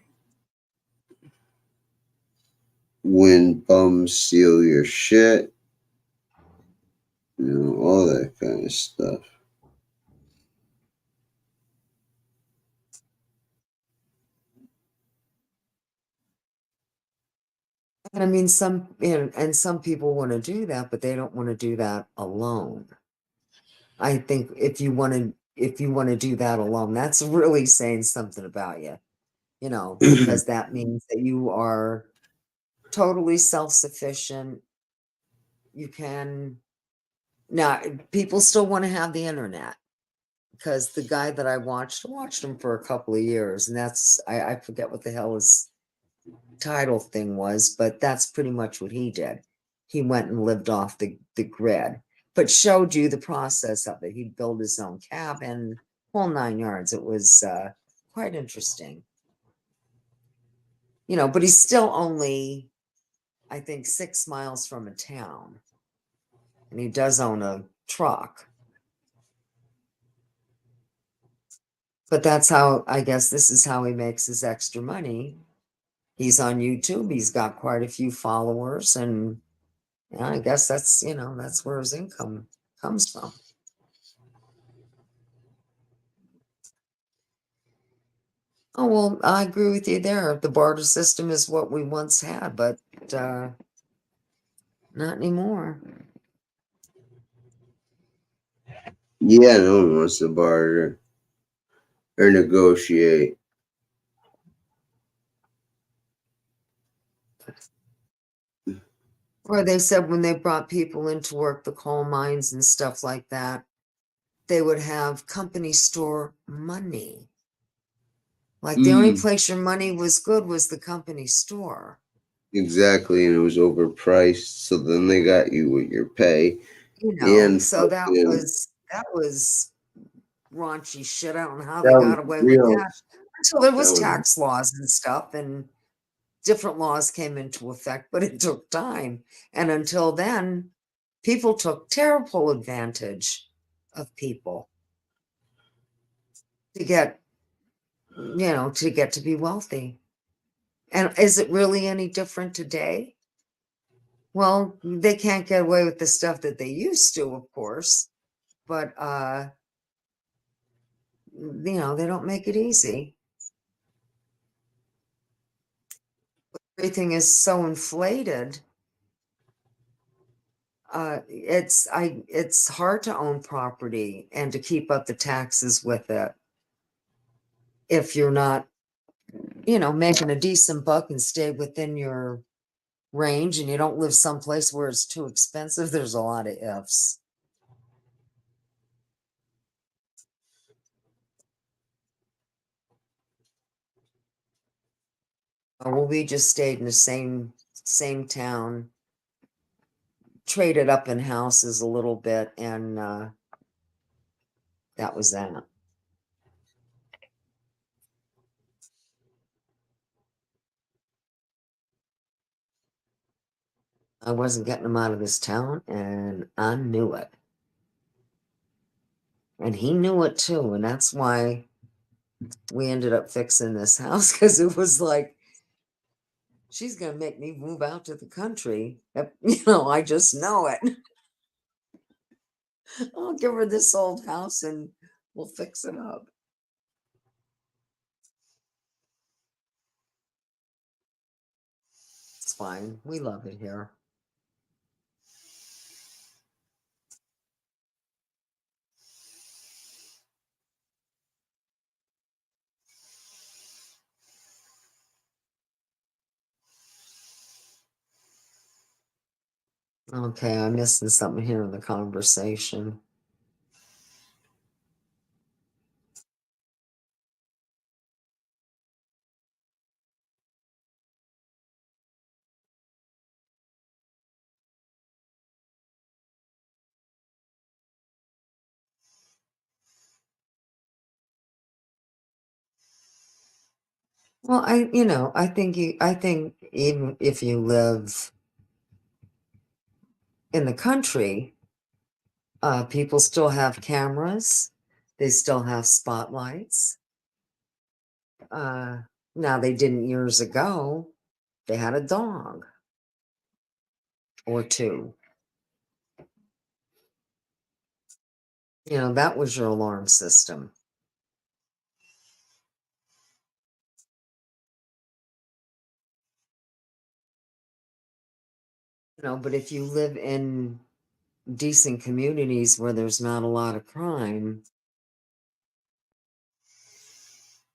When bums steal your shit, all that kind of stuff. And I mean, some people want to do that, but they don't want to do that alone. I think if you want to do that alone, that's really saying something about you, because that means that you are totally self-sufficient. You can now people still want to have the internet, because the guy that I watched him for a couple of years, and I forget what the hell his title thing was, but that's pretty much what he did. He went and lived off the grid, but showed you the process of it. He'd build his own cabin, whole 9 yards. It was quite interesting. But he's still only, I think, 6 miles from a town. And he does own a truck. But that's how, I guess this is how he makes his extra money. He's on YouTube. He's got quite a few followers, and I guess that's where his income comes from. Oh, well, I agree with you there. The barter system is what we once had, but not anymore. Yeah, no one wants to barter or negotiate. Or they said when they brought people in to work the coal mines and stuff like that, they would have company store money. Like the only place your money was good was the company store. Exactly, and it was overpriced. So then they got you with your pay, and So that was raunchy shit. I don't know how they that was got away with real. that until there was That was tax laws and stuff, and different laws came into effect, but it took time. And until then, people took terrible advantage of people to get to be wealthy. And is it really any different today? Well, they can't get away with the stuff that they used to, of course, but they don't make it easy. Everything is so inflated. It's hard to own property and to keep up the taxes with it if you're not, making a decent buck and stay within your range, and you don't live someplace where it's too expensive. There's a lot of ifs. Well, we just stayed in the same town, traded up in houses a little bit, and that was that. I wasn't getting him out of this town, and I knew it. And he knew it too, and that's why we ended up fixing this house, because it was like, she's gonna make me move out to the country. I just know it. I'll give her this old house and we'll fix it up. It's fine. We love it here. Okay, I'm missing something here in the conversation. Well, I think even if you live in the country, people still have cameras. They still have spotlights. Now they didn't years ago. They had a dog or two. That was your alarm system. But if you live in decent communities where there's not a lot of crime,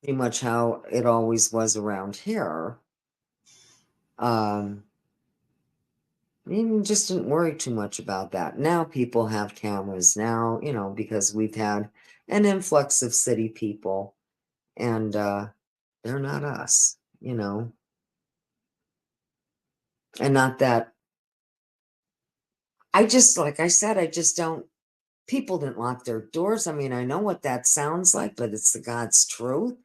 pretty much how it always was around here, you just didn't worry too much about that. Now people have cameras now, because we've had an influx of city people, and they're not us, and not that like I said, I just don't. People didn't lock their doors. I mean, I know what that sounds like, but it's the God's truth.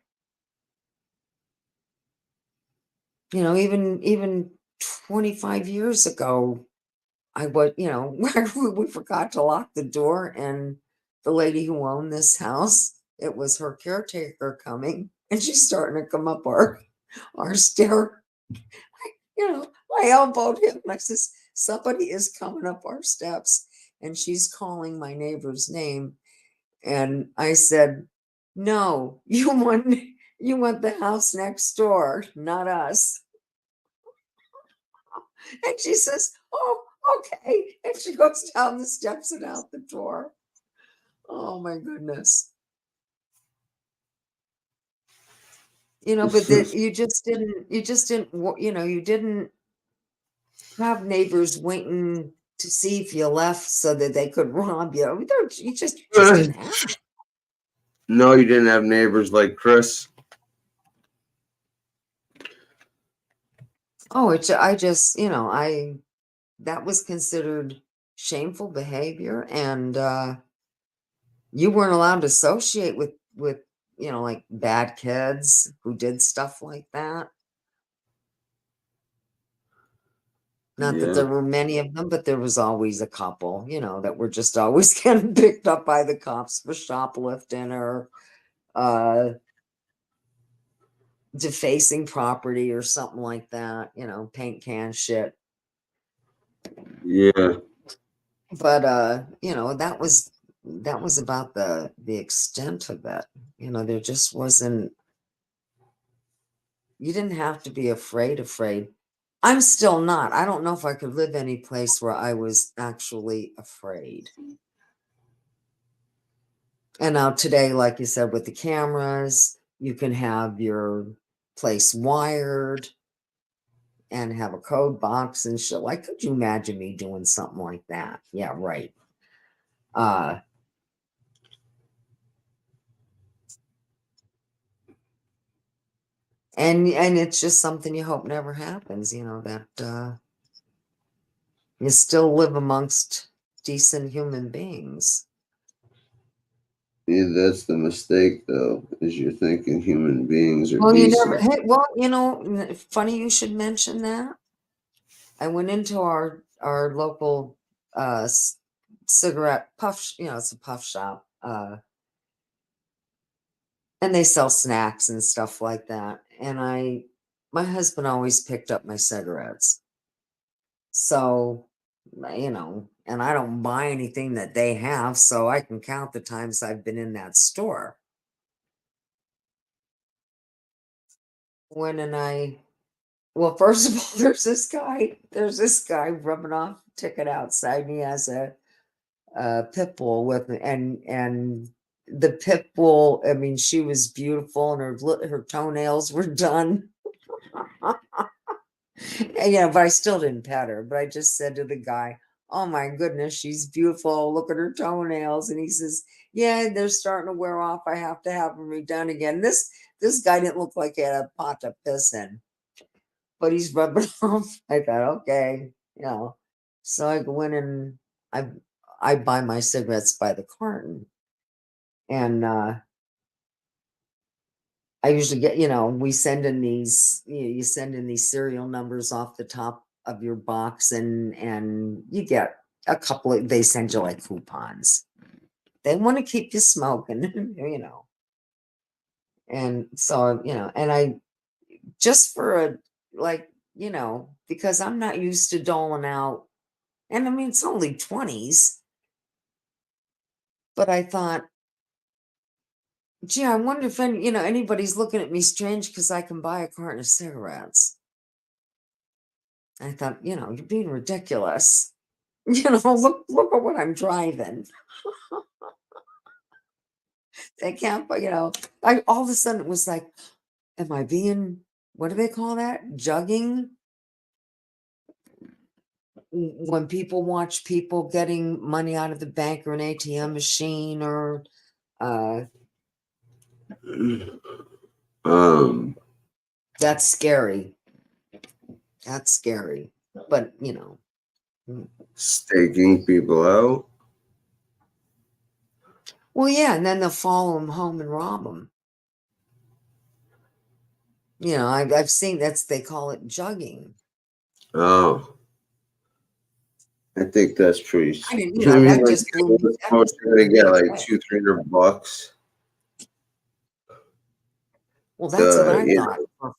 Even 25 years ago, I was, we forgot to lock the door, and the lady who owned this house, it was her caretaker coming, and she's starting to come up our stair. I elbowed him, and I says, somebody is coming up our steps, and she's calling my neighbor's name. And I said, no, you want the house next door, not us. And she says, oh, okay. And she goes down the steps and out the door. Oh my goodness. But you didn't have neighbors waiting to see if you left so that they could rob you. You just didn't have it. No, you didn't have neighbors like Chris. Oh, that was considered shameful behavior, and you weren't allowed to associate with like bad kids who did stuff like that. Not that there were many of them, but there was always a couple, that were just always getting picked up by the cops for shoplifting or defacing property or something like that, paint can shit. Yeah. But that was about the extent of it. There just wasn't. You didn't have to be afraid. I'm still not. I don't know if I could live any place where I was actually afraid. And now today, like you said, with the cameras, you can have your place wired and have a code box and shit. Like, could you imagine me doing something like that? Yeah, right. And it's just something you hope never happens, that you still live amongst decent human beings. Yeah, that's the mistake, though, is you're thinking human beings are Well, decent. funny you should mention that. I went into our local cigarette puff, it's a puff shop, and they sell snacks and stuff like that. And my husband always picked up my cigarettes. So, and I don't buy anything that they have, so I can count the times I've been in that store. Well, first of all, there's this guy rubbing off a ticket outside, and he has a pit bull with me, and the pit bull, I mean, she was beautiful, and her toenails were done. And, but I still didn't pet her, but I just said to the guy, oh my goodness, she's beautiful, look at her toenails. And he says, yeah, they're starting to wear off, I have to have them redone again. This guy didn't look like he had a pot to piss in, but he's rubbing off. I thought, okay, so I go in and I buy my cigarettes by the carton, and I I usually get, we send in these, you send in these serial numbers off the top of your box, and you get a couple of, they send you like coupons. They want to keep you smoking, And so, and I just for a, like, because I'm not used to doling out, and I mean, it's only 20s, but I thought, gee, I wonder if anybody's looking at me strange because I can buy a carton of cigarettes. I thought, you're being ridiculous. Look at what I'm driving. They can't, but I all of a sudden it was like, am I being, what do they call that? Jugging? When people watch people getting money out of the bank or an ATM machine or that's scary. That's scary. But staking people out. Well, yeah, and then they'll follow them home and rob them. I've seen they call it jugging. Oh, I think that's pretty. I mean, that just blew me. They get like $200-300. Well, that's what I thought. For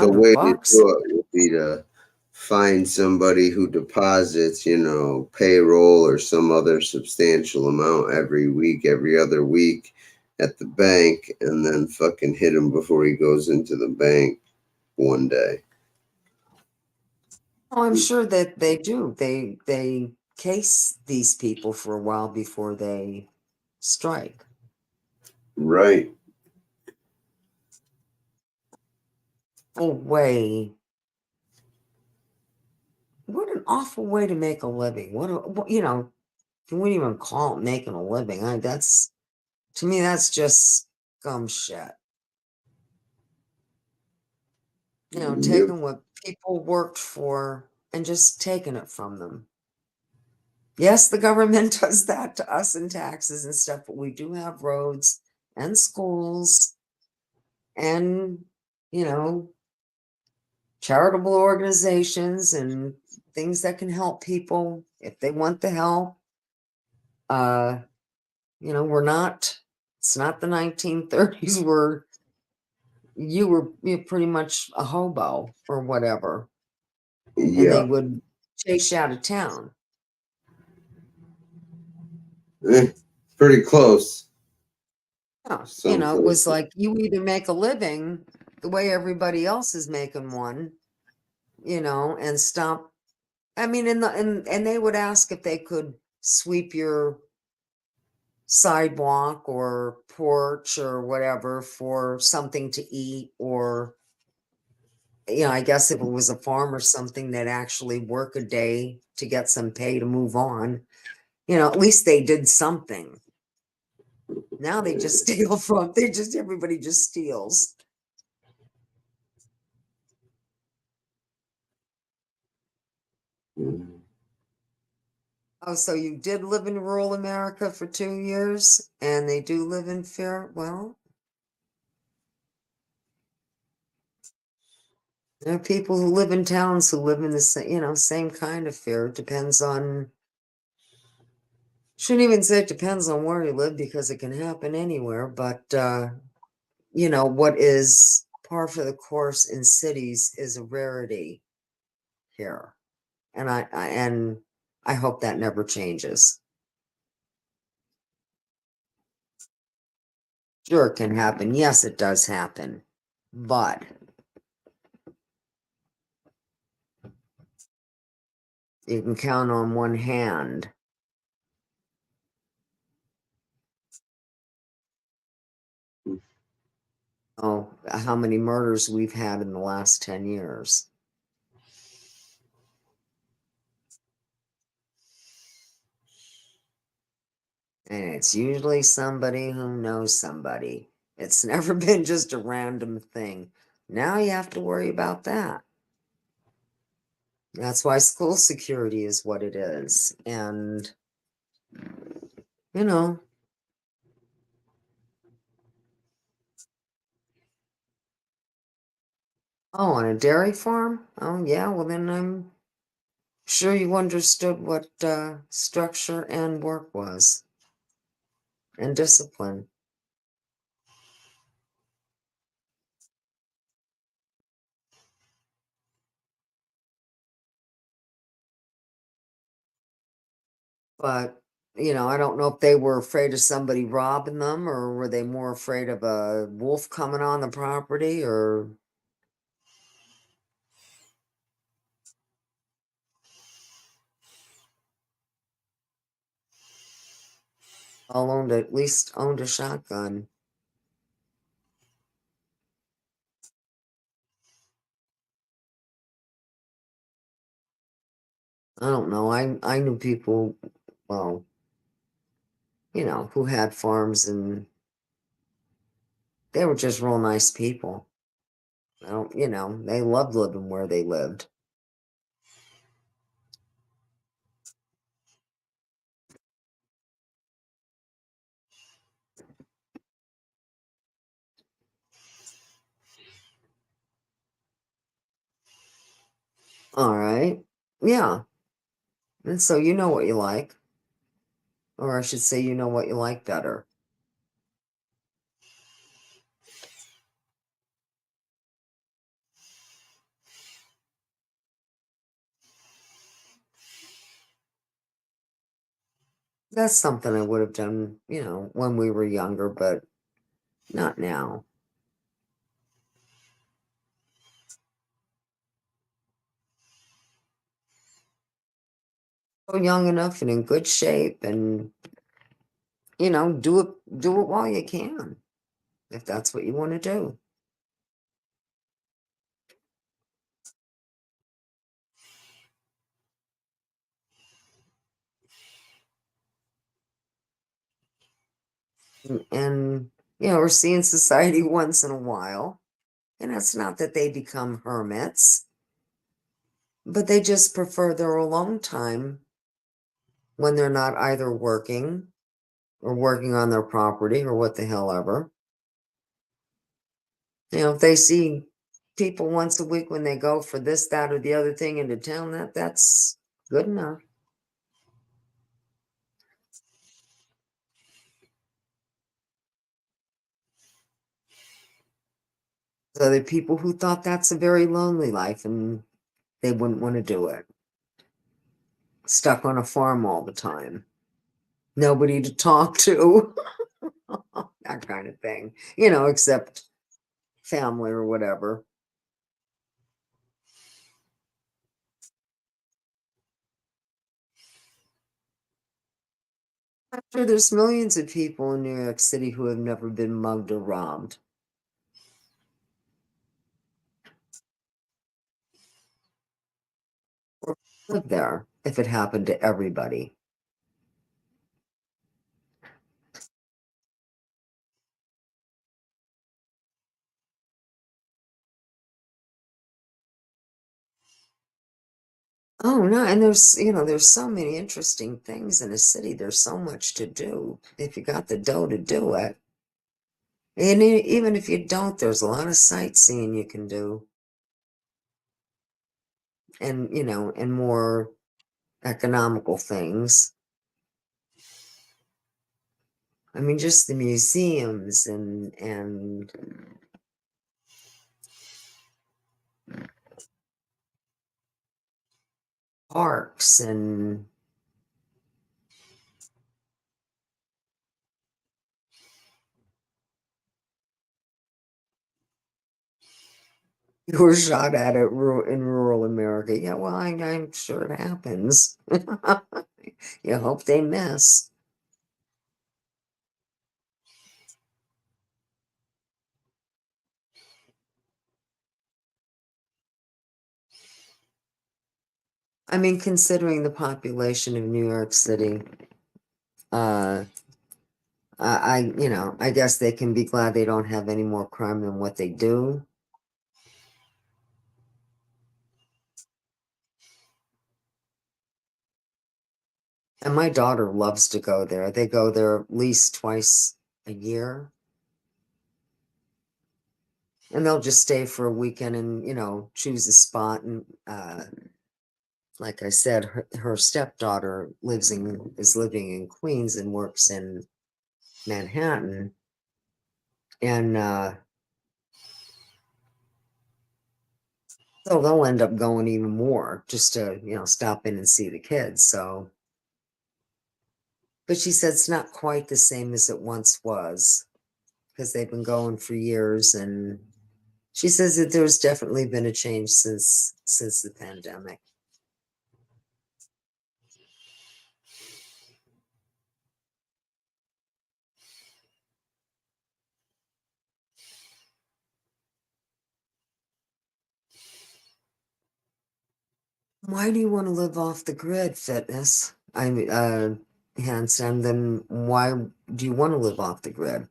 the way $100. to do it would be to find somebody who deposits, payroll or some other substantial amount every week, every other week at the bank, and then fucking hit him before he goes into the bank one day. Oh, I'm sure that they do. They case these people for a while before they strike. Right. Oh, way. What an awful way to make a living. What you wouldn't even call it making a living. To me, that's just scum shit. Taking what people worked for and just taking it from them. Yes, the government does that to us in taxes and stuff, but we do have roads and schools and, charitable organizations and things that can help people if they want the help. It's not the 1930s where you're pretty much a hobo or whatever. Yeah. And they would chase you out of town. Pretty close. Yeah, it was like you either make a living the way everybody else is making one, and stop. I mean, and they would ask if they could sweep your sidewalk or porch or whatever for something to eat, or I guess if it was a farm or something, that actually work a day to get some pay to move on. At least they did something. Now they just steal everybody just steals. Oh, so you did live in rural America for 2 years, and they do live in fear? Well, there are people who live in towns who live in the same kind of fear. It depends on, shouldn't even say it depends on where you live because it can happen anywhere, but what is par for the course in cities is a rarity here. And I hope that never changes. Sure, it can happen. Yes, it does happen. But you can count on one hand. Oh, how many murders we've had in the last 10 years. And it's usually somebody who knows somebody. It's never been just a random thing. Now you have to worry about that. That's why school security is what it is. And, Oh, on a dairy farm? Oh, yeah. Well, then I'm sure you understood what structure and work was and discipline. But, I don't know if they were afraid of somebody robbing them or were they more afraid of a wolf coming on the property or all at least owned a shotgun. I don't know. I knew people, well, who had farms and they were just real nice people. I don't, they loved living where they lived. All right. Yeah. And so you know what you like. Or I should say, you know what you like better. That's something I would have done, when we were younger, but not now. So young enough and in good shape and, do it while you can, if that's what you want to do. And, we're seeing society once in a while. And it's not that they become hermits, but they just prefer their alone time when they're not either working or working on their property or what the hell ever. If they see people once a week when they go for this, that, or the other thing into town, that's good enough. So there are people who thought that's a very lonely life and they wouldn't want to do it. Stuck on a farm all the time. Nobody to talk to. That kind of thing. Except family or whatever. I'm sure there's millions of people in New York City who have never been mugged or robbed. Or live there if it happened to everybody. Oh no, and there's so many interesting things in a city. There's so much to do if you got the dough to do it. And even if you don't, there's a lot of sightseeing you can do. And and more economical things. I mean, just the museums and parks and you were shot at in rural America. Yeah, well, I'm sure it happens. You hope they miss. I mean, considering the population of New York City, uh, I guess they can be glad they don't have any more crime than what they do. And my daughter loves to go there. They go there at least twice a year. And they'll just stay for a weekend and, choose a spot. And like I said, her stepdaughter is living in Queens and works in Manhattan. And so they'll end up going even more just to, stop in and see the kids. So, but she said it's not quite the same as it once was because they've been going for years. And she says that there's definitely been a change since the pandemic. Why do you want to live off the grid, fitness? I mean, Hanson, then why do you want to live off the grid?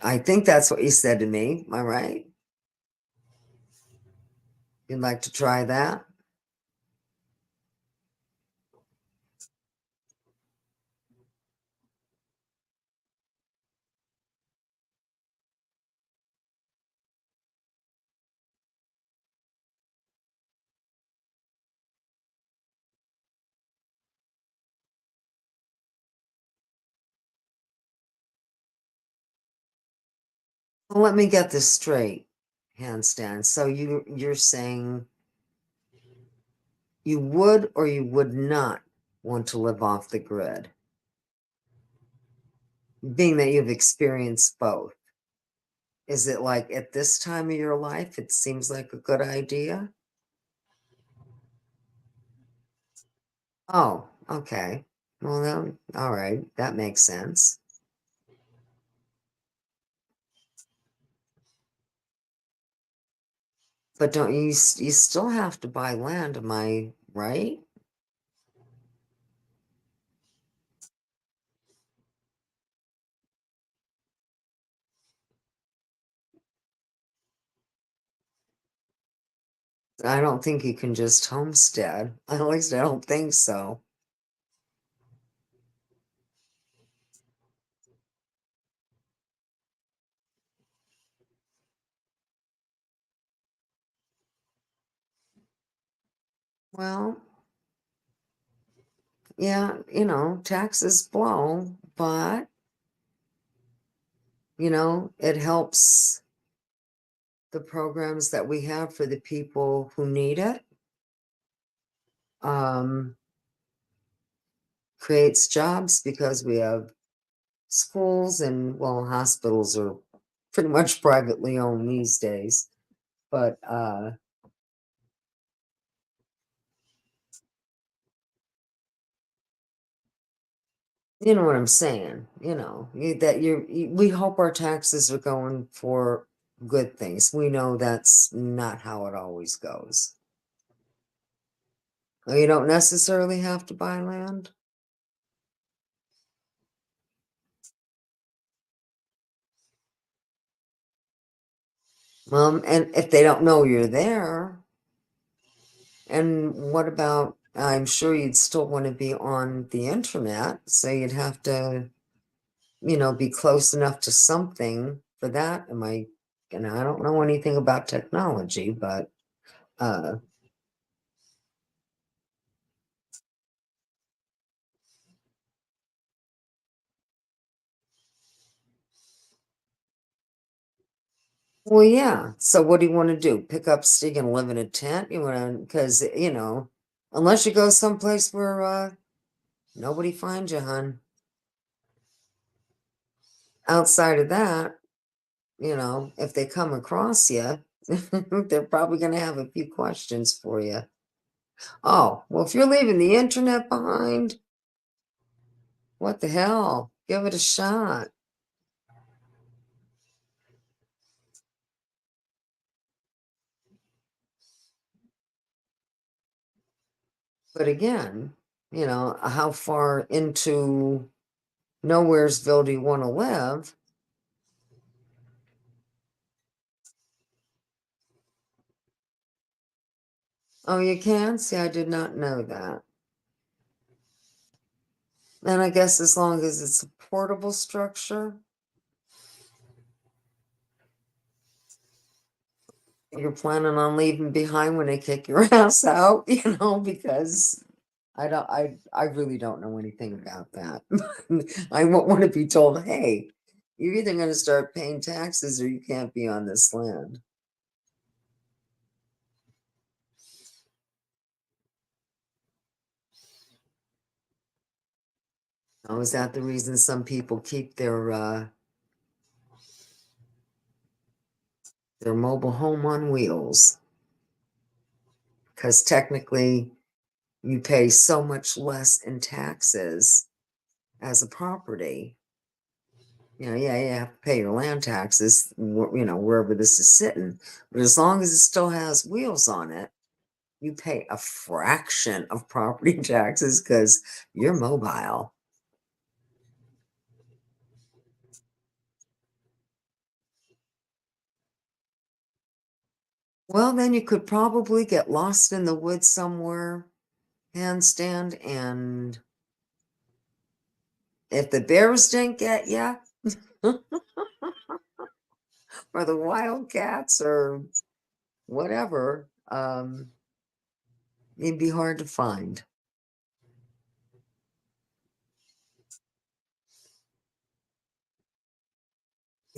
I think that's what you said to me. Am I right? You'd like to try that? Well, let me get this straight, handstand. So you're saying you would or you would not want to live off the grid, being that you've experienced both. Is it like at this time of your life, it seems like a good idea? Oh, okay. Well, then, all right. That makes sense. But don't you still have to buy land, am I right? I don't think you can just homestead. At least I don't think so. Well, yeah, taxes blow, but it helps the programs that we have for the people who need it. Creates jobs because we have schools and, well, hospitals are pretty much privately owned these days. But you know what I'm saying? We hope our taxes are going for good things. We know that's not how it always goes. You don't necessarily have to buy land. And if they don't know you're there, and what about, I'm sure you'd still want to be on the internet, so you'd have to, be close enough to something for that. I don't know anything about technology, but well, yeah. So what do you want to do? Pick up stick and live in a tent? You want to, because, unless you go someplace where nobody finds you, hun. Outside of that, if they come across you, they're probably going to have a few questions for you. Oh, well, if you're leaving the internet behind, what the hell? Give it a shot. But again, how far into Nowheresville do you want to live? Oh, you can? See, I did not know that. And I guess as long as it's a portable structure. you're planning on leaving behind when they kick your ass out, because I really don't know anything about that. I won't want to be told, hey, you're either going to start paying taxes or you can't be on this land. Oh, is that the reason some people keep their mobile home on wheels? Because technically you pay so much less in taxes as a property. Yeah, you have to pay your land taxes, wherever this is sitting. But as long as it still has wheels on it, you pay a fraction of property taxes because you're mobile. Well, then you could probably get lost in the woods somewhere, handstand, and if the bears didn't get you, or the wildcats, or whatever, it'd be hard to find.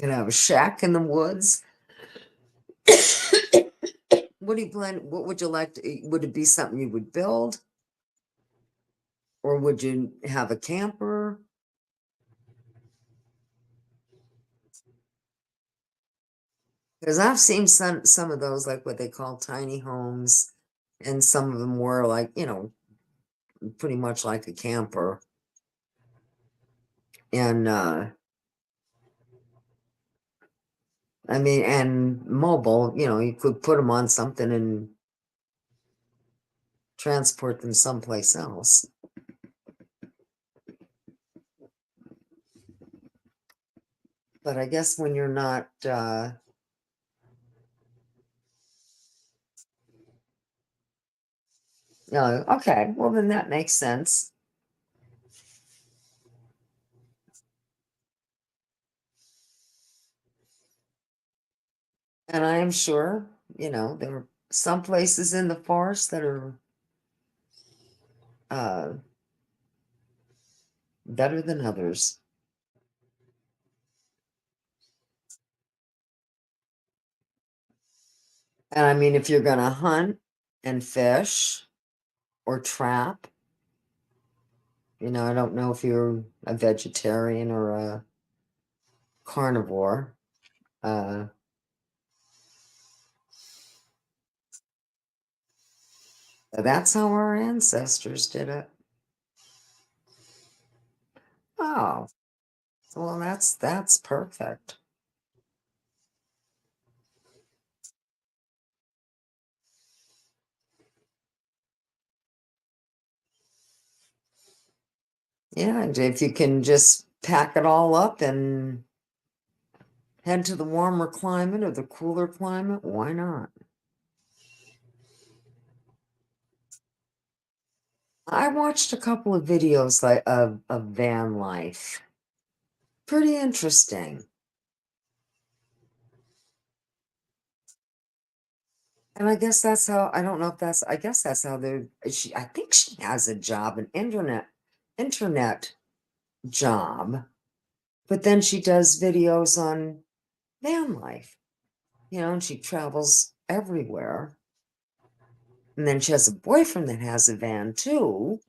A shack in the woods. What do you plan? What would you like to eat? Would it be something you would build? Or would you have a camper? Because I've seen some of those, like what they call tiny homes, and some of them were like, pretty much like a camper. And I mean, and mobile, you could put them on something and transport them someplace else. But I guess when you're not no, okay, well then that makes sense. And I am sure, there are some places in the forest that are better than others. And I mean, if you're going to hunt and fish or trap, I don't know if you're a vegetarian or a carnivore. That's how our ancestors did it. Oh, well, that's perfect. Yeah, and if you can just pack it all up and head to the warmer climate or the cooler climate, why not? I watched a couple of videos of van life. Pretty interesting. And I guess that's how, I don't know if that's, I guess that's how I think she has a job, an internet job, but then she does videos on van life, and she travels everywhere. And then she has a boyfriend that has a van too.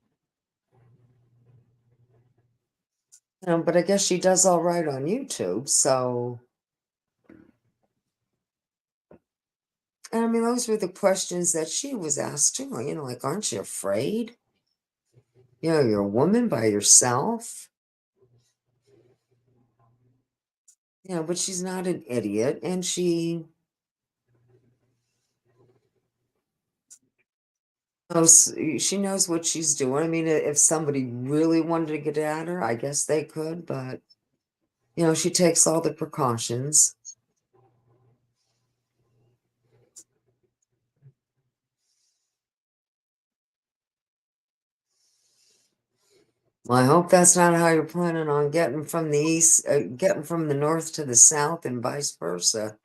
But I guess she does all right on YouTube, so. And I mean, those were the questions that she was asked too, like, aren't you afraid? You're a woman by yourself. But she's not an idiot, and she knows what she's doing. I mean, if somebody really wanted to get at her, I guess they could, but she takes all the precautions. Well, I hope that's not how you're planning on getting from the east, getting from the north to the south, and vice versa.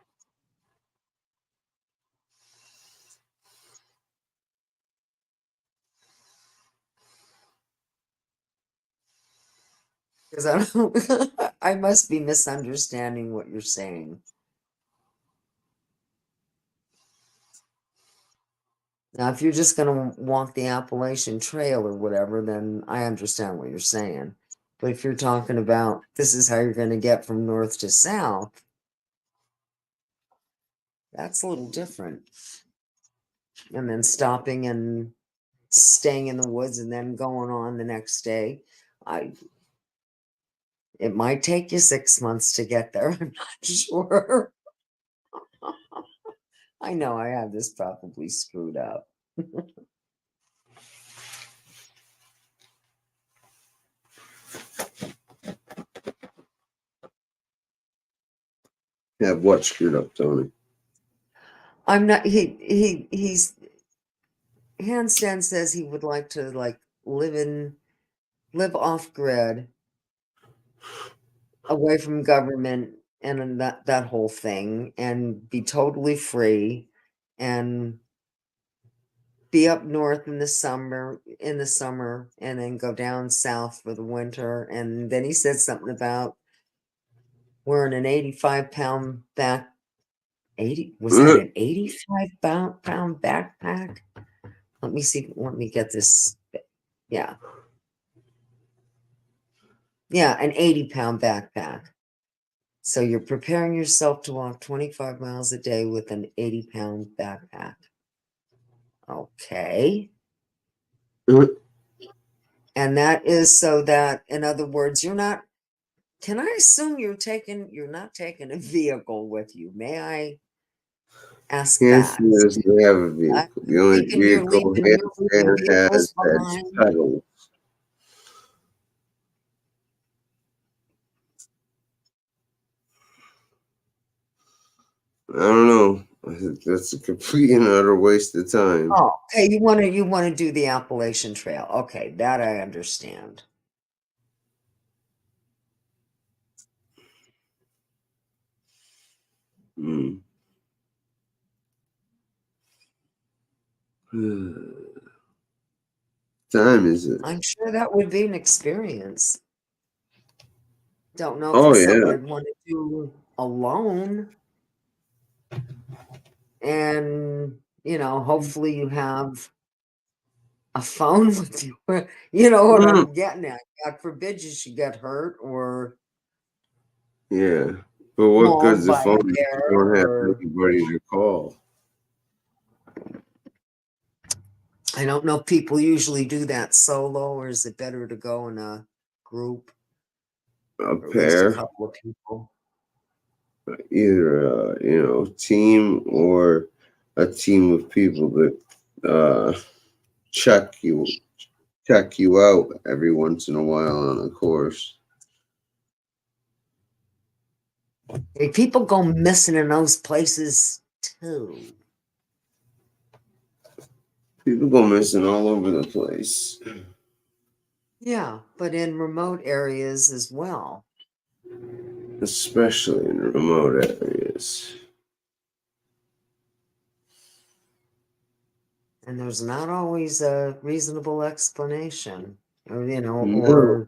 Because I don't, I must be misunderstanding what you're saying. Now, if you're just going to walk the Appalachian Trail or whatever, then I understand what you're saying. But if you're talking about this is how you're going to get from north to south, that's a little different. And then stopping and staying in the woods and then going on the next day. It might take you 6 months to get there. I'm not sure. I know I have this probably screwed up. Have what screwed up, Tony? I'm not. He's. Handstand says he would like to live off grid, away from government and that whole thing, and be totally free, and be up north in the summer, and then go down south for the winter. And then he said something about wearing an 85-pound back. 80 was that an 85-pound backpack? Let me see. Let me get this. Yeah. Yeah, an 80-pound backpack. So you're preparing yourself to walk 25 miles a day with an 80-pound backpack. Okay. And that is so that, in other words, you're not, can I assume you're not taking a vehicle with you? May I ask Yes, that? yes, they have a vehicle. The only Thinking you're vehicle leaving Handstand vehicles has that's behind. pedals. I don't know. I think that's a complete and utter waste of time. Oh, okay. You want to do the Appalachian Trail. Okay, that I understand. Time is it? I'm sure that would be an experience. Don't know if Oh, it's something yeah. I'd want to do alone. And, hopefully you have a phone with you. You know what I'm getting at. God forbid you should get hurt or Yeah. But what good's mauled the by phone a if you bear don't have or anybody to call? I don't know if people usually do that solo, or is it better to go in a group? A Or at least a pair? couple of people. Either team or a team of people that check you out every once in a while on a course. Hey, people go missing in those places too. People go missing all over the place. Yeah, but in remote areas as well. Especially in remote areas. And there's not always a reasonable explanation. Or, No.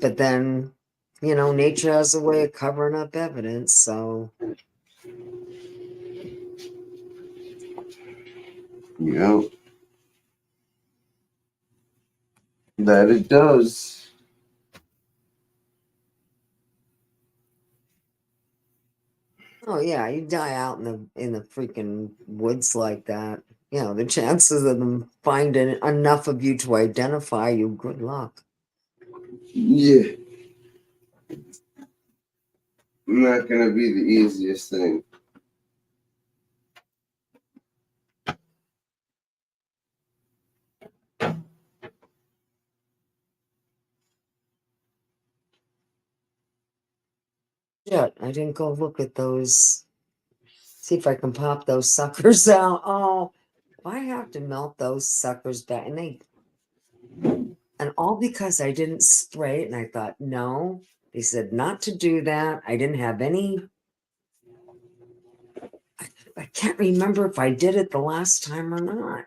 but then, nature has a way of covering up evidence, so. Yeah. That it does. Oh yeah, you die out in the freaking woods like that. The chances of them finding enough of you to identify you, good luck. Yeah. Not gonna be the easiest thing. Shit, I didn't go look at those. See if I can pop those suckers out. Oh, I have to melt those suckers back. And all because I didn't spray it. And I thought, no, they said not to do that. I didn't have any. I can't remember if I did it the last time or not.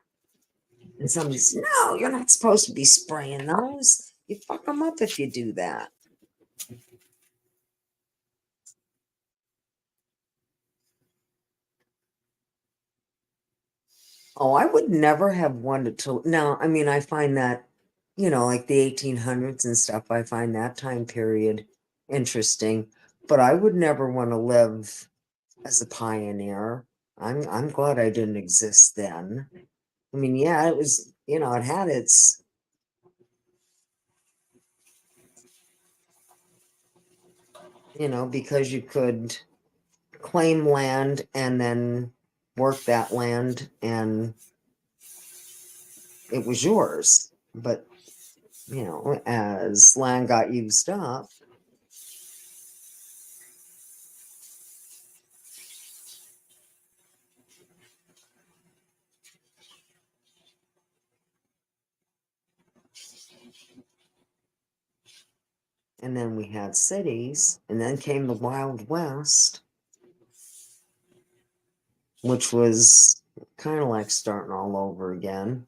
And somebody said, no, you're not supposed to be spraying those. You fuck them up if you do that. Oh, I would never have wanted to. Now, I mean, I find that, like the 1800s and stuff, I find that time period interesting, but I would never want to live as a pioneer. I'm glad I didn't exist then. I mean, yeah, it was, it had its, because you could claim land and then work that land and it was yours. But, as land got used up, and then we had cities, and then came the Wild West, which was kind of like starting all over again.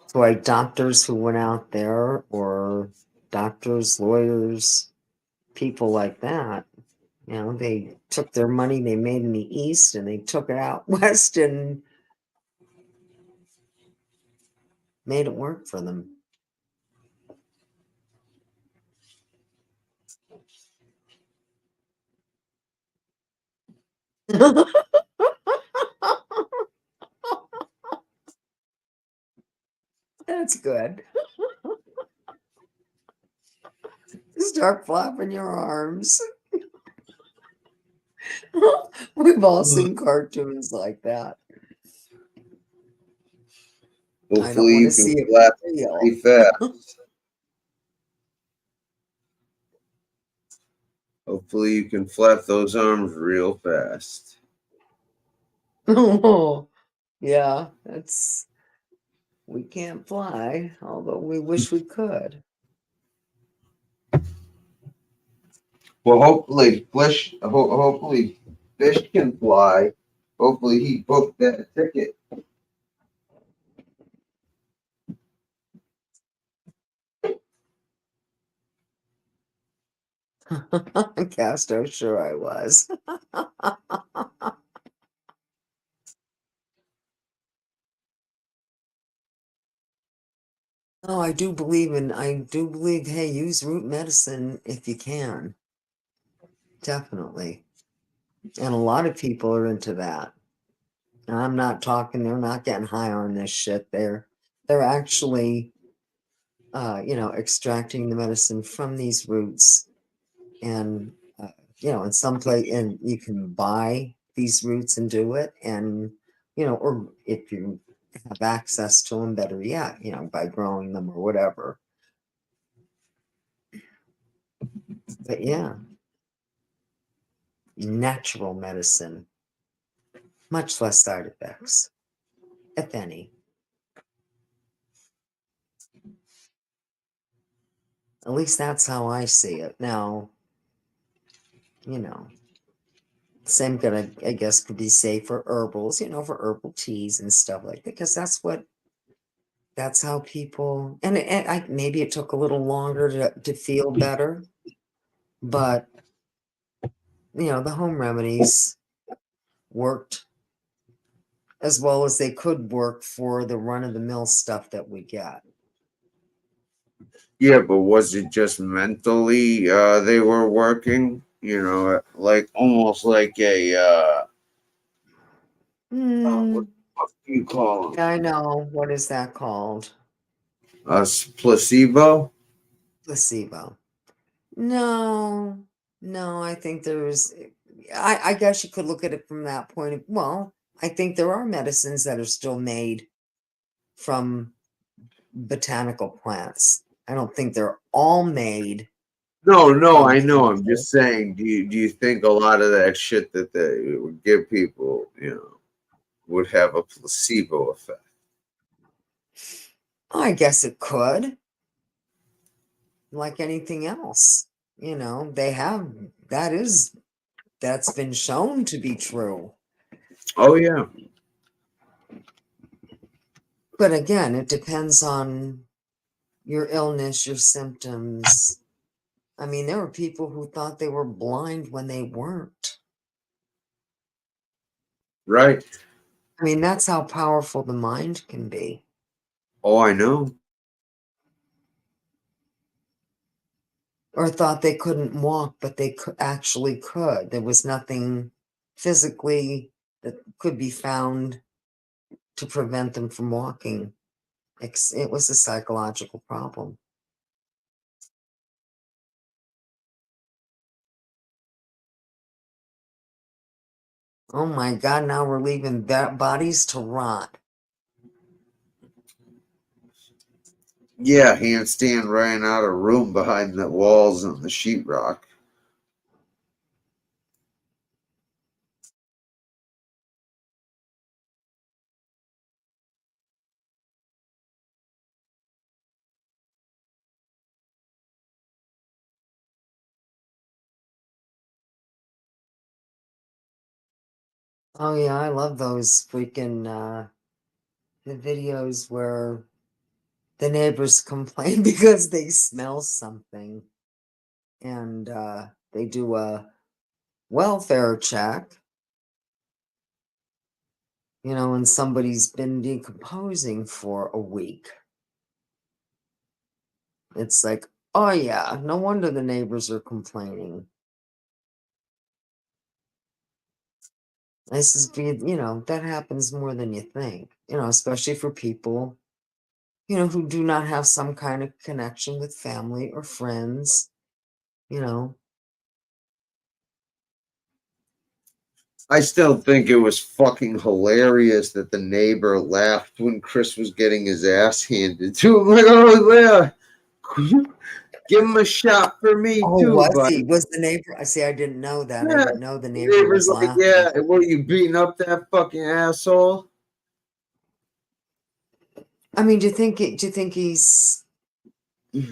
So like doctors who went out there, or doctors, lawyers, people like that, they took their money they made in the East and they took it out West and made it work for them. That's good. Start flapping your arms. We've all seen cartoons like that. I don't Hopefully want you to can see it flap real. pretty fast. Hopefully you can flap those arms real fast. Oh, yeah, we can't fly, although we wish we could. Well, hopefully Fish can fly. Hopefully he booked that ticket. Casto, sure I was. Oh, I do believe, hey, use root medicine if you can. Definitely. And a lot of people are into that. And I'm not talking, they're not getting high on this shit. They're actually extracting the medicine from these roots. And in some place, and you can buy these roots and do it. And or if you have access to them, better yet, by growing them or whatever. But yeah, natural medicine, much less side effects, if any. At least that's how I see it. Now, same could, I guess, could be safe for herbals, for herbal teas and stuff like that, because that's how people, and maybe it took a little longer to feel better, but, the home remedies worked as well as they could work for the run-of-the-mill stuff that we get. Yeah, but was it just mentally they were working? Like almost like a what do you call them? I know. What is that called? Placebo? Placebo. No, I think there's, I guess you could look at it from that point of, well, I think there are medicines that are still made from botanical plants. I don't think they're all made No, from I know. I'm chemical. just saying. Do you think a lot of that shit that they would give people, would have a placebo effect? I guess it could, like anything else. That's been shown to be true. Oh yeah. But again, it depends on your illness, your symptoms. I mean, there were people who thought they were blind when they weren't. Right. I mean, that's how powerful the mind can be. Oh, I know. Or thought they couldn't walk, but they actually could. There was nothing physically that could be found to prevent them from walking. It was a psychological problem. Oh my God, now we're leaving bodies to rot. Yeah, handstand ran out of room behind the walls and the sheetrock. Oh yeah, I love those freaking the videos where the neighbors complain because they smell something, and they do a welfare check, and somebody's been decomposing for a week. It's like, oh yeah, no wonder the neighbors are complaining. This is that happens more than you think, especially for people, who do not have some kind of connection with family or friends, you know. I still think it was fucking hilarious that the neighbor laughed when Chris was getting his ass handed to him. Like, oh yeah, give him a shot for me Oh, too, was he? buddy. Was the neighbor? I see. I didn't know that. I Yeah, didn't know the the neighbor neighbor's was like, laughing. yeah, what are you beating up that fucking asshole? I mean, do you think he's you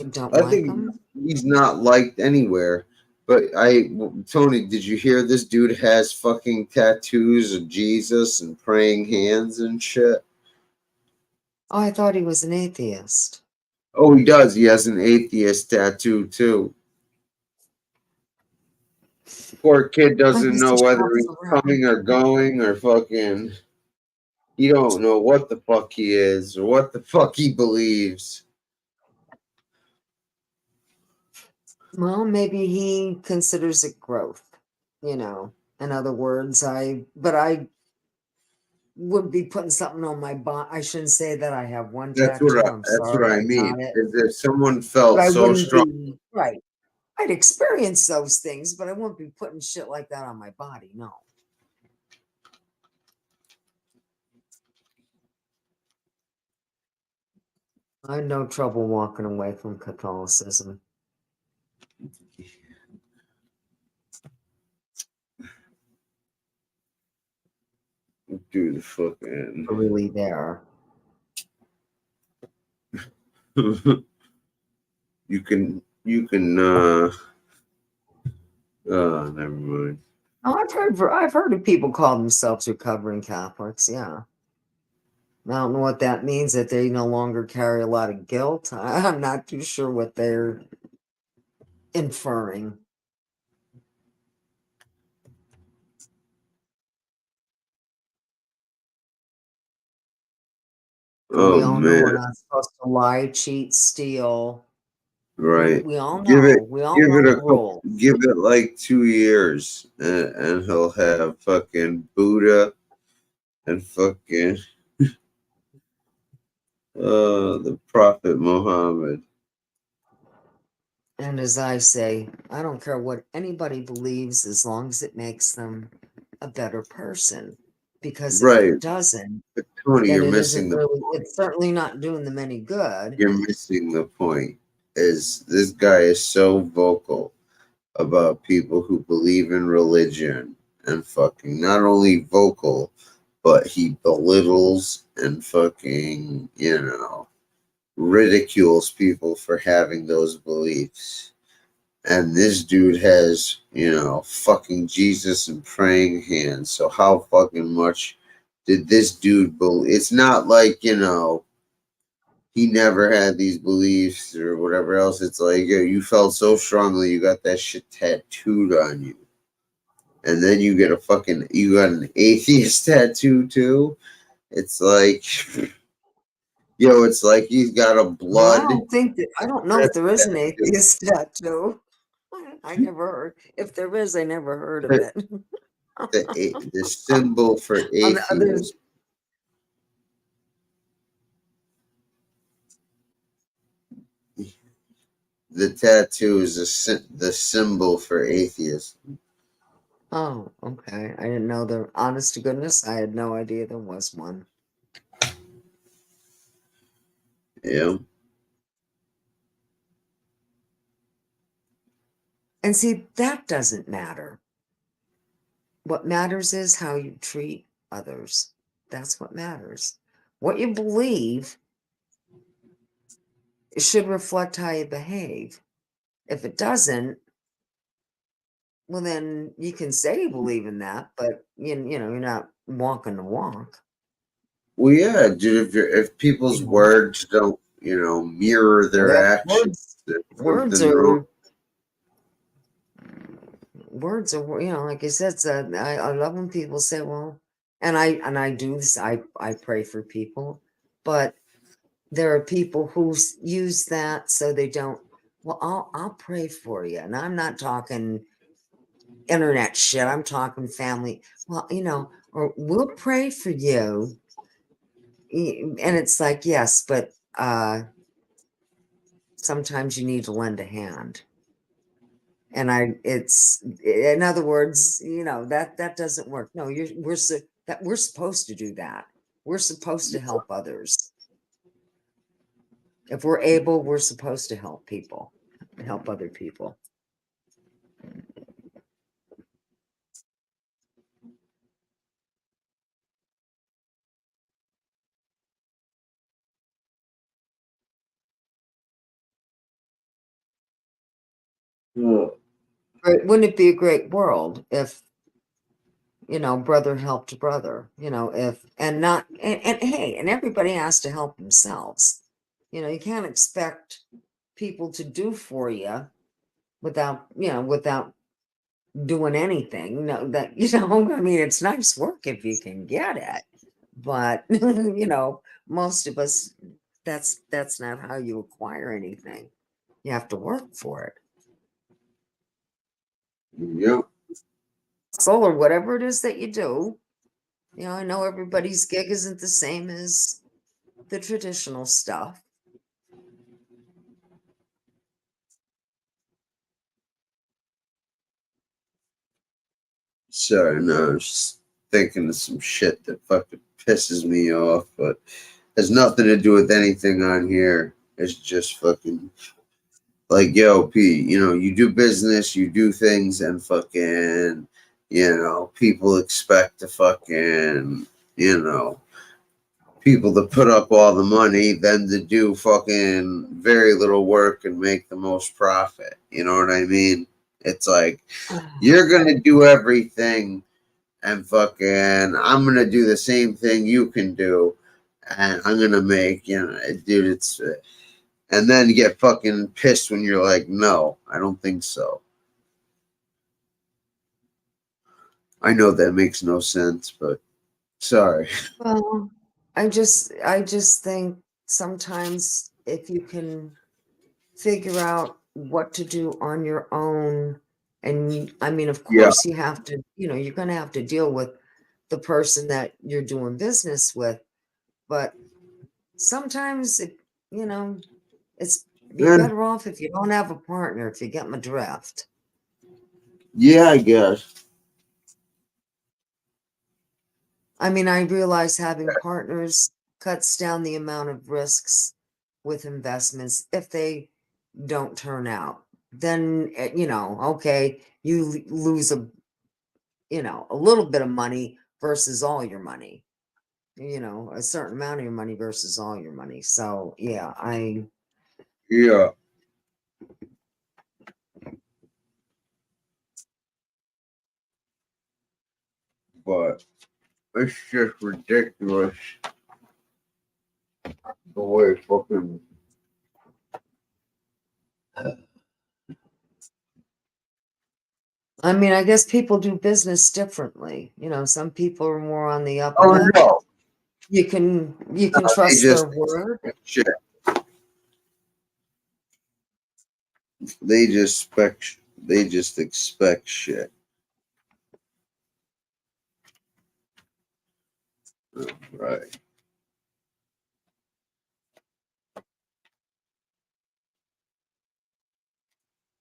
don't I like think him? he's not liked anywhere. But Tony, did you hear this dude has fucking tattoos of Jesus and praying hands and shit? Oh, I thought he was an atheist. Oh, he does. He has an atheist tattoo too. Poor kid I doesn't guess know he whether shops he's around. coming or going or fucking. He don't know what the fuck he is or what the fuck he believes. Well, maybe he considers it growth. In other words, I would be putting something on my body. I shouldn't say that I have one tattoo. I'm That's what sorry, I I got mean. it, If someone but felt I so wouldn't strong, be right. I'd experience those things, but I wouldn't be putting shit like that on my body. No. I had no trouble walking away from Catholicism. dude, fucking. Really there. you can. Never mind. Oh, I've heard of people call themselves recovering Catholics. Yeah. I don't know what that means, that they no longer carry a lot of guilt. I'm not too sure what they're inferring. Oh We all know man, we're not supposed to lie, cheat, steal. right. We all Give it, know. We all give know it the a couple. rules. Give it like 2 years, and he'll have fucking Buddha and fucking the Prophet Muhammad. And as I say, I don't care what anybody believes as long as it makes them a better person. Because if Right, it doesn't, but Tony, then you're it missing isn't the really, point. it's certainly not doing them any good. You're missing the point. Is this guy is so vocal about people who believe in religion and fucking not only vocal, but he belittles and fucking, ridicules people for having those beliefs. And this dude has, fucking Jesus and praying hands. So how fucking much did this dude believe? It's not like, he never had these beliefs or whatever else. It's like, you felt so strongly you got that shit tattooed on you. And then you got an atheist tattoo too. It's like, it's like he's got a Well, blood. I don't know if there is an atheist tattoo. I never heard. If there is, I never heard of it. The symbol for On the other, atheism. The tattoo is the symbol for atheism. oh, okay. I didn't know there. Honest to goodness, I had no idea there was one. Yeah. And see, that doesn't matter. What matters is how you treat others. That's what matters. What you believe should reflect how you behave. If it doesn't, well, then you can say you believe in that, but you're not walking the walk. Well, yeah, dude. If people's words don't, mirror their actions, Words are like I said. I love when people say, "Well," and I do this. I pray for people, but there are people who use that so they don't. Well, I'll pray for you, and I'm not talking internet shit. I'm talking family. Well, or we'll pray for you, and it's like, yes, but sometimes you need to lend a hand. And it's in other words, that doesn't work. No, we're supposed to do that. We're supposed to help others. If we're able, we're supposed to help people, help other people. Wouldn't it be a great world if brother helped brother, and hey, and everybody has to help themselves. You can't expect people to do for you without doing anything. No, that I mean, it's nice work if you can get it, but most of us, that's not how you acquire anything. You have to work for it. Yep. So, or whatever it is that you do. I know everybody's gig isn't the same as the traditional stuff. Sorry, no, I was just thinking of some shit that fucking pisses me off, but has nothing to do with anything on here. It's just fucking like, yo, P, you do business, you do things, and fucking, people expect to fucking, people to put up all the money, then to do fucking very little work and make the most profit. You know what I mean? It's like, you're going to do everything and fucking, I'm going to do the same thing you can do. And I'm going to make, dude, it's, and then get fucking pissed when you're like, no, I don't think so. I know that makes no sense, but sorry. Well, I just think sometimes if you can figure out what to do on your own, and I mean, of course, you have to, you're going to have to deal with the person that you're doing business with, but sometimes you're better off if you don't have a partner, if you get my drift. Yeah, I guess. I mean, I realize having partners cuts down the amount of risks with investments if they don't turn out. Then, okay, you lose a little bit of money versus all your money. A certain amount of your money versus all your money. So, yeah, Yeah. But It's just ridiculous the way fucking. I mean, I guess people do business differently. You know, some people are more on the up and Oh up. no! You can They trust their just word. shit. They just expect. They just expect shit. Right.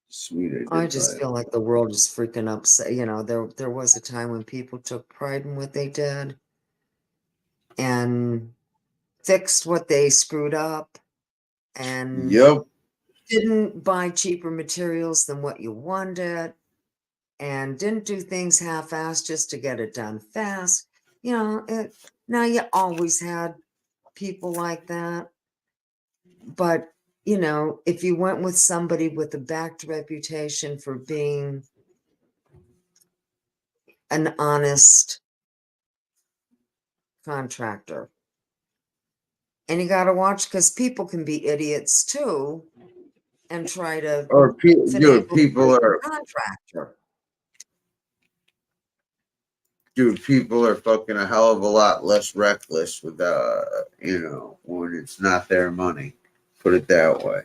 Sweet, I I did buy just it. feel like the world is freaking upset. You know, there was a time when people took pride in what they did and fixed what they screwed up and Yep. didn't buy cheaper materials than what you wanted and didn't do things half-assed just to get it done fast. You know, now you always had people like that, but you know, if you went with somebody with a backed reputation for being an honest contractor, and you got to watch because people can be idiots too and try to Or dude, finagle people the are contractor. dude, people are fucking a hell of a lot less reckless with when it's not their money. Put it that way.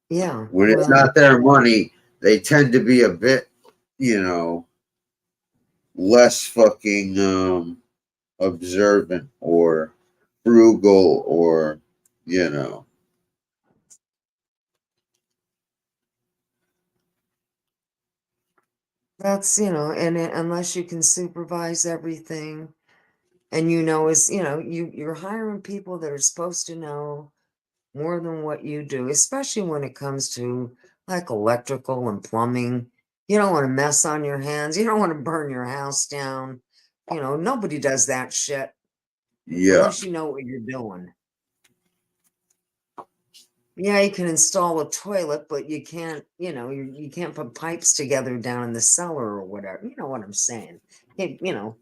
Yeah, When it's well, not their money, they tend to be a bit, less fucking observant or frugal or you know. that's, you know, and unless you can supervise everything and you know, is, you know, you're hiring people that are supposed to know more than what you do, especially when it comes to like electrical and plumbing. You don't want to mess on your hands. You don't want to burn your house down. You know, nobody does that shit Yeah. unless you know what you're doing. Yeah, you can install a toilet, but you can't, you know, you can't put pipes together down in the cellar or whatever. You know what I'm saying? You know,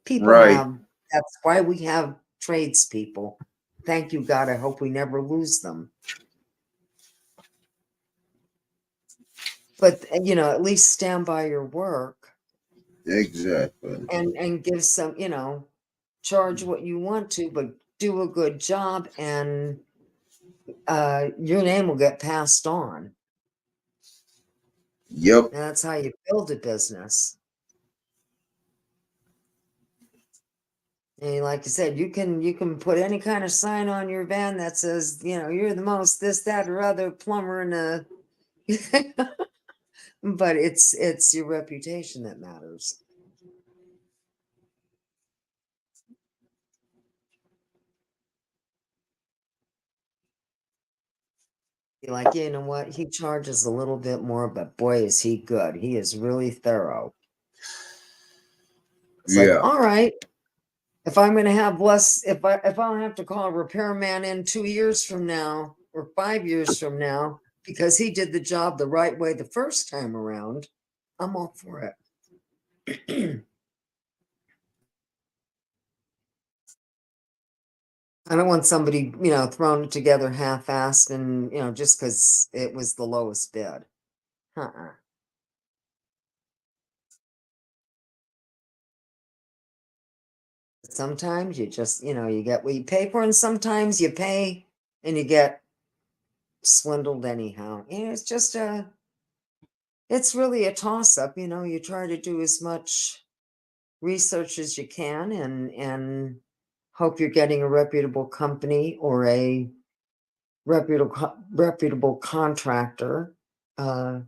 people Right. have, that's why we have tradespeople. Thank you, God. I hope we never lose them. But, you know, at least stand by your work Exactly. and give some, you know, charge what you want to, but do a good job and your name will get passed on. Yep. And that's how you build a business. And like you said, you can put any kind of sign on your van that says, you know, you're the most this, that, or other plumber in a but it's your reputation that matters. You're like, you know what? He charges a little bit more, but boy, is he good. He is really thorough. It's like, Yeah. all right, if I'm gonna have less, if I don't have to call a repairman in 2 years from now or 5 years from now because he did the job the right way the first time around, I'm all for it. I don't want somebody, you know, thrown together half-assed and, you know, just because it was the lowest bid. Uh-uh. Sometimes you just, you know, you get what you pay for, and sometimes you pay and you get swindled anyhow. And it's just it's really a toss-up, you know. You try to do as much research as you can and hope you're getting a reputable company or a reputable contractor. Doesn't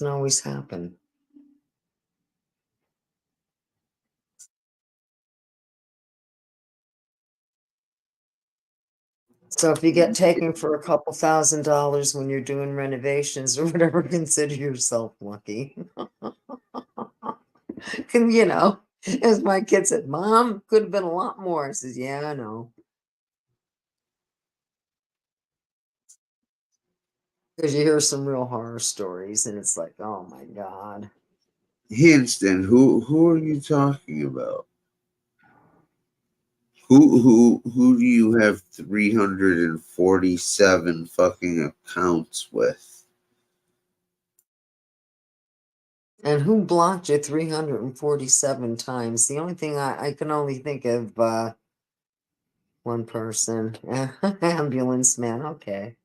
always happen. So if you get taken for a couple $1,000s when you're doing renovations or whatever, consider yourself lucky. And you know, as my kid said, Mom, could have been a lot more. I says, yeah, I know. Because you hear some real horror stories and it's like, oh my God. Hanston, who are you talking about? Who do you have 347 fucking accounts with? And who blocked you 347 times? The only thing I can only think of one person. Ambulance man, okay.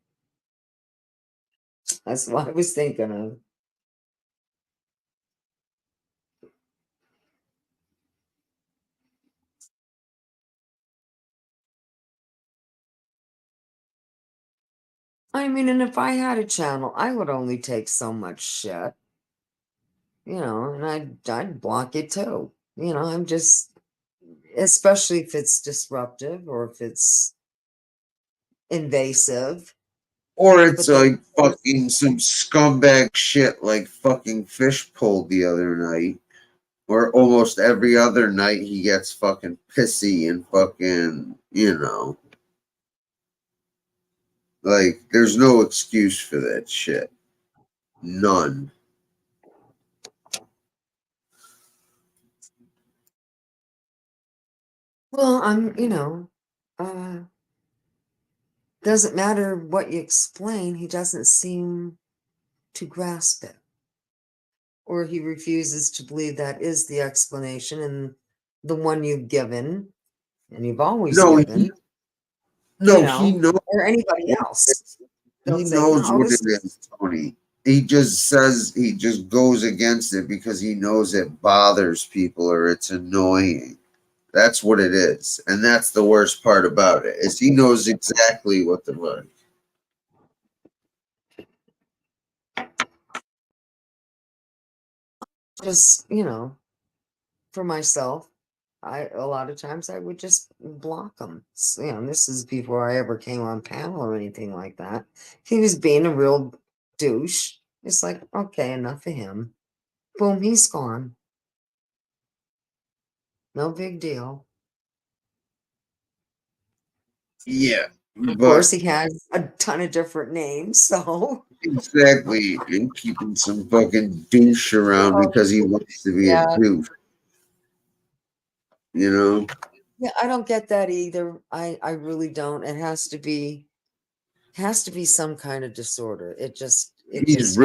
That's what I was thinking of. I mean, and if I had a channel, I would only take so much shit. You know, and I'd block it too. You know, I'm just, especially if it's disruptive or if it's invasive. Or it's But then, like fucking some scumbag shit like fucking Fish pulled the other night. Or almost every other night he gets fucking pissy and fucking, you know. Like, there's no excuse for that shit. None. well, doesn't matter what you explain, he doesn't seem to grasp it. Or he refuses to believe that is the explanation and the one you've given and you've always No, given, he knows. or anybody else. They'll He say, knows no, what this it is, Tony. He just goes against it because he knows it bothers people or it's annoying. That's what it is. And that's the worst part about it, is he knows exactly what the fuck. just, for myself, a lot of times I would just block him. This is before I ever came on panel or anything like that. If he was being a real douche, it's like, okay, enough of him. Boom, he's gone. No big deal. Yeah. Of But course, he has a ton of different names, so exactly, and keeping some fucking douche around because he wants to be a yeah, douche. You know? yeah, I don't get that either. I really don't. It has to be some kind of disorder. It just makes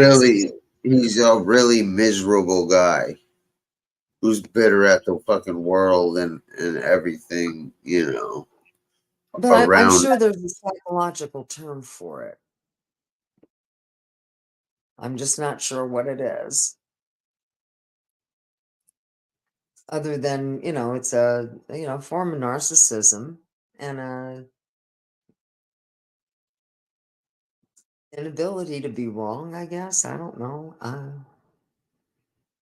He's a really miserable guy who's bitter at the fucking world and everything, you know, But I'm around. sure there's a psychological term for it. I'm just not sure what it is. Other than, it's a, form of narcissism and a inability to be wrong, I guess. I don't know.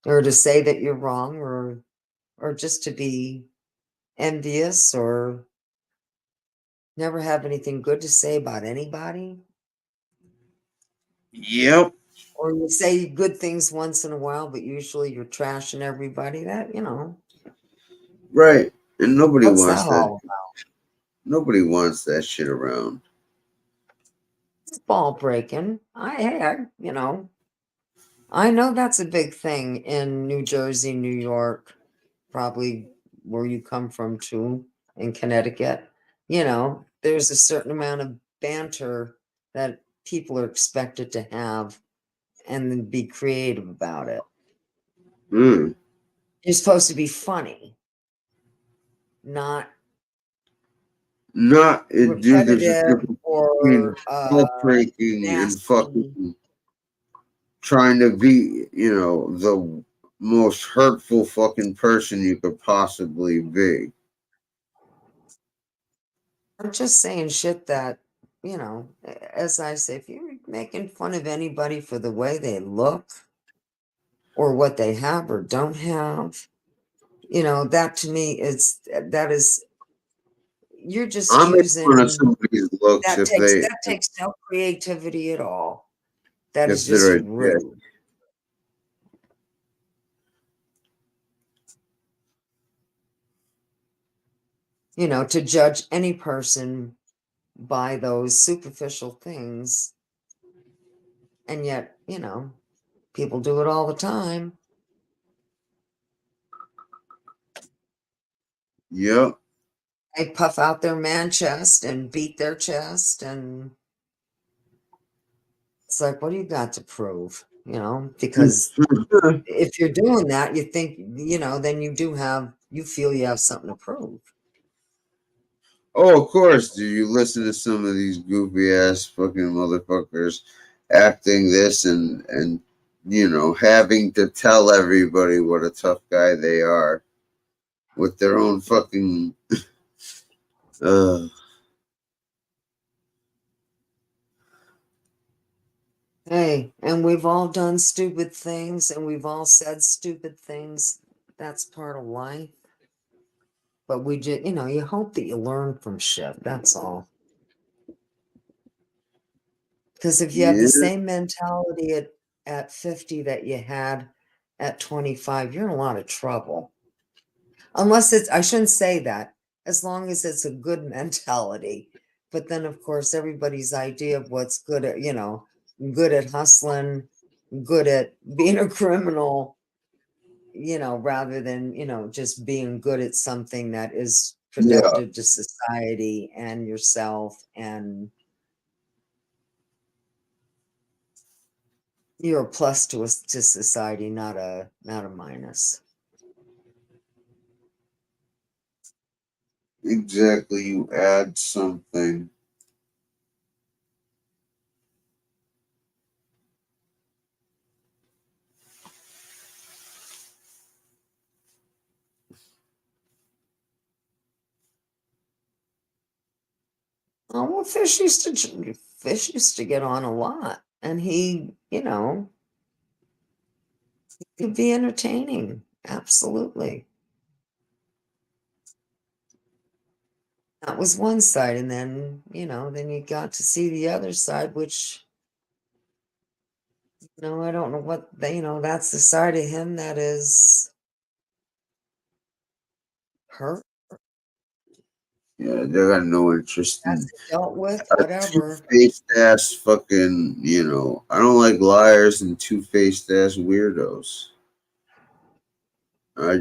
Or to say that you're wrong or just to be envious or never have anything good to say about anybody. Yep. Or you say good things once in a while, but usually you're trashing everybody. That, Right. And nobody what's wants that that. all about? Nobody wants that shit around. It's ball breaking. I know that's a big thing in New Jersey, New York, probably where you come from too, in Connecticut. There's a certain amount of banter that people are expected to have and then be creative about it. Mm. You're supposed to be funny, not Dude, there's a repetitive difference between or heartbreaking and nasty. fucking trying to be, the most hurtful fucking person you could possibly be. I'm just saying shit that, as I say, if you're making fun of anybody for the way they look or what they have or don't have, that to me is you're just I'm making fun of using somebody's looks that takes no creativity at all. That is if just they're a dick. rude. To judge any person by those superficial things. And yet, people do it all the time. Yep. They puff out their man chest and beat their chest, and it's like, what do you got to prove? You know, because if you're doing that, you think, you know, then you feel you have something to prove. Oh, of course. Do you listen to some of these goofy ass fucking motherfuckers acting this and you know having to tell everybody what a tough guy they are with their own fucking Hey, and we've all done stupid things and we've all said stupid things. That's part of life. But we just, you know, you hope that you learn from shit. That's all. Because if you have the yeah. same mentality at 50 that you had at 25, you're in a lot of trouble. Unless it's, I shouldn't say that, as long as it's a good mentality. But then, of course, everybody's idea of what's good at, you know, good at hustling, good at being a criminal, you know, rather than, you know, just being good at something that is Yeah. productive to society and yourself, and you're a plus to us to society, not a minus. Exactly. You add something. Oh, well, Fish used to get on a lot, and he, you know, he could be entertaining. Absolutely. That was one side, and then, you know, then you got to see the other side, which, you know, I don't know what they, you know, that's the side of him that is hurt. Yeah, they got no interest That's in dealt with, a whatever. two-faced ass fucking. You know, I don't like liars and two-faced ass weirdos. I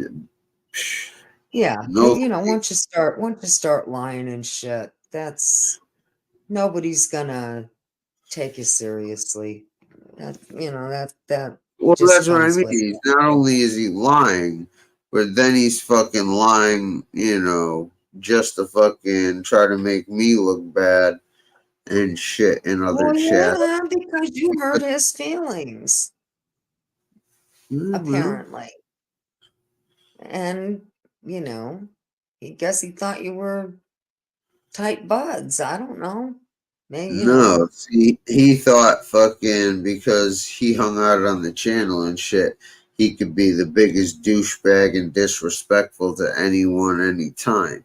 Yeah, no. you know, once you start lying and shit, that's nobody's gonna take you seriously. That, you know, that Well, just that's what I comes mean. with He's not only is he lying, but then he's fucking lying. You know, just to fucking try to make me look bad and shit in other Well, chat. yeah, because you hurt his feelings, Yeah, well, apparently. And, you know, he guess he thought you were tight buds. I don't know. Maybe, you know. no, see, he thought fucking because he hung out on the channel and shit, he could be the biggest douchebag and disrespectful to anyone anytime.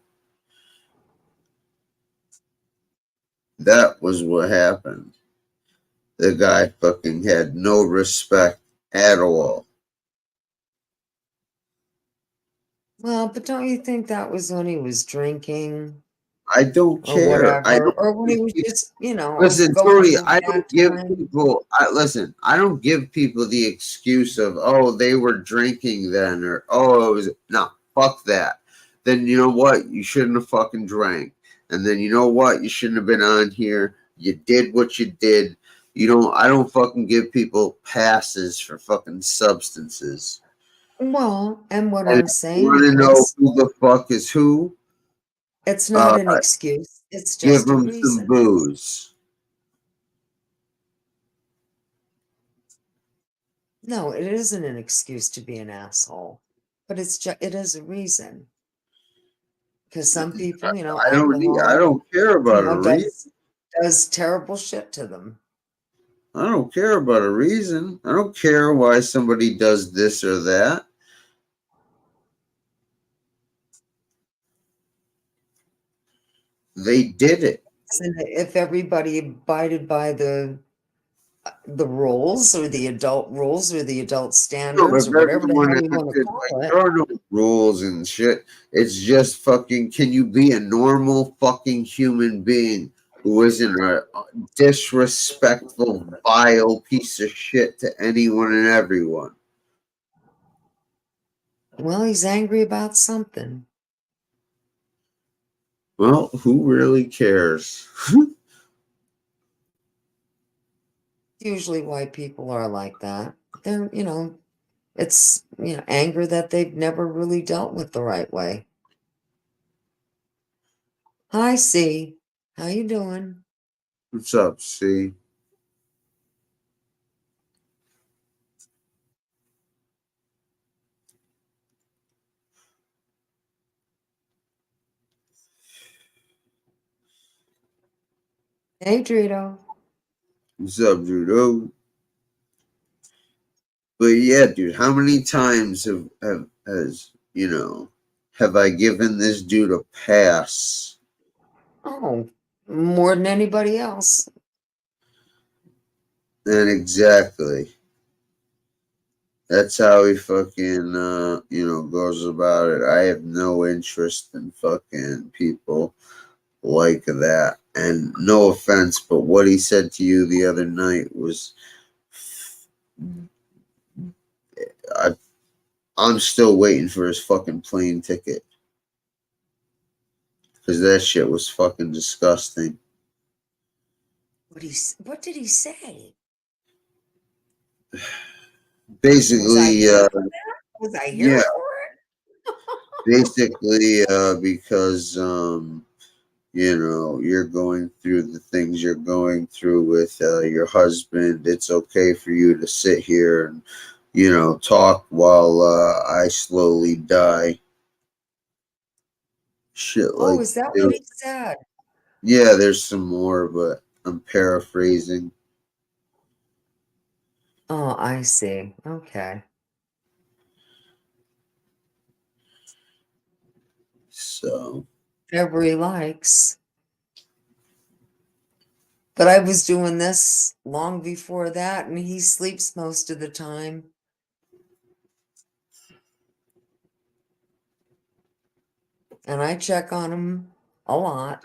That was what happened. The guy fucking had no respect at all. Well, but don't you think that was when he was drinking I don't or care. I whatever, don't or when he give was people, just, you know, listen, going Tony. through a I bad don't give time? people. I listen. I don't give people the excuse of they were drinking then or it was no fuck that. Then you know what? You shouldn't have fucking drank. And then you know what? You shouldn't have been on here. You did what you did. You don't. I don't fucking give people passes for fucking substances. Well, and what And I'm if you want saying to know is, who the fuck is who, it's not uh, an excuse. It's give just a them some reason. booze. No, it isn't an excuse to be an asshole, but it is a reason. Because some people, you know, I don't need. I alcohol, don't care you about a know, reason. does terrible shit to them. I don't care about a reason. I don't care why somebody does this or that. They did it. And if everybody abided by the rules or the adult rules or the adult No, standards if or whatever the everyone hell you want to acted call like it, there are no rules and shit. It's just fucking. Can you be a normal fucking human being who isn't a disrespectful, vile piece of shit to anyone and everyone? well, he's angry about something. Well, who really cares? Usually white people are like that. They're, it's, anger that they've never really dealt with the right way. Hi, C. How you doing? What's up, C? Hey, Drito. What's up, Judo? But yeah, dude, how many times have I given this dude a pass? Oh, more than anybody else. And exactly. That's how he fucking goes about it. I have no interest in fucking people like that. And no offense, but what he said to you the other night was I'm still waiting for his fucking plane ticket. Because that shit was fucking disgusting. What did he say? Basically, Was I here yeah, for it? basically, because you're going through the things you're going through with your husband. It's okay for you to sit here and talk while I slowly die. Shit Oh, like is that what that. he said? Yeah, there's some more, but I'm paraphrasing. Oh, I see. Okay. So, Whatever he likes. But I was doing this long before that, and he sleeps most of the time. And I check on him a lot.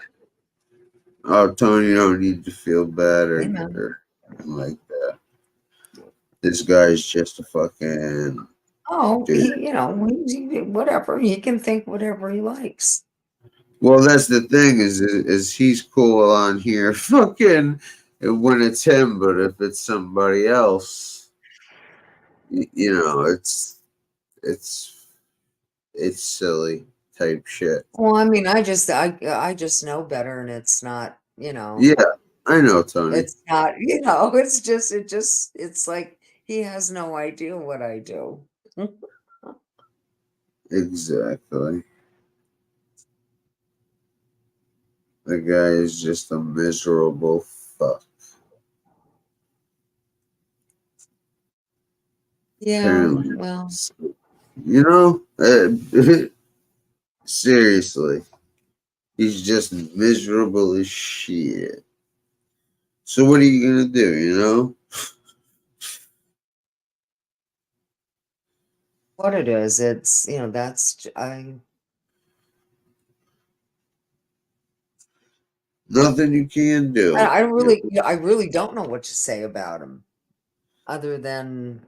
oh, Tony, you don't need to feel bad or Amen. anything like that. This guy's just a fucking Oh, dude. whatever. He can think whatever he likes. Well, that's the thing is he's cool on here, fucking when it's him, but if it's somebody else, it's it's silly type shit. Well, I mean, I just know better, and it's not, Yeah, I know, Tony. it's not, it's like he has no idea what I do. Exactly. The guy is just a miserable fuck. Yeah, Apparently, well, you know, seriously, he's just miserable as shit. So what are you gonna do? what it is, it's, Nothing you can do. I really don't know what to say about him other than,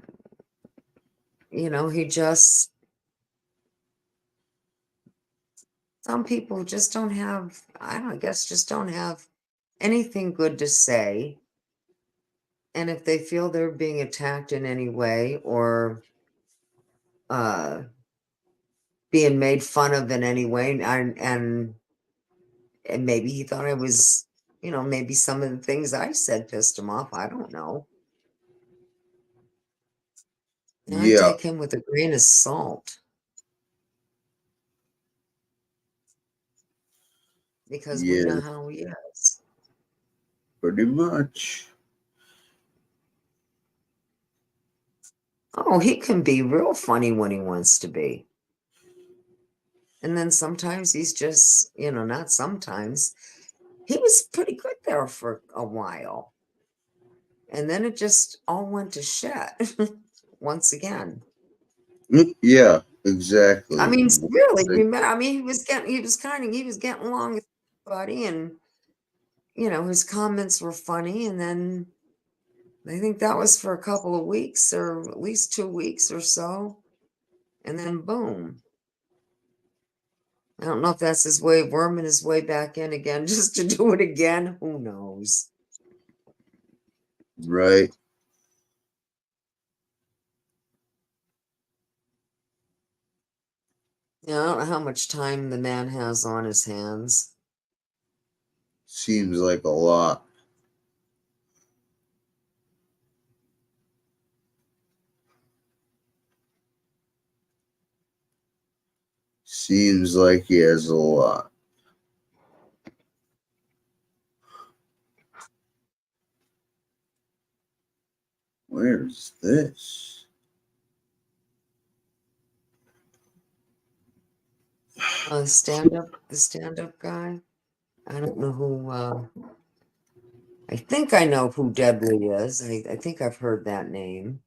he just, some people just don't have, I don't know, I guess just don't have anything good to say. And if they feel they're being attacked in any way or uh, being made fun of in any way, and maybe he thought I was, maybe some of the things I said pissed him off. I don't know. And I Yeah, take him with a grain of salt because we know yeah, how he is. pretty much. Oh, he can be real funny when he wants to be. And then sometimes he's just, not sometimes. He was pretty good there for a while. And then it just all went to shit once again. Yeah, I exactly. mean, really, remember, I mean, he was getting along with everybody, and, his comments were funny. And then I think that was for a couple of weeks or at least 2 weeks or so. And then boom. I don't know if that's his way of worming his way back in again, just to do it again. Who knows? Right. Yeah, I don't know how much time the man has on his hands. Seems like a lot. Seems like he has a lot. Where's this? The stand-up guy. I don't know who. I think I know who Deadly is. I think I've heard that name,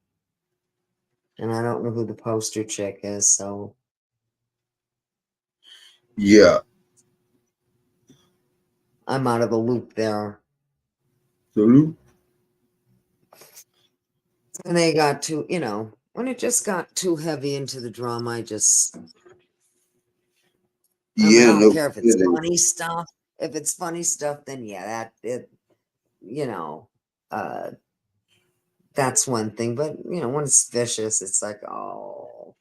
and I don't know who the poster chick is. So Yeah. I'm out of the loop there. Salute. And they got too, when it just got too heavy into the drama, I mean, I Yeah, don't no care if it's kidding. funny stuff. If it's funny stuff, then yeah, uh, that's one thing. But when it's vicious, it's like, oh,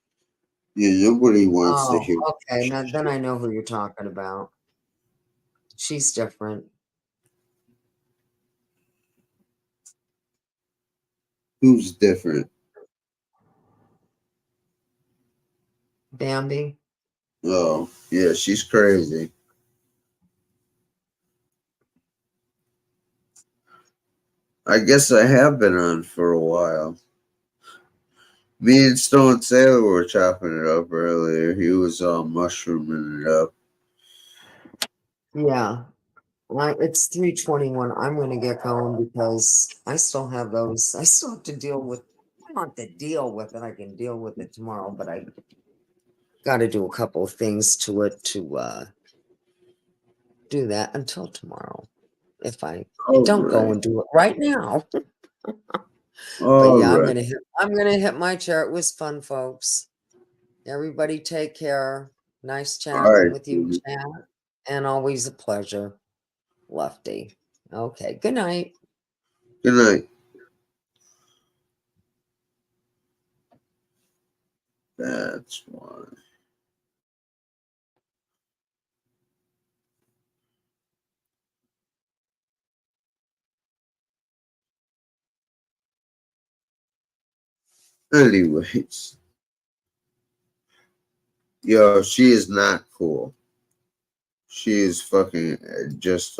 Yeah, nobody wants to hear. okay. Now then I know who you're talking about. She's different. Who's different? Bambi. Oh, yeah, she's crazy. I guess I have been on for a while. Me and Stone Sailor were chopping it up earlier. He was mushrooming it up. Yeah. It's 3:21. I'm going to get going because I still have those. I still have to deal with. I don't have to deal with it. I can deal with it tomorrow, but I got to do a couple of things to it to do that until tomorrow. If I don't go and do it right now. But yeah, I'm gonna hit my chair. It was fun, folks. Everybody take care. Nice chatting with you, chat. And always a pleasure. Lefty. Okay, good night. Good night. That's why. Anyways. Yo, she is not cool. She is fucking just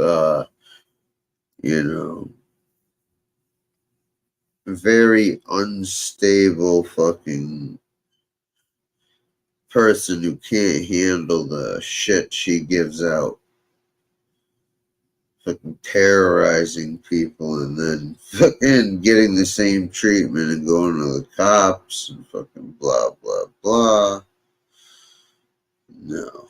very unstable fucking person who can't handle the shit she gives out. Fucking terrorizing people and then fucking getting the same treatment and going to the cops and fucking blah blah blah. No.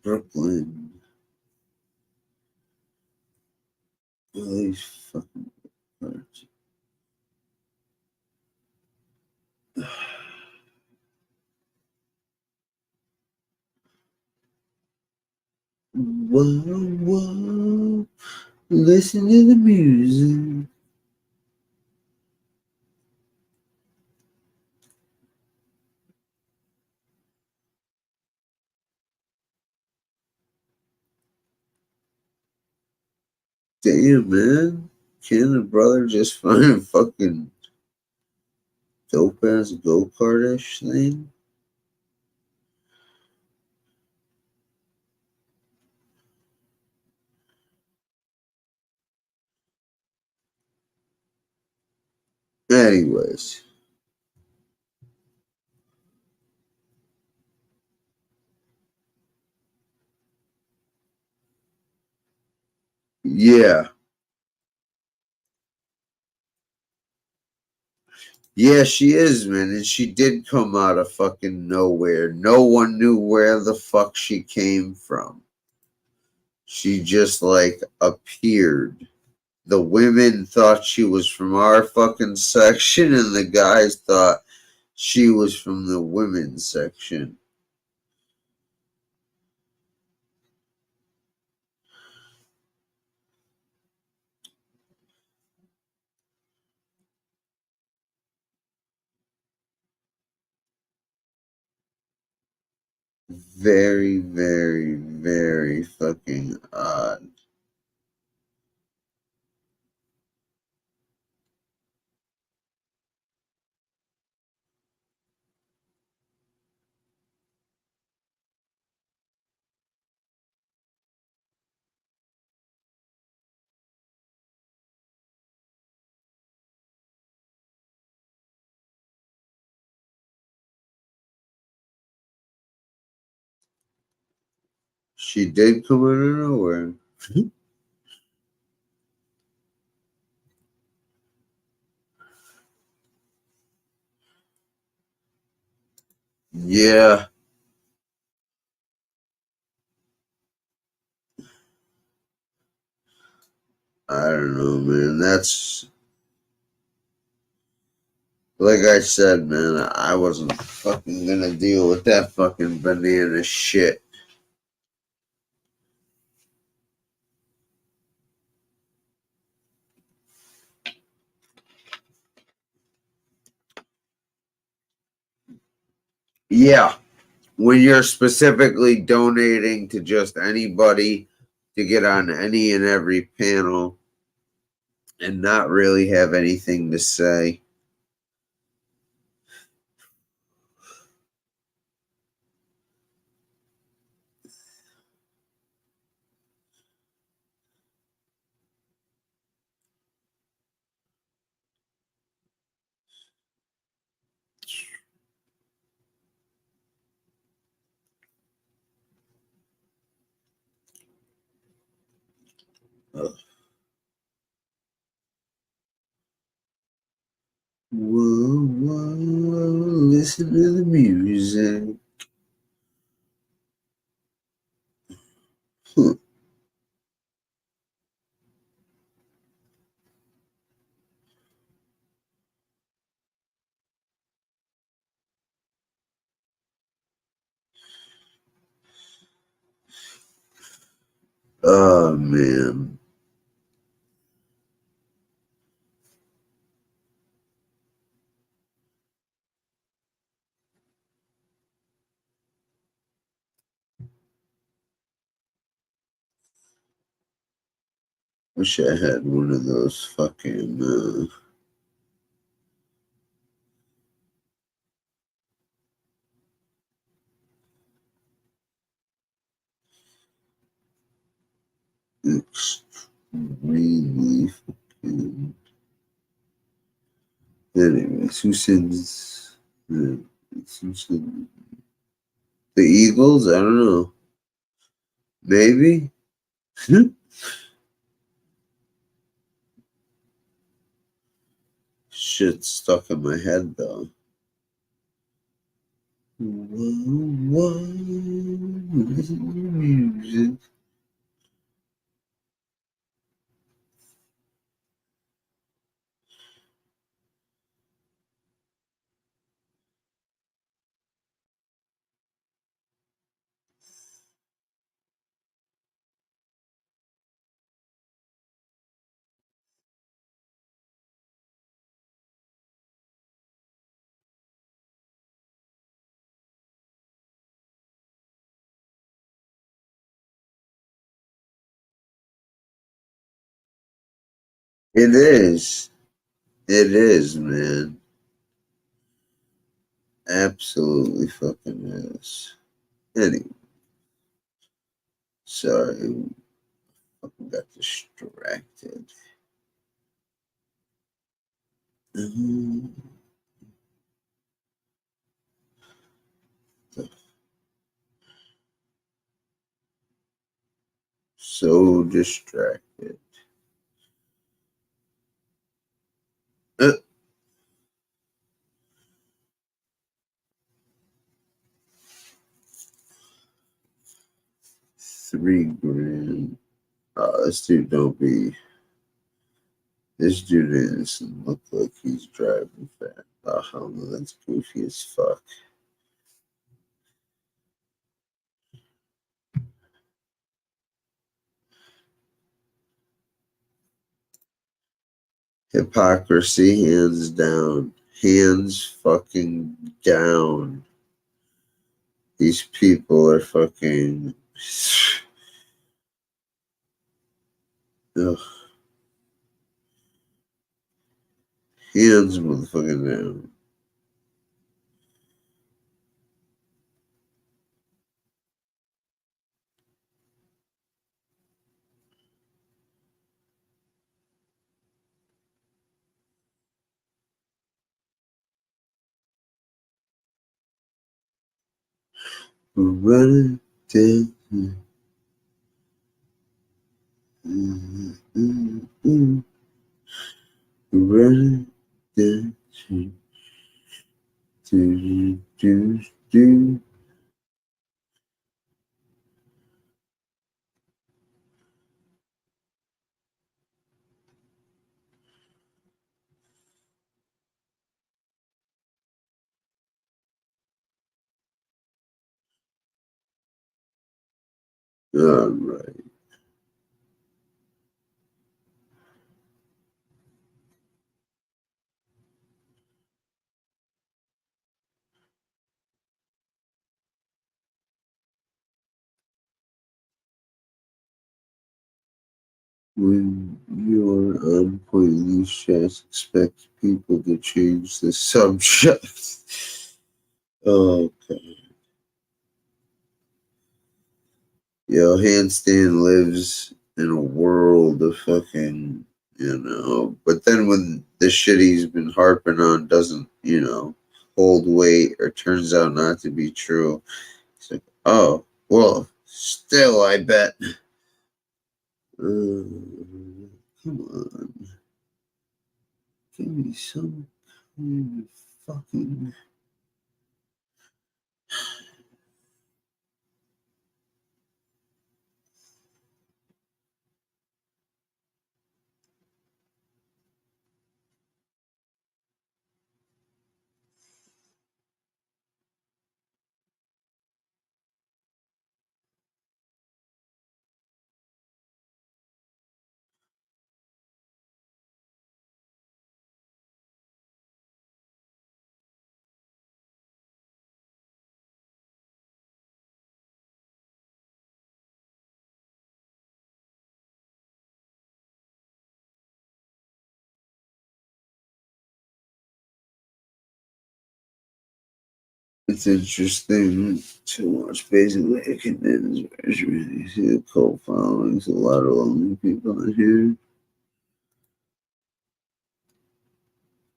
Brooklyn. All these fucking parts. Whoa, whoa. Listen to the music. Damn, man. Can a brother just find a fucking dope ass go kartish thing? Anyways. Yeah. Yeah, she is, man. And she did come out of fucking nowhere. No one knew where the fuck she came from. She just like appeared. The women thought she was from our fucking section, and the guys thought She was from the women's section. Very, very, very fucking odd. She did come out of nowhere. Yeah. I don't know, man. That's like I said, man. I wasn't fucking gonna deal with that fucking banana shit. Yeah. When you're specifically donating to just anybody to get on any and every panel and not really have anything to say. Ugh. Whoa, whoa, listen to the music. Huh. Oh, man. Wish I had one of those fucking extremely fucking. Anyways, who sends the Eagles? I don't know. Maybe. Shit stuck in my head though. Whoa, listen to the music. It is. It is, man. Absolutely fucking is. Anyway, sorry, fucking got distracted. So distracted. 3 grand. This dude don't be. This dude doesn't look like he's driving fast. Oh, hell no, that's goofy as fuck. Hypocrisy, hands down. Hands fucking down. These people are fucking. Ugh. Hands motherfucking down. We're running down. We're running down. Do. All right. When you're on point in these chats, expect people to change the subject. Okay. Yo, Handstand lives in a world of fucking, but then when the shit he's been harping on doesn't, hold weight or turns out not to be true, it's like, oh, well, still, I bet. Come on. Give me some kind of fucking. It's interesting to watch basically a condensed version. You see the cult followings, a lot of lonely people in here.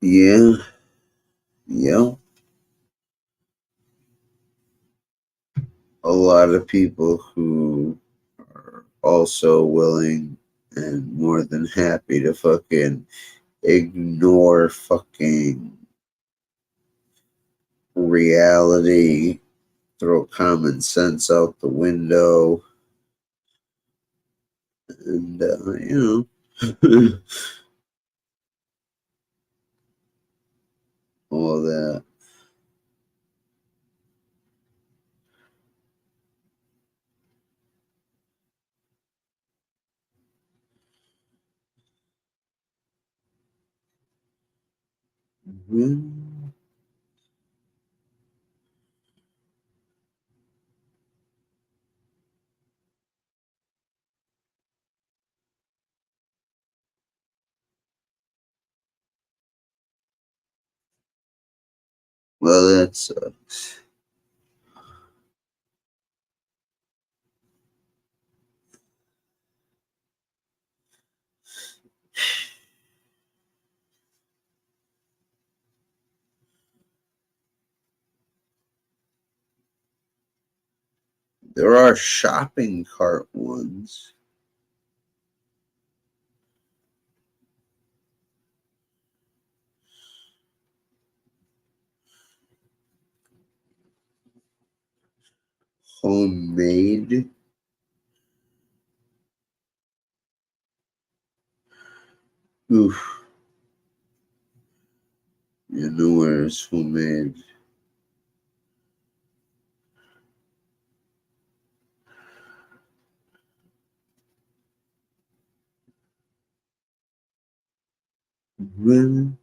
Yeah, yeah. A lot of people who are also willing and more than happy to fucking ignore fucking reality, throw common sense out the window, and, all that. Mhm. Well, that sucks. There are shopping cart ones. Homemade. Oof. You know where it's homemade. Man.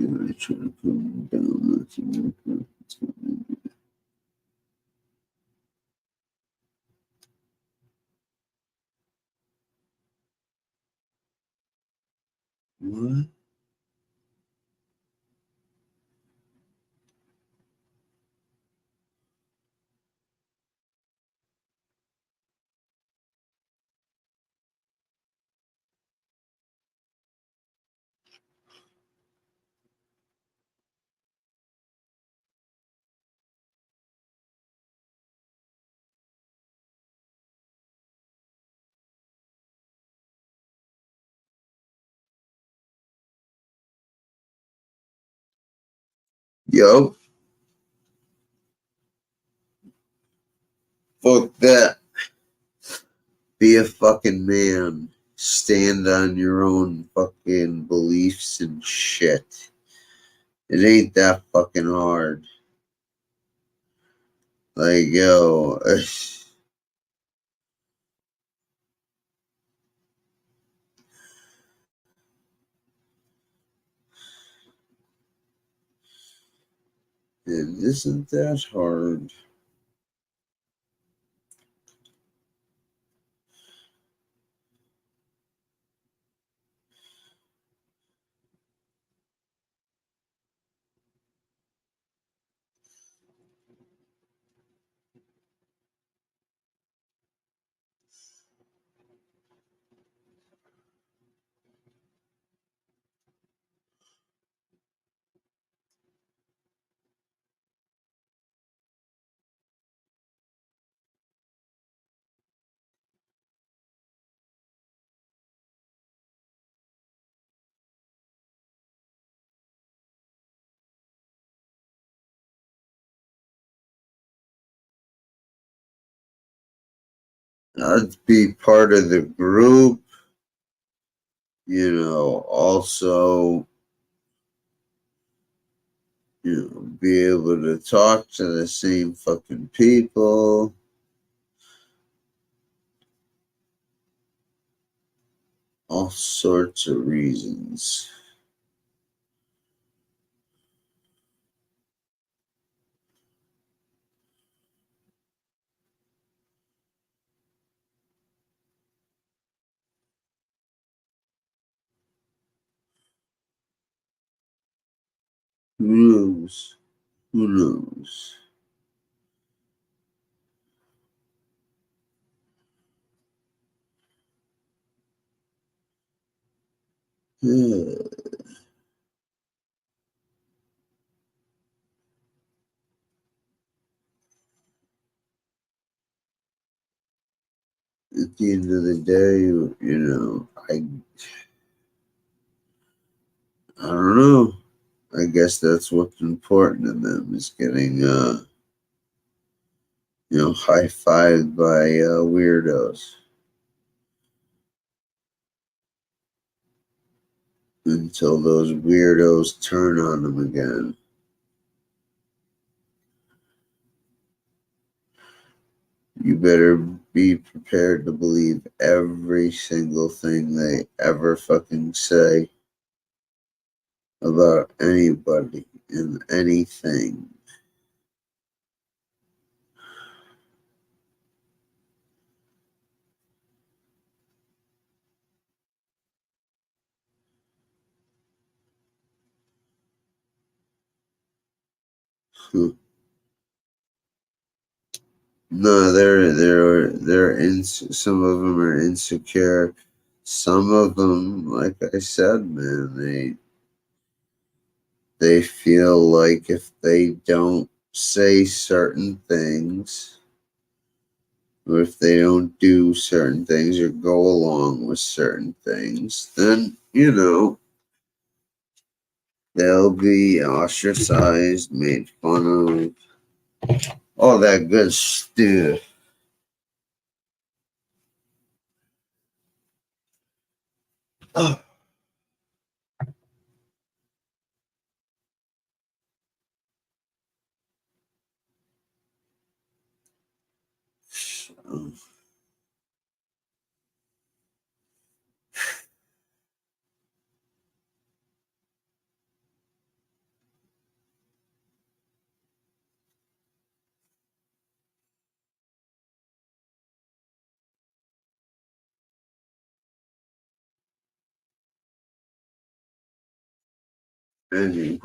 I'm trying to put them down. What? Yo, fuck that. Be a fucking man. Stand on your own fucking beliefs and shit. It ain't that fucking hard. Like, yo, it isn't that hard. I'd be part of the group, also, be able to talk to the same fucking people. All sorts of reasons. Who knows? Who knows? At the end of the day, I don't know. I guess that's what's important to them is getting, high-fived by weirdos until those weirdos turn on them again. You better be prepared to believe every single thing they ever fucking say about anybody and anything. No, some of them are insecure. some of them, like I said, man, they feel like if they don't say certain things, or if they don't do certain things or go along with certain things, then, they'll be ostracized, made fun of, all that good stuff. Oh. Anyway.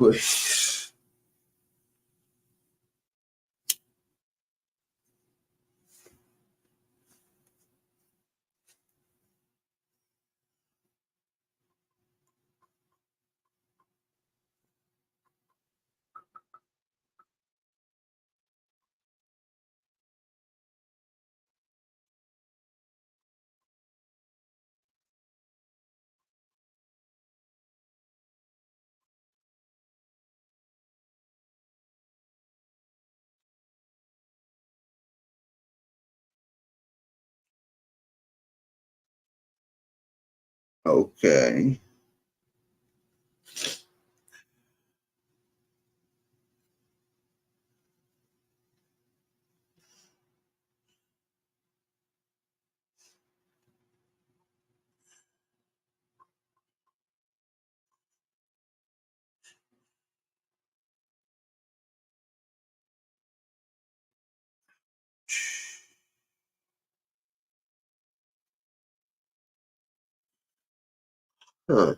Okay. Huh.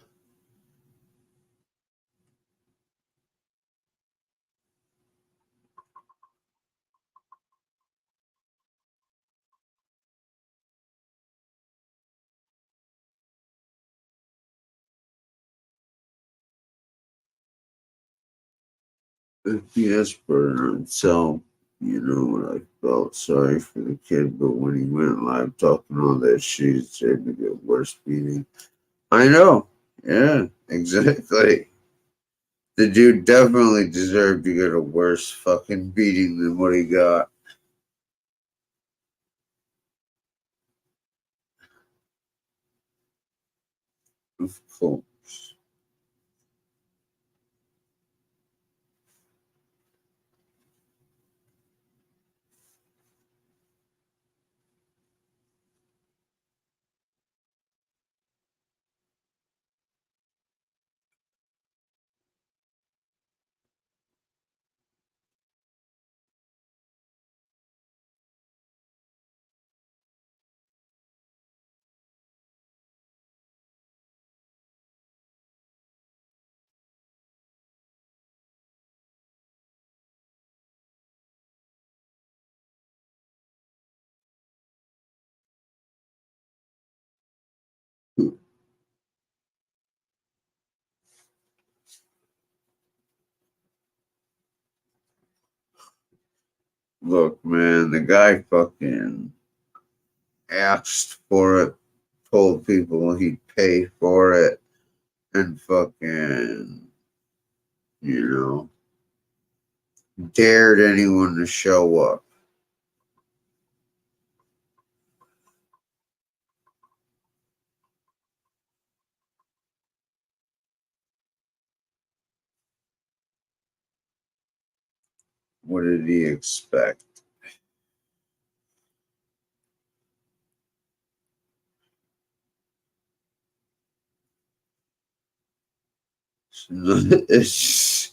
Yes, Bernard. So, what I felt sorry for the kid, but when he went live talking all that shit, he said to get worse beating. I know. Yeah, exactly. The dude definitely deserved to get a worse fucking beating than what he got. Of course. Look, man, the guy fucking asked for it, told people he'd pay for it, and fucking, you know, dared anyone to show up. What did he expect? It's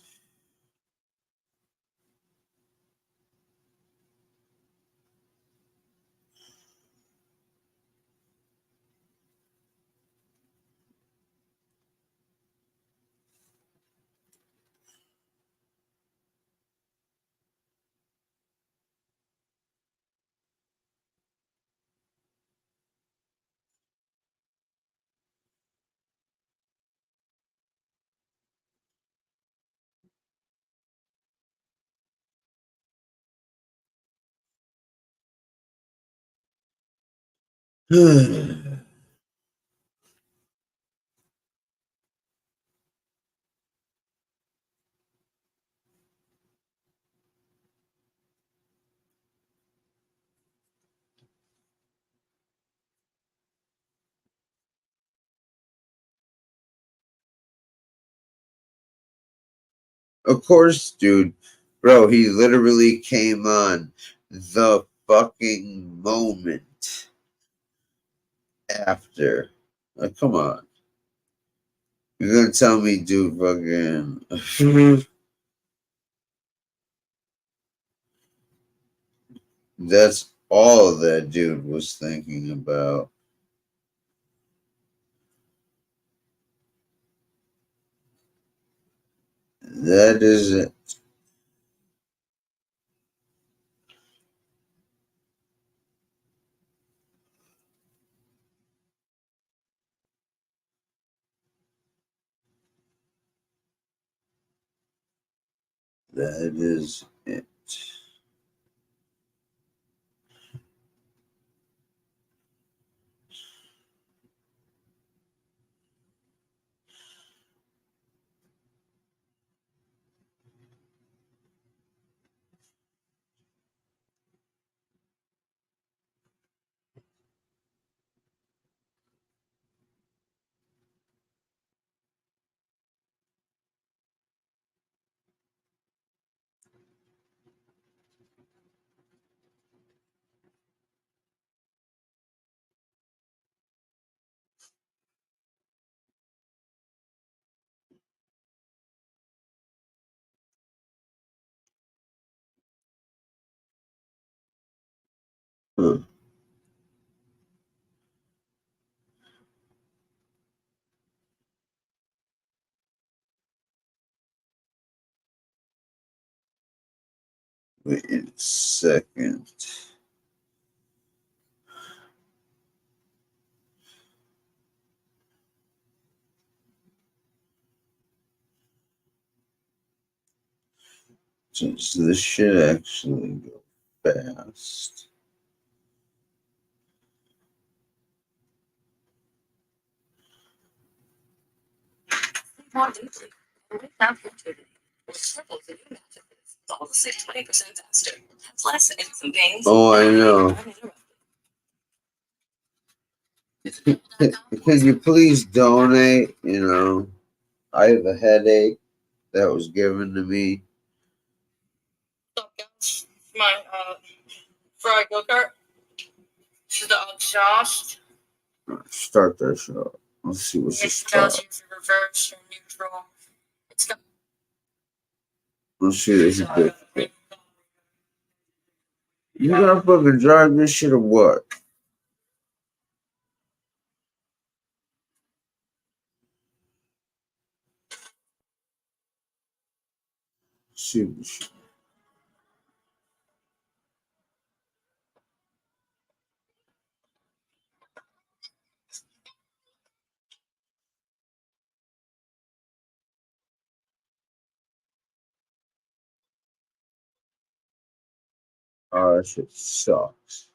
Of course, dude. Bro, he literally came on the fucking moment after. Like, come on. You're gonna tell me, dude, fucking. That's all that dude was thinking about. That is it. That is it. Huh. Wait a second. Does this shit actually go fast? More deeply. And with that opportunity, which triples the new matches, it's almost like 20% faster. That's less aches and pains. Oh, I know. Can you please donate? You know, I have a headache that was given to me. My fried go-kart to the exhaust. Start that shot. Let's see what's this Tells spot. you if you're reverse or neutral. It's got Let's see this is difficult. You gonna fucking drive this shit or what? See this shit. Oh, that shit sucks.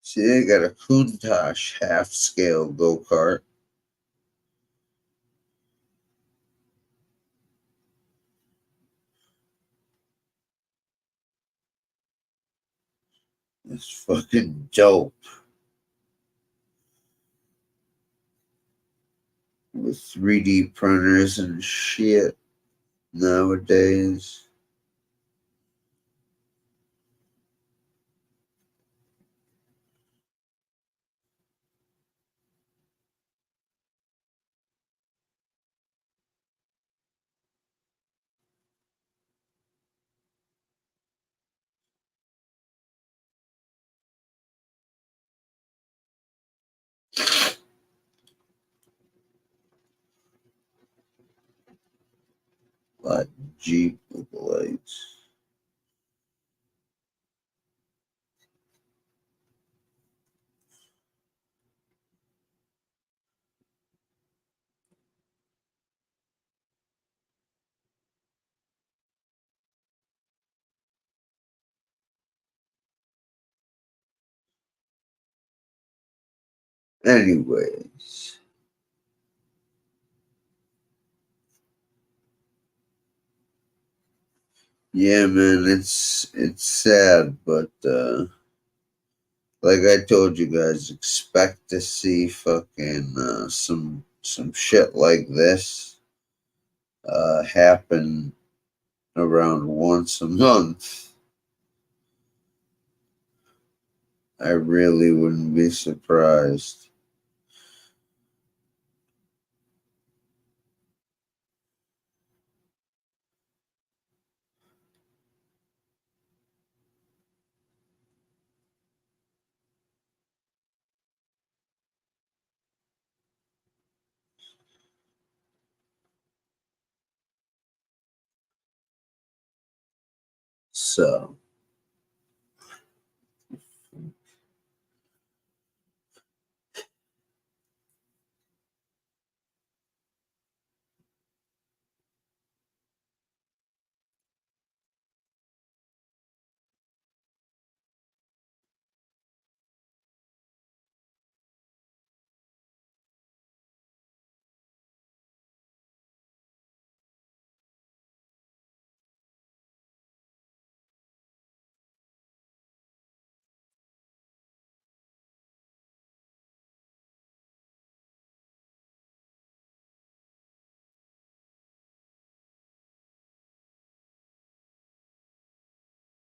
See, they got a Countach half scale go kart. It's fucking dope. With 3D printers and shit nowadays. Jeep with the lights. Anyways. Yeah, man, it's sad, but like I told you guys, expect to see fucking some shit like this happen around once a month. I really wouldn't be surprised. So,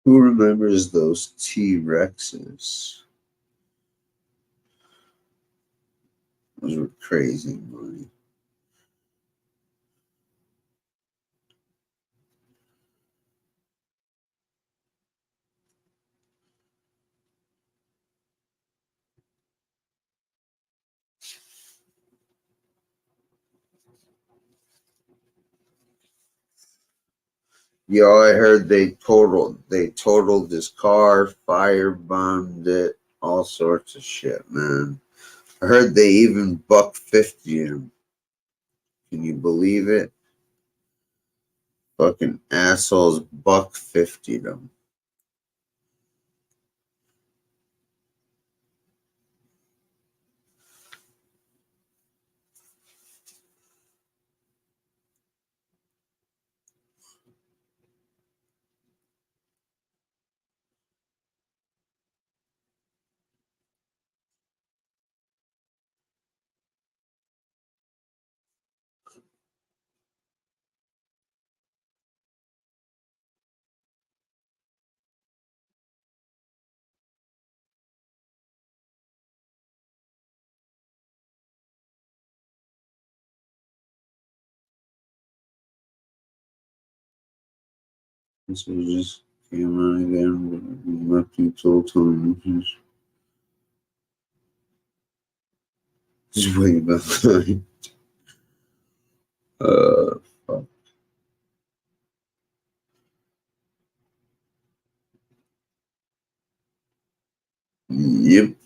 who remembers those T-Rexes? Those were crazy money. Yo, I heard they totaled his car, firebombed it, all sorts of shit, man. I heard they even buck 50 him. Can you believe it? Fucking assholes buck 50 them. This was just came on again. My people told me just way behind. Fuck. Yep.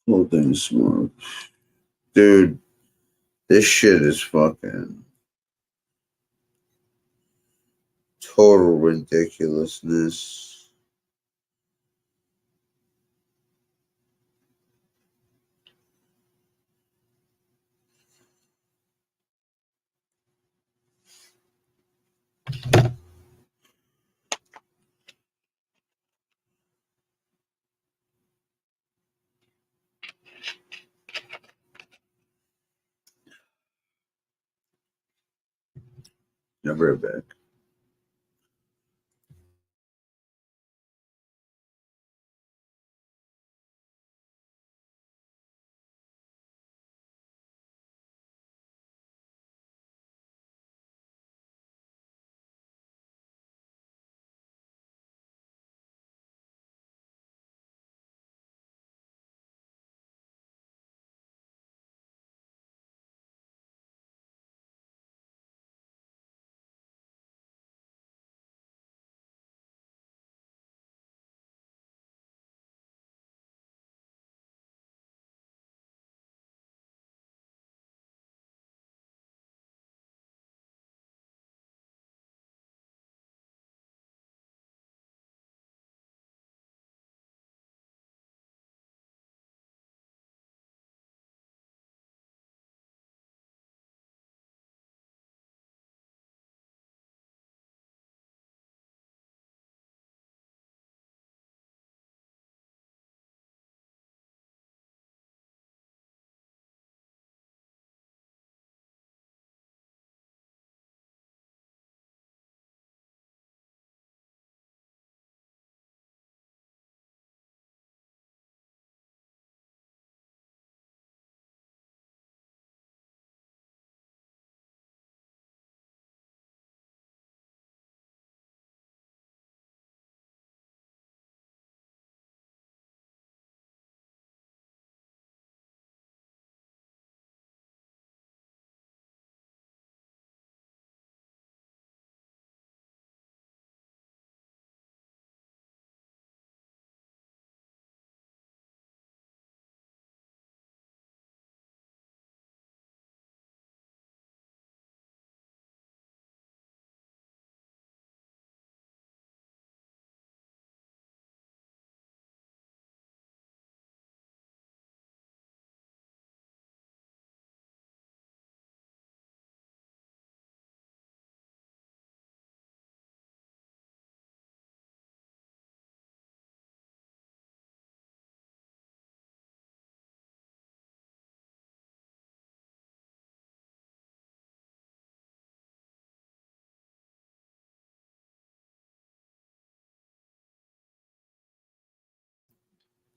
Whole thing is smart. Dude, this shit is fucking total ridiculousness. Never back.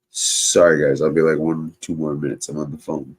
Sorry, guys. I'll be like 2 more minutes. I'm on the phone.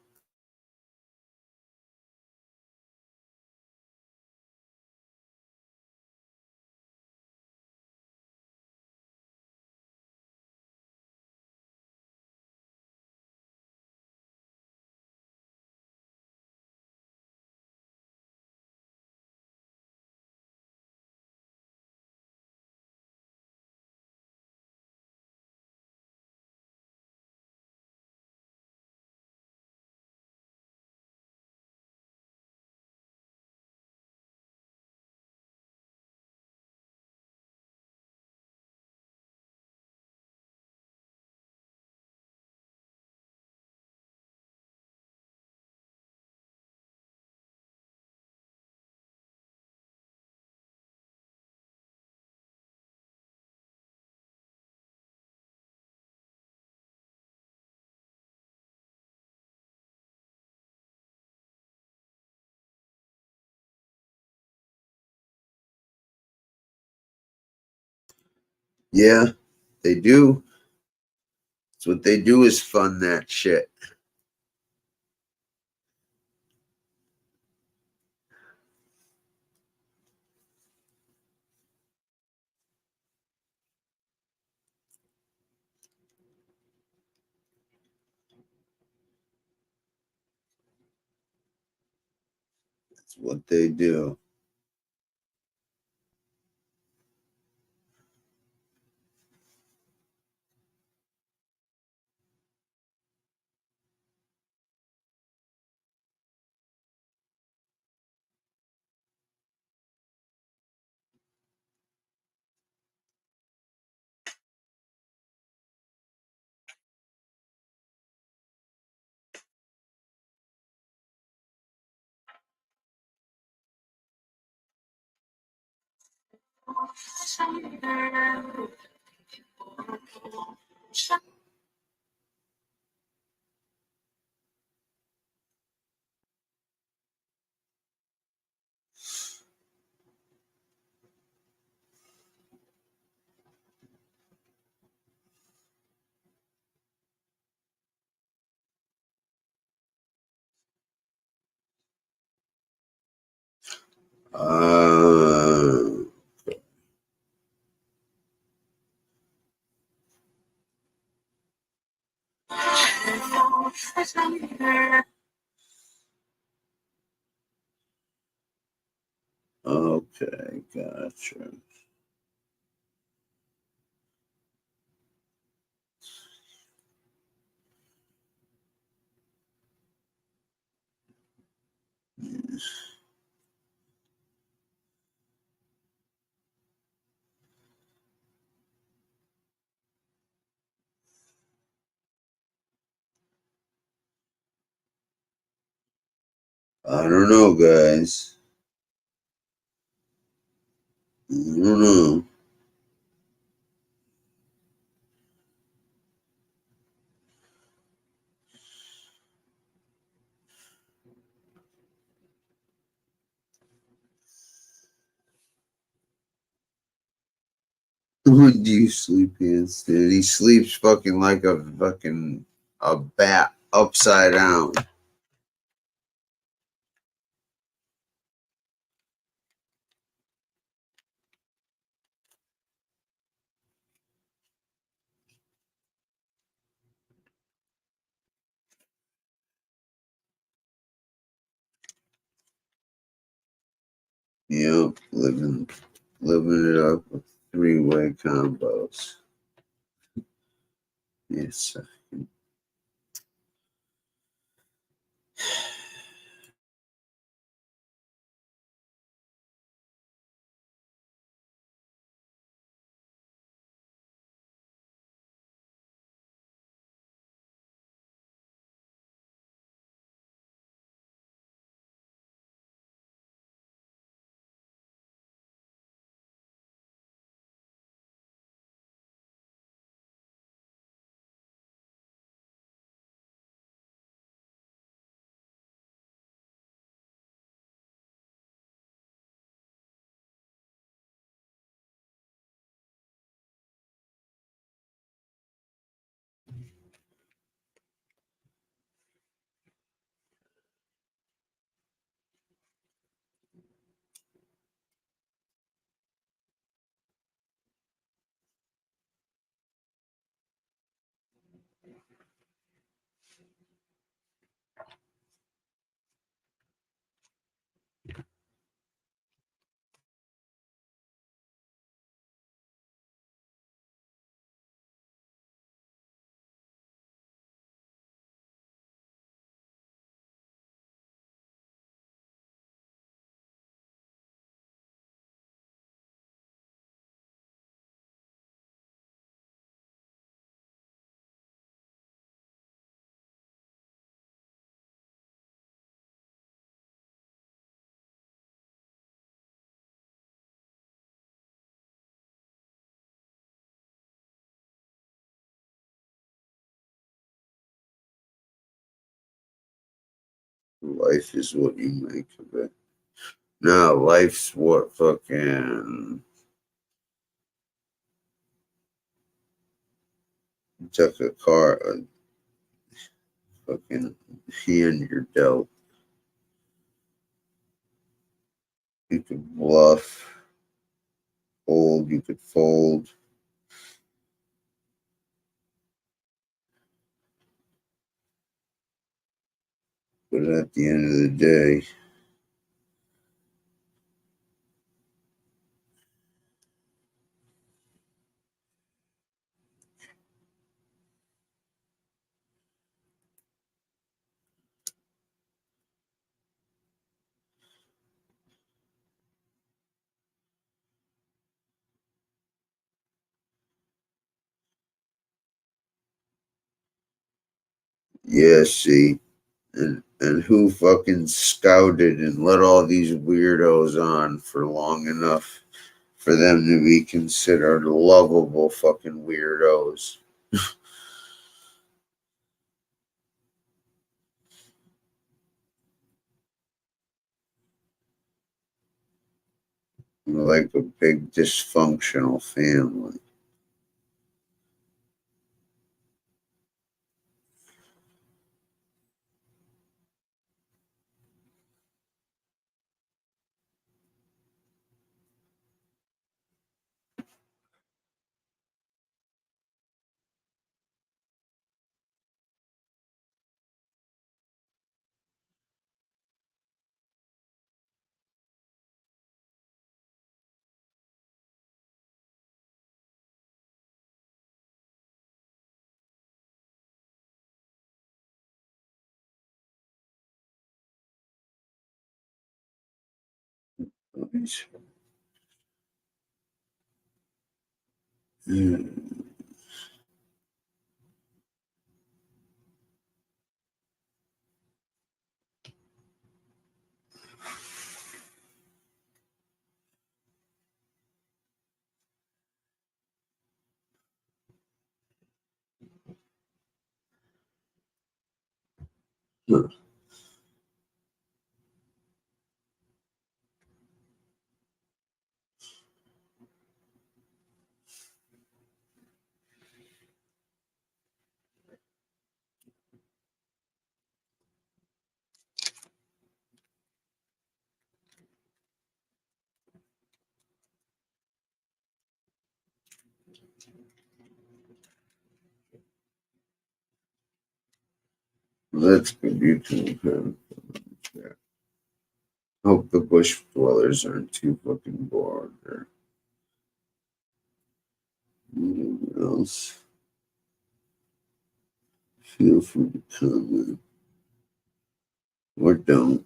Yeah, they do. That's what they do is fund that shit. That's what they do. Okay, gotcha. I don't know, guys. I don't know. When do you sleep in, dude? He sleeps fucking like a bat upside down. Yep, living it up with three-way combos. Yes. Life is what you make of it. No, life's what fucking took a car, a fucking hand you're dealt. You could bluff, fold, you could fold. But at the end of the day, yeah, see, and who fucking scouted and let all these weirdos on for long enough for them to be considered lovable fucking weirdos. Like a big dysfunctional family. That's good YouTube. Hope the bush dwellers aren't too fucking bored or anything else. Feel free to comment or don't.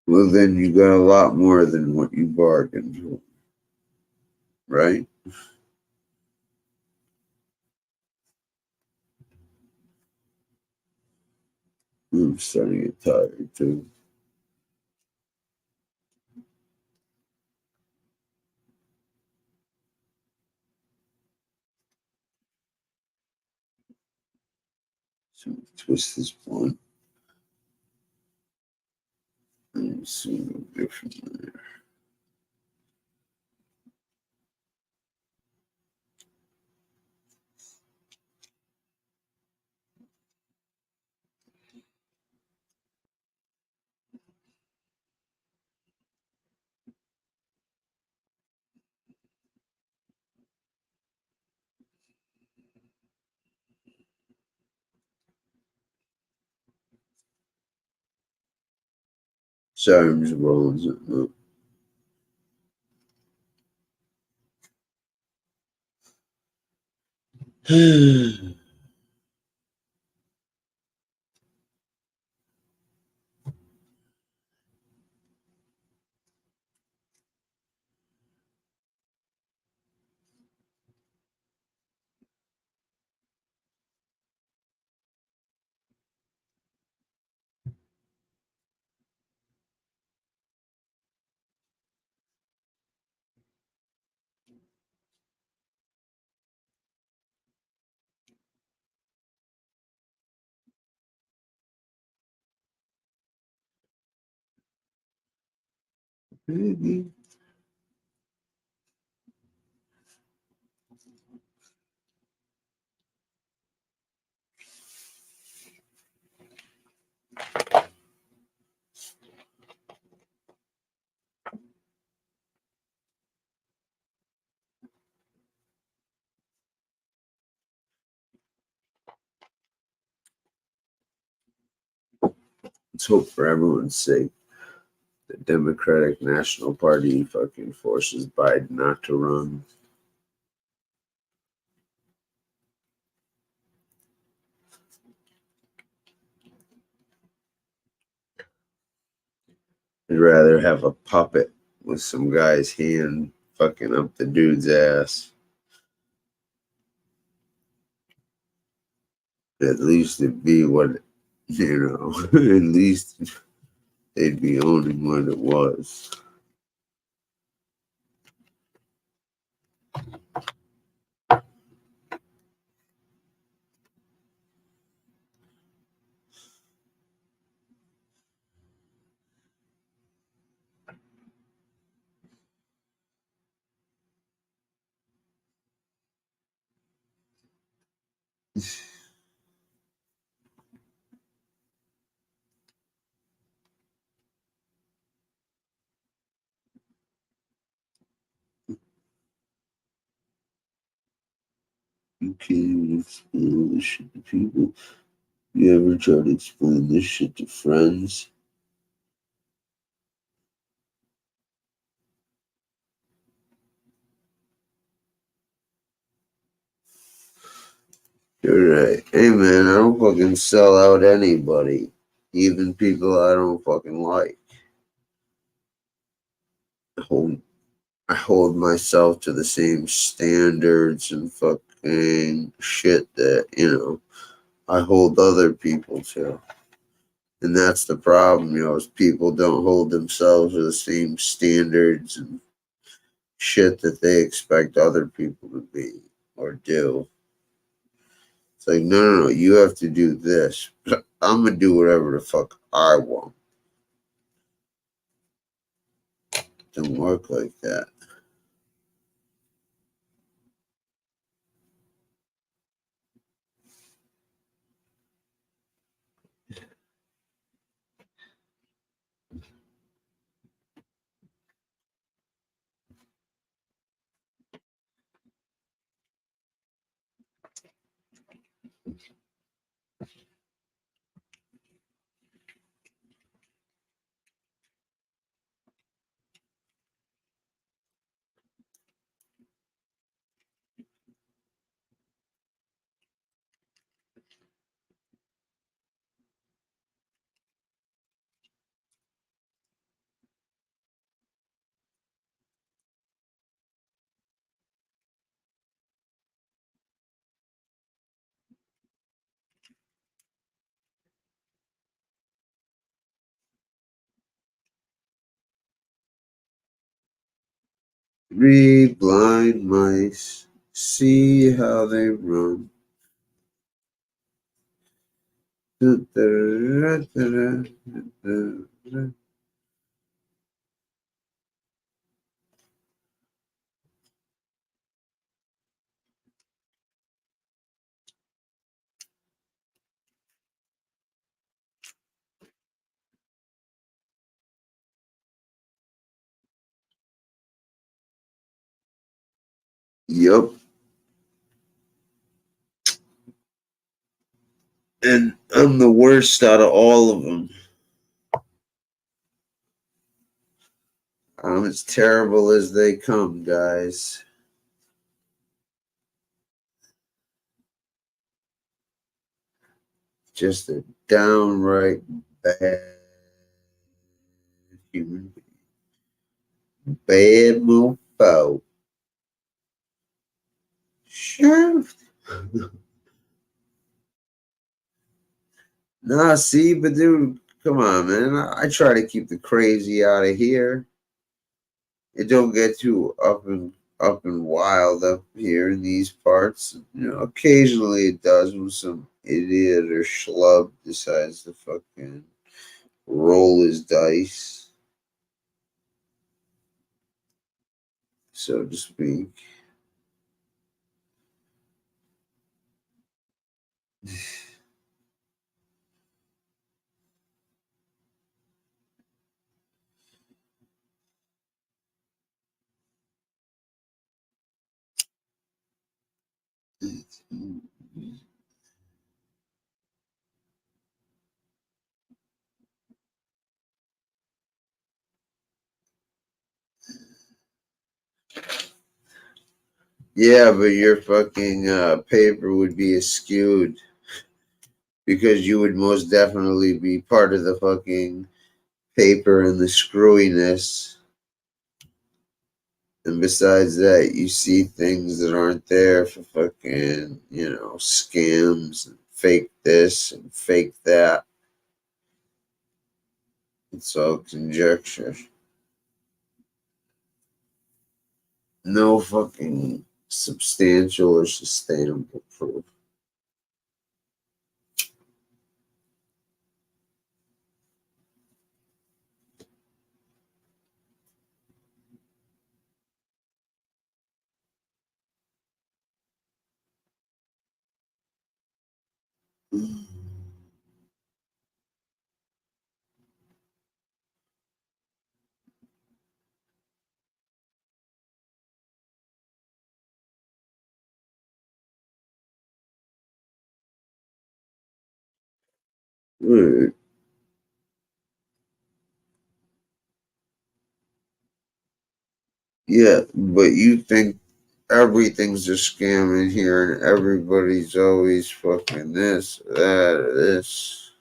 Well, then you got a lot more than what you bargained for, right? I'm starting to get tired too. So twist this one and see different. Sorry, I'm just rolling something up. Maybe. Let's hope for everyone's sake the Democratic National Party fucking forces Biden not to run. I'd rather have a puppet with some guy's hand fucking up the dude's ass. At least it'd be what, at least they'd be owning what it was. You can't even explain this shit to people. You ever try to explain this shit to friends? You're right. Hey man, I don't fucking sell out anybody. Even people I don't fucking like. I hold myself to the same standards and fucking shit that, I hold other people to. And that's the problem, is people don't hold themselves to the same standards and shit that they expect other people to be or do. It's like, no, you have to do this. I'm gonna do whatever the fuck I want. Don't work like that. Three blind mice, see how they run. Yup. And I'm the worst out of all of them. I'm as terrible as they come, guys. Just a downright bad human being. Bad mofo. Sure. Nah, see, but dude, come on, man. I try to keep the crazy out of here. It don't get too up and wild up here in these parts. You know, occasionally it does when some idiot or schlub decides to fucking roll his dice, so to speak. Yeah, but your fucking paper would be askewed because you would most definitely be part of the fucking paper and the screwiness. And besides that, you see things that aren't there for fucking, you know, scams and fake this and fake that. It's all conjecture. No fucking substantial or sustainable proof. Right. Yeah, but you think everything's a scam in here and everybody's always fucking this, that, this,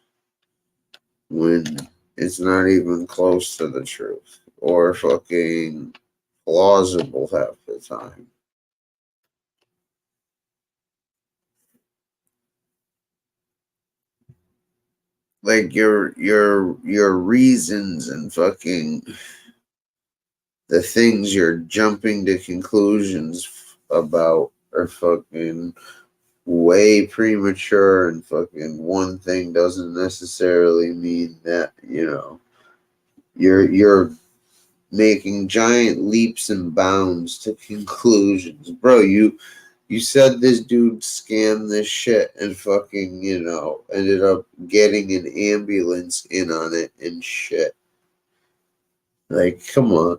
when it's not even close to the truth or fucking plausible half the time. Like your reasons and fucking the things you're jumping to conclusions about are fucking way premature, and fucking one thing doesn't necessarily mean that, you know, you're making giant leaps and bounds to conclusions. Bro, you said this dude scammed this shit and fucking, you know, ended up getting an ambulance in on it and shit. Like, come on.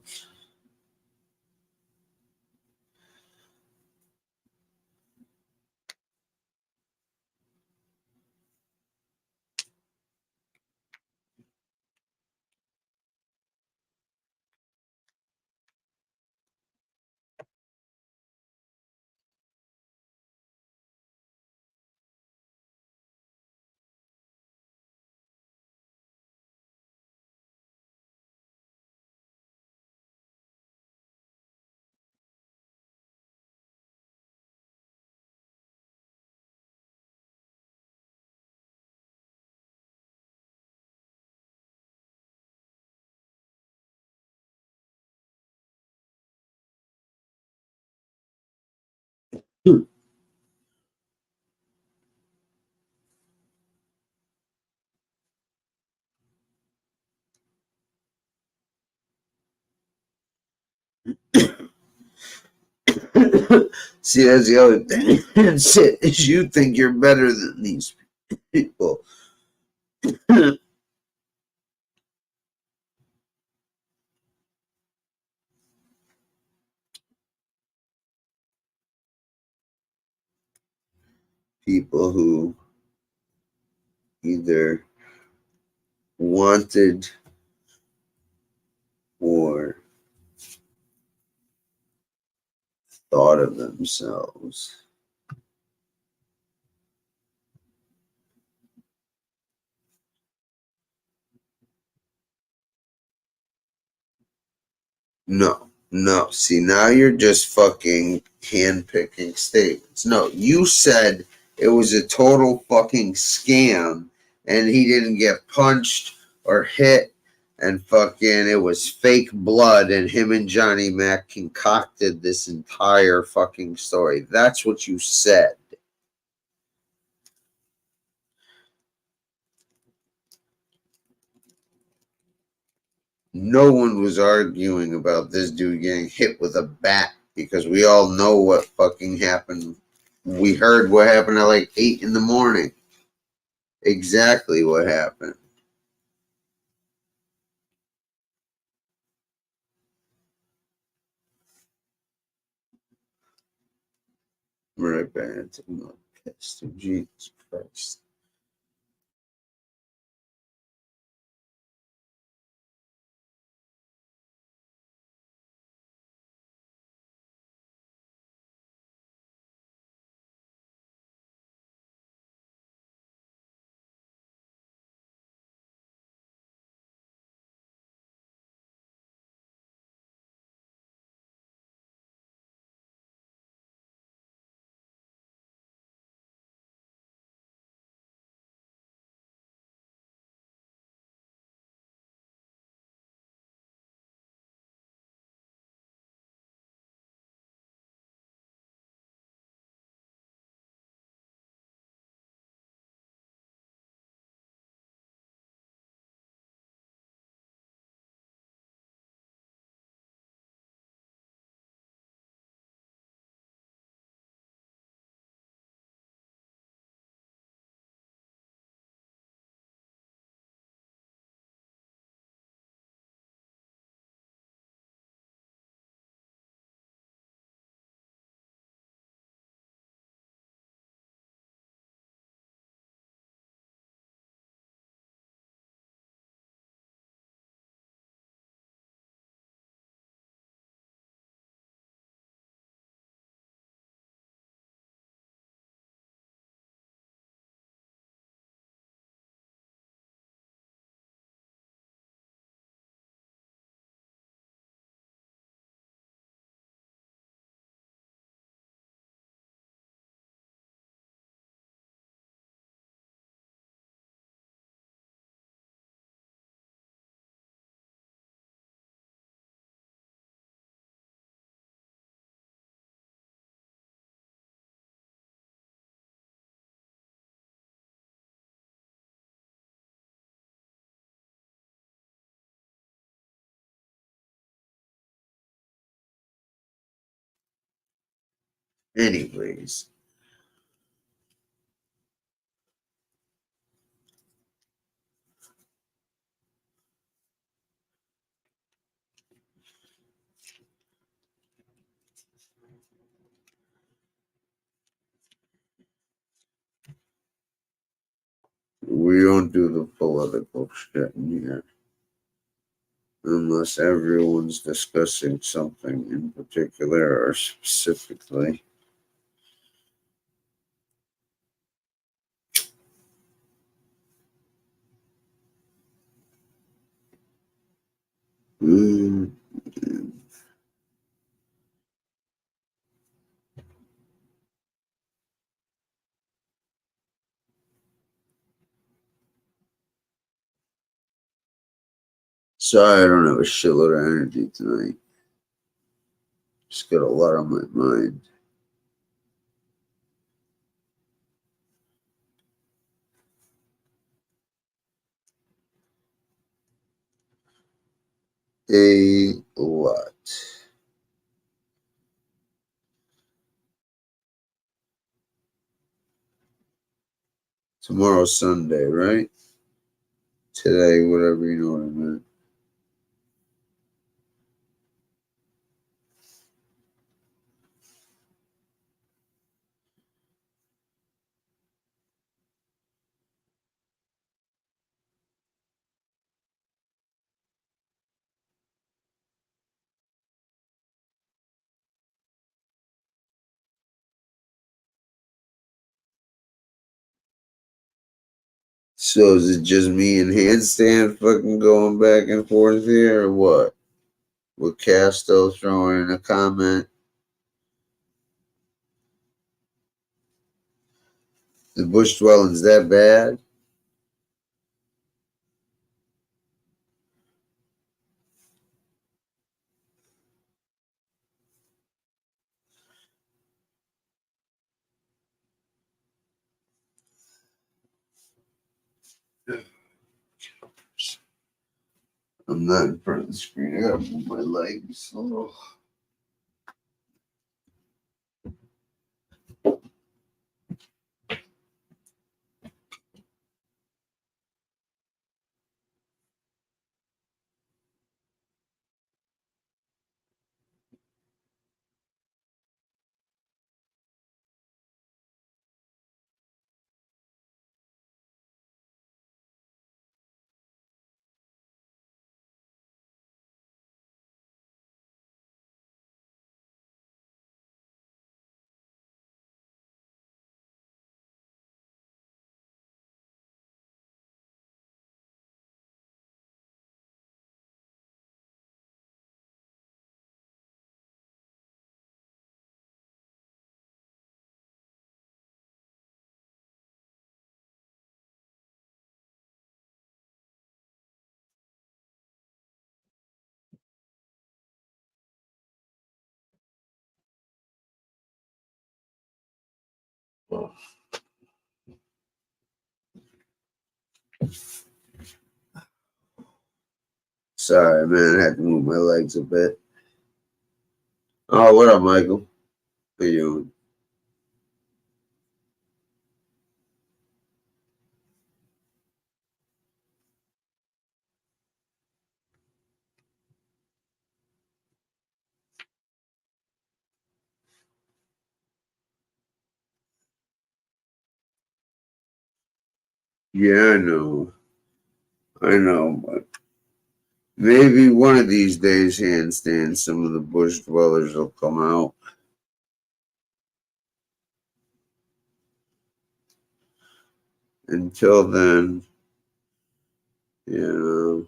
See, that's the other thing. That's it. Is you think you're better than these people. People who either wanted or thought of themselves. No, no. See, now you're just fucking handpicking statements. No, you said it was a total fucking scam and he didn't get punched or hit and fucking it was fake blood and him and Johnny Mac concocted this entire fucking story. That's what you said. No one was arguing about this dude getting hit with a bat because we all know what fucking happened. We heard what happened at like 8 in the morning. Exactly what happened. Right back to my pissed. Jesus Christ. Anyways. We don't do the political shit in here. Unless everyone's discussing something in particular or specifically. Mm. Sorry, I don't have a shitload of energy tonight. Just got a lot on my mind. A lot. Tomorrow's Sunday, right? Today, whatever, you know what I mean. So is it just me and Handstand fucking going back and forth here, or what? With Casto throwing in a comment. The bush dwelling's that bad? I'm not in front of the screen. I gotta move my legs. Oh. Sorry, man. I had to move my legs a bit. Oh, what up, Michael? How you doing? Yeah, I know. I know, but maybe one of these days, Handstand, some of the bush dwellers will come out. Until then, you know,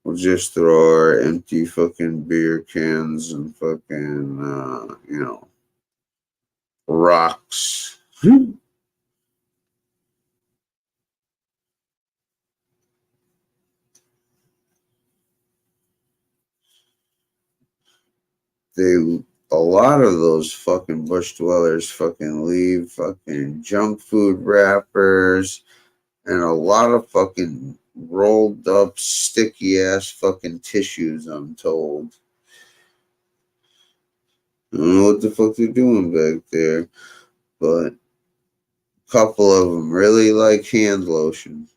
we'll just throw our empty fucking beer cans and fucking, rocks. They a lot of those fucking bush dwellers fucking leave fucking junk food wrappers and a lot of fucking rolled up sticky ass fucking tissues, I'm told. I don't know what the fuck they're doing back there, but a couple of them really like hand lotion.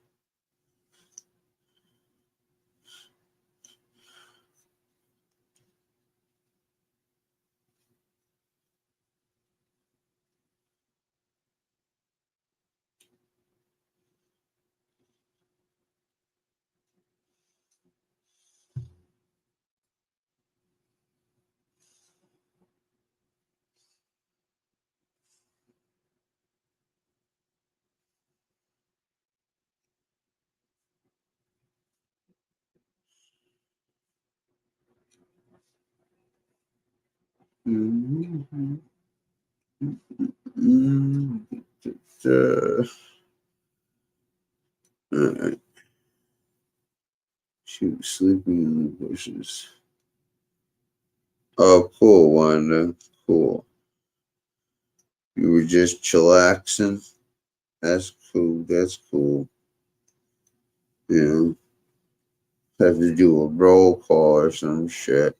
Mm-hmm. Alright. She was sleeping in the bushes. Oh, cool, Wanda. Cool. You were just chillaxing. That's cool. That's cool. You know, have to do a roll call or some shit.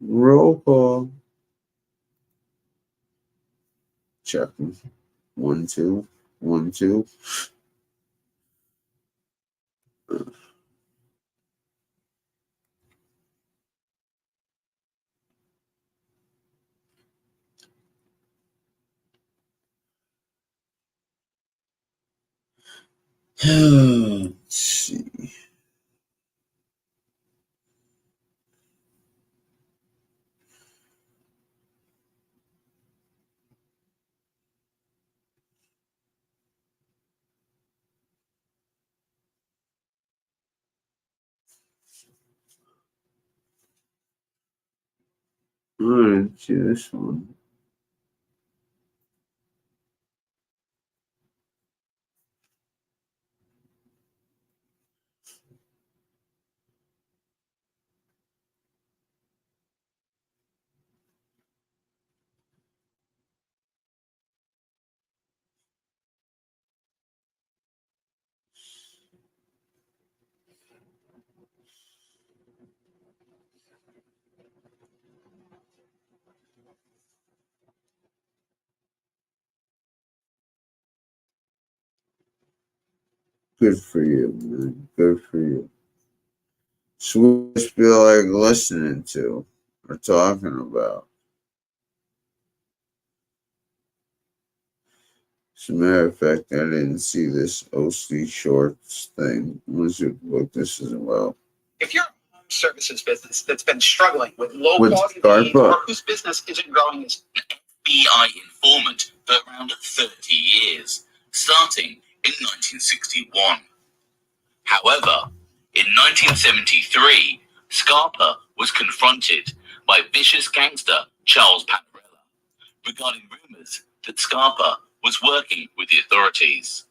Roll call. Checking. 1, 2. 1, 2. Let's see. Let's see this one. Good for you, man. Good for you. So what do you feel like listening to or talking about? As a matter of fact, I didn't see this OC Shorts thing. Let's see what this is about. If you're a home services business that's been struggling with low quality leads or whose business isn't growing as FBI informant for around 30 years, starting in 1961. However, in 1973, Scarpa was confronted by vicious gangster Charles Panarella regarding rumors that Scarpa was working with the authorities.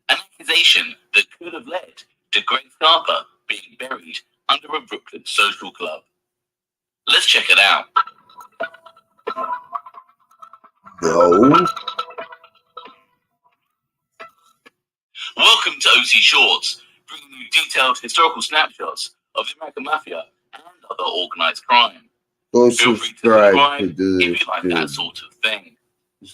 An accusation that could have led to Greg Scarpa being buried under a Brooklyn social club. Let's check it out. No. Welcome to OC Shorts, bringing you detailed historical snapshots of the American Mafia and other organized crime. Go Feel free to subscribe to subscribe do if this, you like dude. that sort of thing.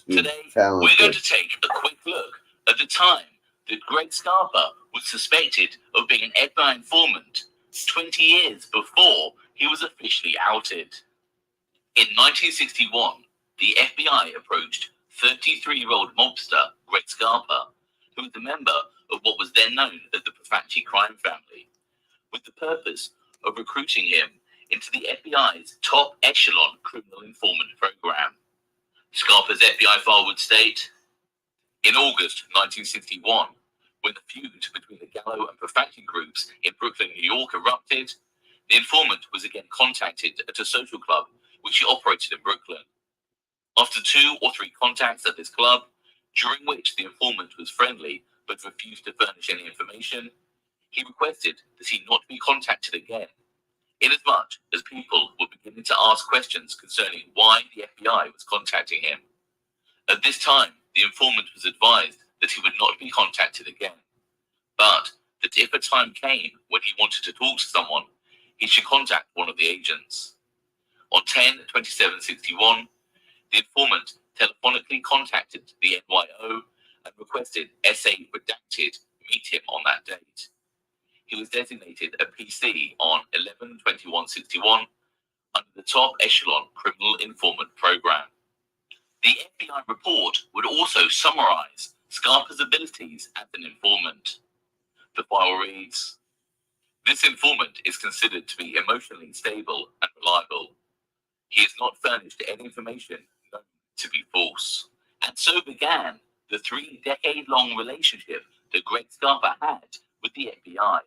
Today, talented. we're going to take a quick look at the time that Greg Scarpa was suspected of being an FBI informant 20 years before he was officially outed. In 1961, the FBI approached 33-year-old mobster Greg Scarpa, who was a member of what was then known as the Profaci crime family, with the purpose of recruiting him into the FBI's top echelon criminal informant program. Scarpa's FBI file would state, in August 1961, when the feud between the Gallo and Profaci groups in Brooklyn, New York erupted, the informant was again contacted at a social club which he operated in Brooklyn. After 2 or 3 contacts at this club, during which the informant was friendly but refused to furnish any information, he requested that he not be contacted again, inasmuch as people were beginning to ask questions concerning why the FBI was contacting him. At this time, the informant was advised that he would not be contacted again, but that if a time came when he wanted to talk to someone, he should contact one of the agents. On 10/27/61, the informant telephonically contacted the NYO and requested SA Redacted meet him on that date. He was designated a PC on 11/21/61 under the top echelon criminal informant program. The FBI report would also summarize Scarpa's abilities as an informant. The file reads, this informant is considered to be emotionally stable and reliable. He has not furnished any information known to be false. And so began the 3-decade-long relationship that Greg Scarpa had with the FBI,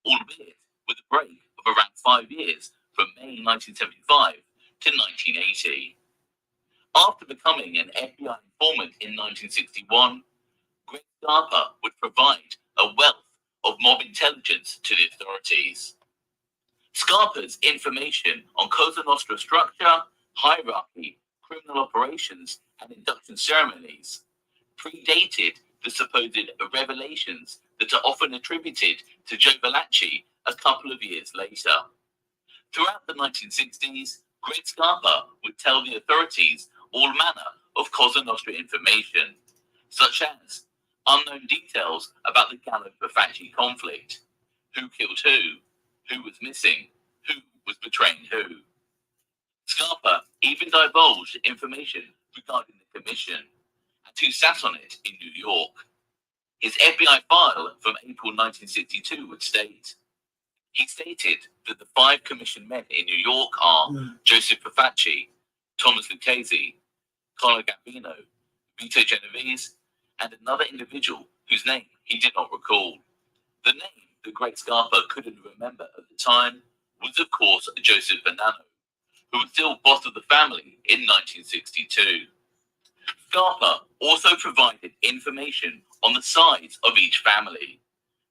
albeit with a break of around 5 years from May 1975 to 1980. After becoming an FBI informant in 1961, Greg Scarpa would provide a wealth of mob intelligence to the authorities. Scarpa's information on Cosa Nostra structure, hierarchy, criminal operations, and induction ceremonies predated the supposed revelations that are often attributed to Joe Valachi a couple of years later. Throughout the 1960s, Greg Scarpa would tell the authorities all manner of Cosa Nostra information, such as unknown details about the Gallo-Profaci conflict, who killed who was missing, who was betraying who. Scarpa even divulged information regarding the commission and who sat on it in New York. His FBI file from April 1962 would state, he stated that the 5 commissioned men in New York are Joseph Profaci, Thomas Lucchese, Carlo Gambino, Vito Genovese, and another individual whose name he did not recall. The name that Greg Scarpa couldn't remember at the time was, of course, Joseph Bonanno, who was still boss of the family in 1962. Scarpa also provided information on the size of each family,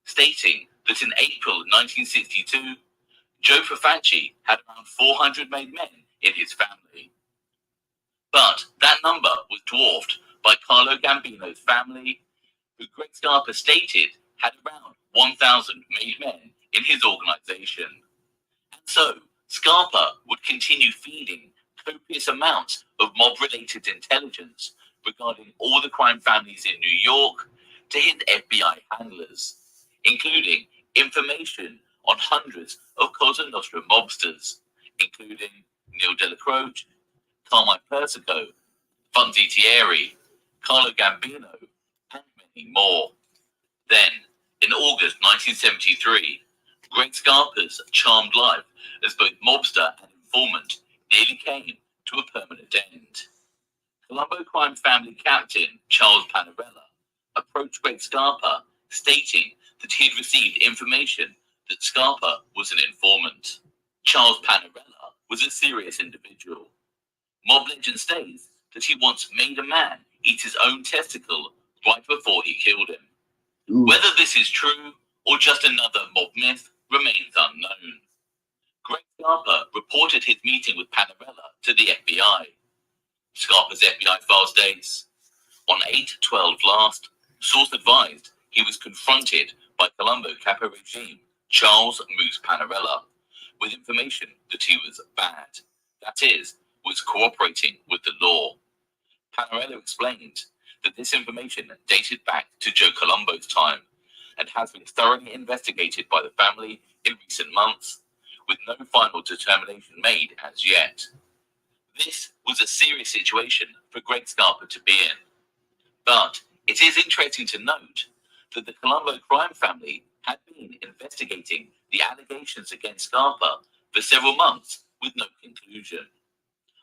stating that in April 1962, Joe Profaci had around 400 made men in his family. But that number was dwarfed by Carlo Gambino's family, who Greg Scarpa stated had around 1,000 made men in his organization. And so, Scarpa would continue feeding copious amounts of mob-related intelligence regarding all the crime families in New York to his FBI handlers, including information on hundreds of Cosa Nostra mobsters, including Neil Delacroce, Carmine Persico, Fonzie Thierry, Carlo Gambino, and many more. Then, in August 1973, Greg Scarpa's charmed life as both mobster and informant nearly came to a permanent end. Colombo crime family captain Charles Panarella approached Greg Scarpa, stating that he had received information that Scarpa was an informant. Charles Panarella was a serious individual. Mob legend states that he once made a man eat his own testicle right before he killed him. Whether this is true or just another mob myth remains unknown. Greg Scarpa reported his meeting with Panarella to the FBI. Scarpa's FBI file states, on 8/12 last, source advised he was confronted by Colombo Capo regime Charles Moose Panarella with information that he was bad, that is, was cooperating with the law. Panarella explained that this information dated back to Joe Colombo's time and has been thoroughly investigated by the family in recent months, with no final determination made as yet. This was a serious situation for Greg Scarpa to be in. But it is interesting to note that the Colombo crime family had been investigating the allegations against Scarpa for several months with no conclusion.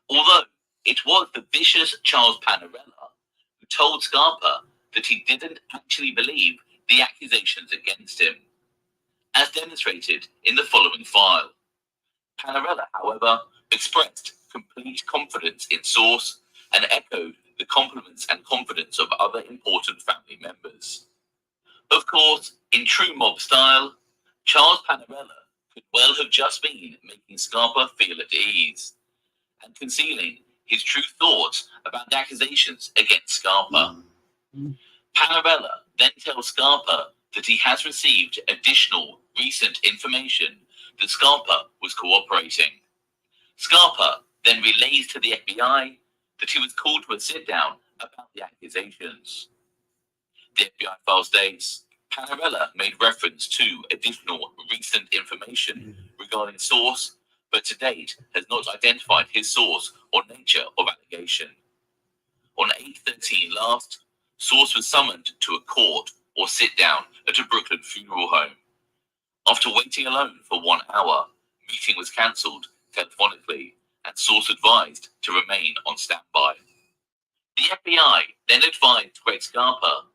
Although it was the vicious Charles Panarella who told Scarpa that he didn't actually believe the accusations against him, as demonstrated in the following file. Panarella, however, expressed complete confidence in source and echoed the compliments and confidence of other important family members. Of course, in true mob style, Charles Panarella could well have just been making Scarpa feel at ease and concealing his true thoughts about the accusations against Scarpa. Panarella then tells Scarpa that he has received additional recent information that Scarpa was cooperating. Scarpa then relays to the FBI that he was called to a sit-down about the accusations. The FBI file states, Panarella made reference to additional recent information regarding source, but to date has not identified his source or nature of allegation. On 8/13 last, source was summoned to a court or sit-down at a Brooklyn funeral home. After waiting alone for 1 hour, meeting was cancelled telephonically and source advised to remain on standby. The FBI then advised Greg Scarpa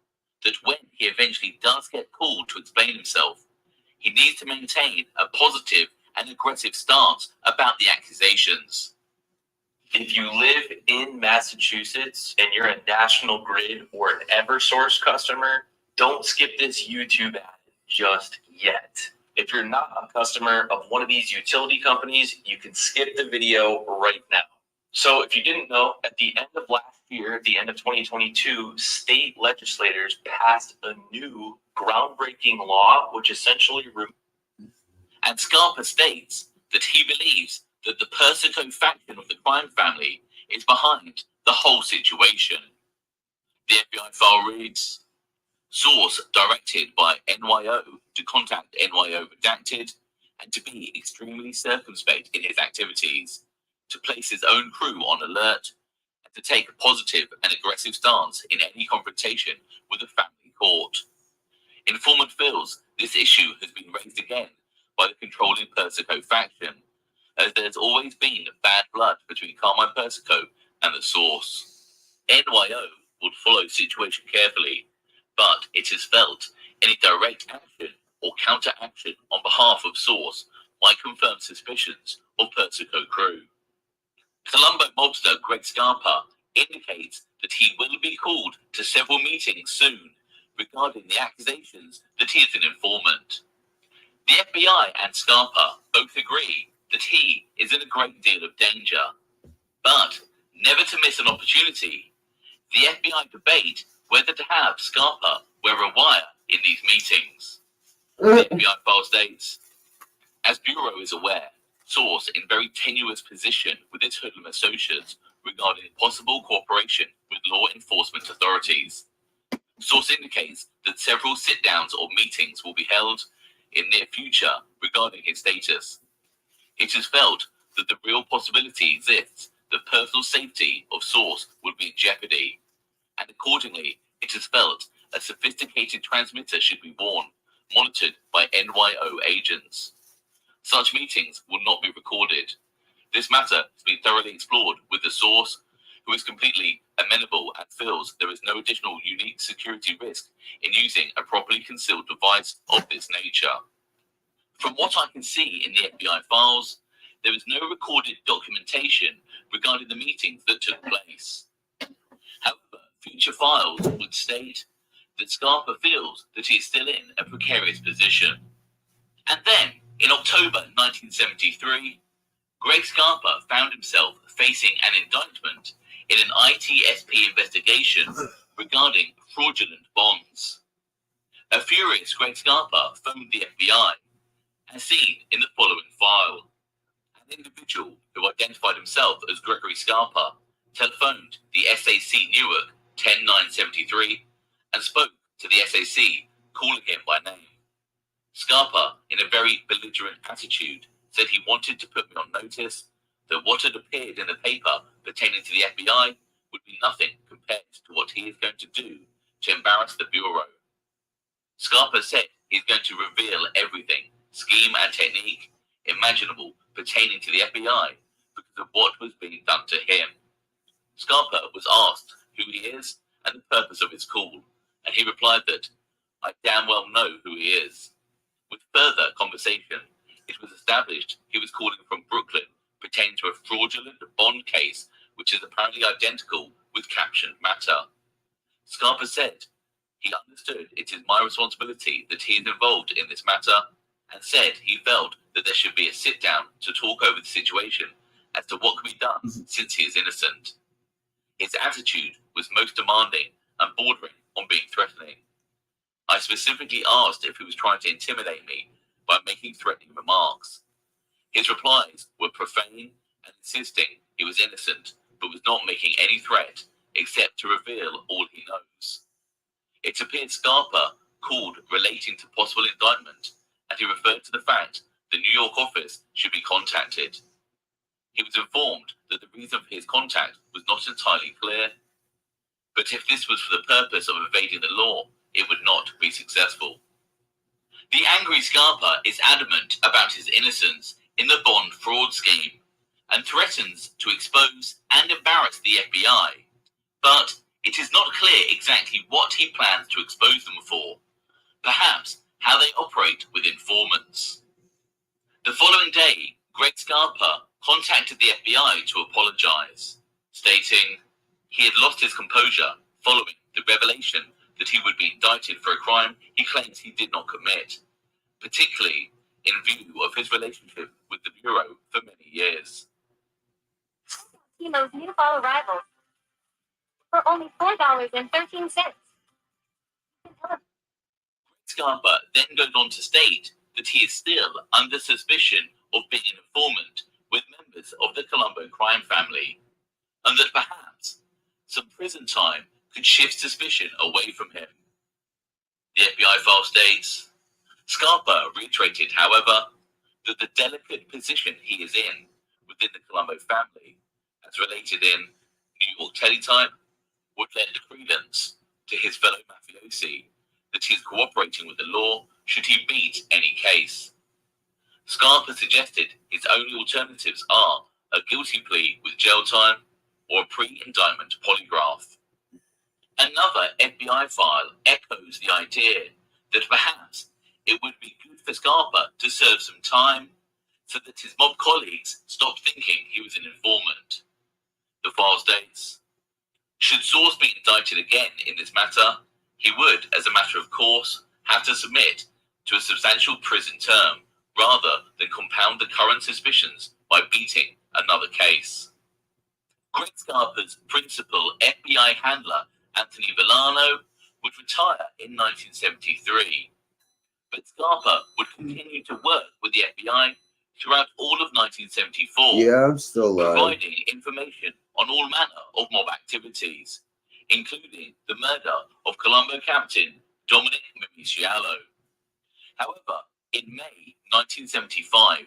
that when he eventually does get called to explain himself, he needs to maintain a positive and aggressive stance about the accusations. If you live in Massachusetts and you're a National Grid or an Eversource customer, don't skip this YouTube ad just yet. If you're not a customer of one of these utility companies, you can skip the video right now. So if you didn't know, at the end of last year, at the end of 2022, state legislators passed a new groundbreaking law, which essentially and Scarpa states that he believes that the Persico faction of the crime family is behind the whole situation. The FBI file reads, source directed by NYO to contact NYO redacted and to be extremely circumspect in his activities, to place his own crew on alert, and to take a positive and aggressive stance in any confrontation with the family court. feels this issue has been raised again by the controlling Persico faction, as there's always been bad blood between Carmine Persico and the source. NYO would follow the situation carefully, but it is felt any direct action or counteraction on behalf of source might confirm suspicions of Persico crew. Colombo mobster Greg Scarpa indicates that he will be called to several meetings soon regarding the accusations that he is an informant. The FBI and Scarpa both agree that he is in a great deal of danger, but never to miss an opportunity, the FBI debate whether to have Scarpa wear a wire in these meetings. The FBI file states, as Bureau is aware, source in very tenuous position with its hoodlum associates regarding possible cooperation with law enforcement authorities. Source indicates that several sit-downs or meetings will be held in near future regarding his status. It is felt that the real possibility exists that personal safety of source would be in jeopardy, and accordingly it is felt a sophisticated transmitter should be worn, monitored by NYO agents. Such meetings will not be recorded. This matter has been thoroughly explored with the source, who is completely amenable and feels there is no additional unique security risk in using a properly concealed device of this nature. From what I can see in the FBI files, there is no recorded documentation regarding the meetings that took place. However, future files would state that Scarpa feels that he is still in a precarious position. And then, in October 1973, Greg Scarpa found himself facing an indictment in an ITSP investigation regarding fraudulent bonds. A furious Greg Scarpa phoned the FBI, as seen in the following file. An individual who identified himself as Gregory Scarpa telephoned the SAC Newark 10973 and spoke to the SAC, calling him by name. Scarpa, in a very belligerent attitude, said he wanted to put me on notice that what had appeared in the paper pertaining to the FBI would be nothing compared to what he is going to do to embarrass the Bureau. Scarpa said he's going to reveal everything, scheme and technique, imaginable pertaining to the FBI because of what was being done to him. Scarpa was asked who he is and the purpose of his call, and he replied that, I damn well know who he is. With further conversation, it was established he was calling from Brooklyn pertaining to a fraudulent bond case which is apparently identical with captioned matter. Scarpa said he understood it is my responsibility that he is involved in this matter and said he felt that there should be a sit-down to talk over the situation as to what can be done since he is innocent. His attitude was most demanding and bordering on being threatening. I specifically asked if he was trying to intimidate me by making threatening remarks. His replies were profane and insisting he was innocent, but was not making any threat except to reveal all he knows. It appeared Scarpa called relating to possible indictment, and he referred to the fact the New York office should be contacted. He was informed that the reason for his contact was not entirely clear, but if this was for the purpose of evading the law, it would not be successful. The angry Scarpa is adamant about his innocence in the bond fraud scheme and threatens to expose and embarrass the FBI, but it is not clear exactly what he plans to expose them for, perhaps how they operate with informants. The following day, Greg Scarpa contacted the FBI to apologize, stating he had lost his composure following the revelation that he would be indicted for a crime he claims he did not commit, particularly in view of his relationship with the Bureau for many years. Timo's new fall arrivals for only $4.13. Scarpa then goes on to state that he is still under suspicion of being an informant with members of the Colombo crime family, and that perhaps some prison time could shift suspicion away from him. The FBI file states, Scarpa reiterated, however, that the delicate position he is in within the Colombo family, as related in New York Teletype, would lend credence to his fellow mafiosi that he is cooperating with the law should he beat any case. Scarpa suggested his only alternatives are a guilty plea with jail time or a pre-indictment polygraph. Another FBI file echoes the idea that perhaps it would be good for Scarpa to serve some time so that his mob colleagues stopped thinking he was an informant. The file states, should Source be indicted again in this matter, he would, as a matter of course, have to submit to a substantial prison term rather than compound the current suspicions by beating another case. Greg Scarpa's principal FBI handler, Anthony Villano, would retire in 1973. But Scarpa would continue to work with the FBI throughout all of 1974, Yeah, I'm still alive. providing information on all manner of mob activities, including the murder of Colombo Captain Dominic Mimicialo. However, in May 1975,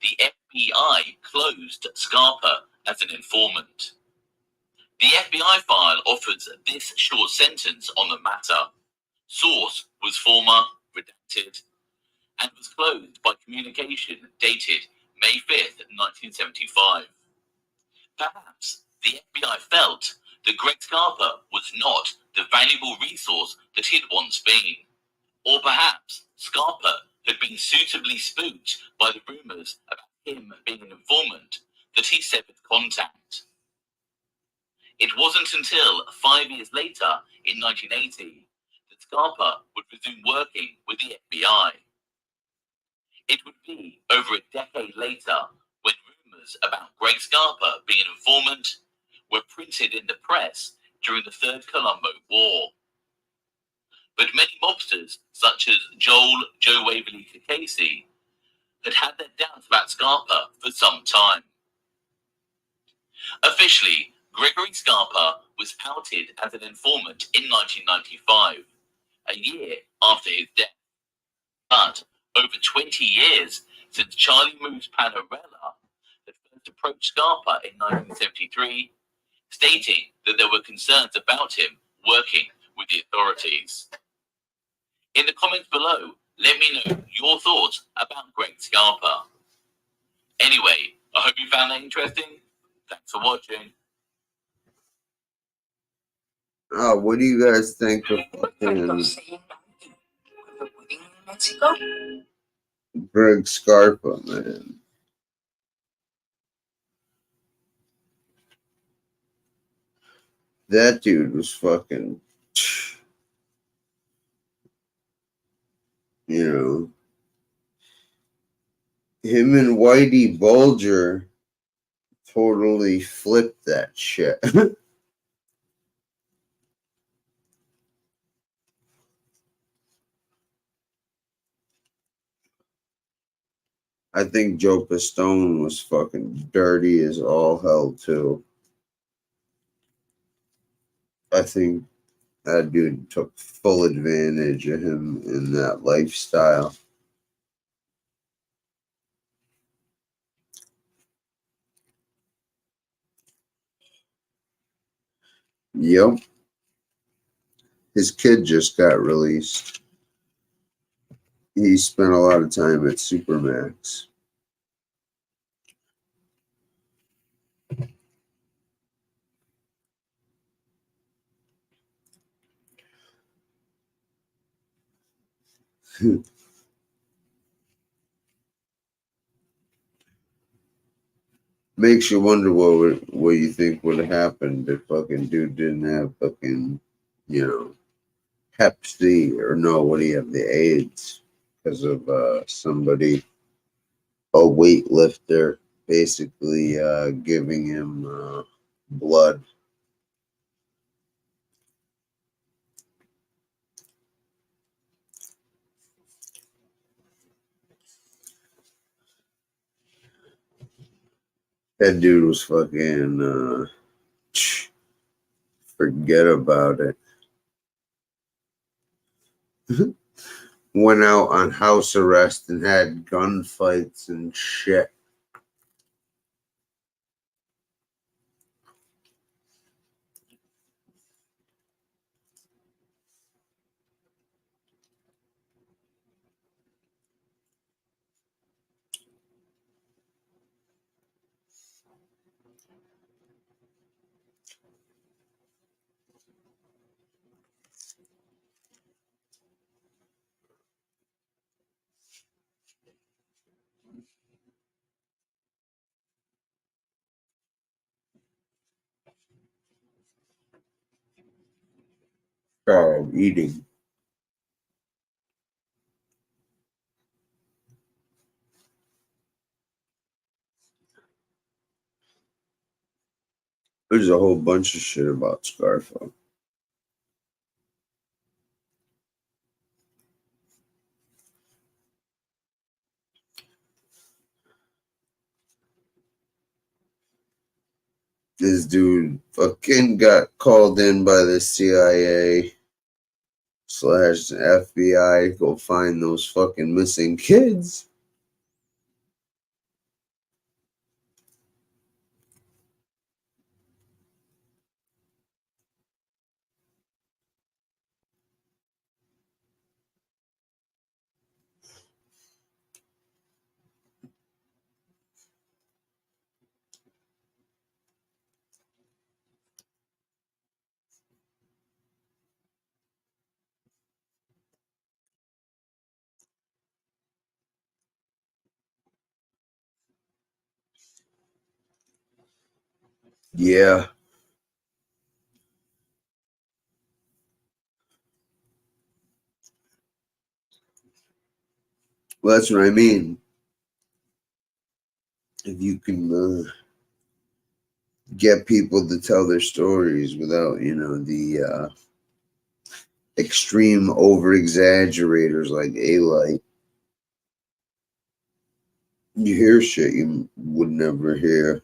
the FBI closed Scarpa as an informant. The FBI file offers this short sentence on the matter. Source was former, redacted, and was closed by communication dated May 5th, 1975. Perhaps the FBI felt that Greg Scarpa was not the valuable resource that he had once been. Or perhaps Scarpa had been suitably spooked by the rumors about him being an informant that he severed contact. It wasn't until 5 years later, in 1980, that Scarpa would resume working with the FBI. It would be over a decade later when rumors about Greg Scarpa being an informant were printed in the press during the Third Colombo War. But many mobsters, such as Joe Waverly Casey, had had their doubts about Scarpa for some time. Officially, Gregory Scarpa was outed as an informant in 1995, a year after his death. But over 20 years since Charlie Moose Panarella had first approached Scarpa in 1973, stating that there were concerns about him working with the authorities. In the comments below, let me know your thoughts about Greg Scarpa. Anyway, I hope you found that interesting. Thanks for watching. Oh, what do you guys think of fucking Greg Scarpa, man? That dude was fucking, you know, him and Whitey Bulger totally flipped that shit. I think Joe Pistone was fucking dirty as all hell, too. I think that dude took full advantage of him in that lifestyle. Yep. His kid just got released. He spent a lot of time at Supermax. Makes you wonder what you think would have happened if fucking dude didn't have fucking, you know, Hep C, or no, what do you have, the AIDS, because of somebody, a weightlifter, basically giving him blood. That dude was fucking, forget about it. Went out on house arrest and had gunfights and shit. Oh, eating. There's a whole bunch of shit about Scarfo. This dude fucking got called in by the CIA / FBI to go find those fucking missing kids. Yeah, well, that's what I mean. If you can get people to tell their stories without, the extreme over exaggerators like A-Light, you hear shit you would never hear.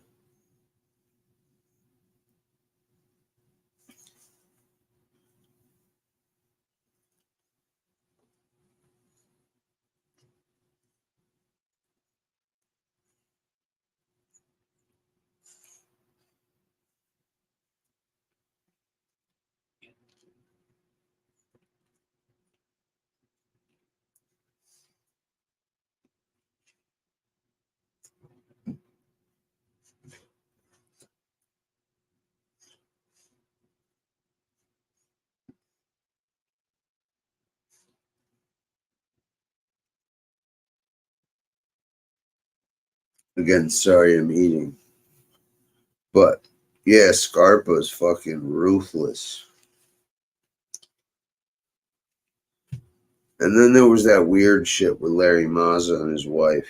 Again, sorry I'm eating. But yeah, Scarpa's fucking ruthless. And then there was that weird shit with Larry Mazza and his wife.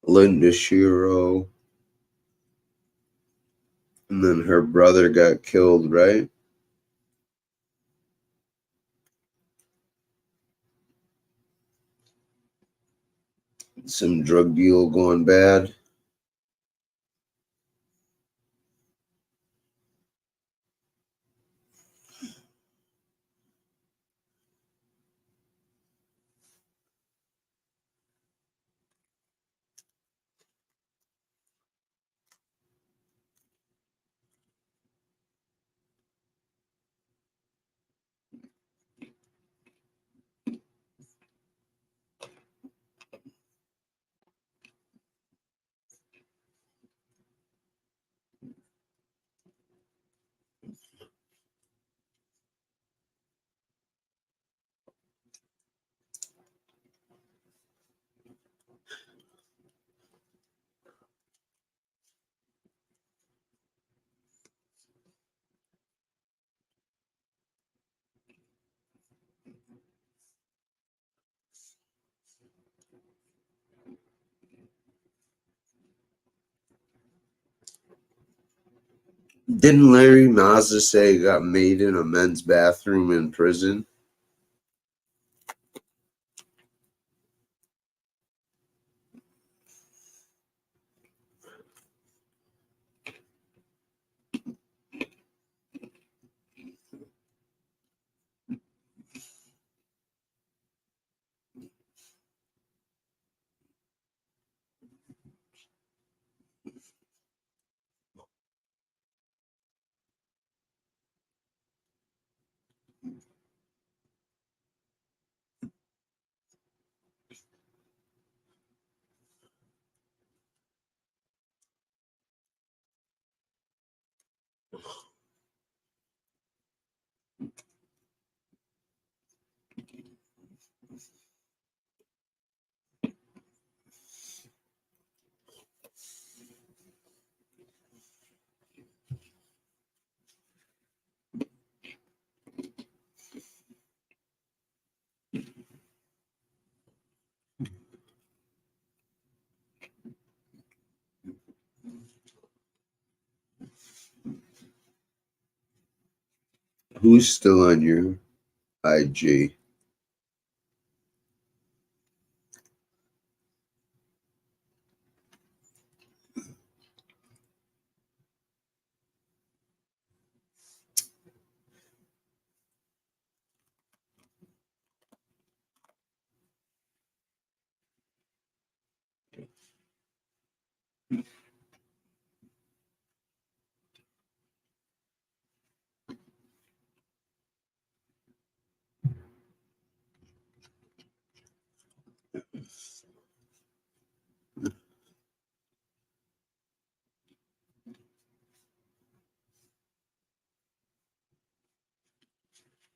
Linda Shiro. And then her brother got killed, right? Some drug deal going bad. Didn't Larry Mazza say it got made in a men's bathroom in prison? Who's still on your IG?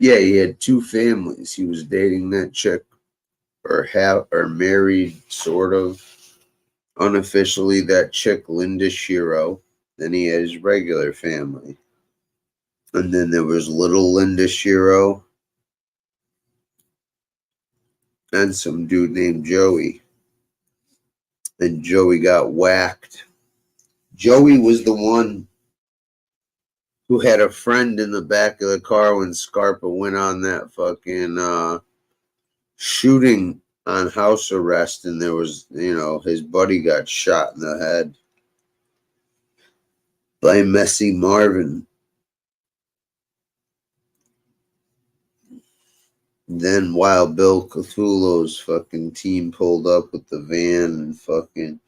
Yeah, he had two families. He was dating that chick, or married, sort of unofficially, that chick Linda Shiro. Then he had his regular family, and then there was little Linda Shiro and some dude named Joey. And Joey got whacked. Joey was the one who had a friend in the back of the car when Scarpa went on that fucking shooting on house arrest, and there was, his buddy got shot in the head by Messy Marvin. Then Wild Bill Cthulhu's fucking team pulled up with the van and fucking.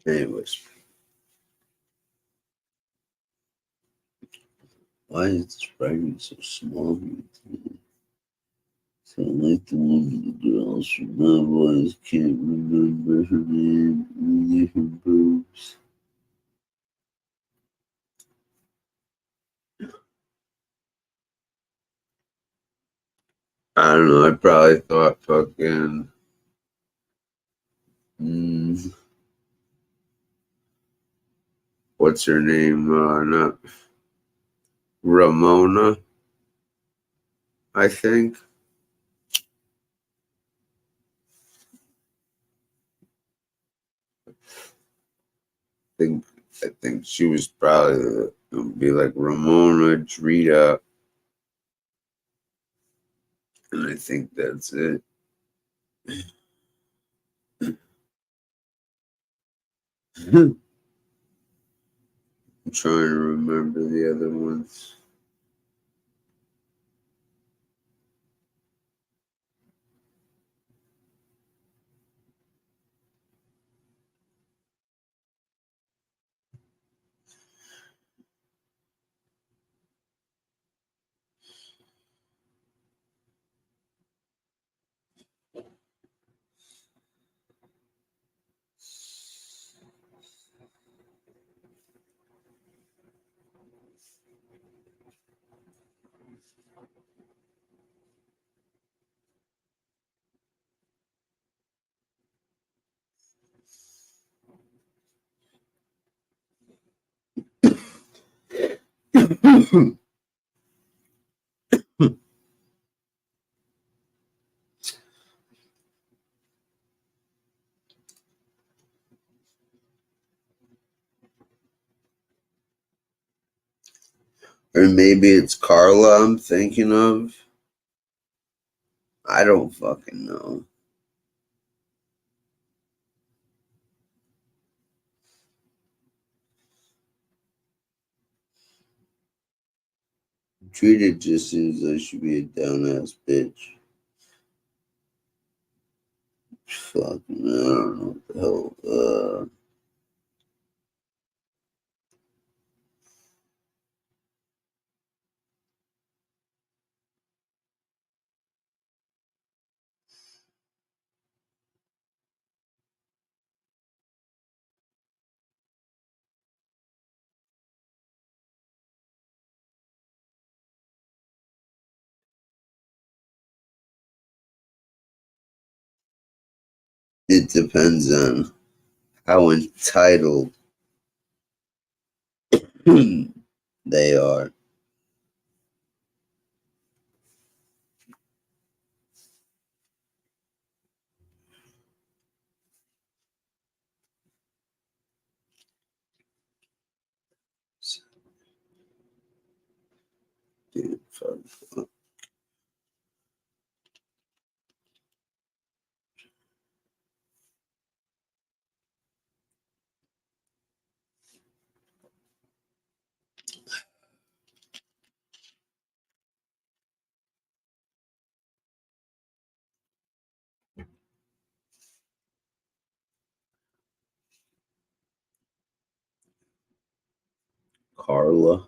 Anyways. Why is this writing so small? So like the one of the girls from my voice can't remember her name, only her boobs. I don't know, I probably thought fucking what's her name? Not Ramona, I think. I think she was probably it would be like Ramona Drita, and I think that's it. I'm trying to remember the other ones. Or maybe it's Carla I'm thinking of. I don't fucking know. Treated just seems like she be a down ass bitch. Fuck, man, I don't know what the hell. It depends on how entitled they are. Dude, fuck. Carla.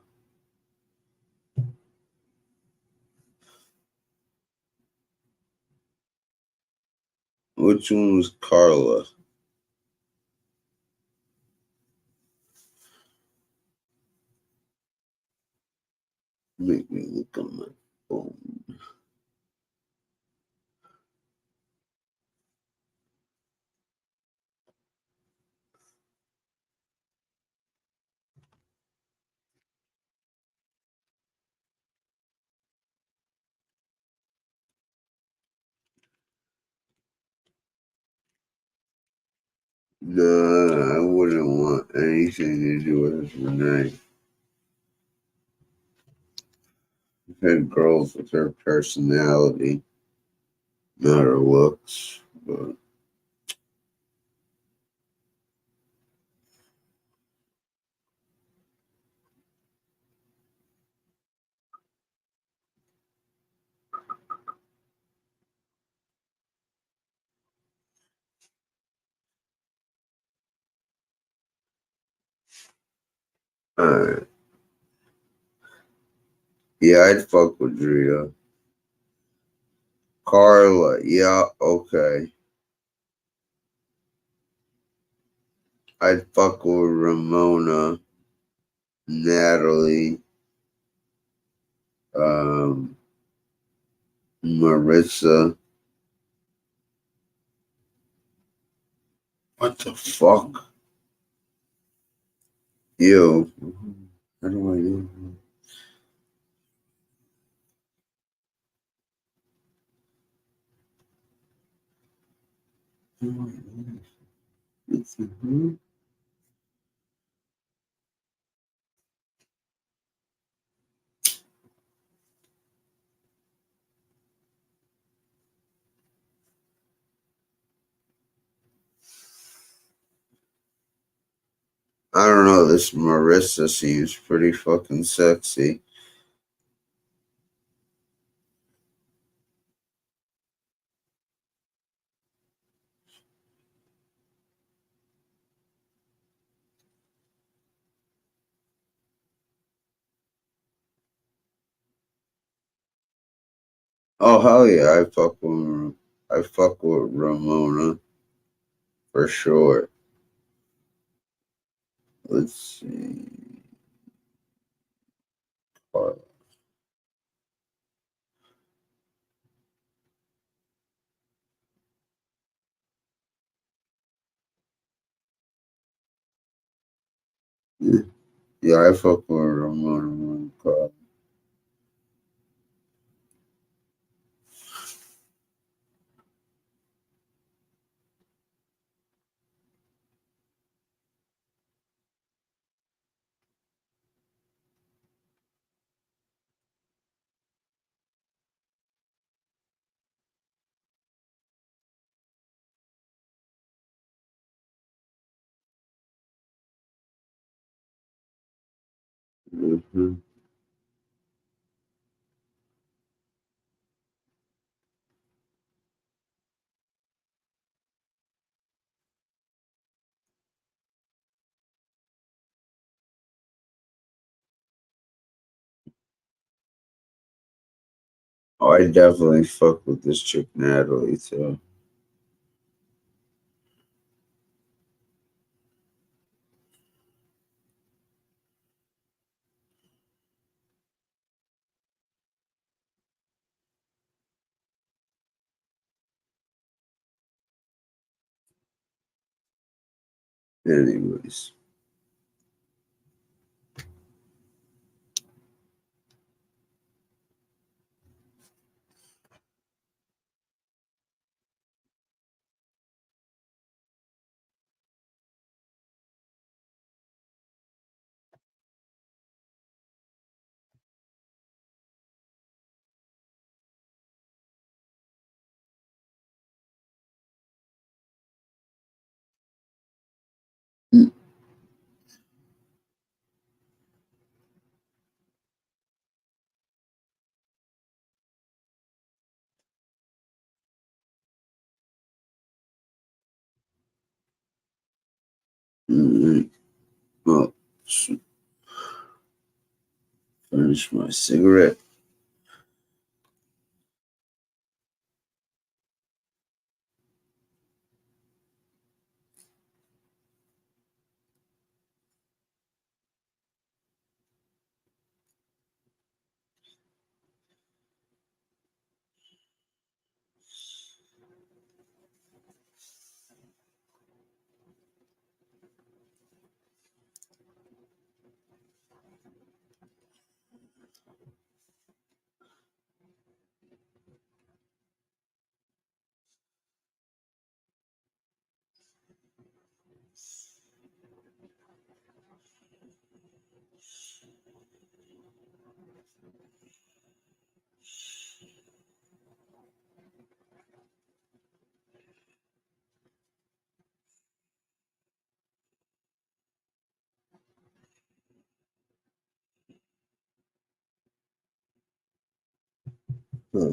Which one was Carla? Make me look on my phone. Nah, I wouldn't want anything to do with Renee. I've had girls with her personality, not her looks, but alright. Yeah, I'd fuck with Drea. Carla, yeah, okay. I'd fuck with Ramona, Natalie, Marissa. What the fuck? Ew. How do I do? I don't know. This Marissa seems pretty fucking sexy. Oh hell yeah! I fuck with Ramona for sure. Let's see. Yeah, I fuck with Ramona. Mm-hmm. Oh, I definitely fuck with this chick Natalie too. Anyways. Alright. Well, finish my cigarette. Huh.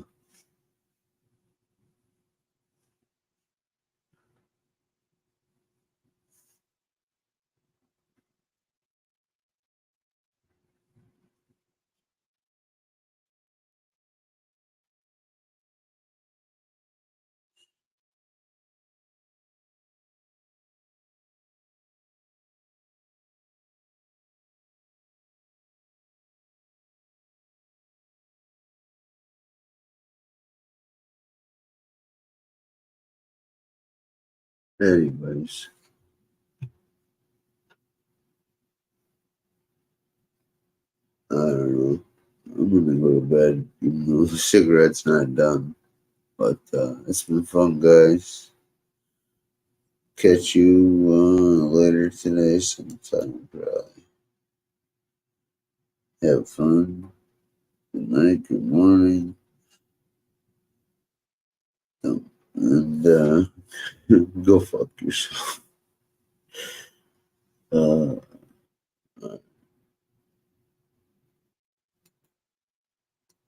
Anyways. I don't know. I'm gonna go to bed, even though the cigarette's not done. But it's been fun, guys. Catch you later today sometime, probably. Have fun. Good night, good morning. And go fuck yourself.